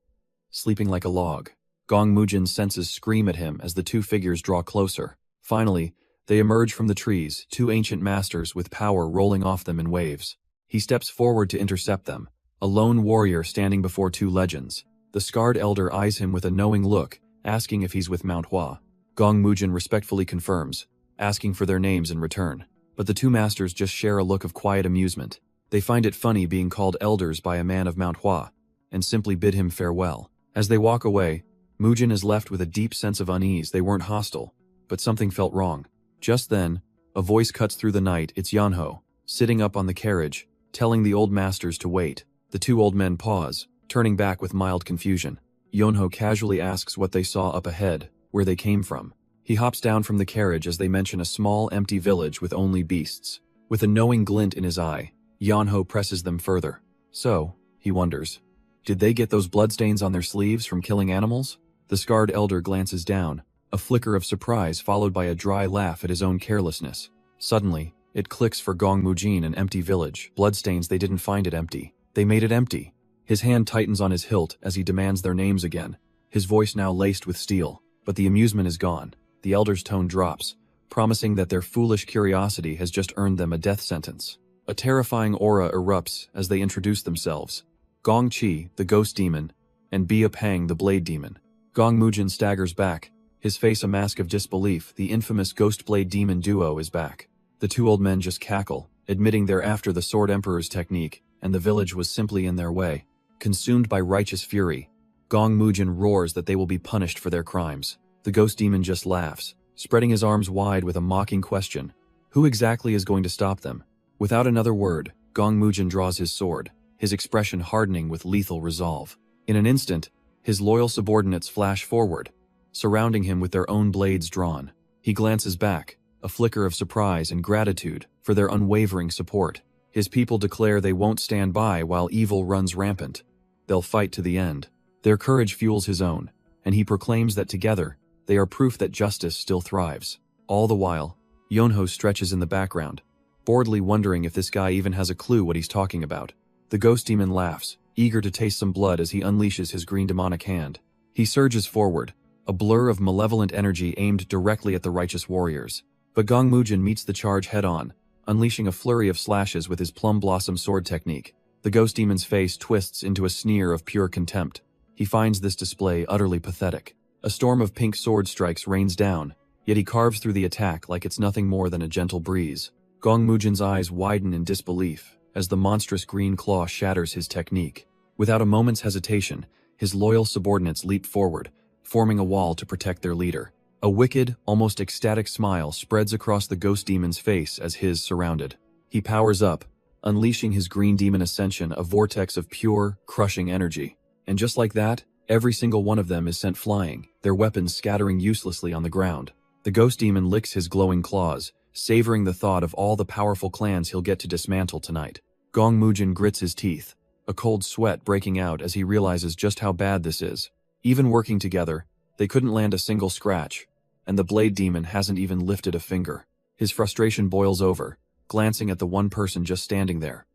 Sleeping like a log. Gong Mujin's senses scream at him as the two figures draw closer. Finally, they emerge from the trees, two ancient masters with power rolling off them in waves. He steps forward to intercept them, a lone warrior standing before two legends. The scarred elder eyes him with a knowing look, asking if he's with Manhwa. Gong Mujin respectfully confirms, asking for their names in return. But the two masters just share a look of quiet amusement. They find it funny being called elders by a man of Manhwa, and simply bid him farewell. As they walk away, Mujin is left with a deep sense of unease. They weren't hostile, but something felt wrong. Just then, a voice cuts through the night. It's Yahello, sitting up on the carriage, telling the old masters to wait. The two old men pause, turning back with mild confusion. Yahello casually asks what they saw up ahead, where they came from. He hops down from the carriage as they mention a small empty village with only beasts. With a knowing glint in his eye, Yahello presses them further. So, he wonders, did they get those bloodstains on their sleeves from killing animals? The scarred elder glances down, a flicker of surprise followed by a dry laugh at his own carelessness. Suddenly, it clicks for Gong Mujin, an empty village. Bloodstains, they didn't find it empty. They made it empty. His hand tightens on his hilt as he demands their names again, his voice now laced with steel. But the amusement is gone. The elder's tone drops, promising that their foolish curiosity has just earned them a death sentence. A terrifying aura erupts as they introduce themselves. Gong Qi, the ghost demon, and Bia Pang, the blade demon. Gong Mujin staggers back, his face a mask of disbelief. The infamous ghost blade demon duo is back. The two old men just cackle, admitting they're after the Sword Emperor's technique, and the village was simply in their way. Consumed by righteous fury, Gong Mujin roars that they will be punished for their crimes. The ghost demon just laughs, spreading his arms wide with a mocking question. Who exactly is going to stop them? Without another word, Gong Mujin draws his sword, his expression hardening with lethal resolve. In an instant, his loyal subordinates flash forward, surrounding him with their own blades drawn. He glances back, a flicker of surprise and gratitude for their unwavering support. His people declare they won't stand by while evil runs rampant. They'll fight to the end. Their courage fuels his own, and he proclaims that together, they are proof that justice still thrives. All the while, Yahello stretches in the background, boredly wondering if this guy even has a clue what he's talking about. The ghost demon laughs, eager to taste some blood as he unleashes his green demonic hand. He surges forward, a blur of malevolent energy aimed directly at the righteous warriors. But Gong Mujin meets the charge head-on, unleashing a flurry of slashes with his plum blossom sword technique. The ghost demon's face twists into a sneer of pure contempt. He finds this display utterly pathetic. A storm of pink sword strikes rains down, yet he carves through the attack like it's nothing more than a gentle breeze. Gong Mujin's eyes widen in disbelief as the monstrous green claw shatters his technique. Without a moment's hesitation, his loyal subordinates leap forward, forming a wall to protect their leader. A wicked, almost ecstatic smile spreads across the ghost demon's face as his surrounded. He powers up, unleashing his green demon ascension, a vortex of pure, crushing energy. And just like that, every single one of them is sent flying, their weapons scattering uselessly on the ground. The ghost demon licks his glowing claws, savoring the thought of all the powerful clans he'll get to dismantle tonight. Gong Mujin grits his teeth, a cold sweat breaking out as he realizes just how bad this is. Even working together, they couldn't land a single scratch, and the blade demon hasn't even lifted a finger. His frustration boils over, glancing at the one person just standing there.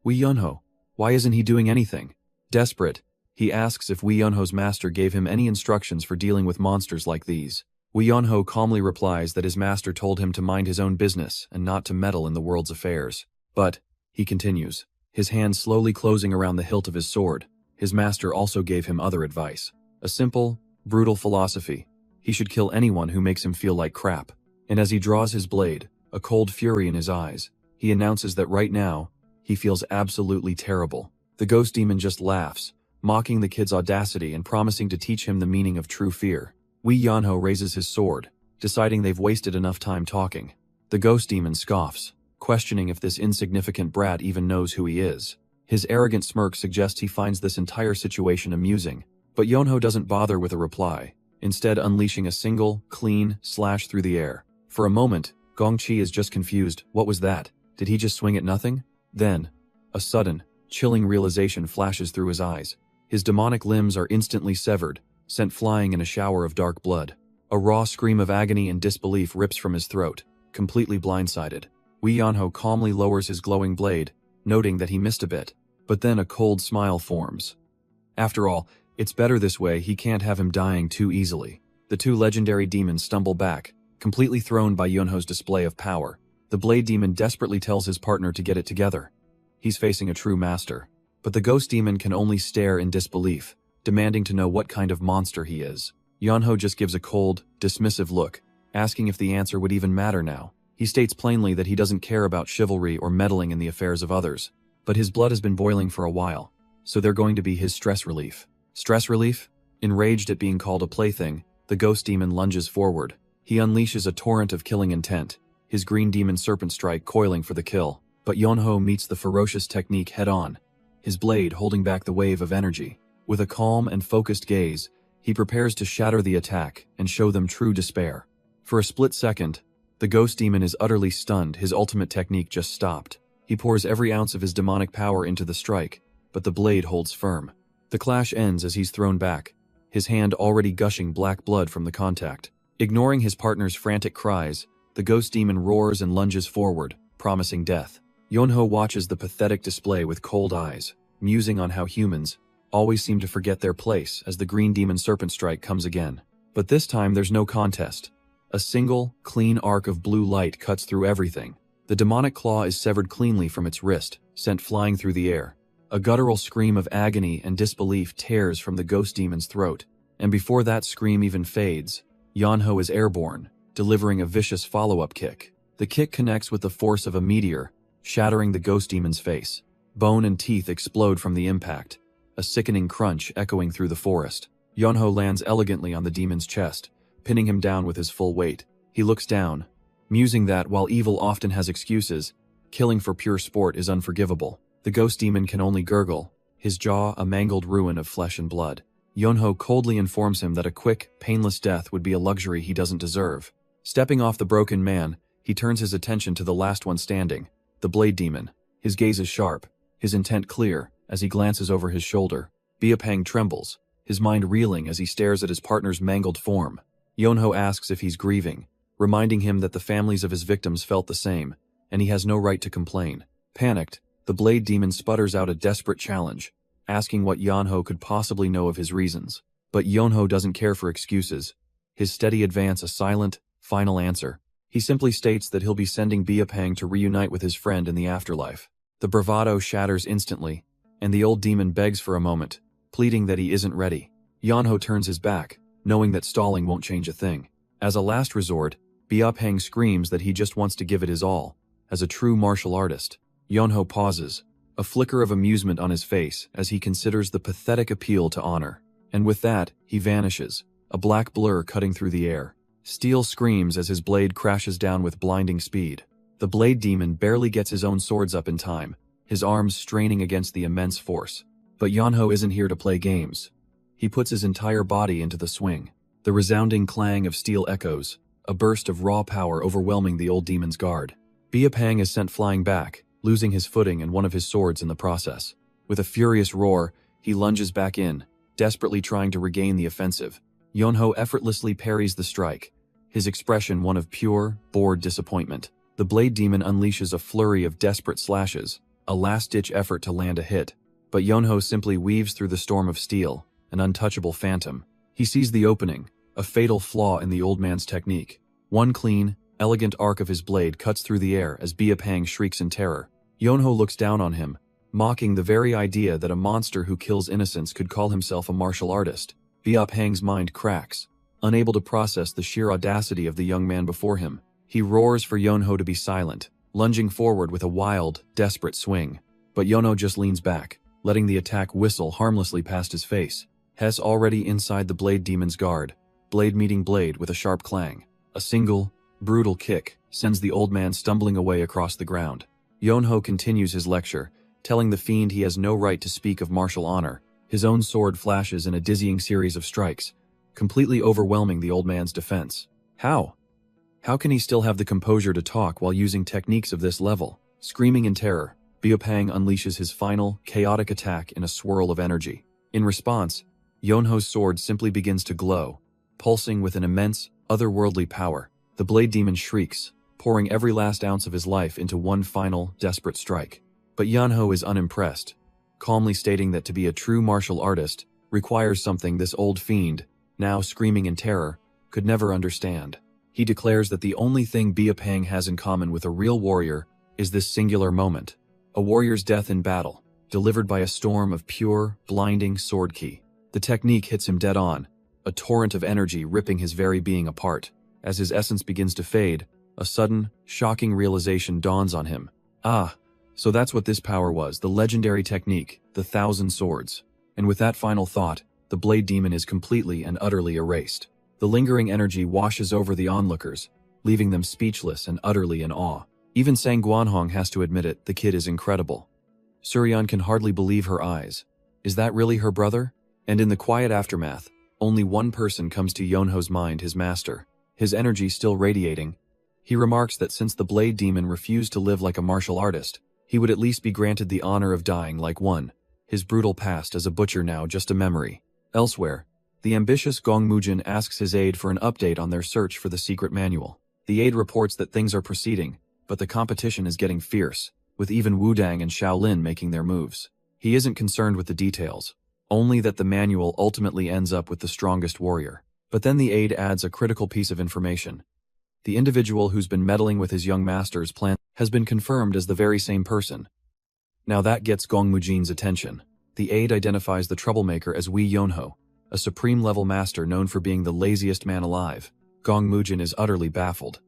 Yahello, why isn't he doing anything? Desperate, he asks if Yahello's master gave him any instructions for dealing with monsters like these. Yahello calmly replies that his master told him to mind his own business and not to meddle in the world's affairs. But, he continues, his hand slowly closing around the hilt of his sword, his master also gave him other advice. A simple, brutal philosophy. He should kill anyone who makes him feel like crap. And as he draws his blade, a cold fury in his eyes, he announces that right now, he feels absolutely terrible. The ghost demon just laughs, mocking the kid's audacity and promising to teach him the meaning of true fear. Yahello raises his sword, deciding they've wasted enough time talking. The ghost demon scoffs, questioning if this insignificant brat even knows who he is. His arrogant smirk suggests he finds this entire situation amusing, but Yahello doesn't bother with a reply, instead unleashing a single, clean slash through the air. For a moment, Gong Qi is just confused. What was that? Did he just swing at nothing? Then, a sudden, chilling realization flashes through his eyes. His demonic limbs are instantly severed, sent flying in a shower of dark blood. A raw scream of agony and disbelief rips from his throat, completely blindsided. Yahello calmly lowers his glowing blade, noting that he missed a bit, but then a cold smile forms. After all, It's better this way, he can't have him dying too easily. The two legendary demons stumble back, completely thrown by Yonho's display of power. The Blade Demon desperately tells his partner to get it together. He's facing a true master. But the Ghost Demon can only stare in disbelief, demanding to know what kind of monster he is. Yonho just gives a cold, dismissive look, asking if the answer would even matter now. He states plainly that he doesn't care about chivalry or meddling in the affairs of others, but his blood has been boiling for a while, so they're going to be his stress relief. Stress relief? Enraged at being called a plaything, the Ghost Demon lunges forward. He unleashes a torrent of killing intent, his Green Demon Serpent Strike coiling for the kill, but Yonho meets the ferocious technique head-on, his blade holding back the wave of energy. With a calm and focused gaze, he prepares to shatter the attack and show them true despair. For a split second, the Ghost Demon is utterly stunned. His ultimate technique just stopped. He pours every ounce of his demonic power into the strike, but the blade holds firm. The clash ends as he's thrown back, his hand already gushing black blood from the contact. Ignoring his partner's frantic cries, the Ghost Demon roars and lunges forward, promising death. Yonho watches the pathetic display with cold eyes, musing on how humans always seem to forget their place as the Green Demon Serpent Strike comes again. But this time there's no contest. A single, clean arc of blue light cuts through everything. The demonic claw is severed cleanly from its wrist, sent flying through the air. A guttural scream of agony and disbelief tears from the Ghost Demon's throat, and before that scream even fades, Yonho is airborne, delivering a vicious follow-up kick. The kick connects with the force of a meteor, shattering the Ghost Demon's face. Bone and teeth explode from the impact, a sickening crunch echoing through the forest. Yonho lands elegantly on the demon's chest, pinning him down with his full weight. He looks down, musing that while evil often has excuses, killing for pure sport is unforgivable. The Ghost Demon can only gurgle, his jaw a mangled ruin of flesh and blood. Yonho coldly informs him that a quick, painless death would be a luxury he doesn't deserve. Stepping off the broken man, he turns his attention to the last one standing, the Blade Demon. His gaze is sharp, his intent clear, as he glances over his shoulder. Biapang trembles, his mind reeling as he stares at his partner's mangled form. Yonho asks if he's grieving, reminding him that the families of his victims felt the same, and he has no right to complain. Panicked, the Blade Demon sputters out a desperate challenge, asking what Yonho could possibly know of his reasons. But Yonho doesn't care for excuses, his steady advance a silent, final answer. He simply states that he'll be sending Biapang to reunite with his friend in the afterlife. The bravado shatters instantly, and the old demon begs for a moment, pleading that he isn't ready. Yonho turns his back, knowing that stalling won't change a thing. As a last resort, Biapang screams that he just wants to give it his all. As a true martial artist, Yonho pauses, a flicker of amusement on his face as he considers the pathetic appeal to honor. And with that, he vanishes, a black blur cutting through the air. Steel screams as his blade crashes down with blinding speed. The Blade Demon barely gets his own swords up in time, his arms straining against the immense force. But Yonho isn't here to play games. He puts his entire body into the swing. The resounding clang of steel echoes, a burst of raw power overwhelming the old demon's guard. Biapang is sent flying back, losing his footing and one of his swords in the process. With a furious roar, he lunges back in, desperately trying to regain the offensive. Yonho effortlessly parries the strike, his expression one of pure, bored disappointment. The Blade Demon unleashes a flurry of desperate slashes, a last-ditch effort to land a hit. But Yonho simply weaves through the storm of steel, an untouchable phantom. He sees the opening, a fatal flaw in the old man's technique. One clean, elegant arc of his blade cuts through the air as Biapang shrieks in terror. Yonho looks down on him, mocking the very idea that a monster who kills innocents could call himself a martial artist. Biapang's mind cracks, unable to process the sheer audacity of the young man before him. He roars for Yonho to be silent, lunging forward with a wild, desperate swing. But Yonho just leans back, letting the attack whistle harmlessly past his face. Hess already inside the Blade Demon's guard, blade meeting blade with a sharp clang. A single, brutal kick sends the old man stumbling away across the ground. Yonho continues his lecture, telling the fiend he has no right to speak of martial honor. His own sword flashes in a dizzying series of strikes, completely overwhelming the old man's defense. How? How can he still have the composure to talk while using techniques of this level? Screaming in terror, Biapang unleashes his final, chaotic attack in a swirl of energy. In response, Yonho's sword simply begins to glow, pulsing with an immense, otherworldly power. The Blade Demon shrieks, pouring every last ounce of his life into one final, desperate strike. But Yonho is unimpressed, calmly stating that to be a true martial artist, requires something this old fiend, now screaming in terror, could never understand. He declares that the only thing Biapang has in common with a real warrior is this singular moment, a warrior's death in battle, delivered by a storm of pure, blinding sword ki. The technique hits him dead on, a torrent of energy ripping his very being apart. As his essence begins to fade, a sudden, shocking realization dawns on him. Ah, so that's what this power was, the legendary technique, the 1,000 swords. And with that final thought, the blade demon is completely and utterly erased. The lingering energy washes over the onlookers, leaving them speechless and utterly in awe. Even Sang Guanhong has to admit it, the kid is incredible. Suryan can hardly believe her eyes. Is that really her brother? And in the quiet aftermath, only one person comes to Yonho's mind, his master. His energy still radiating, he remarks that since the blade demon refused to live like a martial artist, he would at least be granted the honor of dying like one. His brutal past as a butcher now just a memory. Elsewhere, the ambitious Gong Mujin asks his aide for an update on their search for the secret manual. The aide reports that things are proceeding, but the competition is getting fierce, with even Wudang and Shaolin making their moves. He isn't concerned with the details, only that the manual ultimately ends up with the strongest warrior. But then the aide adds a critical piece of information. The individual who's been meddling with his young master's plan has been confirmed as the very same person. Now that gets Gong Mujin's attention. The aide identifies the troublemaker as Wei Yonho, a supreme-level master known for being the laziest man alive. Gong Mujin is utterly baffled.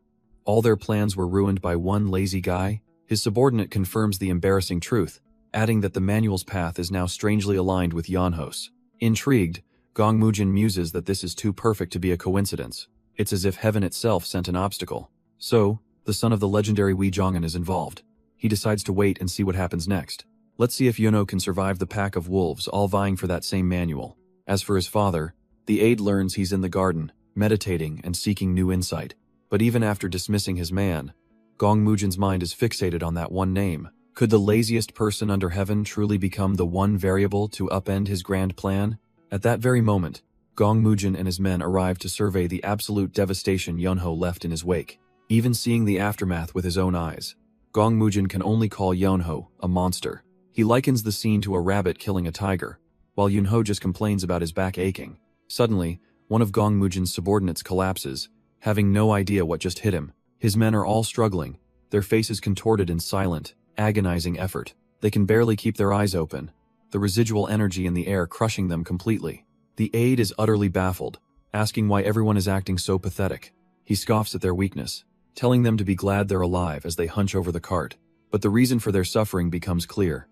All their plans were ruined by one lazy guy? His subordinate confirms the embarrassing truth, adding that the manual's path is now strangely aligned with Yonho's. Intrigued, Gong Mujin muses that this is too perfect to be a coincidence. It's as if heaven itself sent an obstacle. So, the son of the legendary Wei Zhong'an is involved. He decides to wait and see what happens next. Let's see if Yonho can survive the pack of wolves all vying for that same manual. As for his father, the aide learns he's in the garden, meditating and seeking new insight. But even after dismissing his man, Gong Mujin's mind is fixated on that one name. Could the laziest person under heaven truly become the one variable to upend his grand plan? At that very moment, Gong Mujin and his men arrive to survey the absolute devastation Yonho left in his wake. Even seeing the aftermath with his own eyes, Gong Mujin can only call Yonho a monster. He likens the scene to a rabbit killing a tiger, while Yonho just complains about his back aching. Suddenly, one of Gong Mujin's subordinates collapses, having no idea what just hit him. His men are all struggling, their faces contorted in silent, agonizing effort. They can barely keep their eyes open, the residual energy in the air crushing them completely. The aide is utterly baffled, asking why everyone is acting so pathetic. He scoffs at their weakness, telling them to be glad they're alive as they hunch over the cart. But the reason for their suffering becomes clear.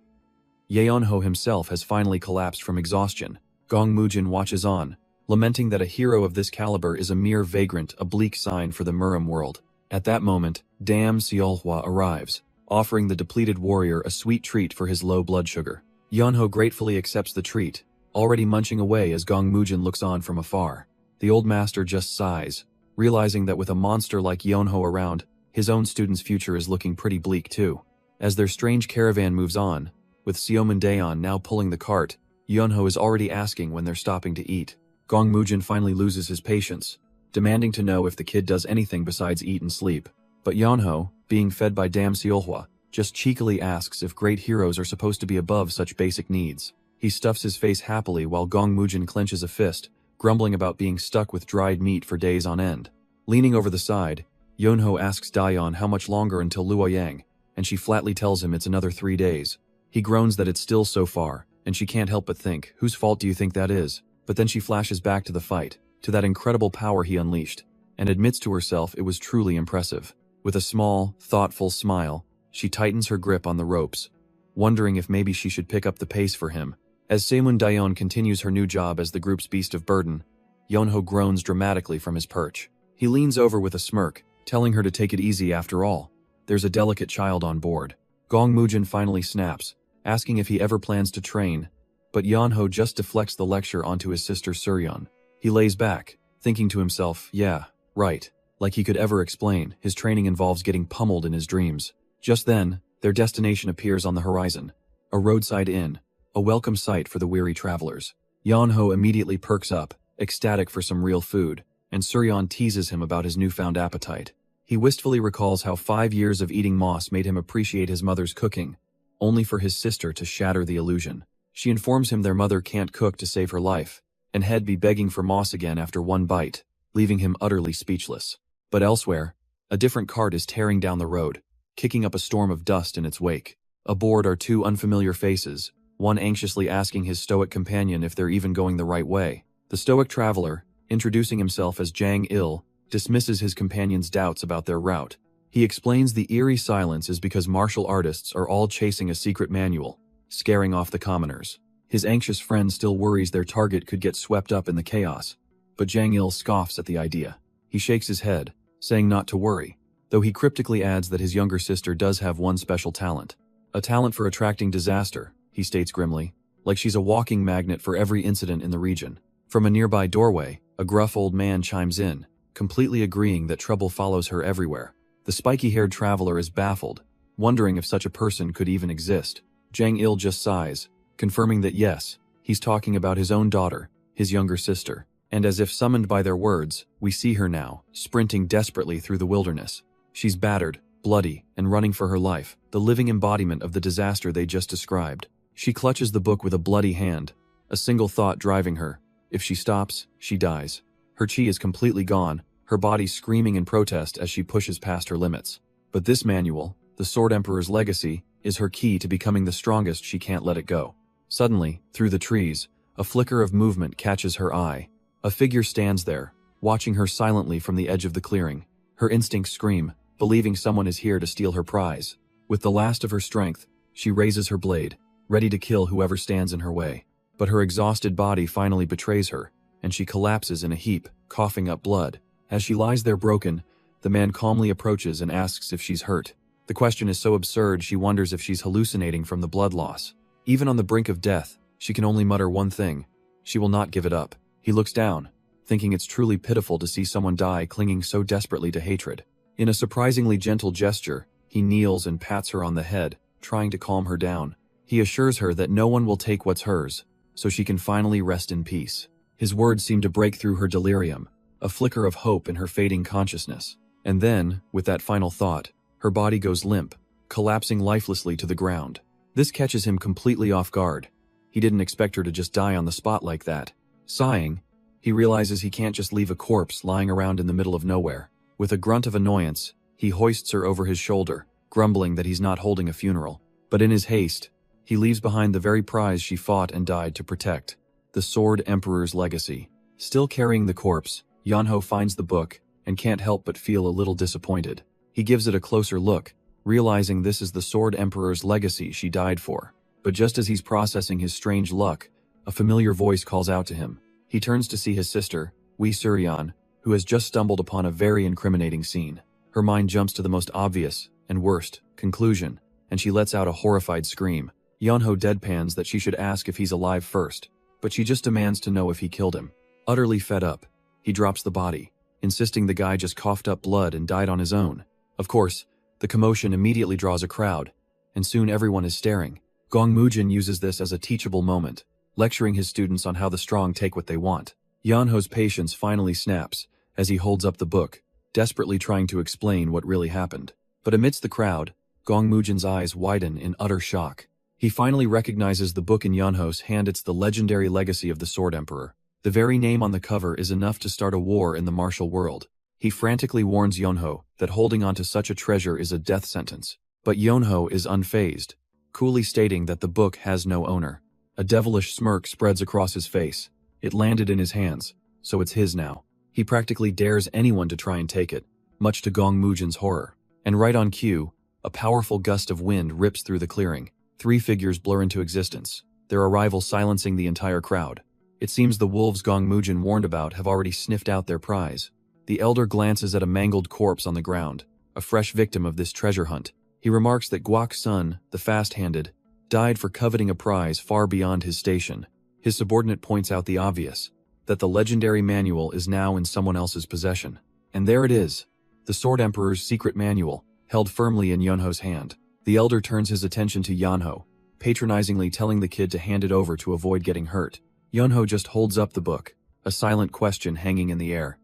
Yeonho himself has finally collapsed from exhaustion. Gong Mujin watches on, lamenting that a hero of this caliber is a mere vagrant, a bleak sign for the Murim world. At that moment, Dam Seolhwa arrives, offering the depleted warrior a sweet treat for his low blood sugar. Yeonho gratefully accepts the treat, already munching away as Gong Mujin looks on from afar. The old master just sighs, realizing that with a monster like Yeonho around, his own student's future is looking pretty bleak too. As their strange caravan moves on, with Seomun Daeon now pulling the cart, Yeonho is already asking when they're stopping to eat. Gong Mujin finally loses his patience, demanding to know if the kid does anything besides eat and sleep. But Yeonho, being fed by Dam Seolhwa, just cheekily asks if great heroes are supposed to be above such basic needs. He stuffs his face happily while Gong Mujin clenches a fist, grumbling about being stuck with dried meat for days on end. Leaning over the side, Yeonho asks Daeon how much longer until Luoyang, and she flatly tells him it's another 3 days. He groans that it's still so far, and she can't help but think, whose fault do you think that is? But then she flashes back to the fight, to that incredible power he unleashed, and admits to herself it was truly impressive. With a small, thoughtful smile, she tightens her grip on the ropes, wondering if maybe she should pick up the pace for him. As Seomun Daeon continues her new job as the group's beast of burden, Yeonho groans dramatically from his perch. He leans over with a smirk, telling her to take it easy after all. There's a delicate child on board. Gong Mujin finally snaps, asking if he ever plans to train, but Yeonho just deflects the lecture onto his sister Suryeon. He lays back, thinking to himself, yeah, right, like he could ever explain, his training involves getting pummeled in his dreams. Just then, their destination appears on the horizon, a roadside inn, a welcome sight for the weary travelers. Yeonho immediately perks up, ecstatic for some real food, and Suryeon teases him about his newfound appetite. He wistfully recalls how 5 years of eating moss made him appreciate his mother's cooking, only for his sister to shatter the illusion. She informs him their mother can't cook to save her life, and he'd be begging for moss again after one bite, leaving him utterly speechless. But elsewhere, a different cart is tearing down the road, kicking up a storm of dust in its wake. Aboard are two unfamiliar faces, one anxiously asking his stoic companion if they're even going the right way. The stoic traveler, introducing himself as Jang Il, dismisses his companion's doubts about their route. He explains the eerie silence is because martial artists are all chasing a secret manual, scaring off the commoners. His anxious friend still worries their target could get swept up in the chaos, but Jang Il scoffs at the idea. He shakes his head, saying not to worry, though he cryptically adds that his younger sister does have one special talent. A talent for attracting disaster, he states grimly, like she's a walking magnet for every incident in the region. From a nearby doorway, a gruff old man chimes in, completely agreeing that trouble follows her everywhere. The spiky-haired traveler is baffled, wondering if such a person could even exist. Jang Il just sighs, confirming that yes, he's talking about his own daughter, his younger sister. And as if summoned by their words, we see her now, sprinting desperately through the wilderness. She's battered, bloody, and running for her life, the living embodiment of the disaster they just described. She clutches the book with a bloody hand, a single thought driving her. If she stops, she dies. Her chi is completely gone, her body screaming in protest as she pushes past her limits. But this manual, the Sword Emperor's legacy, is her key to becoming the strongest. She can't let it go. Suddenly, through the trees, a flicker of movement catches her eye. A figure stands there, watching her silently from the edge of the clearing. Her instincts scream, believing someone is here to steal her prize. With the last of her strength, she raises her blade, ready to kill whoever stands in her way. But her exhausted body finally betrays her, and she collapses in a heap, coughing up blood. As she lies there broken, the man calmly approaches and asks if she's hurt. The question is so absurd she wonders if she's hallucinating from the blood loss. Even on the brink of death, she can only mutter one thing: she will not give it up. He looks down, thinking it's truly pitiful to see someone die clinging so desperately to hatred. In a surprisingly gentle gesture, he kneels and pats her on the head, trying to calm her down. He assures her that no one will take what's hers, so she can finally rest in peace. His words seem to break through her delirium, a flicker of hope in her fading consciousness. And then, with that final thought, her body goes limp, collapsing lifelessly to the ground. This catches him completely off guard. He didn't expect her to just die on the spot like that. Sighing, he realizes he can't just leave a corpse lying around in the middle of nowhere. With a grunt of annoyance, he hoists her over his shoulder, grumbling that he's not holding a funeral. But in his haste, he leaves behind the very prize she fought and died to protect, the Sword Emperor's legacy. Still carrying the corpse, Yeonho finds the book and can't help but feel a little disappointed. He gives it a closer look, realizing this is the Sword Emperor's legacy she died for. But just as he's processing his strange luck, a familiar voice calls out to him. He turns to see his sister, Wee Suryeon, who has just stumbled upon a very incriminating scene. Her mind jumps to the most obvious, and worst, conclusion, and she lets out a horrified scream. Yeonho deadpans that she should ask if he's alive first, but she just demands to know if he killed him. Utterly fed up, he drops the body, insisting the guy just coughed up blood and died on his own. Of course, the commotion immediately draws a crowd, and soon everyone is staring. Gong Mujin uses this as a teachable moment, lecturing his students on how the strong take what they want. Yeonho's patience finally snaps as he holds up the book, desperately trying to explain what really happened. But amidst the crowd, Gong Mujin's eyes widen in utter shock. He finally recognizes the book in Yeonho's hand. It's the legendary legacy of the Sword Emperor. The very name on the cover is enough to start a war in the martial world. He frantically warns Yeonho that holding onto such a treasure is a death sentence. But Yeonho is unfazed, coolly stating that the book has no owner. A devilish smirk spreads across his face. It landed in his hands, so it's his now. He practically dares anyone to try and take it, much to Gong Mujin's horror. And right on cue, a powerful gust of wind rips through the clearing. 3 figures blur into existence, their arrival silencing the entire crowd. It seems the wolves Gong Mujin warned about have already sniffed out their prize. The elder glances at a mangled corpse on the ground, a fresh victim of this treasure hunt. He remarks that Guok's son, the fast-handed, died for coveting a prize far beyond his station. His subordinate points out the obvious, that the legendary manual is now in someone else's possession. And there it is, the Sword Emperor's secret manual, held firmly in Yeonho's hand. The elder turns his attention to Yeonho, patronizingly telling the kid to hand it over to avoid getting hurt. Yeonho just holds up the book, a silent question hanging in the air.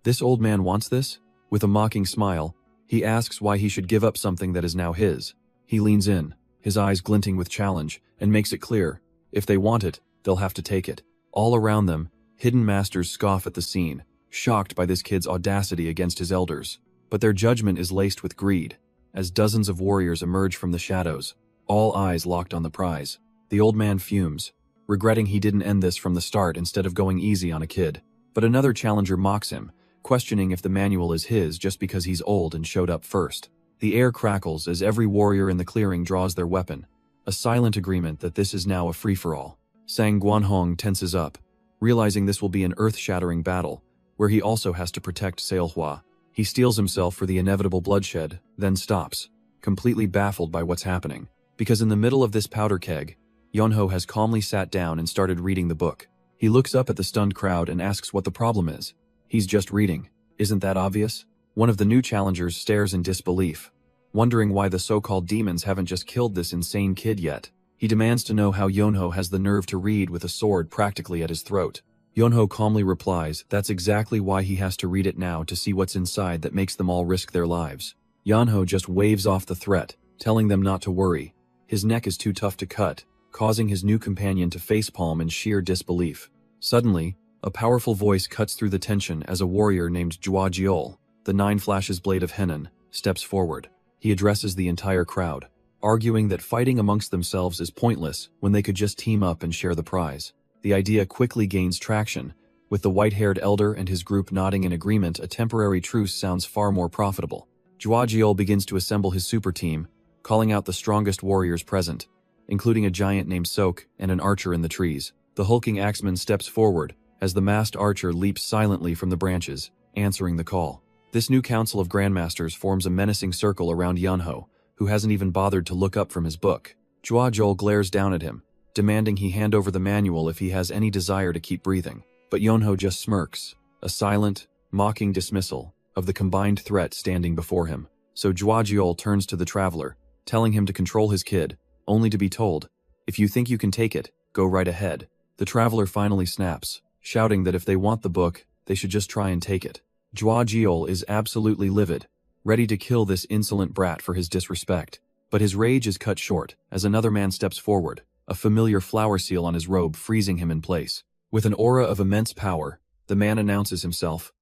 This old man wants this? With a mocking smile, he asks why he should give up something that is now his. He leans in, his eyes glinting with challenge, and makes it clear, If they want it, they'll have to take it. All around them, hidden masters scoff at the scene, shocked by this kid's audacity against his elders. But their judgment is laced with greed. As dozens of warriors emerge from the shadows, all eyes locked on the prize. The old man fumes, regretting he didn't end this from the start instead of going easy on a kid. But another challenger mocks him, questioning if the manual is his just because he's old and showed up first. The air crackles as every warrior in the clearing draws their weapon, a silent agreement that this is now a free-for-all. Sang Guanhong tenses up, realizing this will be an earth-shattering battle, where he also has to protect Seilhua. He steels himself for the inevitable bloodshed, then stops, completely baffled by what's happening. Because in the middle of this powder keg, Yonho has calmly sat down and started reading the book. He looks up at the stunned crowd and asks what the problem is. He's just reading. Isn't that obvious? One of the new challengers stares in disbelief, wondering why the so-called demons haven't just killed this insane kid yet. He demands to know how Yonho has the nerve to read with a sword practically at his throat. Yonho calmly replies that's exactly why he has to read it now, to see what's inside that makes them all risk their lives. Yonho just waves off the threat, telling them not to worry. His neck is too tough to cut, causing his new companion to facepalm in sheer disbelief. Suddenly, a powerful voice cuts through the tension as a warrior named Jua Jiol, the 9 flashes blade of Henan, steps forward. He addresses the entire crowd, arguing that fighting amongst themselves is pointless when they could just team up and share the prize. The idea quickly gains traction, with the white-haired elder and his group nodding in agreement. A temporary truce sounds far more profitable. Jua Jiol begins to assemble his super team, calling out the strongest warriors present, including a giant named Sok and an archer in the trees. The hulking axeman steps forward, as the masked archer leaps silently from the branches, answering the call. This new council of grandmasters forms a menacing circle around Yonho, who hasn't even bothered to look up from his book. Jua Jiol glares down at him, demanding he hand over the manual if he has any desire to keep breathing. But Yonho just smirks, a silent, mocking dismissal of the combined threat standing before him. So Jua Jiol turns to the traveler, telling him to control his kid, only to be told, if you think you can take it, go right ahead. The traveler finally snaps, shouting that if they want the book, they should just try and take it. Jua Jiol is absolutely livid, ready to kill this insolent brat for his disrespect. But his rage is cut short as another man steps forward, a familiar flower seal on his robe freezing him in place. With an aura of immense power, the man announces himself,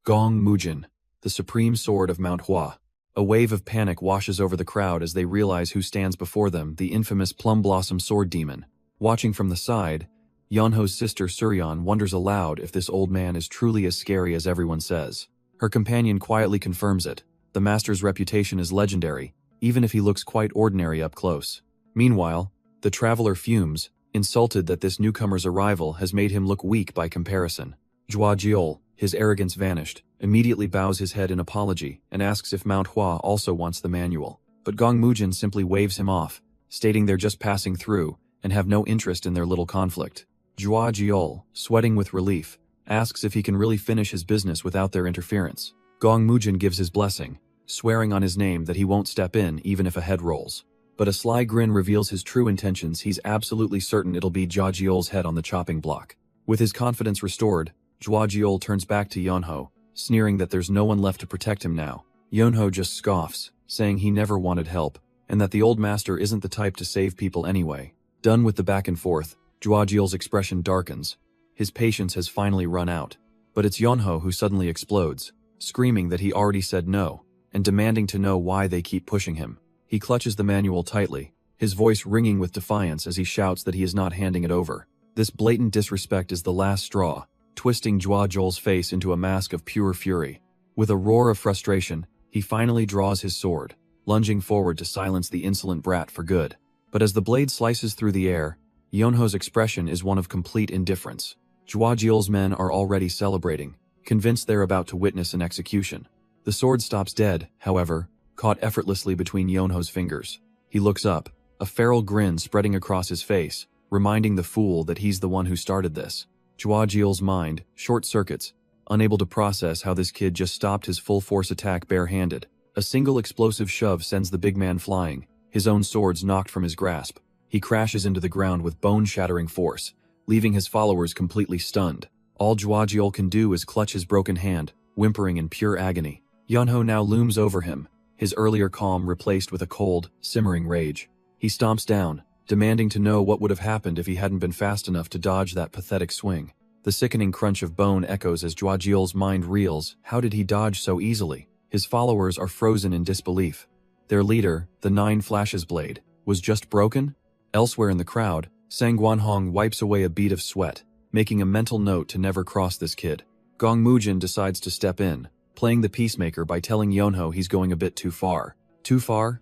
Gong Mujin, the supreme sword of Mount Hua. A wave of panic washes over the crowd as they realize who stands before them, the infamous Plum Blossom Sword Demon. Watching from the side, Yonho's sister Suryeon wonders aloud if this old man is truly as scary as everyone says. Her companion quietly confirms it. The master's reputation is legendary, even if he looks quite ordinary up close. Meanwhile, the traveler fumes, insulted that this newcomer's arrival has made him look weak by comparison. Jua Jiol, his arrogance vanished, immediately bows his head in apology and asks if Mount Hua also wants the manual. But Gong Mujin simply waves him off, stating they're just passing through and have no interest in their little conflict. Jua Jiol, sweating with relief, asks if he can really finish his business without their interference. Gong Mujin gives his blessing, swearing on his name that he won't step in even if a head rolls. But a sly grin reveals his true intentions. He's absolutely certain it'll be Jua Jiol's head on the chopping block. With his confidence restored, Jua Jiol turns back to Yonho, sneering that there's no one left to protect him now. Yonho just scoffs, saying he never wanted help, and that the old master isn't the type to save people anyway. Done with the back and forth, Jua Jiol's expression darkens. His patience has finally run out. But it's Yonho who suddenly explodes, screaming that he already said no, and demanding to know why they keep pushing him. He clutches the manual tightly, his voice ringing with defiance as he shouts that he is not handing it over. This blatant disrespect is the last straw, twisting Jua Jiol's face into a mask of pure fury. With a roar of frustration, he finally draws his sword, lunging forward to silence the insolent brat for good. But as the blade slices through the air, Yonho's expression is one of complete indifference. Jua Jiol's men are already celebrating, convinced they're about to witness an execution. The sword stops dead, however, caught effortlessly between Yonho's fingers. He looks up, a feral grin spreading across his face, reminding the fool that he's the one who started this. Jua Jiol's mind short-circuits, unable to process how this kid just stopped his full-force attack barehanded. A single explosive shove sends the big man flying, his own swords knocked from his grasp. He crashes into the ground with bone-shattering force, leaving his followers completely stunned. All Jua Jiol can do is clutch his broken hand, whimpering in pure agony. Yonho now looms over him, his earlier calm replaced with a cold, simmering rage. He stomps down, demanding to know what would have happened if he hadn't been fast enough to dodge that pathetic swing. The sickening crunch of bone echoes as Juajiel's mind reels. How did he dodge so easily? His followers are frozen in disbelief. Their leader, the Nine Flashes Blade, was just broken? Elsewhere in the crowd, Sang Guanhong wipes away a bead of sweat, making a mental note to never cross this kid. Gong Mujin decides to step in, playing the peacemaker by telling Yonho he's going a bit too far. Too far?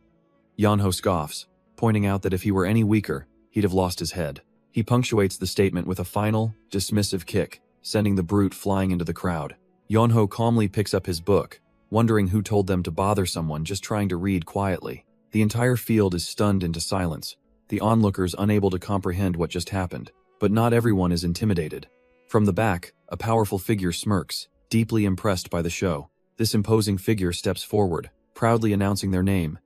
Yonho scoffs, pointing out that if he were any weaker, he'd have lost his head. He punctuates the statement with a final, dismissive kick, sending the brute flying into the crowd. Yonho calmly picks up his book, wondering who told them to bother someone just trying to read quietly. The entire field is stunned into silence, the onlookers unable to comprehend what just happened. But not everyone is intimidated. From the back, a powerful figure smirks, deeply impressed by the show. This imposing figure steps forward, proudly announcing their name.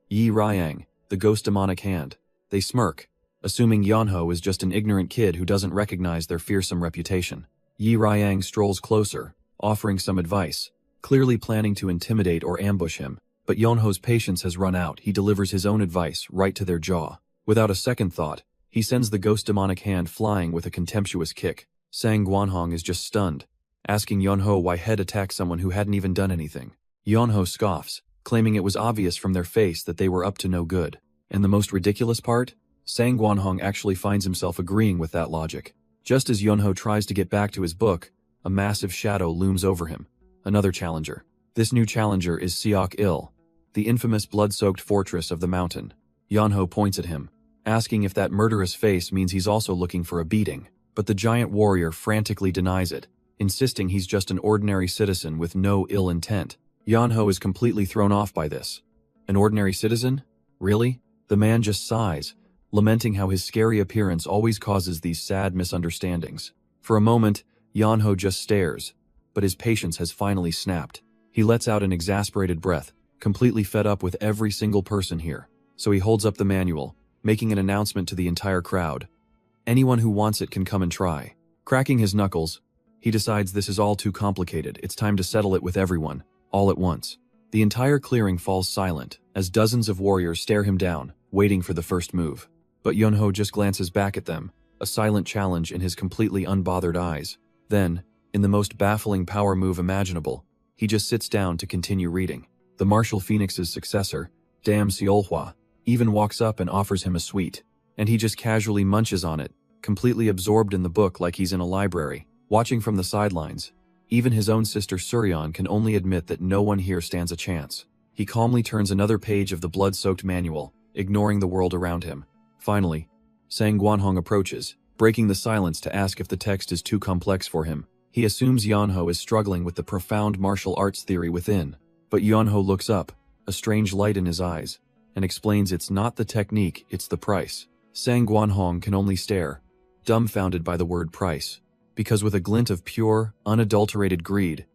Yi Ryang, the ghost demonic hand. They smirk, assuming Yonho is just an ignorant kid who doesn't recognize their fearsome reputation. Yi Ryang strolls closer, offering some advice, clearly planning to intimidate or ambush him. But Yonho's patience has run out. He delivers his own advice right to their jaw. Without a second thought, he sends the ghost demonic hand flying with a contemptuous kick. Sang Guanhong is just stunned, asking Yonho why head attacked someone who hadn't even done anything. Yonho scoffs, claiming it was obvious from their face that they were up to no good. And the most ridiculous part? Sang Guanhong actually finds himself agreeing with that logic. Just as Yonho tries to get back to his book, a massive shadow looms over him. Another challenger. This new challenger is Siok-il, the infamous blood-soaked fortress of the mountain. Yonho points at him, asking if that murderous face means he's also looking for a beating. But the giant warrior frantically denies it, insisting he's just an ordinary citizen with no ill intent. Yonho is completely thrown off by this. An ordinary citizen? Really? The man just sighs, lamenting how his scary appearance always causes these sad misunderstandings. For a moment, Yonho just stares, but his patience has finally snapped. He lets out an exasperated breath, completely fed up with every single person here. So he holds up the manual, making an announcement to the entire crowd. Anyone who wants it can come and try. Cracking his knuckles, he decides this is all too complicated. It's time to settle it with everyone, all at once. The entire clearing falls silent, as dozens of warriors stare him down, waiting for the first move. But Yonho just glances back at them, a silent challenge in his completely unbothered eyes. Then, in the most baffling power move imaginable, he just sits down to continue reading. The martial phoenix's successor, Dam Seolhwa, even walks up and offers him a sweet. And he just casually munches on it, completely absorbed in the book like he's in a library. Watching from the sidelines, even his own sister Suryeon can only admit that no one here stands a chance. He calmly turns another page of the blood-soaked manual, ignoring the world around him. Finally, Sang Guanhong approaches, breaking the silence to ask if the text is too complex for him. He assumes Yonho is struggling with the profound martial arts theory within. But Yonho looks up, a strange light in his eyes, and explains it's not the technique, it's the price. Sang Guanhong can only stare, dumbfounded by the word price, because with a glint of pure, unadulterated greed,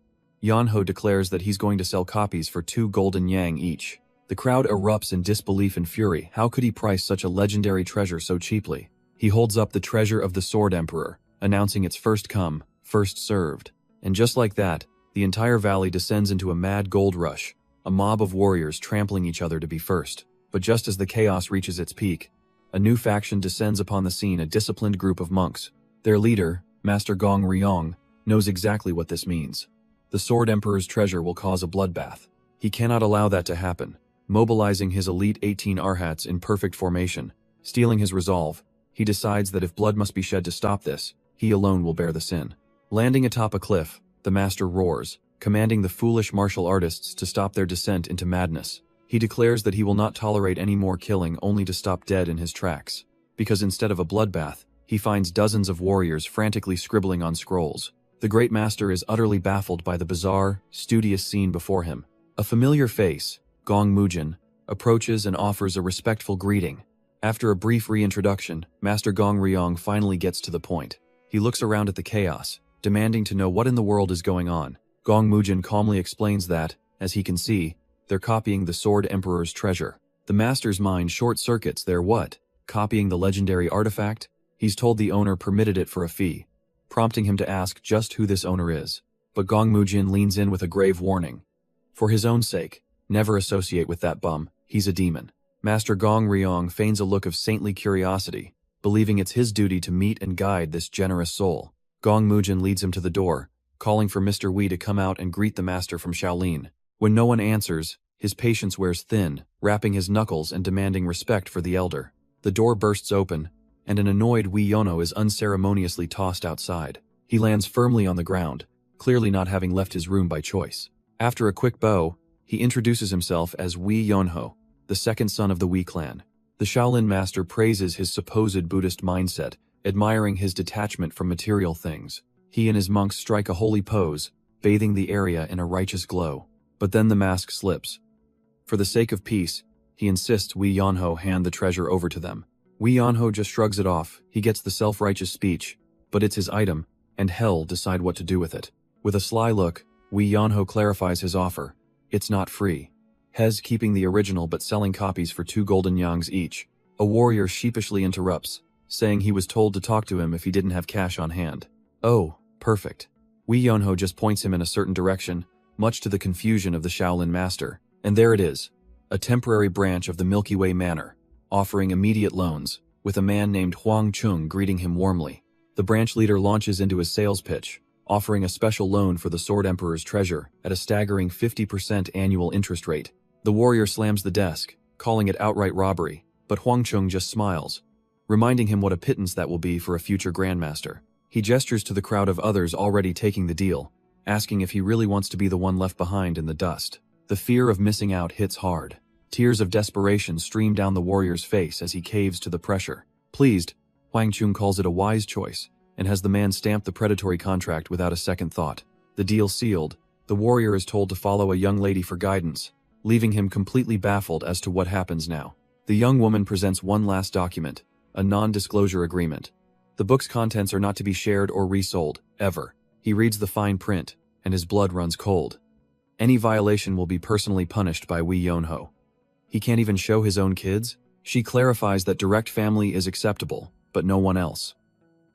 Yonho declares that he's going to sell copies for 2 golden yang each. The crowd erupts in disbelief and fury. How could he price such a legendary treasure so cheaply? He holds up the treasure of the Sword Emperor, announcing it's first come, first served. And just like that, the entire valley descends into a mad gold rush, a mob of warriors trampling each other to be first. But just as the chaos reaches its peak, a new faction descends upon the scene, a disciplined group of monks. Their leader, Master Gong Ryong, knows exactly what this means. The Sword Emperor's treasure will cause a bloodbath. He cannot allow that to happen. Mobilizing his elite 18 Arhats in perfect formation, steeling his resolve, he decides that if blood must be shed to stop this, he alone will bear the sin. Landing atop a cliff, the master roars, commanding the foolish martial artists to stop their descent into madness. He declares that he will not tolerate any more killing, only to stop dead in his tracks. Because instead of a bloodbath, he finds dozens of warriors frantically scribbling on scrolls. The great master is utterly baffled by the bizarre, studious scene before him. A familiar face, Gong Mujin, approaches and offers a respectful greeting. After a brief reintroduction, Master Gong Ryong finally gets to the point. He looks around at the chaos, demanding to know what in the world is going on. Gong Mujin calmly explains that, as he can see, they're copying the Sword Emperor's treasure. The master's mind short-circuits. They're what? Copying the legendary artifact? He's told the owner permitted it for a fee, prompting him to ask just who this owner is. But Gong Mujin leans in with a grave warning. For his own sake, never associate with that bum, he's a demon. Master Gong Ryong feigns a look of saintly curiosity, believing it's his duty to meet and guide this generous soul. Gong Mujin leads him to the door, calling for Mr. Wei to come out and greet the master from Shaolin. When no one answers, his patience wears thin, rapping his knuckles and demanding respect for the elder. The door bursts open, and an annoyed Wei Yono is unceremoniously tossed outside. He lands firmly on the ground, clearly not having left his room by choice. After a quick bow, he introduces himself as Wei Yonho, the second son of the Wei clan. The Shaolin master praises his supposed Buddhist mindset, admiring his detachment from material things. He and his monks strike a holy pose, bathing the area in a righteous glow. But then the mask slips. For the sake of peace, he insists Wei Yonho hand the treasure over to them. Wei Yonho just shrugs it off. He gets the self-righteous speech, but it's his item, and hell decide what to do with it. With a sly look, Wei Yonho clarifies his offer. It's not free. Hez keeping the original but selling copies for 2 golden yangs each. A warrior sheepishly interrupts, saying he was told to talk to him if he didn't have cash on hand. Oh, perfect. Wei Yonho just points him in a certain direction, much to the confusion of the Shaolin master. And there it is, a temporary branch of the Milky Way Manor, offering immediate loans, with a man named Huang Chung greeting him warmly. The branch leader launches into his sales pitch, offering a special loan for the Sword Emperor's treasure at a staggering 50% annual interest rate. The warrior slams the desk, calling it outright robbery, but Huang Chung just smiles, reminding him what a pittance that will be for a future grandmaster. He gestures to the crowd of others already taking the deal, asking if he really wants to be the one left behind in the dust. The fear of missing out hits hard. Tears of desperation stream down the warrior's face as he caves to the pressure. Pleased, Huang Chung calls it a wise choice, and has the man stamp the predatory contract without a second thought. The deal sealed, the warrior is told to follow a young lady for guidance, leaving him completely baffled as to what happens now. The young woman presents one last document, a non-disclosure agreement. The book's contents are not to be shared or resold, ever. He reads the fine print, and his blood runs cold. Any violation will be personally punished by Wei Yonho. He can't even show his own kids? She clarifies that direct family is acceptable, but no one else.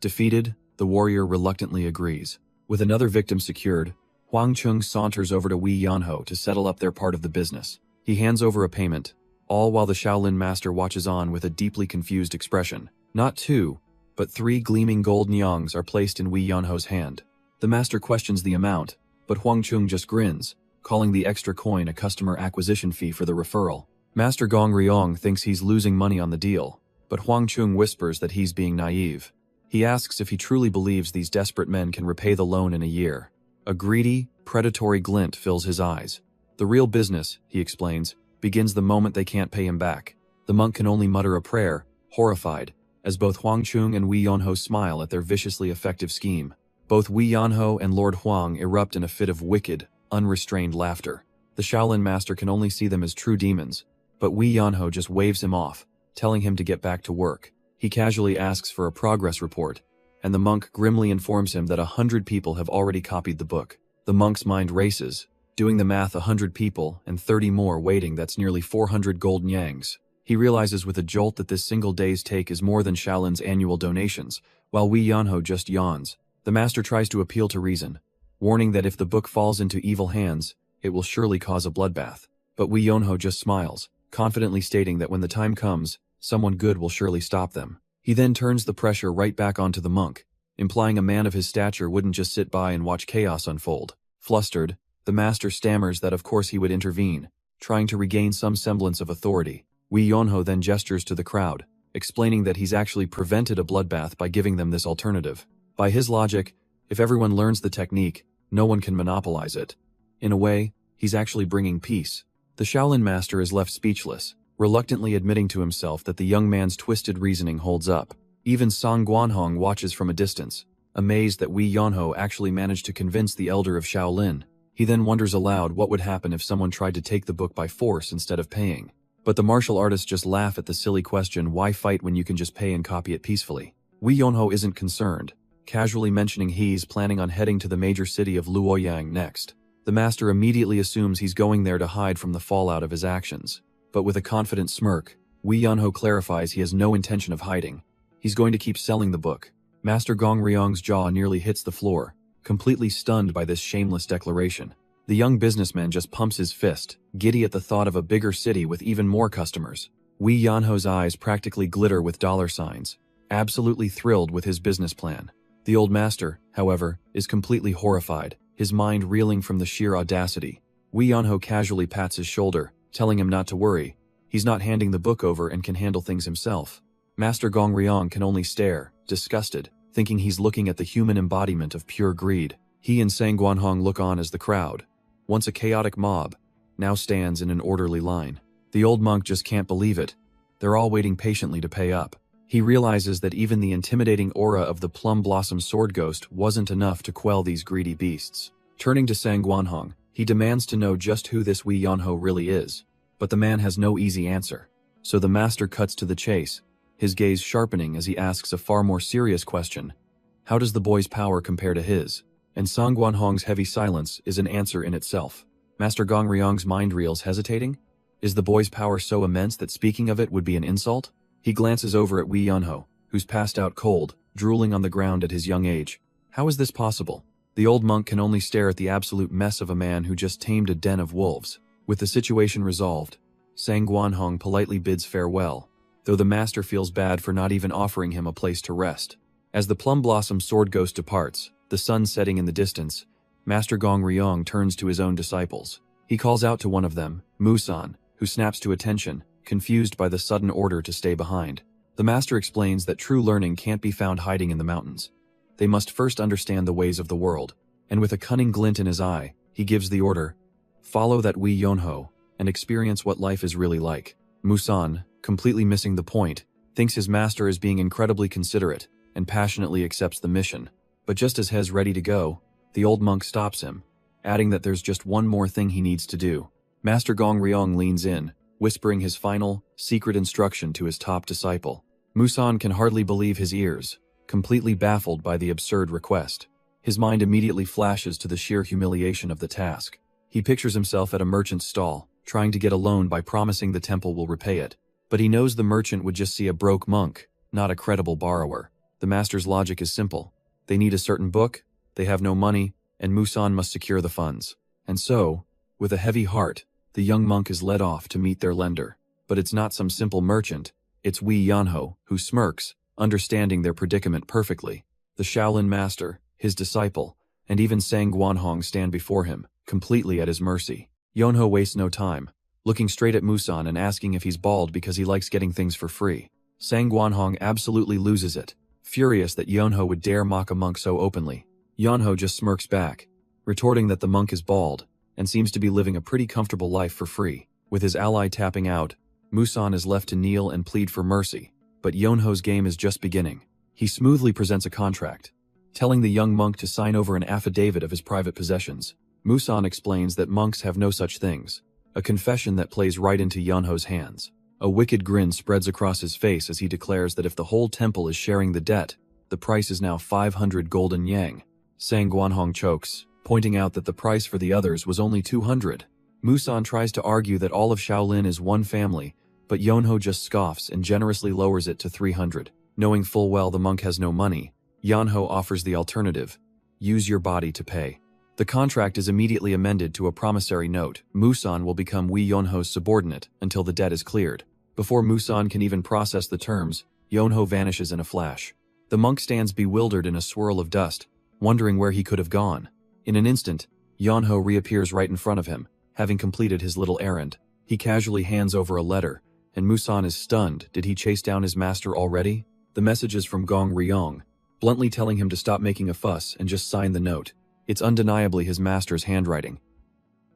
Defeated, the warrior reluctantly agrees. With another victim secured, Huang Chung saunters over to Wei Yonho to settle up their part of the business. He hands over a payment, all while the Shaolin master watches on with a deeply confused expression. Not 2, but 3 gleaming gold nyongs are placed in Wei Yonho's hand. The master questions the amount, but Huang Chung just grins, calling the extra coin a customer acquisition fee for the referral. Master Gong Ryong thinks he's losing money on the deal, but Huang Chung whispers that he's being naive. He asks if he truly believes these desperate men can repay the loan in a year. A greedy, predatory glint fills his eyes. The real business, he explains, begins the moment they can't pay him back. The monk can only mutter a prayer, horrified, as both Huang Chung and Wei Yonho smile at their viciously effective scheme. Both Wei Yonho and Lord Huang erupt in a fit of wicked, unrestrained laughter. The Shaolin master can only see them as true demons, but Wei Yonho just waves him off, telling him to get back to work. He casually asks for a progress report, and the monk grimly informs him that 100 people have already copied the book. The monk's mind races, doing the math 100 people and 30 more waiting, that's nearly 400 golden yangs. He realizes with a jolt that this single day's take is more than Shaolin's annual donations, while Wei Yonho just yawns. The master tries to appeal to reason, warning that if the book falls into evil hands, it will surely cause a bloodbath. But Wei Yonho just smiles, confidently stating that when the time comes, someone good will surely stop them. He then turns the pressure right back onto the monk, implying a man of his stature wouldn't just sit by and watch chaos unfold. Flustered, the master stammers that of course he would intervene, trying to regain some semblance of authority. Wei Yonho then gestures to the crowd, explaining that he's actually prevented a bloodbath by giving them this alternative. By his logic, if everyone learns the technique, no one can monopolize it. In a way, he's actually bringing peace. The Shaolin master is left speechless, reluctantly admitting to himself that the young man's twisted reasoning holds up. Even Song Guanhong watches from a distance, amazed that Wei Yonho actually managed to convince the elder of Shaolin. He then wonders aloud what would happen if someone tried to take the book by force instead of paying. But the martial artists just laugh at the silly question, why fight when you can just pay and copy it peacefully? Wei Yonho isn't concerned, casually mentioning he's planning on heading to the major city of Luoyang next. The master immediately assumes he's going there to hide from the fallout of his actions. But with a confident smirk, Wei Yonho clarifies he has no intention of hiding. He's going to keep selling the book. Master Gong Ryong's jaw nearly hits the floor, completely stunned by this shameless declaration. The young businessman just pumps his fist, giddy at the thought of a bigger city with even more customers. Wee Yonho's eyes practically glitter with dollar signs, absolutely thrilled with his business plan. The old master, however, is completely horrified, his mind reeling from the sheer audacity. Wee Yonho casually pats his shoulder, telling him not to worry. He's not handing the book over and can handle things himself. Master Gong Ryong can only stare, disgusted, thinking he's looking at the human embodiment of pure greed. He and Sang Guanhong look on as the crowd, once a chaotic mob, now stands in an orderly line. The old monk just can't believe it. They're all waiting patiently to pay up. He realizes that even the intimidating aura of the Plum Blossom Sword Ghost wasn't enough to quell these greedy beasts. Turning to Sang Guanhong, he demands to know just who this Wee Yonho really is. But the man has no easy answer. So the master cuts to the chase, his gaze sharpening as he asks a far more serious question. How does the boy's power compare to his? And Sang Guanhong's heavy silence is an answer in itself. Master Gong Ryong's mind reels, hesitating. Is the boy's power so immense that speaking of it would be an insult? He glances over at Wee Yonho, who's passed out cold, drooling on the ground at his young age. How is this possible? The old monk can only stare at the absolute mess of a man who just tamed a den of wolves. With the situation resolved, Sang Guanhong politely bids farewell, though the master feels bad for not even offering him a place to rest. As the Plum Blossom Sword Ghost departs, the sun setting in the distance, Master Gong Ryong turns to his own disciples. He calls out to one of them, Musan, who snaps to attention, confused by the sudden order to stay behind. The master explains that true learning can't be found hiding in the mountains. They must first understand the ways of the world, and with a cunning glint in his eye, he gives the order, follow that Wee Yonho, and experience what life is really like. Musan, completely missing the point, thinks his master is being incredibly considerate, and passionately accepts the mission. But just as he's ready to go, the old monk stops him, adding that there's just one more thing he needs to do. Master Gong Ryong leans in, whispering his final, secret instruction to his top disciple. Musan can hardly believe his ears, completely baffled by the absurd request. His mind immediately flashes to the sheer humiliation of the task. He pictures himself at a merchant's stall, trying to get a loan by promising the temple will repay it. But he knows the merchant would just see a broke monk, not a credible borrower. The master's logic is simple. They need a certain book, they have no money, and Musan must secure the funds. And so, with a heavy heart, the young monk is led off to meet their lender. But it's not some simple merchant, it's Wee Yonho, who smirks, understanding their predicament perfectly. The Shaolin master, his disciple, and even Sang Guanhong stand before him, completely at his mercy. Yonho wastes no time, looking straight at Musan and asking if he's bald because he likes getting things for free. Sang Guanhong absolutely loses it, furious that Yonho would dare mock a monk so openly. Yonho just smirks back, retorting that the monk is bald, and seems to be living a pretty comfortable life for free. With his ally tapping out, Musan is left to kneel and plead for mercy. But Yonho's game is just beginning. He smoothly presents a contract, telling the young monk to sign over an affidavit of his private possessions. Musan explains that monks have no such things, a confession that plays right into Yonho's hands. A wicked grin spreads across his face as he declares that if the whole temple is sharing the debt, the price is now 500 golden yang. Sang Guanhong chokes, pointing out that the price for the others was only 200. Musan tries to argue that all of Shaolin is one family, but Yonho just scoffs and generously lowers it to 300. Knowing full well the monk has no money, Yonho offers the alternative: use your body to pay. The contract is immediately amended to a promissory note. Musan will become Wee Yonho's subordinate until the debt is cleared. Before Musan can even process the terms, Yonho vanishes in a flash. The monk stands bewildered in a swirl of dust, wondering where he could have gone. In an instant, Yonho reappears right in front of him, having completed his little errand. He casually hands over a letter, and Musan is stunned. Did he chase down his master already? The message is from Gong Ryong, bluntly telling him to stop making a fuss and just sign the note. It's undeniably his master's handwriting.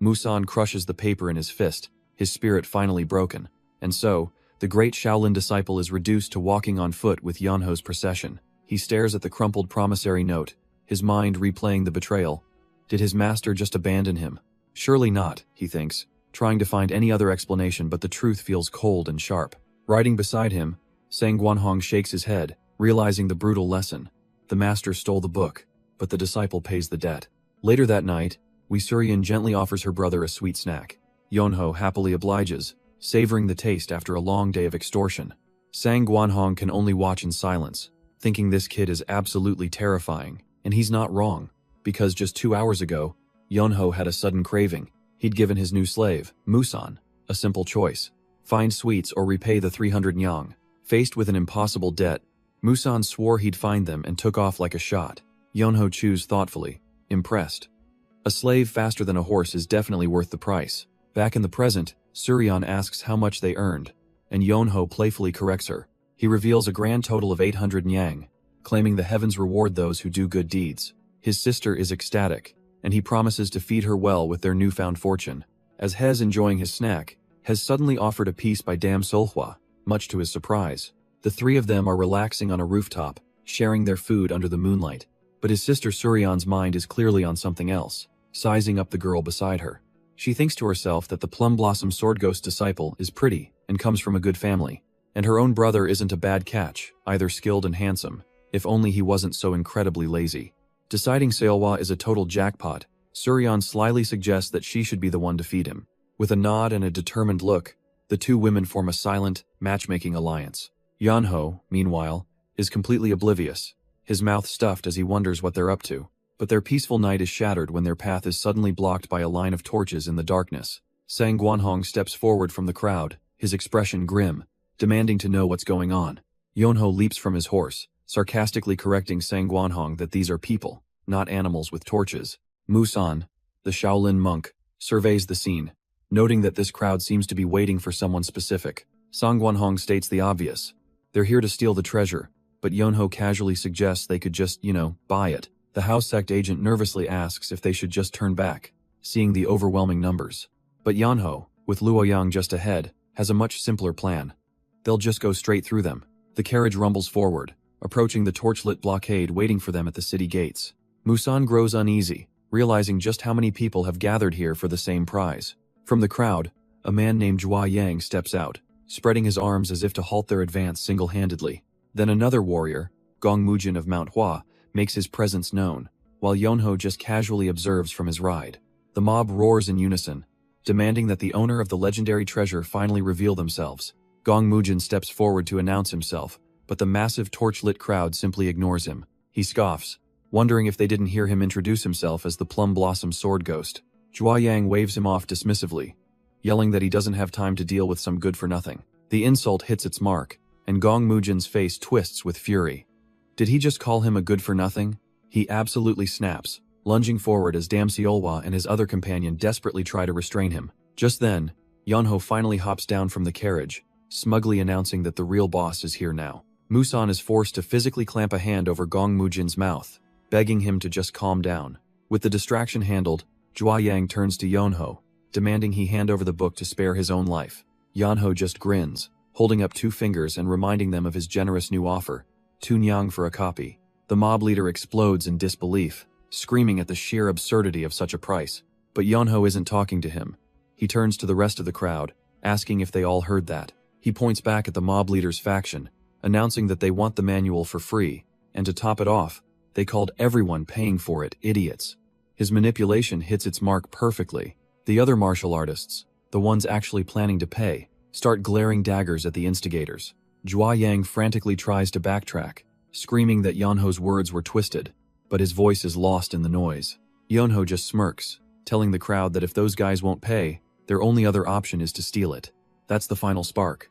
Musan crushes the paper in his fist, his spirit finally broken. And so, the great Shaolin disciple is reduced to walking on foot with Yonho's procession. He stares at the crumpled promissory note, his mind replaying the betrayal. Did his master just abandon him? Surely not, he thinks, trying to find any other explanation, but the truth feels cold and sharp. Riding beside him, Sang Guanhong shakes his head, realizing the brutal lesson. The master stole the book, but the disciple pays the debt. Later that night, Wee Suryan gently offers her brother a sweet snack. Yonho happily obliges, savoring the taste after a long day of extortion. Sang Guanhong can only watch in silence, thinking this kid is absolutely terrifying, and he's not wrong, because just 2 hours ago, Yonho had a sudden craving. He'd given his new slave, Musan, a simple choice: Find sweets or repay the 300 nyang. Faced with an impossible debt, Musan swore he'd find them and took off like a shot. Yonho chews thoughtfully, impressed. A slave faster than a horse is definitely worth the price. Back in the present, Suryan asks how much they earned, and Yonho playfully corrects her. He reveals a grand total of 800 nyang, claiming the heavens reward those who do good deeds. His sister is ecstatic, and he promises to feed her well with their newfound fortune. As Hez enjoying his snack, Hez suddenly offered a piece by Dam Solhwa, much to his surprise. The three of them are relaxing on a rooftop, sharing their food under the moonlight. But his sister Suryan's mind is clearly on something else, sizing up the girl beside her. She thinks to herself that the Plum Blossom Sword Ghost disciple is pretty and comes from a good family. And her own brother isn't a bad catch, either skilled and handsome, if only he wasn't so incredibly lazy. Deciding Seolwa is a total jackpot, Suryan slyly suggests that she should be the one to feed him. With a nod and a determined look, the two women form a silent, matchmaking alliance. Yonho, meanwhile, is completely oblivious, his mouth stuffed as he wonders what they're up to. But their peaceful night is shattered when their path is suddenly blocked by a line of torches in the darkness. Sang Guanhong steps forward from the crowd, his expression grim, demanding to know what's going on. Yonho leaps from his horse, sarcastically correcting Sang Guanhong that these are people, not animals with torches. Musan, the Shaolin monk, surveys the scene, noting that this crowd seems to be waiting for someone specific. Sang Guanhong states the obvious. They're here to steal the treasure, but Yonho casually suggests they could just, buy it. The house sect agent nervously asks if they should just turn back, seeing the overwhelming numbers. But Yonho, with Luoyang just ahead, has a much simpler plan. They'll just go straight through them. The carriage rumbles forward, approaching the torchlit blockade waiting for them at the city gates. Musan grows uneasy, realizing just how many people have gathered here for the same prize. From the crowd, a man named Zhua Yang steps out, spreading his arms as if to halt their advance single-handedly. Then another warrior, Gong Mujin of Mount Hua, makes his presence known, while Yonho just casually observes from his ride. The mob roars in unison, demanding that the owner of the legendary treasure finally reveal themselves. Gong Mujin steps forward to announce himself, but the massive torch-lit crowd simply ignores him. He scoffs, wondering if they didn't hear him introduce himself as the Plum Blossom Sword Ghost. Zhua Yang waves him off dismissively, yelling that he doesn't have time to deal with some good-for-nothing. The insult hits its mark, and Gong Mujin's face twists with fury. Did he just call him a good-for-nothing? He absolutely snaps, lunging forward as Dam Seolwa and his other companion desperately try to restrain him. Just then, Yonho finally hops down from the carriage, smugly announcing that the real boss is here now. Musan is forced to physically clamp a hand over Gong Mujin's mouth, begging him to just calm down. With the distraction handled, Zhua Yang turns to Yonho, demanding he hand over the book to spare his own life. Yonho just grins, holding up 2 fingers and reminding them of his generous new offer. 2 nyang for a copy. The mob leader explodes in disbelief, screaming at the sheer absurdity of such a price. But Yonho isn't talking to him. He turns to the rest of the crowd, asking if they all heard that. He points back at the mob leader's faction, announcing that they want the manual for free, and to top it off, they called everyone paying for it idiots. His manipulation hits its mark perfectly. The other martial artists, the ones actually planning to pay, start glaring daggers at the instigators. Zhua Yang frantically tries to backtrack, screaming that Yonho's words were twisted, but his voice is lost in the noise. Yonho just smirks, telling the crowd that if those guys won't pay, their only other option is to steal it. That's the final spark.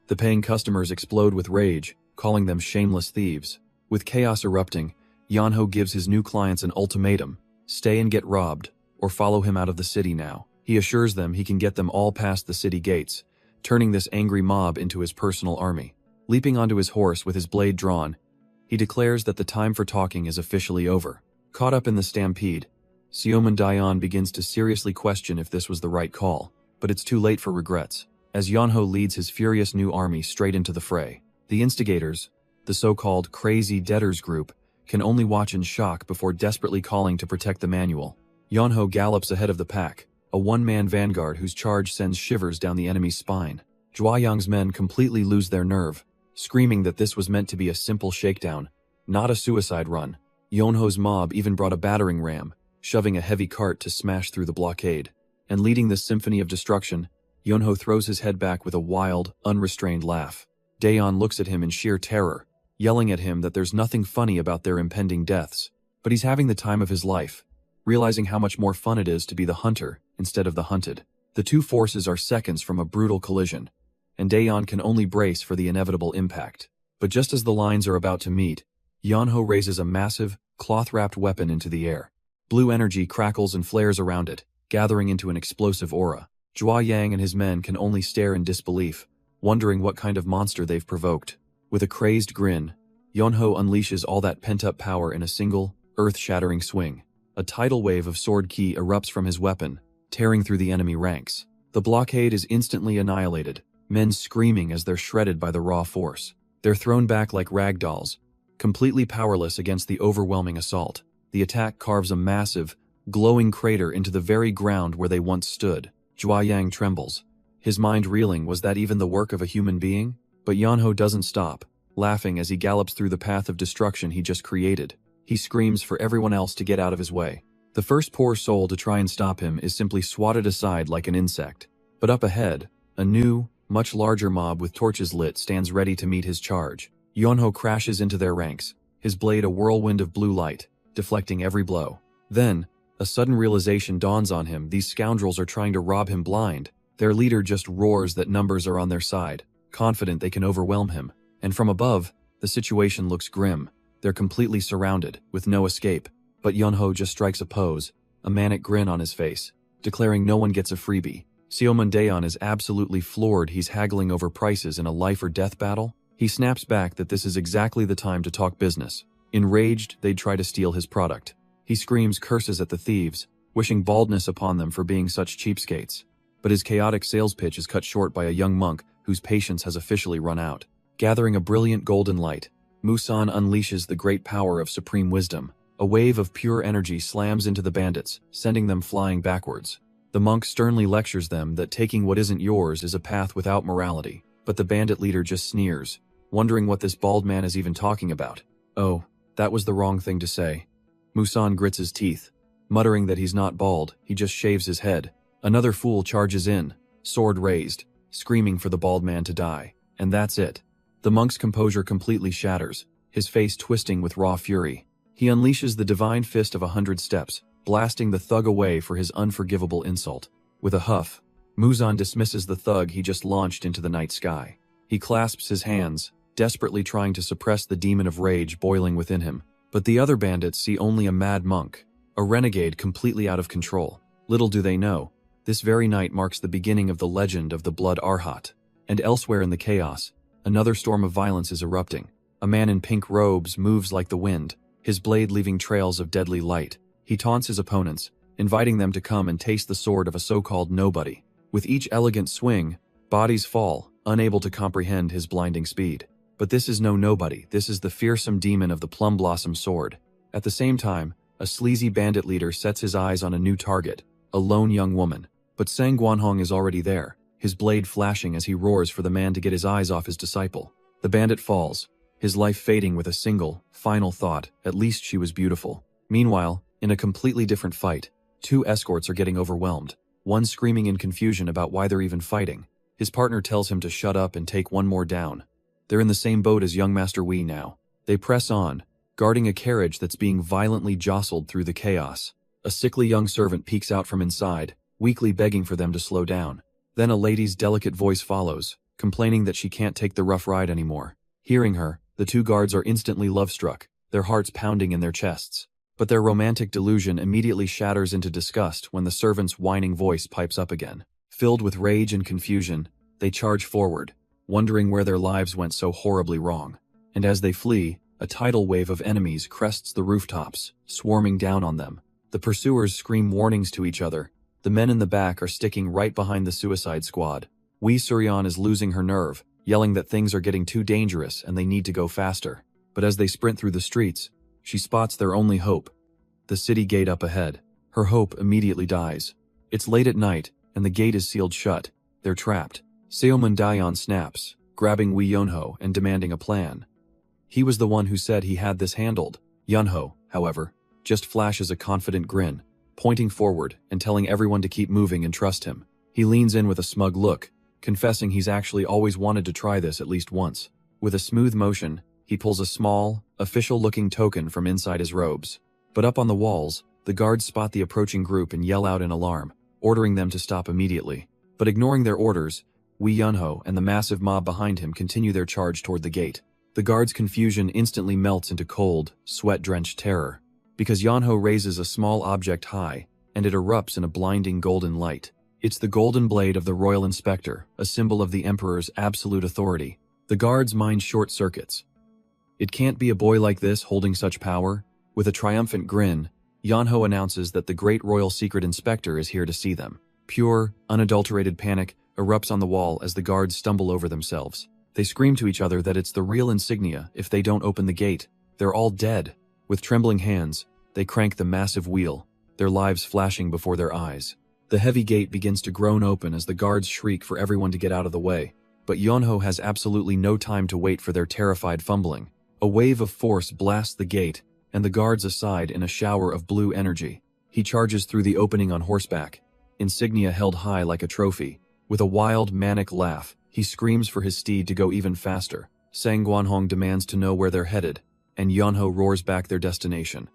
The paying customers explode with rage, calling them shameless thieves. With chaos erupting, Yonho gives his new clients an ultimatum: stay and get robbed, or follow him out of the city now. He assures them he can get them all past the city gates, turning this angry mob into his personal army. Leaping onto his horse with his blade drawn, he declares that the time for talking is officially over. Caught up in the stampede, Seoman Dayan begins to seriously question if this was the right call, but it's too late for regrets, as Yonho leads his furious new army straight into the fray. The instigators, the so-called Crazy Debtors group, can only watch in shock before desperately calling to protect the manual. Yonho gallops ahead of the pack, a one-man vanguard whose charge sends shivers down the enemy's spine. Zhua Yang's men completely lose their nerve, screaming that this was meant to be a simple shakedown, not a suicide run. Yonho's mob even brought a battering ram, shoving a heavy cart to smash through the blockade. And leading this symphony of destruction, Yonho throws his head back with a wild, unrestrained laugh. Dayan looks at him in sheer terror, yelling at him that there's nothing funny about their impending deaths. But he's having the time of his life, realizing how much more fun it is to be the hunter instead of the hunted. The two forces are seconds from a brutal collision. and Daeyeon can only brace for the inevitable impact. But just as the lines are about to meet, Yeonho raises a massive, cloth-wrapped weapon into the air. Blue energy crackles and flares around it, gathering into an explosive aura. Jua Yang and his men can only stare in disbelief, wondering what kind of monster they've provoked. With a crazed grin, Yeonho unleashes all that pent-up power in a single, earth-shattering swing. A tidal wave of sword ki erupts from his weapon, tearing through the enemy ranks. The blockade is instantly annihilated, men screaming as they're shredded by the raw force. They're thrown back like rag dolls, completely powerless against the overwhelming assault. The attack carves a massive, glowing crater into the very ground where they once stood. Jua Yang trembles, his mind reeling. Was that even the work of a human being? But Yeonho doesn't stop, laughing as he gallops through the path of destruction he just created. He screams for everyone else to get out of his way. The first poor soul to try and stop him is simply swatted aside like an insect. But up ahead, a new, much larger mob with torches lit stands ready to meet his charge. Yeonho crashes into their ranks, his blade a whirlwind of blue light, deflecting every blow. Then, a sudden realization dawns on him. These scoundrels are trying to rob him blind. Their leader just roars that numbers are on their side, confident they can overwhelm him. And from above, the situation looks grim. They're completely surrounded, with no escape. But Yeonho just strikes a pose, a manic grin on his face, declaring no one gets a freebie. Seomun Daeyeon is absolutely floored. He's haggling over prices in a life-or-death battle. He snaps back that this is exactly the time to talk business. Enraged, they'd try to steal his product. He screams curses at the thieves, wishing baldness upon them for being such cheapskates. But his chaotic sales pitch is cut short by a young monk whose patience has officially run out. Gathering a brilliant golden light, Musan unleashes the great power of supreme wisdom. A wave of pure energy slams into the bandits, sending them flying backwards. The monk sternly lectures them that taking what isn't yours is a path without morality. But the bandit leader just sneers, wondering what this bald man is even talking about. Oh, that was the wrong thing to say. Musan grits his teeth, muttering that he's not bald, he just shaves his head. Another fool charges in, sword raised, screaming for the bald man to die. And that's it. The monk's composure completely shatters, his face twisting with raw fury. He unleashes the divine fist of 100 steps, blasting the thug away for his unforgivable insult. With a huff, Muzan dismisses the thug he just launched into the night sky. He clasps his hands, desperately trying to suppress the demon of rage boiling within him. But the other bandits see only a mad monk, a renegade completely out of control. Little do they know, this very night marks the beginning of the legend of the Blood Arhat. And elsewhere in the chaos, another storm of violence is erupting. A man in pink robes moves like the wind, his blade leaving trails of deadly light. He taunts his opponents, inviting them to come and taste the sword of a so-called nobody. With each elegant swing, bodies fall, unable to comprehend his blinding speed. But this is no nobody, this is the fearsome demon of the plum blossom sword. At the same time, a sleazy bandit leader sets his eyes on a new target, a lone young woman. But Sang Guanhong is already there, his blade flashing as he roars for the man to get his eyes off his disciple. The bandit falls, his life fading with a single, final thought, at least she was beautiful. Meanwhile, in a completely different fight, two escorts are getting overwhelmed, one screaming in confusion about why they're even fighting. His partner tells him to shut up and take one more down. They're in the same boat as young Master Wei now. They press on, guarding a carriage that's being violently jostled through the chaos. A sickly young servant peeks out from inside, weakly begging for them to slow down. Then a lady's delicate voice follows, complaining that she can't take the rough ride anymore. Hearing her, the two guards are instantly love-struck, their hearts pounding in their chests. But their romantic delusion immediately shatters into disgust when the servant's whining voice pipes up again. Filled with rage and confusion, they charge forward, wondering where their lives went so horribly wrong. And as they flee, a tidal wave of enemies crests the rooftops, swarming down on them. The pursuers scream warnings to each other. The men in the back are sticking right behind the suicide squad. Wei Suryan is losing her nerve, yelling that things are getting too dangerous and they need to go faster. But as they sprint through the streets, she spots their only hope, the city gate up ahead. Her hope immediately dies. It's late at night, and the gate is sealed shut. They're trapped. Seomun Daeyeon snaps, grabbing Wei Yeonho and demanding a plan. He was the one who said he had this handled. Yeonho, however, just flashes a confident grin, pointing forward and telling everyone to keep moving and trust him. He leans in with a smug look, confessing he's actually always wanted to try this at least once. With a smooth motion, he pulls a small, official-looking token from inside his robes. But up on the walls, the guards spot the approaching group and yell out in alarm, ordering them to stop immediately. But ignoring their orders, Wee Yunho and the massive mob behind him continue their charge toward the gate. The guards' confusion instantly melts into cold, sweat-drenched terror, because Yunho raises a small object high, and it erupts in a blinding golden light. It's the golden blade of the royal inspector, a symbol of the emperor's absolute authority. The guards' mind short-circuits. It can't be a boy like this holding such power. With a triumphant grin, Yunho announces that the great royal secret inspector is here to see them. Pure, unadulterated panic erupts on the wall as the guards stumble over themselves. They scream to each other that it's the real insignia. If they don't open the gate, they're all dead. With trembling hands, they crank the massive wheel, their lives flashing before their eyes. The heavy gate begins to groan open as the guards shriek for everyone to get out of the way. But Yunho has absolutely no time to wait for their terrified fumbling. A wave of force blasts the gate, and the guards aside in a shower of blue energy. He charges through the opening on horseback, insignia held high like a trophy. With a wild, manic laugh, he screams for his steed to go even faster. Sang Guanhong demands to know where they're headed, and Yunho roars back their destination.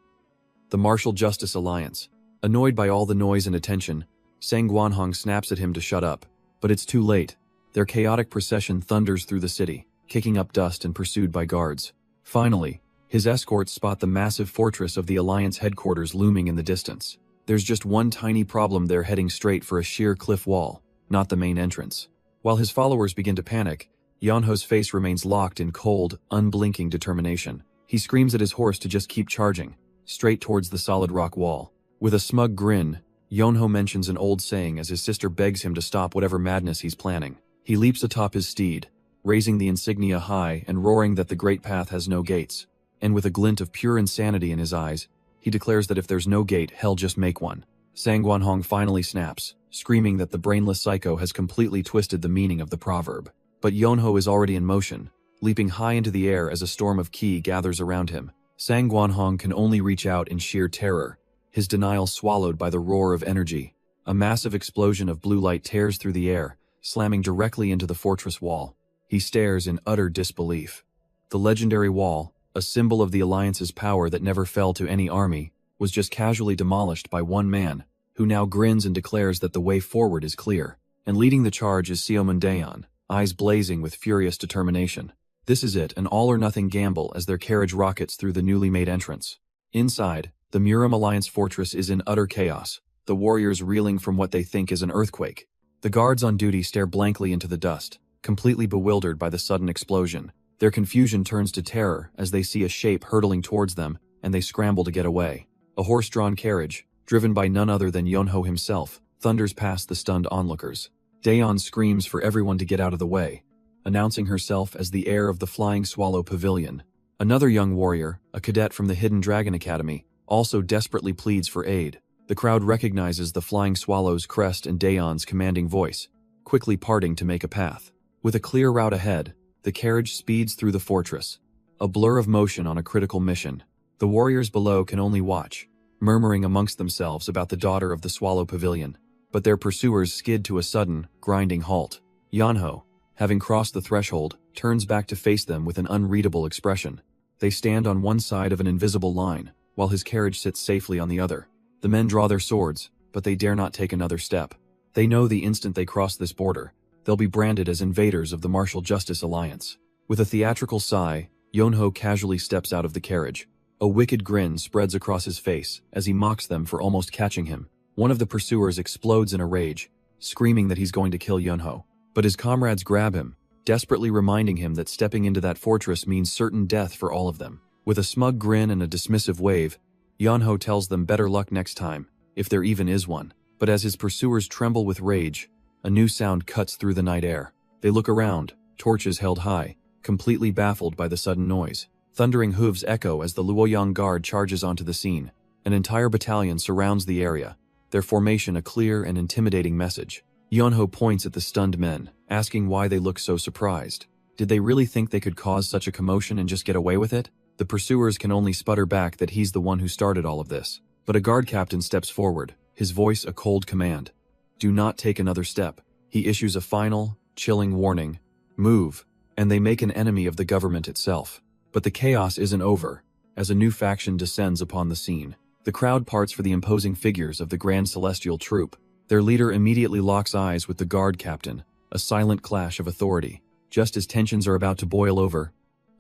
The Martial Justice Alliance. Annoyed by all the noise and attention, Sang Guanhong snaps at him to shut up, but it's too late. Their chaotic procession thunders through the city, kicking up dust and pursued by guards. Finally, his escorts spot the massive fortress of the Alliance headquarters looming in the distance. There's just one tiny problem: they're heading straight for a sheer cliff wall, not the main entrance. While his followers begin to panic, Yunho's face remains locked in cold, unblinking determination. He screams at his horse to just keep charging, straight towards the solid rock wall. With a smug grin, Yunho mentions an old saying as his sister begs him to stop whatever madness he's planning. He leaps atop his steed, raising the insignia high and roaring that the great path has no gates. And with a glint of pure insanity in his eyes, he declares that if there's no gate, hell just make one. Sang Guanhong finally snaps, screaming that the brainless psycho has completely twisted the meaning of the proverb. But Yunho is already in motion, leaping high into the air as a storm of ki gathers around him. Sang Guanhong can only reach out in sheer terror, his denial swallowed by the roar of energy. A massive explosion of blue light tears through the air, slamming directly into the fortress wall. He stares in utter disbelief. The legendary wall, a symbol of the Alliance's power that never fell to any army, was just casually demolished by one man, who now grins and declares that the way forward is clear. And leading the charge is Siomundaeon, eyes blazing with furious determination. This is it, an all-or-nothing gamble as their carriage rockets through the newly made entrance. Inside, the Murim Alliance fortress is in utter chaos, the warriors reeling from what they think is an earthquake. The guards on duty stare blankly into the dust, completely bewildered by the sudden explosion. Their confusion turns to terror as they see a shape hurtling towards them, and they scramble to get away. A horse-drawn carriage, driven by none other than Yunho himself, thunders past the stunned onlookers. Daeon screams for everyone to get out of the way, announcing herself as the heir of the Flying Swallow Pavilion. Another young warrior, a cadet from the Hidden Dragon Academy, also desperately pleads for aid. The crowd recognizes the Flying Swallow's crest and Daeon's commanding voice, quickly parting to make a path. With a clear route ahead, the carriage speeds through the fortress, a blur of motion on a critical mission. The warriors below can only watch, murmuring amongst themselves about the daughter of the Swallow Pavilion. But their pursuers skid to a sudden, grinding halt. Yunho, having crossed the threshold, turns back to face them with an unreadable expression. They stand on one side of an invisible line, while his carriage sits safely on the other. The men draw their swords, but they dare not take another step. They know the instant they cross this border, they'll be branded as invaders of the Martial Justice Alliance. With a theatrical sigh, Yunho casually steps out of the carriage. A wicked grin spreads across his face as he mocks them for almost catching him. One of the pursuers explodes in a rage, screaming that he's going to kill Yunho. But his comrades grab him, desperately reminding him that stepping into that fortress means certain death for all of them. With a smug grin and a dismissive wave, Yunho tells them better luck next time, if there even is one. But as his pursuers tremble with rage, a new sound cuts through the night air. They look around, torches held high, completely baffled by the sudden noise. Thundering hooves echo as the Luoyang Guard charges onto the scene. An entire battalion surrounds the area, their formation a clear and intimidating message. Yunho points at the stunned men, asking why they look so surprised. Did they really think they could cause such a commotion and just get away with it? The pursuers can only sputter back that he's the one who started all of this. But a guard captain steps forward, his voice a cold command. Do not take another step. He issues a final, chilling warning. Move, and they make an enemy of the government itself. But the chaos isn't over, as a new faction descends upon the scene. The crowd parts for the imposing figures of the Grand Celestial Troop. Their leader immediately locks eyes with the guard captain, a silent clash of authority. Just as tensions are about to boil over,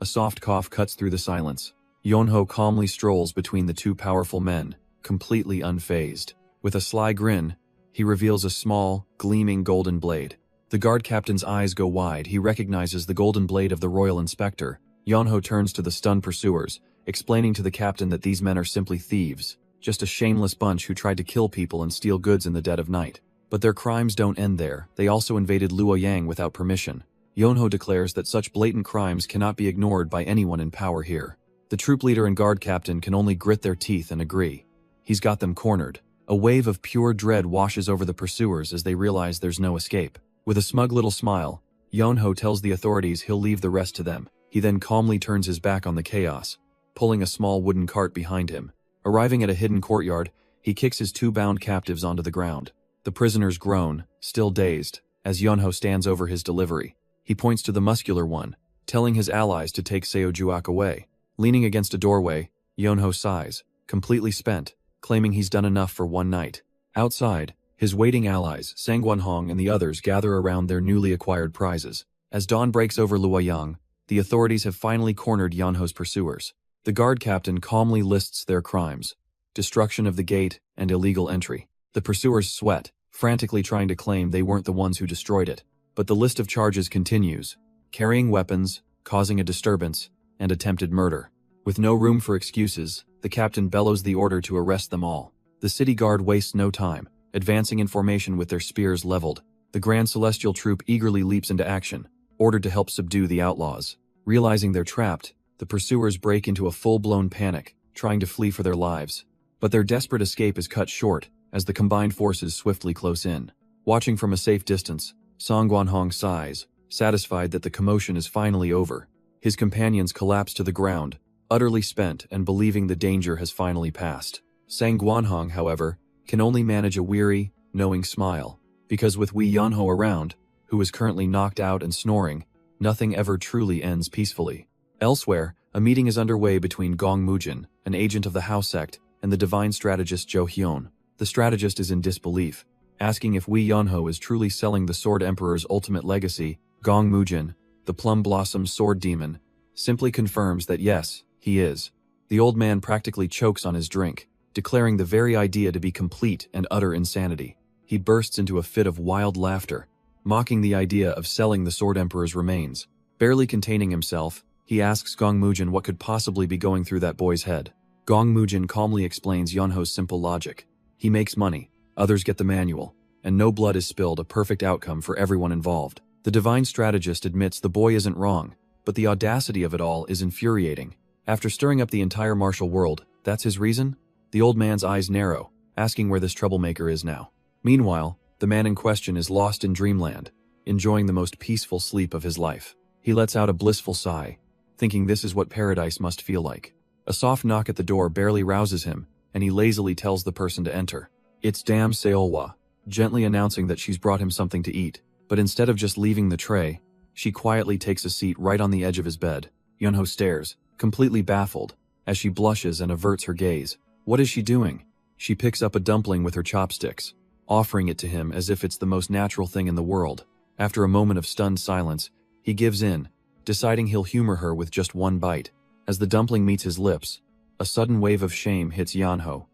a soft cough cuts through the silence. Yonho calmly strolls between the two powerful men, completely unfazed. With a sly grin, he reveals a small, gleaming golden blade. The guard captain's eyes go wide. He recognizes the golden blade of the royal inspector. Yonho turns to the stunned pursuers, explaining to the captain that these men are simply thieves, just a shameless bunch who tried to kill people and steal goods in the dead of night. But their crimes don't end there. They also invaded Luoyang without permission. Yonho declares that such blatant crimes cannot be ignored by anyone in power here. The troop leader and guard captain can only grit their teeth and agree. He's got them cornered. A wave of pure dread washes over the pursuers as they realize there's no escape. With a smug little smile, Yonho tells the authorities he'll leave the rest to them. He then calmly turns his back on the chaos, pulling a small wooden cart behind him. Arriving at a hidden courtyard, he kicks his two bound captives onto the ground. The prisoners groan, still dazed, as Yonho stands over his delivery. He points to the muscular one, telling his allies to take Seojuak away. Leaning against a doorway, Yonho sighs, completely spent, claiming he's done enough for one night. Outside, his waiting allies, Sangwonhong and the others, gather around their newly acquired prizes. As dawn breaks over Luoyang, the authorities have finally cornered Yonho's pursuers. The guard captain calmly lists their crimes: destruction of the gate and illegal entry. The pursuers sweat, frantically trying to claim they weren't the ones who destroyed it. But the list of charges continues: carrying weapons, causing a disturbance, and attempted murder. With no room for excuses, the captain bellows the order to arrest them all. The city guard wastes no time, advancing in formation with their spears leveled. The Grand Celestial Troop eagerly leaps into action, ordered to help subdue the outlaws. Realizing they're trapped, the pursuers break into a full-blown panic, trying to flee for their lives. But their desperate escape is cut short as the combined forces swiftly close in. Watching from a safe distance, Sangwonhong sighs, satisfied that the commotion is finally over. His companions collapse to the ground, utterly spent and believing the danger has finally passed. Sangwonhong, however, can only manage a weary, knowing smile, because with Wei Yonho around, who is currently knocked out and snoring, nothing ever truly ends peacefully. Elsewhere, a meeting is underway between Gong Mujin, an agent of the Hao sect, and the divine strategist Zhou Hyun. The strategist is in disbelief, asking if Wei Yonho is truly selling the Sword Emperor's ultimate legacy. Gong Mujin, the Plum Blossom Sword Demon, simply confirms that yes, he is. The old man practically chokes on his drink, declaring the very idea to be complete and utter insanity. He bursts into a fit of wild laughter, mocking the idea of selling the Sword Emperor's remains. Barely containing himself, he asks Gong Mujin what could possibly be going through that boy's head. Gong Mujin calmly explains Yonho's simple logic. He makes money, others get the manual, and no blood is spilled, a perfect outcome for everyone involved. The divine strategist admits the boy isn't wrong, but the audacity of it all is infuriating. After stirring up the entire martial world, that's his reason? The old man's eyes narrow, asking where this troublemaker is now. Meanwhile, the man in question is lost in dreamland, enjoying the most peaceful sleep of his life. He lets out a blissful sigh, thinking this is what paradise must feel like. A soft knock at the door barely rouses him, and he lazily tells the person to enter. It's Dame Seolwa, gently announcing that she's brought him something to eat. But instead of just leaving the tray, she quietly takes a seat right on the edge of his bed. Yonho stares, completely baffled, as she blushes and averts her gaze. What is she doing? She picks up a dumpling with her chopsticks, offering it to him as if it's the most natural thing in the world. After a moment of stunned silence, he gives in, deciding he'll humor her with just one bite. As the dumpling meets his lips, a sudden wave of shame hits Yonho.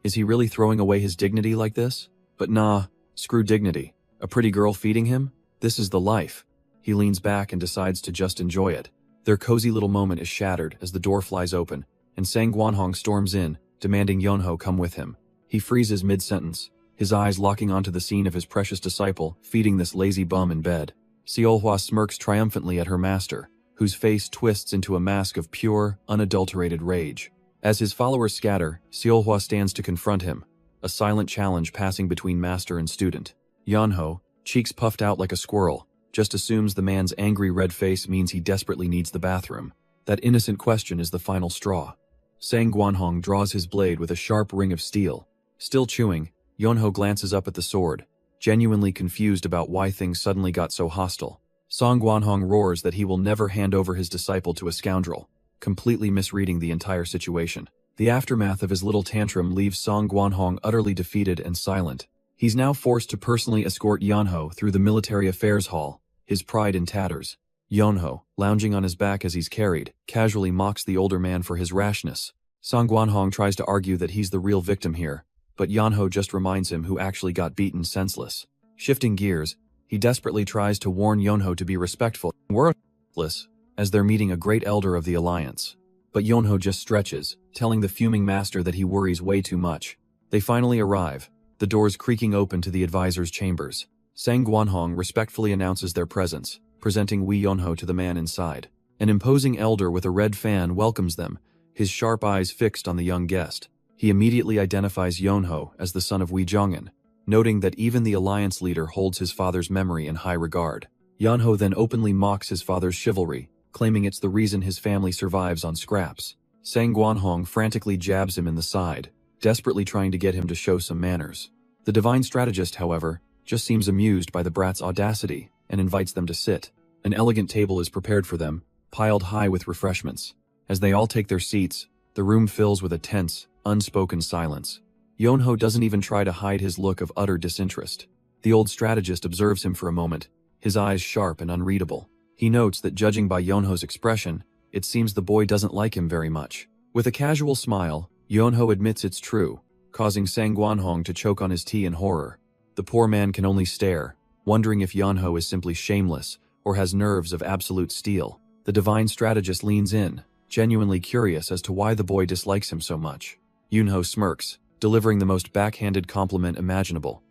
Is he really throwing away his dignity like this? But nah, screw dignity. A pretty girl feeding him? This is the life. He leans back and decides to just enjoy it. Their cozy little moment is shattered as the door flies open, and Sangwonhong storms in, demanding Yonho come with him. He freezes mid-sentence, his eyes locking onto the scene of his precious disciple feeding this lazy bum in bed. Seolhwa smirks triumphantly at her master, whose face twists into a mask of pure, unadulterated rage. As his followers scatter, Seolhwa stands to confront him, a silent challenge passing between master and student. Yonho, cheeks puffed out like a squirrel, just assumes the man's angry red face means he desperately needs the bathroom. That innocent question is the final straw. Sangwonhong draws his blade with a sharp ring of steel. Still chewing, Yonho glances up at the sword, genuinely confused about why things suddenly got so hostile. Sangwonhong roars that he will never hand over his disciple to a scoundrel, completely misreading the entire situation. The aftermath of his little tantrum leaves Sangwonhong utterly defeated and silent, He's now forced to personally escort Yeonho through the military affairs hall, his pride in tatters. Yeonho, lounging on his back as he's carried, casually mocks the older man for his rashness. Song Gwanhong tries to argue that he's the real victim here, but Yeonho just reminds him who actually got beaten senseless. Shifting gears, he desperately tries to warn Yeonho to be respectful and worthless as they're meeting a great elder of the alliance. But Yeonho just stretches, telling the fuming master that he worries way too much. They finally arrive, the doors creaking open to the advisor's chambers. Sang Gwanhong respectfully announces their presence, presenting Wee Yeonho to the man inside. An imposing elder with a red fan welcomes them, his sharp eyes fixed on the young guest. He immediately identifies Yeonho as the son of Wee Jongin, noting that even the alliance leader holds his father's memory in high regard. Yeonho then openly mocks his father's chivalry, claiming it's the reason his family survives on scraps. Sang Gwanhong frantically jabs him in the side, desperately trying to get him to show some manners. The divine strategist, however, just seems amused by the brat's audacity and invites them to sit. An elegant table is prepared for them, piled high with refreshments. As they all take their seats, the room fills with a tense, unspoken silence. Yeonho doesn't even try to hide his look of utter disinterest. The old strategist observes him for a moment, his eyes sharp and unreadable. He notes that judging by Yeonho's expression, it seems the boy doesn't like him very much. With a casual smile, Yeonho admits it's true, causing Sang Gwanhong to choke on his tea in horror. The poor man can only stare, wondering if Yeonho is simply shameless or has nerves of absolute steel. The divine strategist leans in, genuinely curious as to why the boy dislikes him so much. Yeonho smirks, delivering the most backhanded compliment imaginable.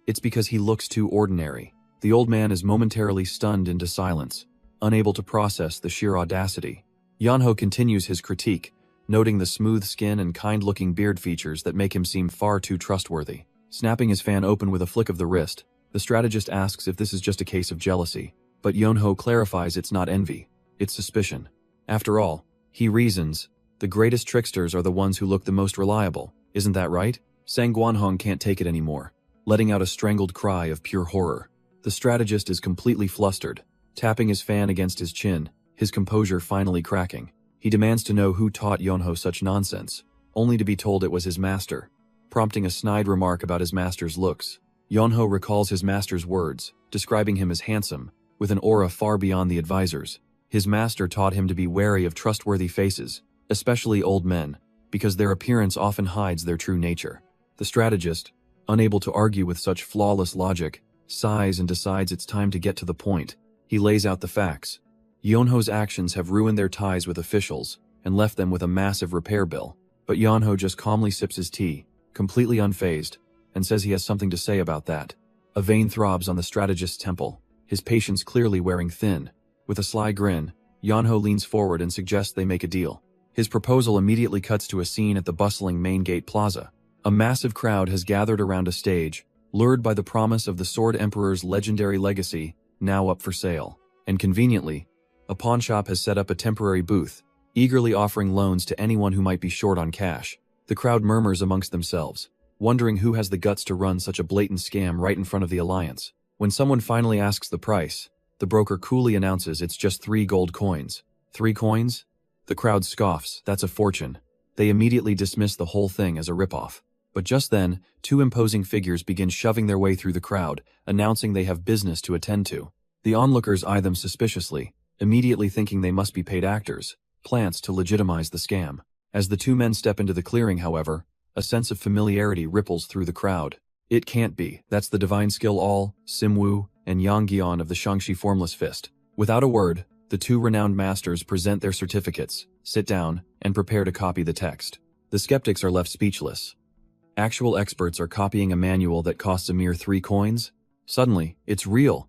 It's because he looks too ordinary. The old man is momentarily stunned into silence, unable to process the sheer audacity. Yeonho continues his critique, noting the smooth skin and kind-looking beard features that make him seem far too trustworthy. Snapping his fan open with a flick of the wrist, the strategist asks if this is just a case of jealousy, but Yeonho clarifies it's not envy, it's suspicion. After all, he reasons, the greatest tricksters are the ones who look the most reliable, isn't that right? Sang Gwanhong can't take it anymore, letting out a strangled cry of pure horror. The strategist is completely flustered, tapping his fan against his chin, his composure finally cracking. He demands to know who taught Yeonho such nonsense, only to be told it was his master, prompting a snide remark about his master's looks. Yeonho recalls his master's words, describing him as handsome, with an aura far beyond the advisor's. His master taught him to be wary of trustworthy faces, especially old men, because their appearance often hides their true nature. The strategist, unable to argue with such flawless logic, sighs and decides it's time to get to the point. He lays out the facts. Yeonho's actions have ruined their ties with officials and left them with a massive repair bill. But Yeonho just calmly sips his tea, completely unfazed, and says he has something to say about that. A vein throbs on the strategist's temple, his patience clearly wearing thin. With a sly grin, Yeonho leans forward and suggests they make a deal. His proposal immediately cuts to a scene at the bustling main gate plaza. A massive crowd has gathered around a stage, lured by the promise of the Sword Emperor's legendary legacy, now up for sale. And conveniently, a pawnshop has set up a temporary booth, eagerly offering loans to anyone who might be short on cash. The crowd murmurs amongst themselves, wondering who has the guts to run such a blatant scam right in front of the alliance. When someone finally asks the price, the broker coolly announces it's just 3 gold coins. 3 coins? The crowd scoffs, that's a fortune. They immediately dismiss the whole thing as a ripoff. But just then, 2 imposing figures begin shoving their way through the crowd, announcing they have business to attend to. The onlookers eye them suspiciously, immediately thinking they must be paid actors, plants to legitimize the scam. As the 2 men step into the clearing, however, a sense of familiarity ripples through the crowd. It can't be, that's the divine skill All, Simwoo, and Yang of the Shangxi Formless Fist. Without a word, the 2 renowned masters present their certificates, sit down, and prepare to copy the text. The skeptics are left speechless. Actual experts are copying a manual that costs a mere 3 coins? Suddenly, it's real.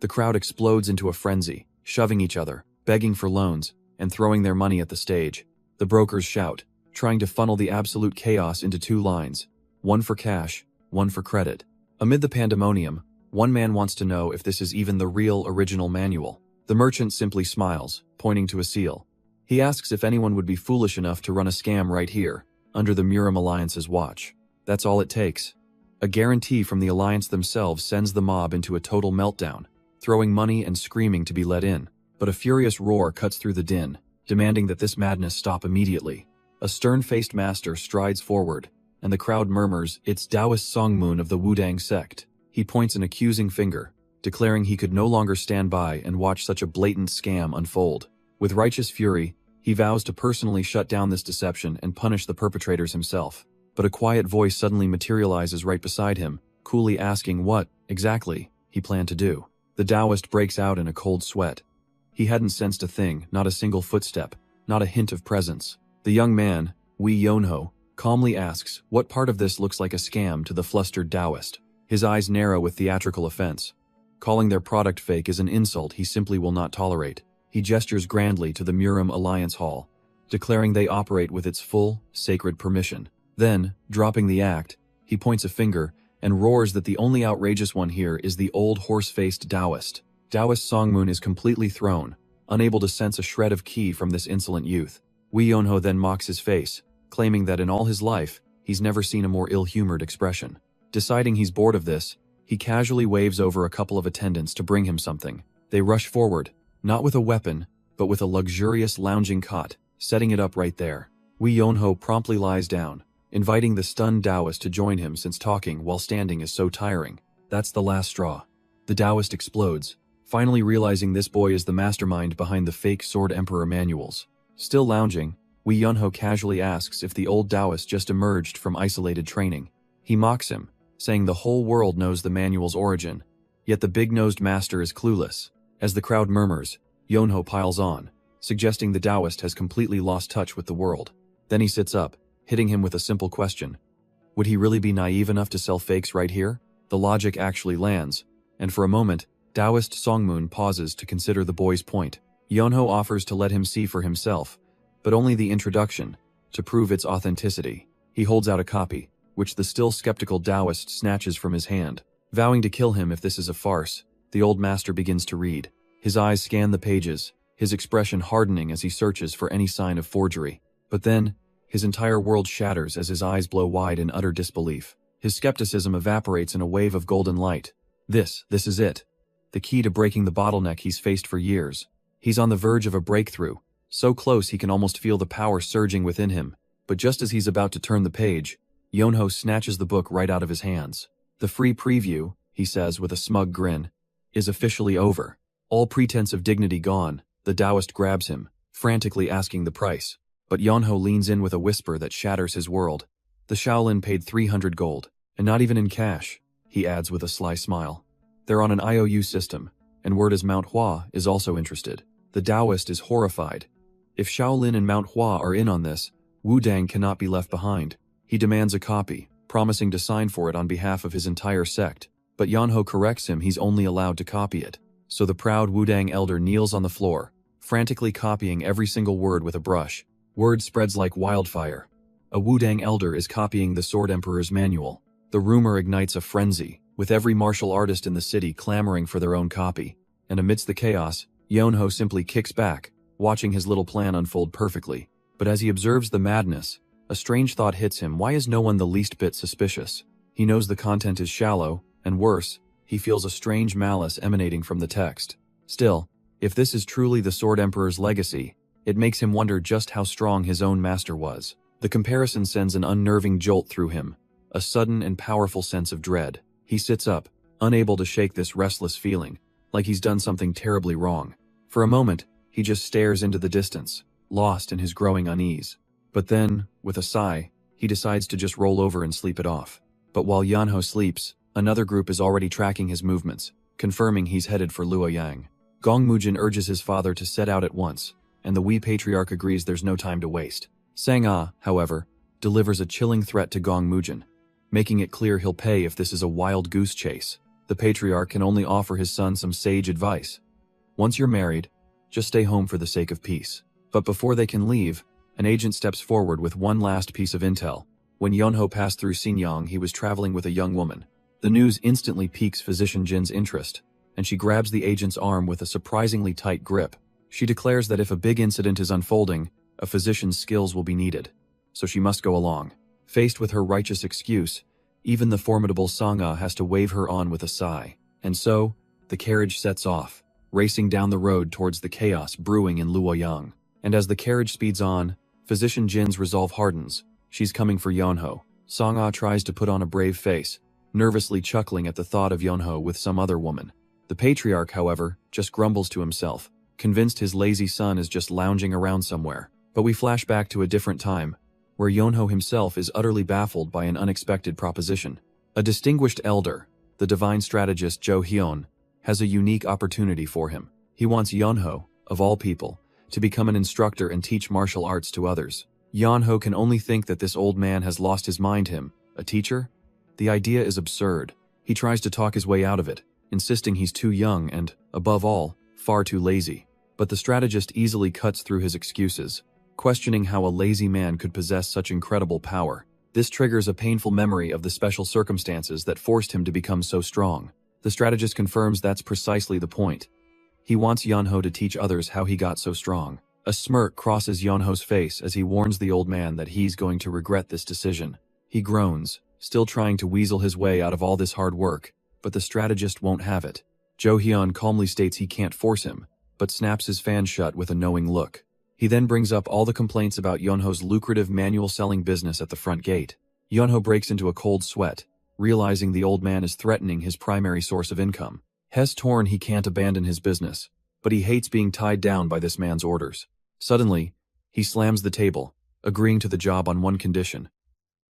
The crowd explodes into a frenzy, shoving each other, begging for loans, and throwing their money at the stage. The brokers shout, trying to funnel the absolute chaos into 2 lines, one for cash, one for credit. Amid the pandemonium, one man wants to know if this is even the real original manual. The merchant simply smiles, pointing to a seal. He asks if anyone would be foolish enough to run a scam right here, under the Murim Alliance's watch. That's all it takes. A guarantee from the Alliance themselves sends the mob into a total meltdown, throwing money and screaming to be let in. But a furious roar cuts through the din, demanding that this madness stop immediately. A stern-faced master strides forward, and the crowd murmurs, "It's Taoist Songmoon of the Wudang sect." He points an accusing finger, declaring he could no longer stand by and watch such a blatant scam unfold. With righteous fury, he vows to personally shut down this deception and punish the perpetrators himself. But a quiet voice suddenly materializes right beside him, coolly asking what, exactly, he planned to do. The Taoist breaks out in a cold sweat. He hadn't sensed a thing, not a single footstep, not a hint of presence. The young man, Wei Yonho, calmly asks, what part of this looks like a scam to the flustered Taoist? His eyes narrow with theatrical offense. Calling their product fake is an insult he simply will not tolerate. He gestures grandly to the Murim Alliance Hall, declaring they operate with its full, sacred permission. Then, dropping the act, he points a finger and roars that the only outrageous one here is the old horse-faced Taoist. Taoist Songmoon is completely thrown, unable to sense a shred of ki from this insolent youth. Wei Yonho then mocks his face, claiming that in all his life, he's never seen a more ill-humored expression. Deciding he's bored of this, he casually waves over a couple of attendants to bring him something. They rush forward, not with a weapon, but with a luxurious lounging cot, setting it up right there. Wei Yonho promptly lies down, inviting the stunned Taoist to join him since talking while standing is so tiring. That's the last straw. The Taoist explodes, finally realizing this boy is the mastermind behind the fake Sword Emperor manuals. Still lounging, Wei Yonho casually asks if the old Taoist just emerged from isolated training. He mocks him, saying the whole world knows the manual's origin, yet the big-nosed master is clueless. As the crowd murmurs, Yonho piles on, suggesting the Taoist has completely lost touch with the world. Then he sits up, hitting him with a simple question. Would he really be naive enough to sell fakes right here? The logic actually lands, and for a moment, Taoist Songmoon pauses to consider the boy's point. Yonho offers to let him see for himself, but only the introduction, to prove its authenticity. He holds out a copy, which the still skeptical Taoist snatches from his hand. Vowing to kill him if this is a farce, the old master begins to read. His eyes scan the pages, his expression hardening as he searches for any sign of forgery. But then, his entire world shatters as his eyes blow wide in utter disbelief. His skepticism evaporates in a wave of golden light. This is it. The key to breaking the bottleneck he's faced for years. He's on the verge of a breakthrough, so close he can almost feel the power surging within him. But just as he's about to turn the page, Yonho snatches the book right out of his hands. The free preview, he says with a smug grin, is officially over. All pretense of dignity gone, the Taoist grabs him, frantically asking the price. But Yonho leans in with a whisper that shatters his world. The Shaolin paid 300 gold, and not even in cash, he adds with a sly smile. They're on an IOU system, and word is Manhwa is also interested. The Taoist is horrified. If Shaolin and Manhwa are in on this, Wudang cannot be left behind. He demands a copy, promising to sign for it on behalf of his entire sect. But Yonho corrects him he's only allowed to copy it. So the proud Wudang elder kneels on the floor, frantically copying every single word with a brush. Word spreads like wildfire. A Wudang elder is copying the Sword Emperor's manual. The rumor ignites a frenzy, with every martial artist in the city clamoring for their own copy. And amidst the chaos, Yonho simply kicks back, watching his little plan unfold perfectly. But as he observes the madness, a strange thought hits him. Why is no one the least bit suspicious? He knows the content is shallow, and worse, he feels a strange malice emanating from the text. Still, if this is truly the Sword Emperor's legacy, it makes him wonder just how strong his own master was. The comparison sends an unnerving jolt through him, a sudden and powerful sense of dread. He sits up, unable to shake this restless feeling, like he's done something terribly wrong. For a moment, he just stares into the distance, lost in his growing unease. But then, with a sigh, he decides to just roll over and sleep it off. But while Yonho sleeps, another group is already tracking his movements, confirming he's headed for Luoyang. Gongmujin urges his father to set out at once, and the Wei patriarch agrees there's no time to waste. Sang-ah, however, delivers a chilling threat to Gongmujin, making it clear he'll pay if this is a wild goose chase. The patriarch can only offer his son some sage advice. Once you're married, just stay home for the sake of peace. But before they can leave, an agent steps forward with one last piece of intel. When Yonho passed through Xinjiang, he was traveling with a young woman. The news instantly piques Physician Jin's interest, and she grabs the agent's arm with a surprisingly tight grip. She declares that if a big incident is unfolding, a physician's skills will be needed, so she must go along. Faced with her righteous excuse, even the formidable Sang-ah has to wave her on with a sigh. And so, the carriage sets off, racing down the road towards the chaos brewing in Luoyang. And as the carriage speeds on, Physician Jin's resolve hardens. She's coming for Yonho, Song-ah tries to put on a brave face, nervously chuckling at the thought of Yonho with some other woman. The patriarch, however, just grumbles to himself, convinced his lazy son is just lounging around somewhere. But we flash back to a different time, where Yonho himself is utterly baffled by an unexpected proposition. A distinguished elder, the divine strategist Jo Hyun, has a unique opportunity for him. He wants Yonho, of all people, to become an instructor and teach martial arts to others. Yonho can only think that this old man has lost his mind. Him, a teacher? The idea is absurd. He tries to talk his way out of it, insisting he's too young and, above all, far too lazy. But the strategist easily cuts through his excuses, questioning how a lazy man could possess such incredible power. This triggers a painful memory of the special circumstances that forced him to become so strong. The strategist confirms that's precisely the point. He wants Yonho to teach others how he got so strong. A smirk crosses Yonho's face as he warns the old man that he's going to regret this decision. He groans, still trying to weasel his way out of all this hard work, but the strategist won't have it. Jo Hyun calmly states he can't force him, but snaps his fan shut with a knowing look. He then brings up all the complaints about Yonho's lucrative manual selling business at the front gate. Yonho breaks into a cold sweat, realizing the old man is threatening his primary source of income. He's torn he can't abandon his business, but he hates being tied down by this man's orders. Suddenly, he slams the table, agreeing to the job on one condition.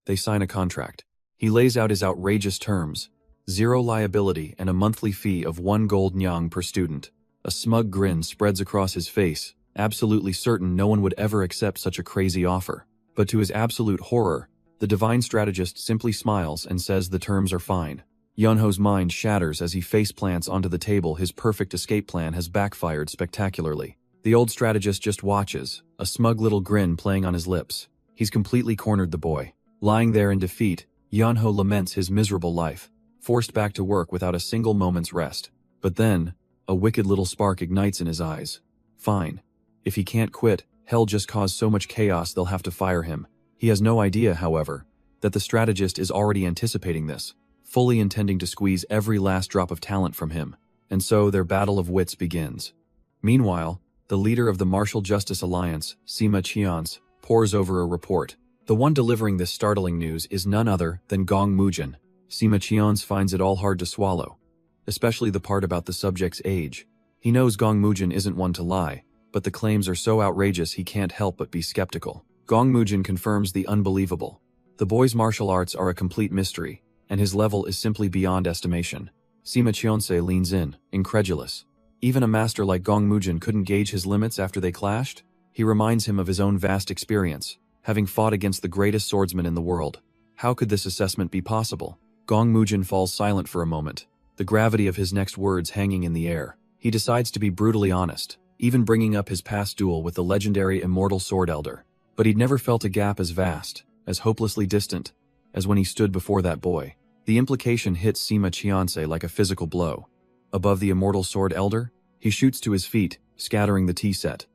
They sign a contract. He lays out his outrageous terms: 0 liability and a monthly fee of 1 gold nyang per student. A smug grin spreads across his face, absolutely certain no one would ever accept such a crazy offer. But to his absolute horror, the divine strategist simply smiles and says the terms are fine. Yonho's mind shatters as he faceplants onto the table. His perfect escape plan has backfired spectacularly. The old strategist just watches, a smug little grin playing on his lips. He's completely cornered the boy. Lying there in defeat, Yonho laments his miserable life, forced back to work without a single moment's rest. But then, a wicked little spark ignites in his eyes. Fine. If he can't quit, hell just caused so much chaos they'll have to fire him. He has no idea, however, that the strategist is already anticipating this, fully intending to squeeze every last drop of talent from him. And so their battle of wits begins. Meanwhile, the leader of the Martial Justice Alliance, Sima Qian's, pores over a report. The one delivering this startling news is none other than Gong Mujin. Sima Qian's finds it all hard to swallow, especially the part about the subject's age. He knows Gong Mujin isn't one to lie, but the claims are so outrageous he can't help but be skeptical. Gong Mujin confirms the unbelievable. The boy's martial arts are a complete mystery, and his level is simply beyond estimation. Sima Qianse leans in, incredulous. Even a master like Gong Mujin couldn't gauge his limits after they clashed? He reminds him of his own vast experience, having fought against the greatest swordsman in the world. How could this assessment be possible? Gong Mujin falls silent for a moment, the gravity of his next words hanging in the air. He decides to be brutally honest, even bringing up his past duel with the legendary immortal sword elder. But he'd never felt a gap as vast, as hopelessly distant, as when he stood before that boy. The implication hits Sima Qianse like a physical blow. Above the immortal sword elder, he shoots to his feet, scattering the tea set.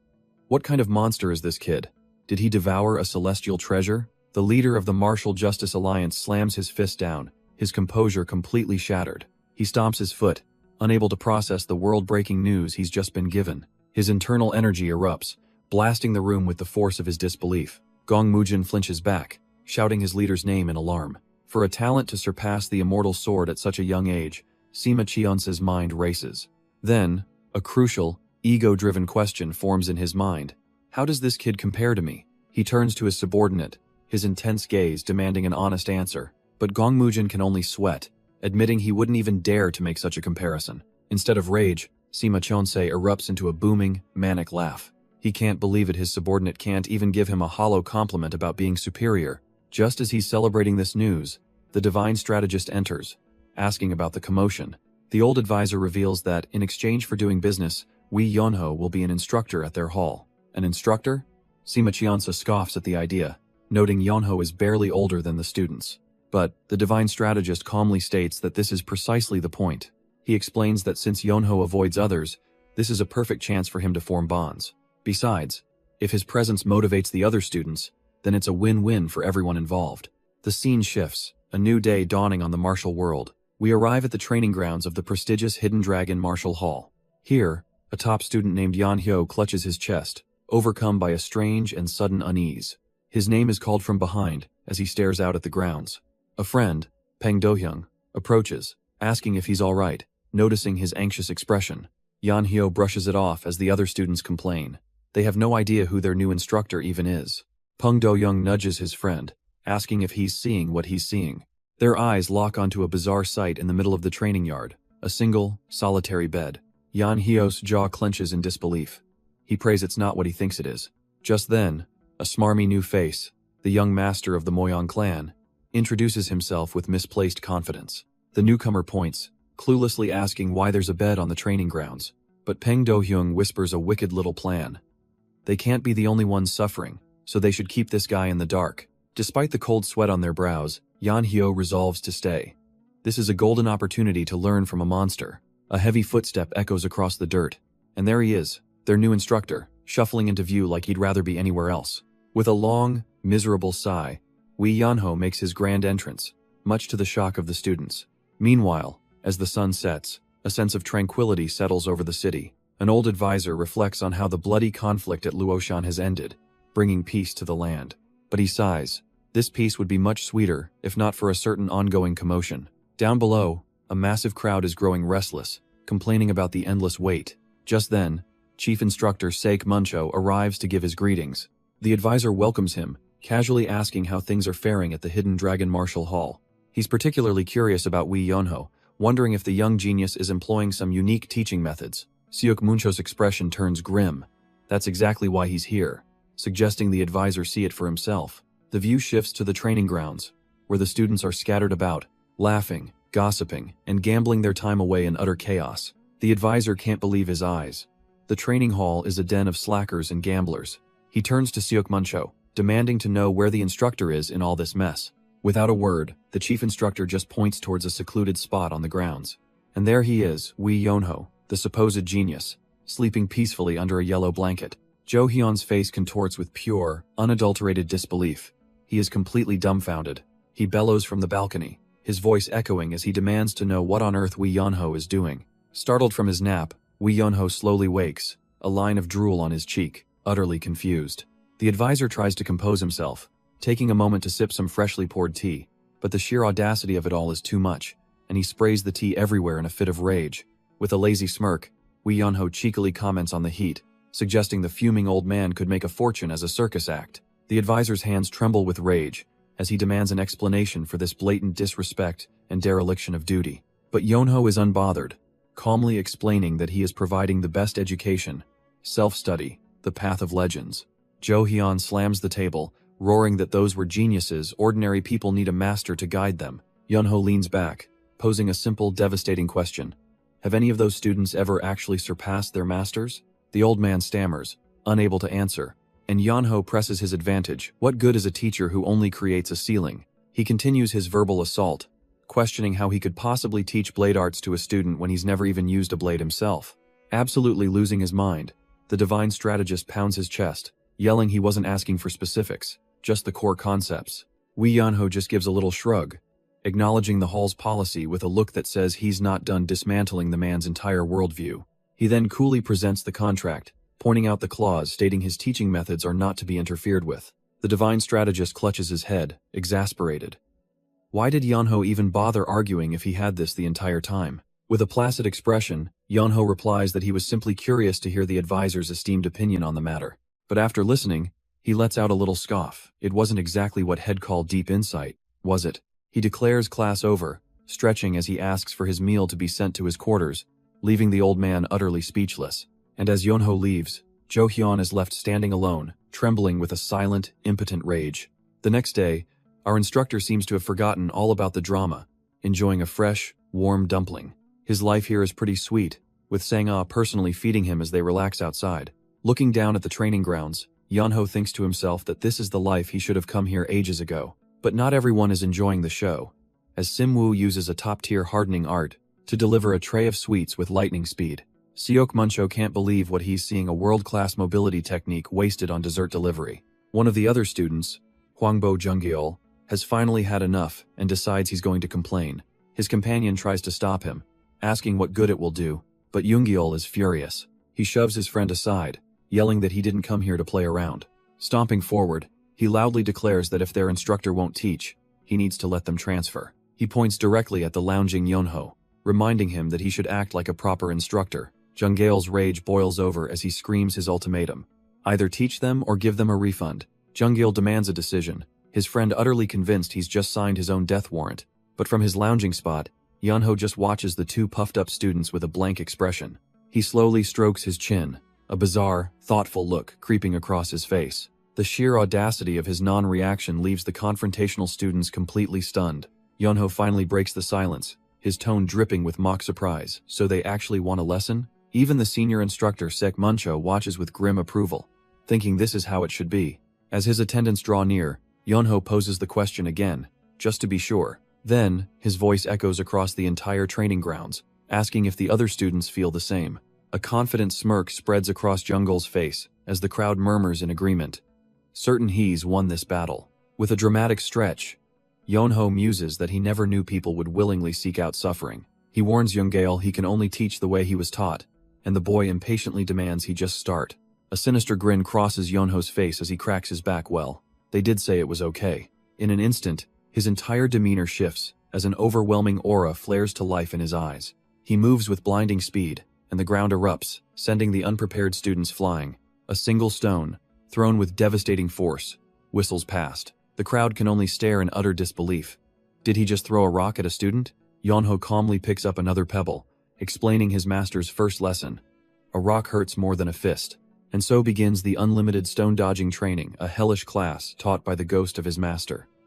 What kind of monster is this kid? Did he devour a celestial treasure? The leader of the Martial Justice Alliance slams his fist down, his composure completely shattered. He stomps his foot, unable to process the world-breaking news he's just been given. His internal energy erupts, blasting the room with the force of his disbelief. Gong Mujin flinches back, shouting his leader's name in alarm. For a talent to surpass the immortal sword at such a young age, Sima Qianse's mind races. Then, a crucial, ego-driven question forms in his mind. How does this kid compare to me? He turns to his subordinate, his intense gaze demanding an honest answer. But Gong Mujin can only sweat, admitting he wouldn't even dare to make such a comparison. Instead of rage, Sima Qianse erupts into a booming, manic laugh. He can't believe it. His subordinate can't even give him a hollow compliment about being superior. Just as he's celebrating this news, the divine strategist enters, asking about the commotion. The old advisor reveals that, in exchange for doing business, Wei Yonho will be an instructor at their hall. An instructor? Sima Qianse scoffs at the idea, noting Yonho is barely older than the students. But the divine strategist calmly states that this is precisely the point. He explains that since Yonho avoids others, this is a perfect chance for him to form bonds. Besides, if his presence motivates the other students, then it's a win-win for everyone involved. The scene shifts, a new day dawning on the martial world. We arrive at the training grounds of the prestigious Hidden Dragon Martial Hall. Here, a top student named Yan Hyo clutches his chest, overcome by a strange and sudden unease. His name is called from behind, as he stares out at the grounds. A friend, Peng Dohyung, approaches, asking if he's alright. Noticing his anxious expression, Yanhyo brushes it off as the other students complain. They have no idea who their new instructor even is. Peng Dohyung nudges his friend, asking if he's seeing what he's seeing. Their eyes lock onto a bizarre sight in the middle of the training yard, a single, solitary bed. Yanhyo's jaw clenches in disbelief. He prays it's not what he thinks it is. Just then, a smarmy new face, the young master of the Moyang clan, introduces himself with misplaced confidence. The newcomer points, cluelessly asking why there's a bed on the training grounds, but Peng Dohyung whispers a wicked little plan. They can't be the only ones suffering, so they should keep this guy in the dark. Despite the cold sweat on their brows, Yanhyo resolves to stay. This is a golden opportunity to learn from a monster. A heavy footstep echoes across the dirt, and there he is, their new instructor, shuffling into view like he'd rather be anywhere else. With a long, miserable sigh, Wee Yanho makes his grand entrance, much to the shock of the students. Meanwhile, as the sun sets, a sense of tranquility settles over the city. An old advisor reflects on how the bloody conflict at Luoshan has ended, bringing peace to the land. But he sighs. This peace would be much sweeter if not for a certain ongoing commotion. Down below, a massive crowd is growing restless, complaining about the endless wait. Just then, Chief Instructor Seik Muncho arrives to give his greetings. The advisor welcomes him, casually asking how things are faring at the Hidden Dragon Martial Hall. He's particularly curious about Wee Yonho, wondering if the young genius is employing some unique teaching methods. Seok Muncho's expression turns grim. That's exactly why he's here, suggesting the advisor see it for himself. The view shifts to the training grounds, where the students are scattered about, laughing, gossiping, and gambling their time away in utter chaos. The advisor can't believe his eyes. The training hall is a den of slackers and gamblers. He turns to Seok Muncho, demanding to know where the instructor is in all this mess. Without a word, the chief instructor just points towards a secluded spot on the grounds. And there he is, Wee Yonho, the supposed genius, sleeping peacefully under a yellow blanket. Jo Hyun's face contorts with pure, unadulterated disbelief. He is completely dumbfounded. He bellows from the balcony, his voice echoing as he demands to know what on earth Wee Yonho is doing. Startled from his nap, Wee Yonho slowly wakes, a line of drool on his cheek, utterly confused. The advisor tries to compose himself, taking a moment to sip some freshly poured tea, but the sheer audacity of it all is too much, and he sprays the tea everywhere in a fit of rage. With a lazy smirk, Wee Yonho cheekily comments on the heat, suggesting the fuming old man could make a fortune as a circus act. The advisor's hands tremble with rage, as he demands an explanation for this blatant disrespect and dereliction of duty. But Yonho is unbothered, calmly explaining that he is providing the best education, self-study, the path of legends. Jo Hyun slams the table, roaring that those were geniuses. Ordinary people need a master to guide them. Yonho leans back, posing a simple, devastating question. Have any of those students ever actually surpassed their masters? The old man stammers, unable to answer, and Yonho presses his advantage. What good is a teacher who only creates a ceiling? He continues his verbal assault, questioning how he could possibly teach blade arts to a student when he's never even used a blade himself. Absolutely losing his mind, the divine strategist pounds his chest, yelling he wasn't asking for specifics, just the core concepts. Wee Yonho just gives a little shrug, acknowledging the hall's policy with a look that says he's not done dismantling the man's entire worldview. He then coolly presents the contract, pointing out the clause stating his teaching methods are not to be interfered with. The divine strategist clutches his head, exasperated. Why did Yonho even bother arguing if he had this the entire time? With a placid expression, Yonho replies that he was simply curious to hear the advisor's esteemed opinion on the matter. But after listening, he lets out a little scoff. It wasn't exactly what Head called deep insight, was it? He declares class over, stretching as he asks for his meal to be sent to his quarters, leaving the old man utterly speechless. And as Yonho leaves, Jo Hyun is left standing alone, trembling with a silent, impotent rage. The next day, our instructor seems to have forgotten all about the drama, enjoying a fresh, warm dumpling. His life here is pretty sweet, with Sang-ah personally feeding him as they relax outside. Looking down at the training grounds, Yonho thinks to himself that this is the life he should have come here ages ago. But not everyone is enjoying the show, as Simwoo uses a top-tier hardening art to deliver a tray of sweets with lightning speed. Seok Muncho can't believe what he's seeing, a world-class mobility technique wasted on dessert delivery. One of the other students, Hwangbo Jungyeol, has finally had enough and decides he's going to complain. His companion tries to stop him, asking what good it will do, but Jungyeol is furious. He shoves his friend aside, yelling that he didn't come here to play around. Stomping forward, He loudly declares that if their instructor won't teach, he needs to let them transfer. He points directly at the lounging Yonho, reminding him that he should act like a proper instructor. Jungale's rage boils over as he screams his ultimatum. Either teach them or give them a refund. Jungale demands a decision, his friend utterly convinced he's just signed his own death warrant. But from his lounging spot, Yonho just watches the two puffed-up students with a blank expression. He slowly strokes his chin, a bizarre, thoughtful look creeping across his face. The sheer audacity of his non-reaction leaves the confrontational students completely stunned. Yonho finally breaks the silence, his tone dripping with mock surprise. So they actually want a lesson? Even the senior instructor Sek Muncho watches with grim approval, thinking this is how it should be. As his attendants draw near, Yonho poses the question again, just to be sure. Then, his voice echoes across the entire training grounds, asking if the other students feel the same. A confident smirk spreads across Jungale's face as the crowd murmurs in agreement. Certain he's won this battle. With a dramatic stretch, Yonho muses that he never knew people would willingly seek out suffering. He warns Jungale he can only teach the way he was taught, and the boy impatiently demands he just start. A sinister grin crosses Yonho's face as he cracks his back. Well, they did say it was okay. In an instant, his entire demeanor shifts as an overwhelming aura flares to life in his eyes. He moves with blinding speed, and the ground erupts, sending the unprepared students flying. A single stone, thrown with devastating force, whistles past. The crowd can only stare in utter disbelief. Did he just throw a rock at a student? Yonho calmly picks up another pebble, explaining his master's first lesson. A rock hurts more than a fist. And so begins the unlimited stone-dodging training, a hellish class taught by the ghost of his master.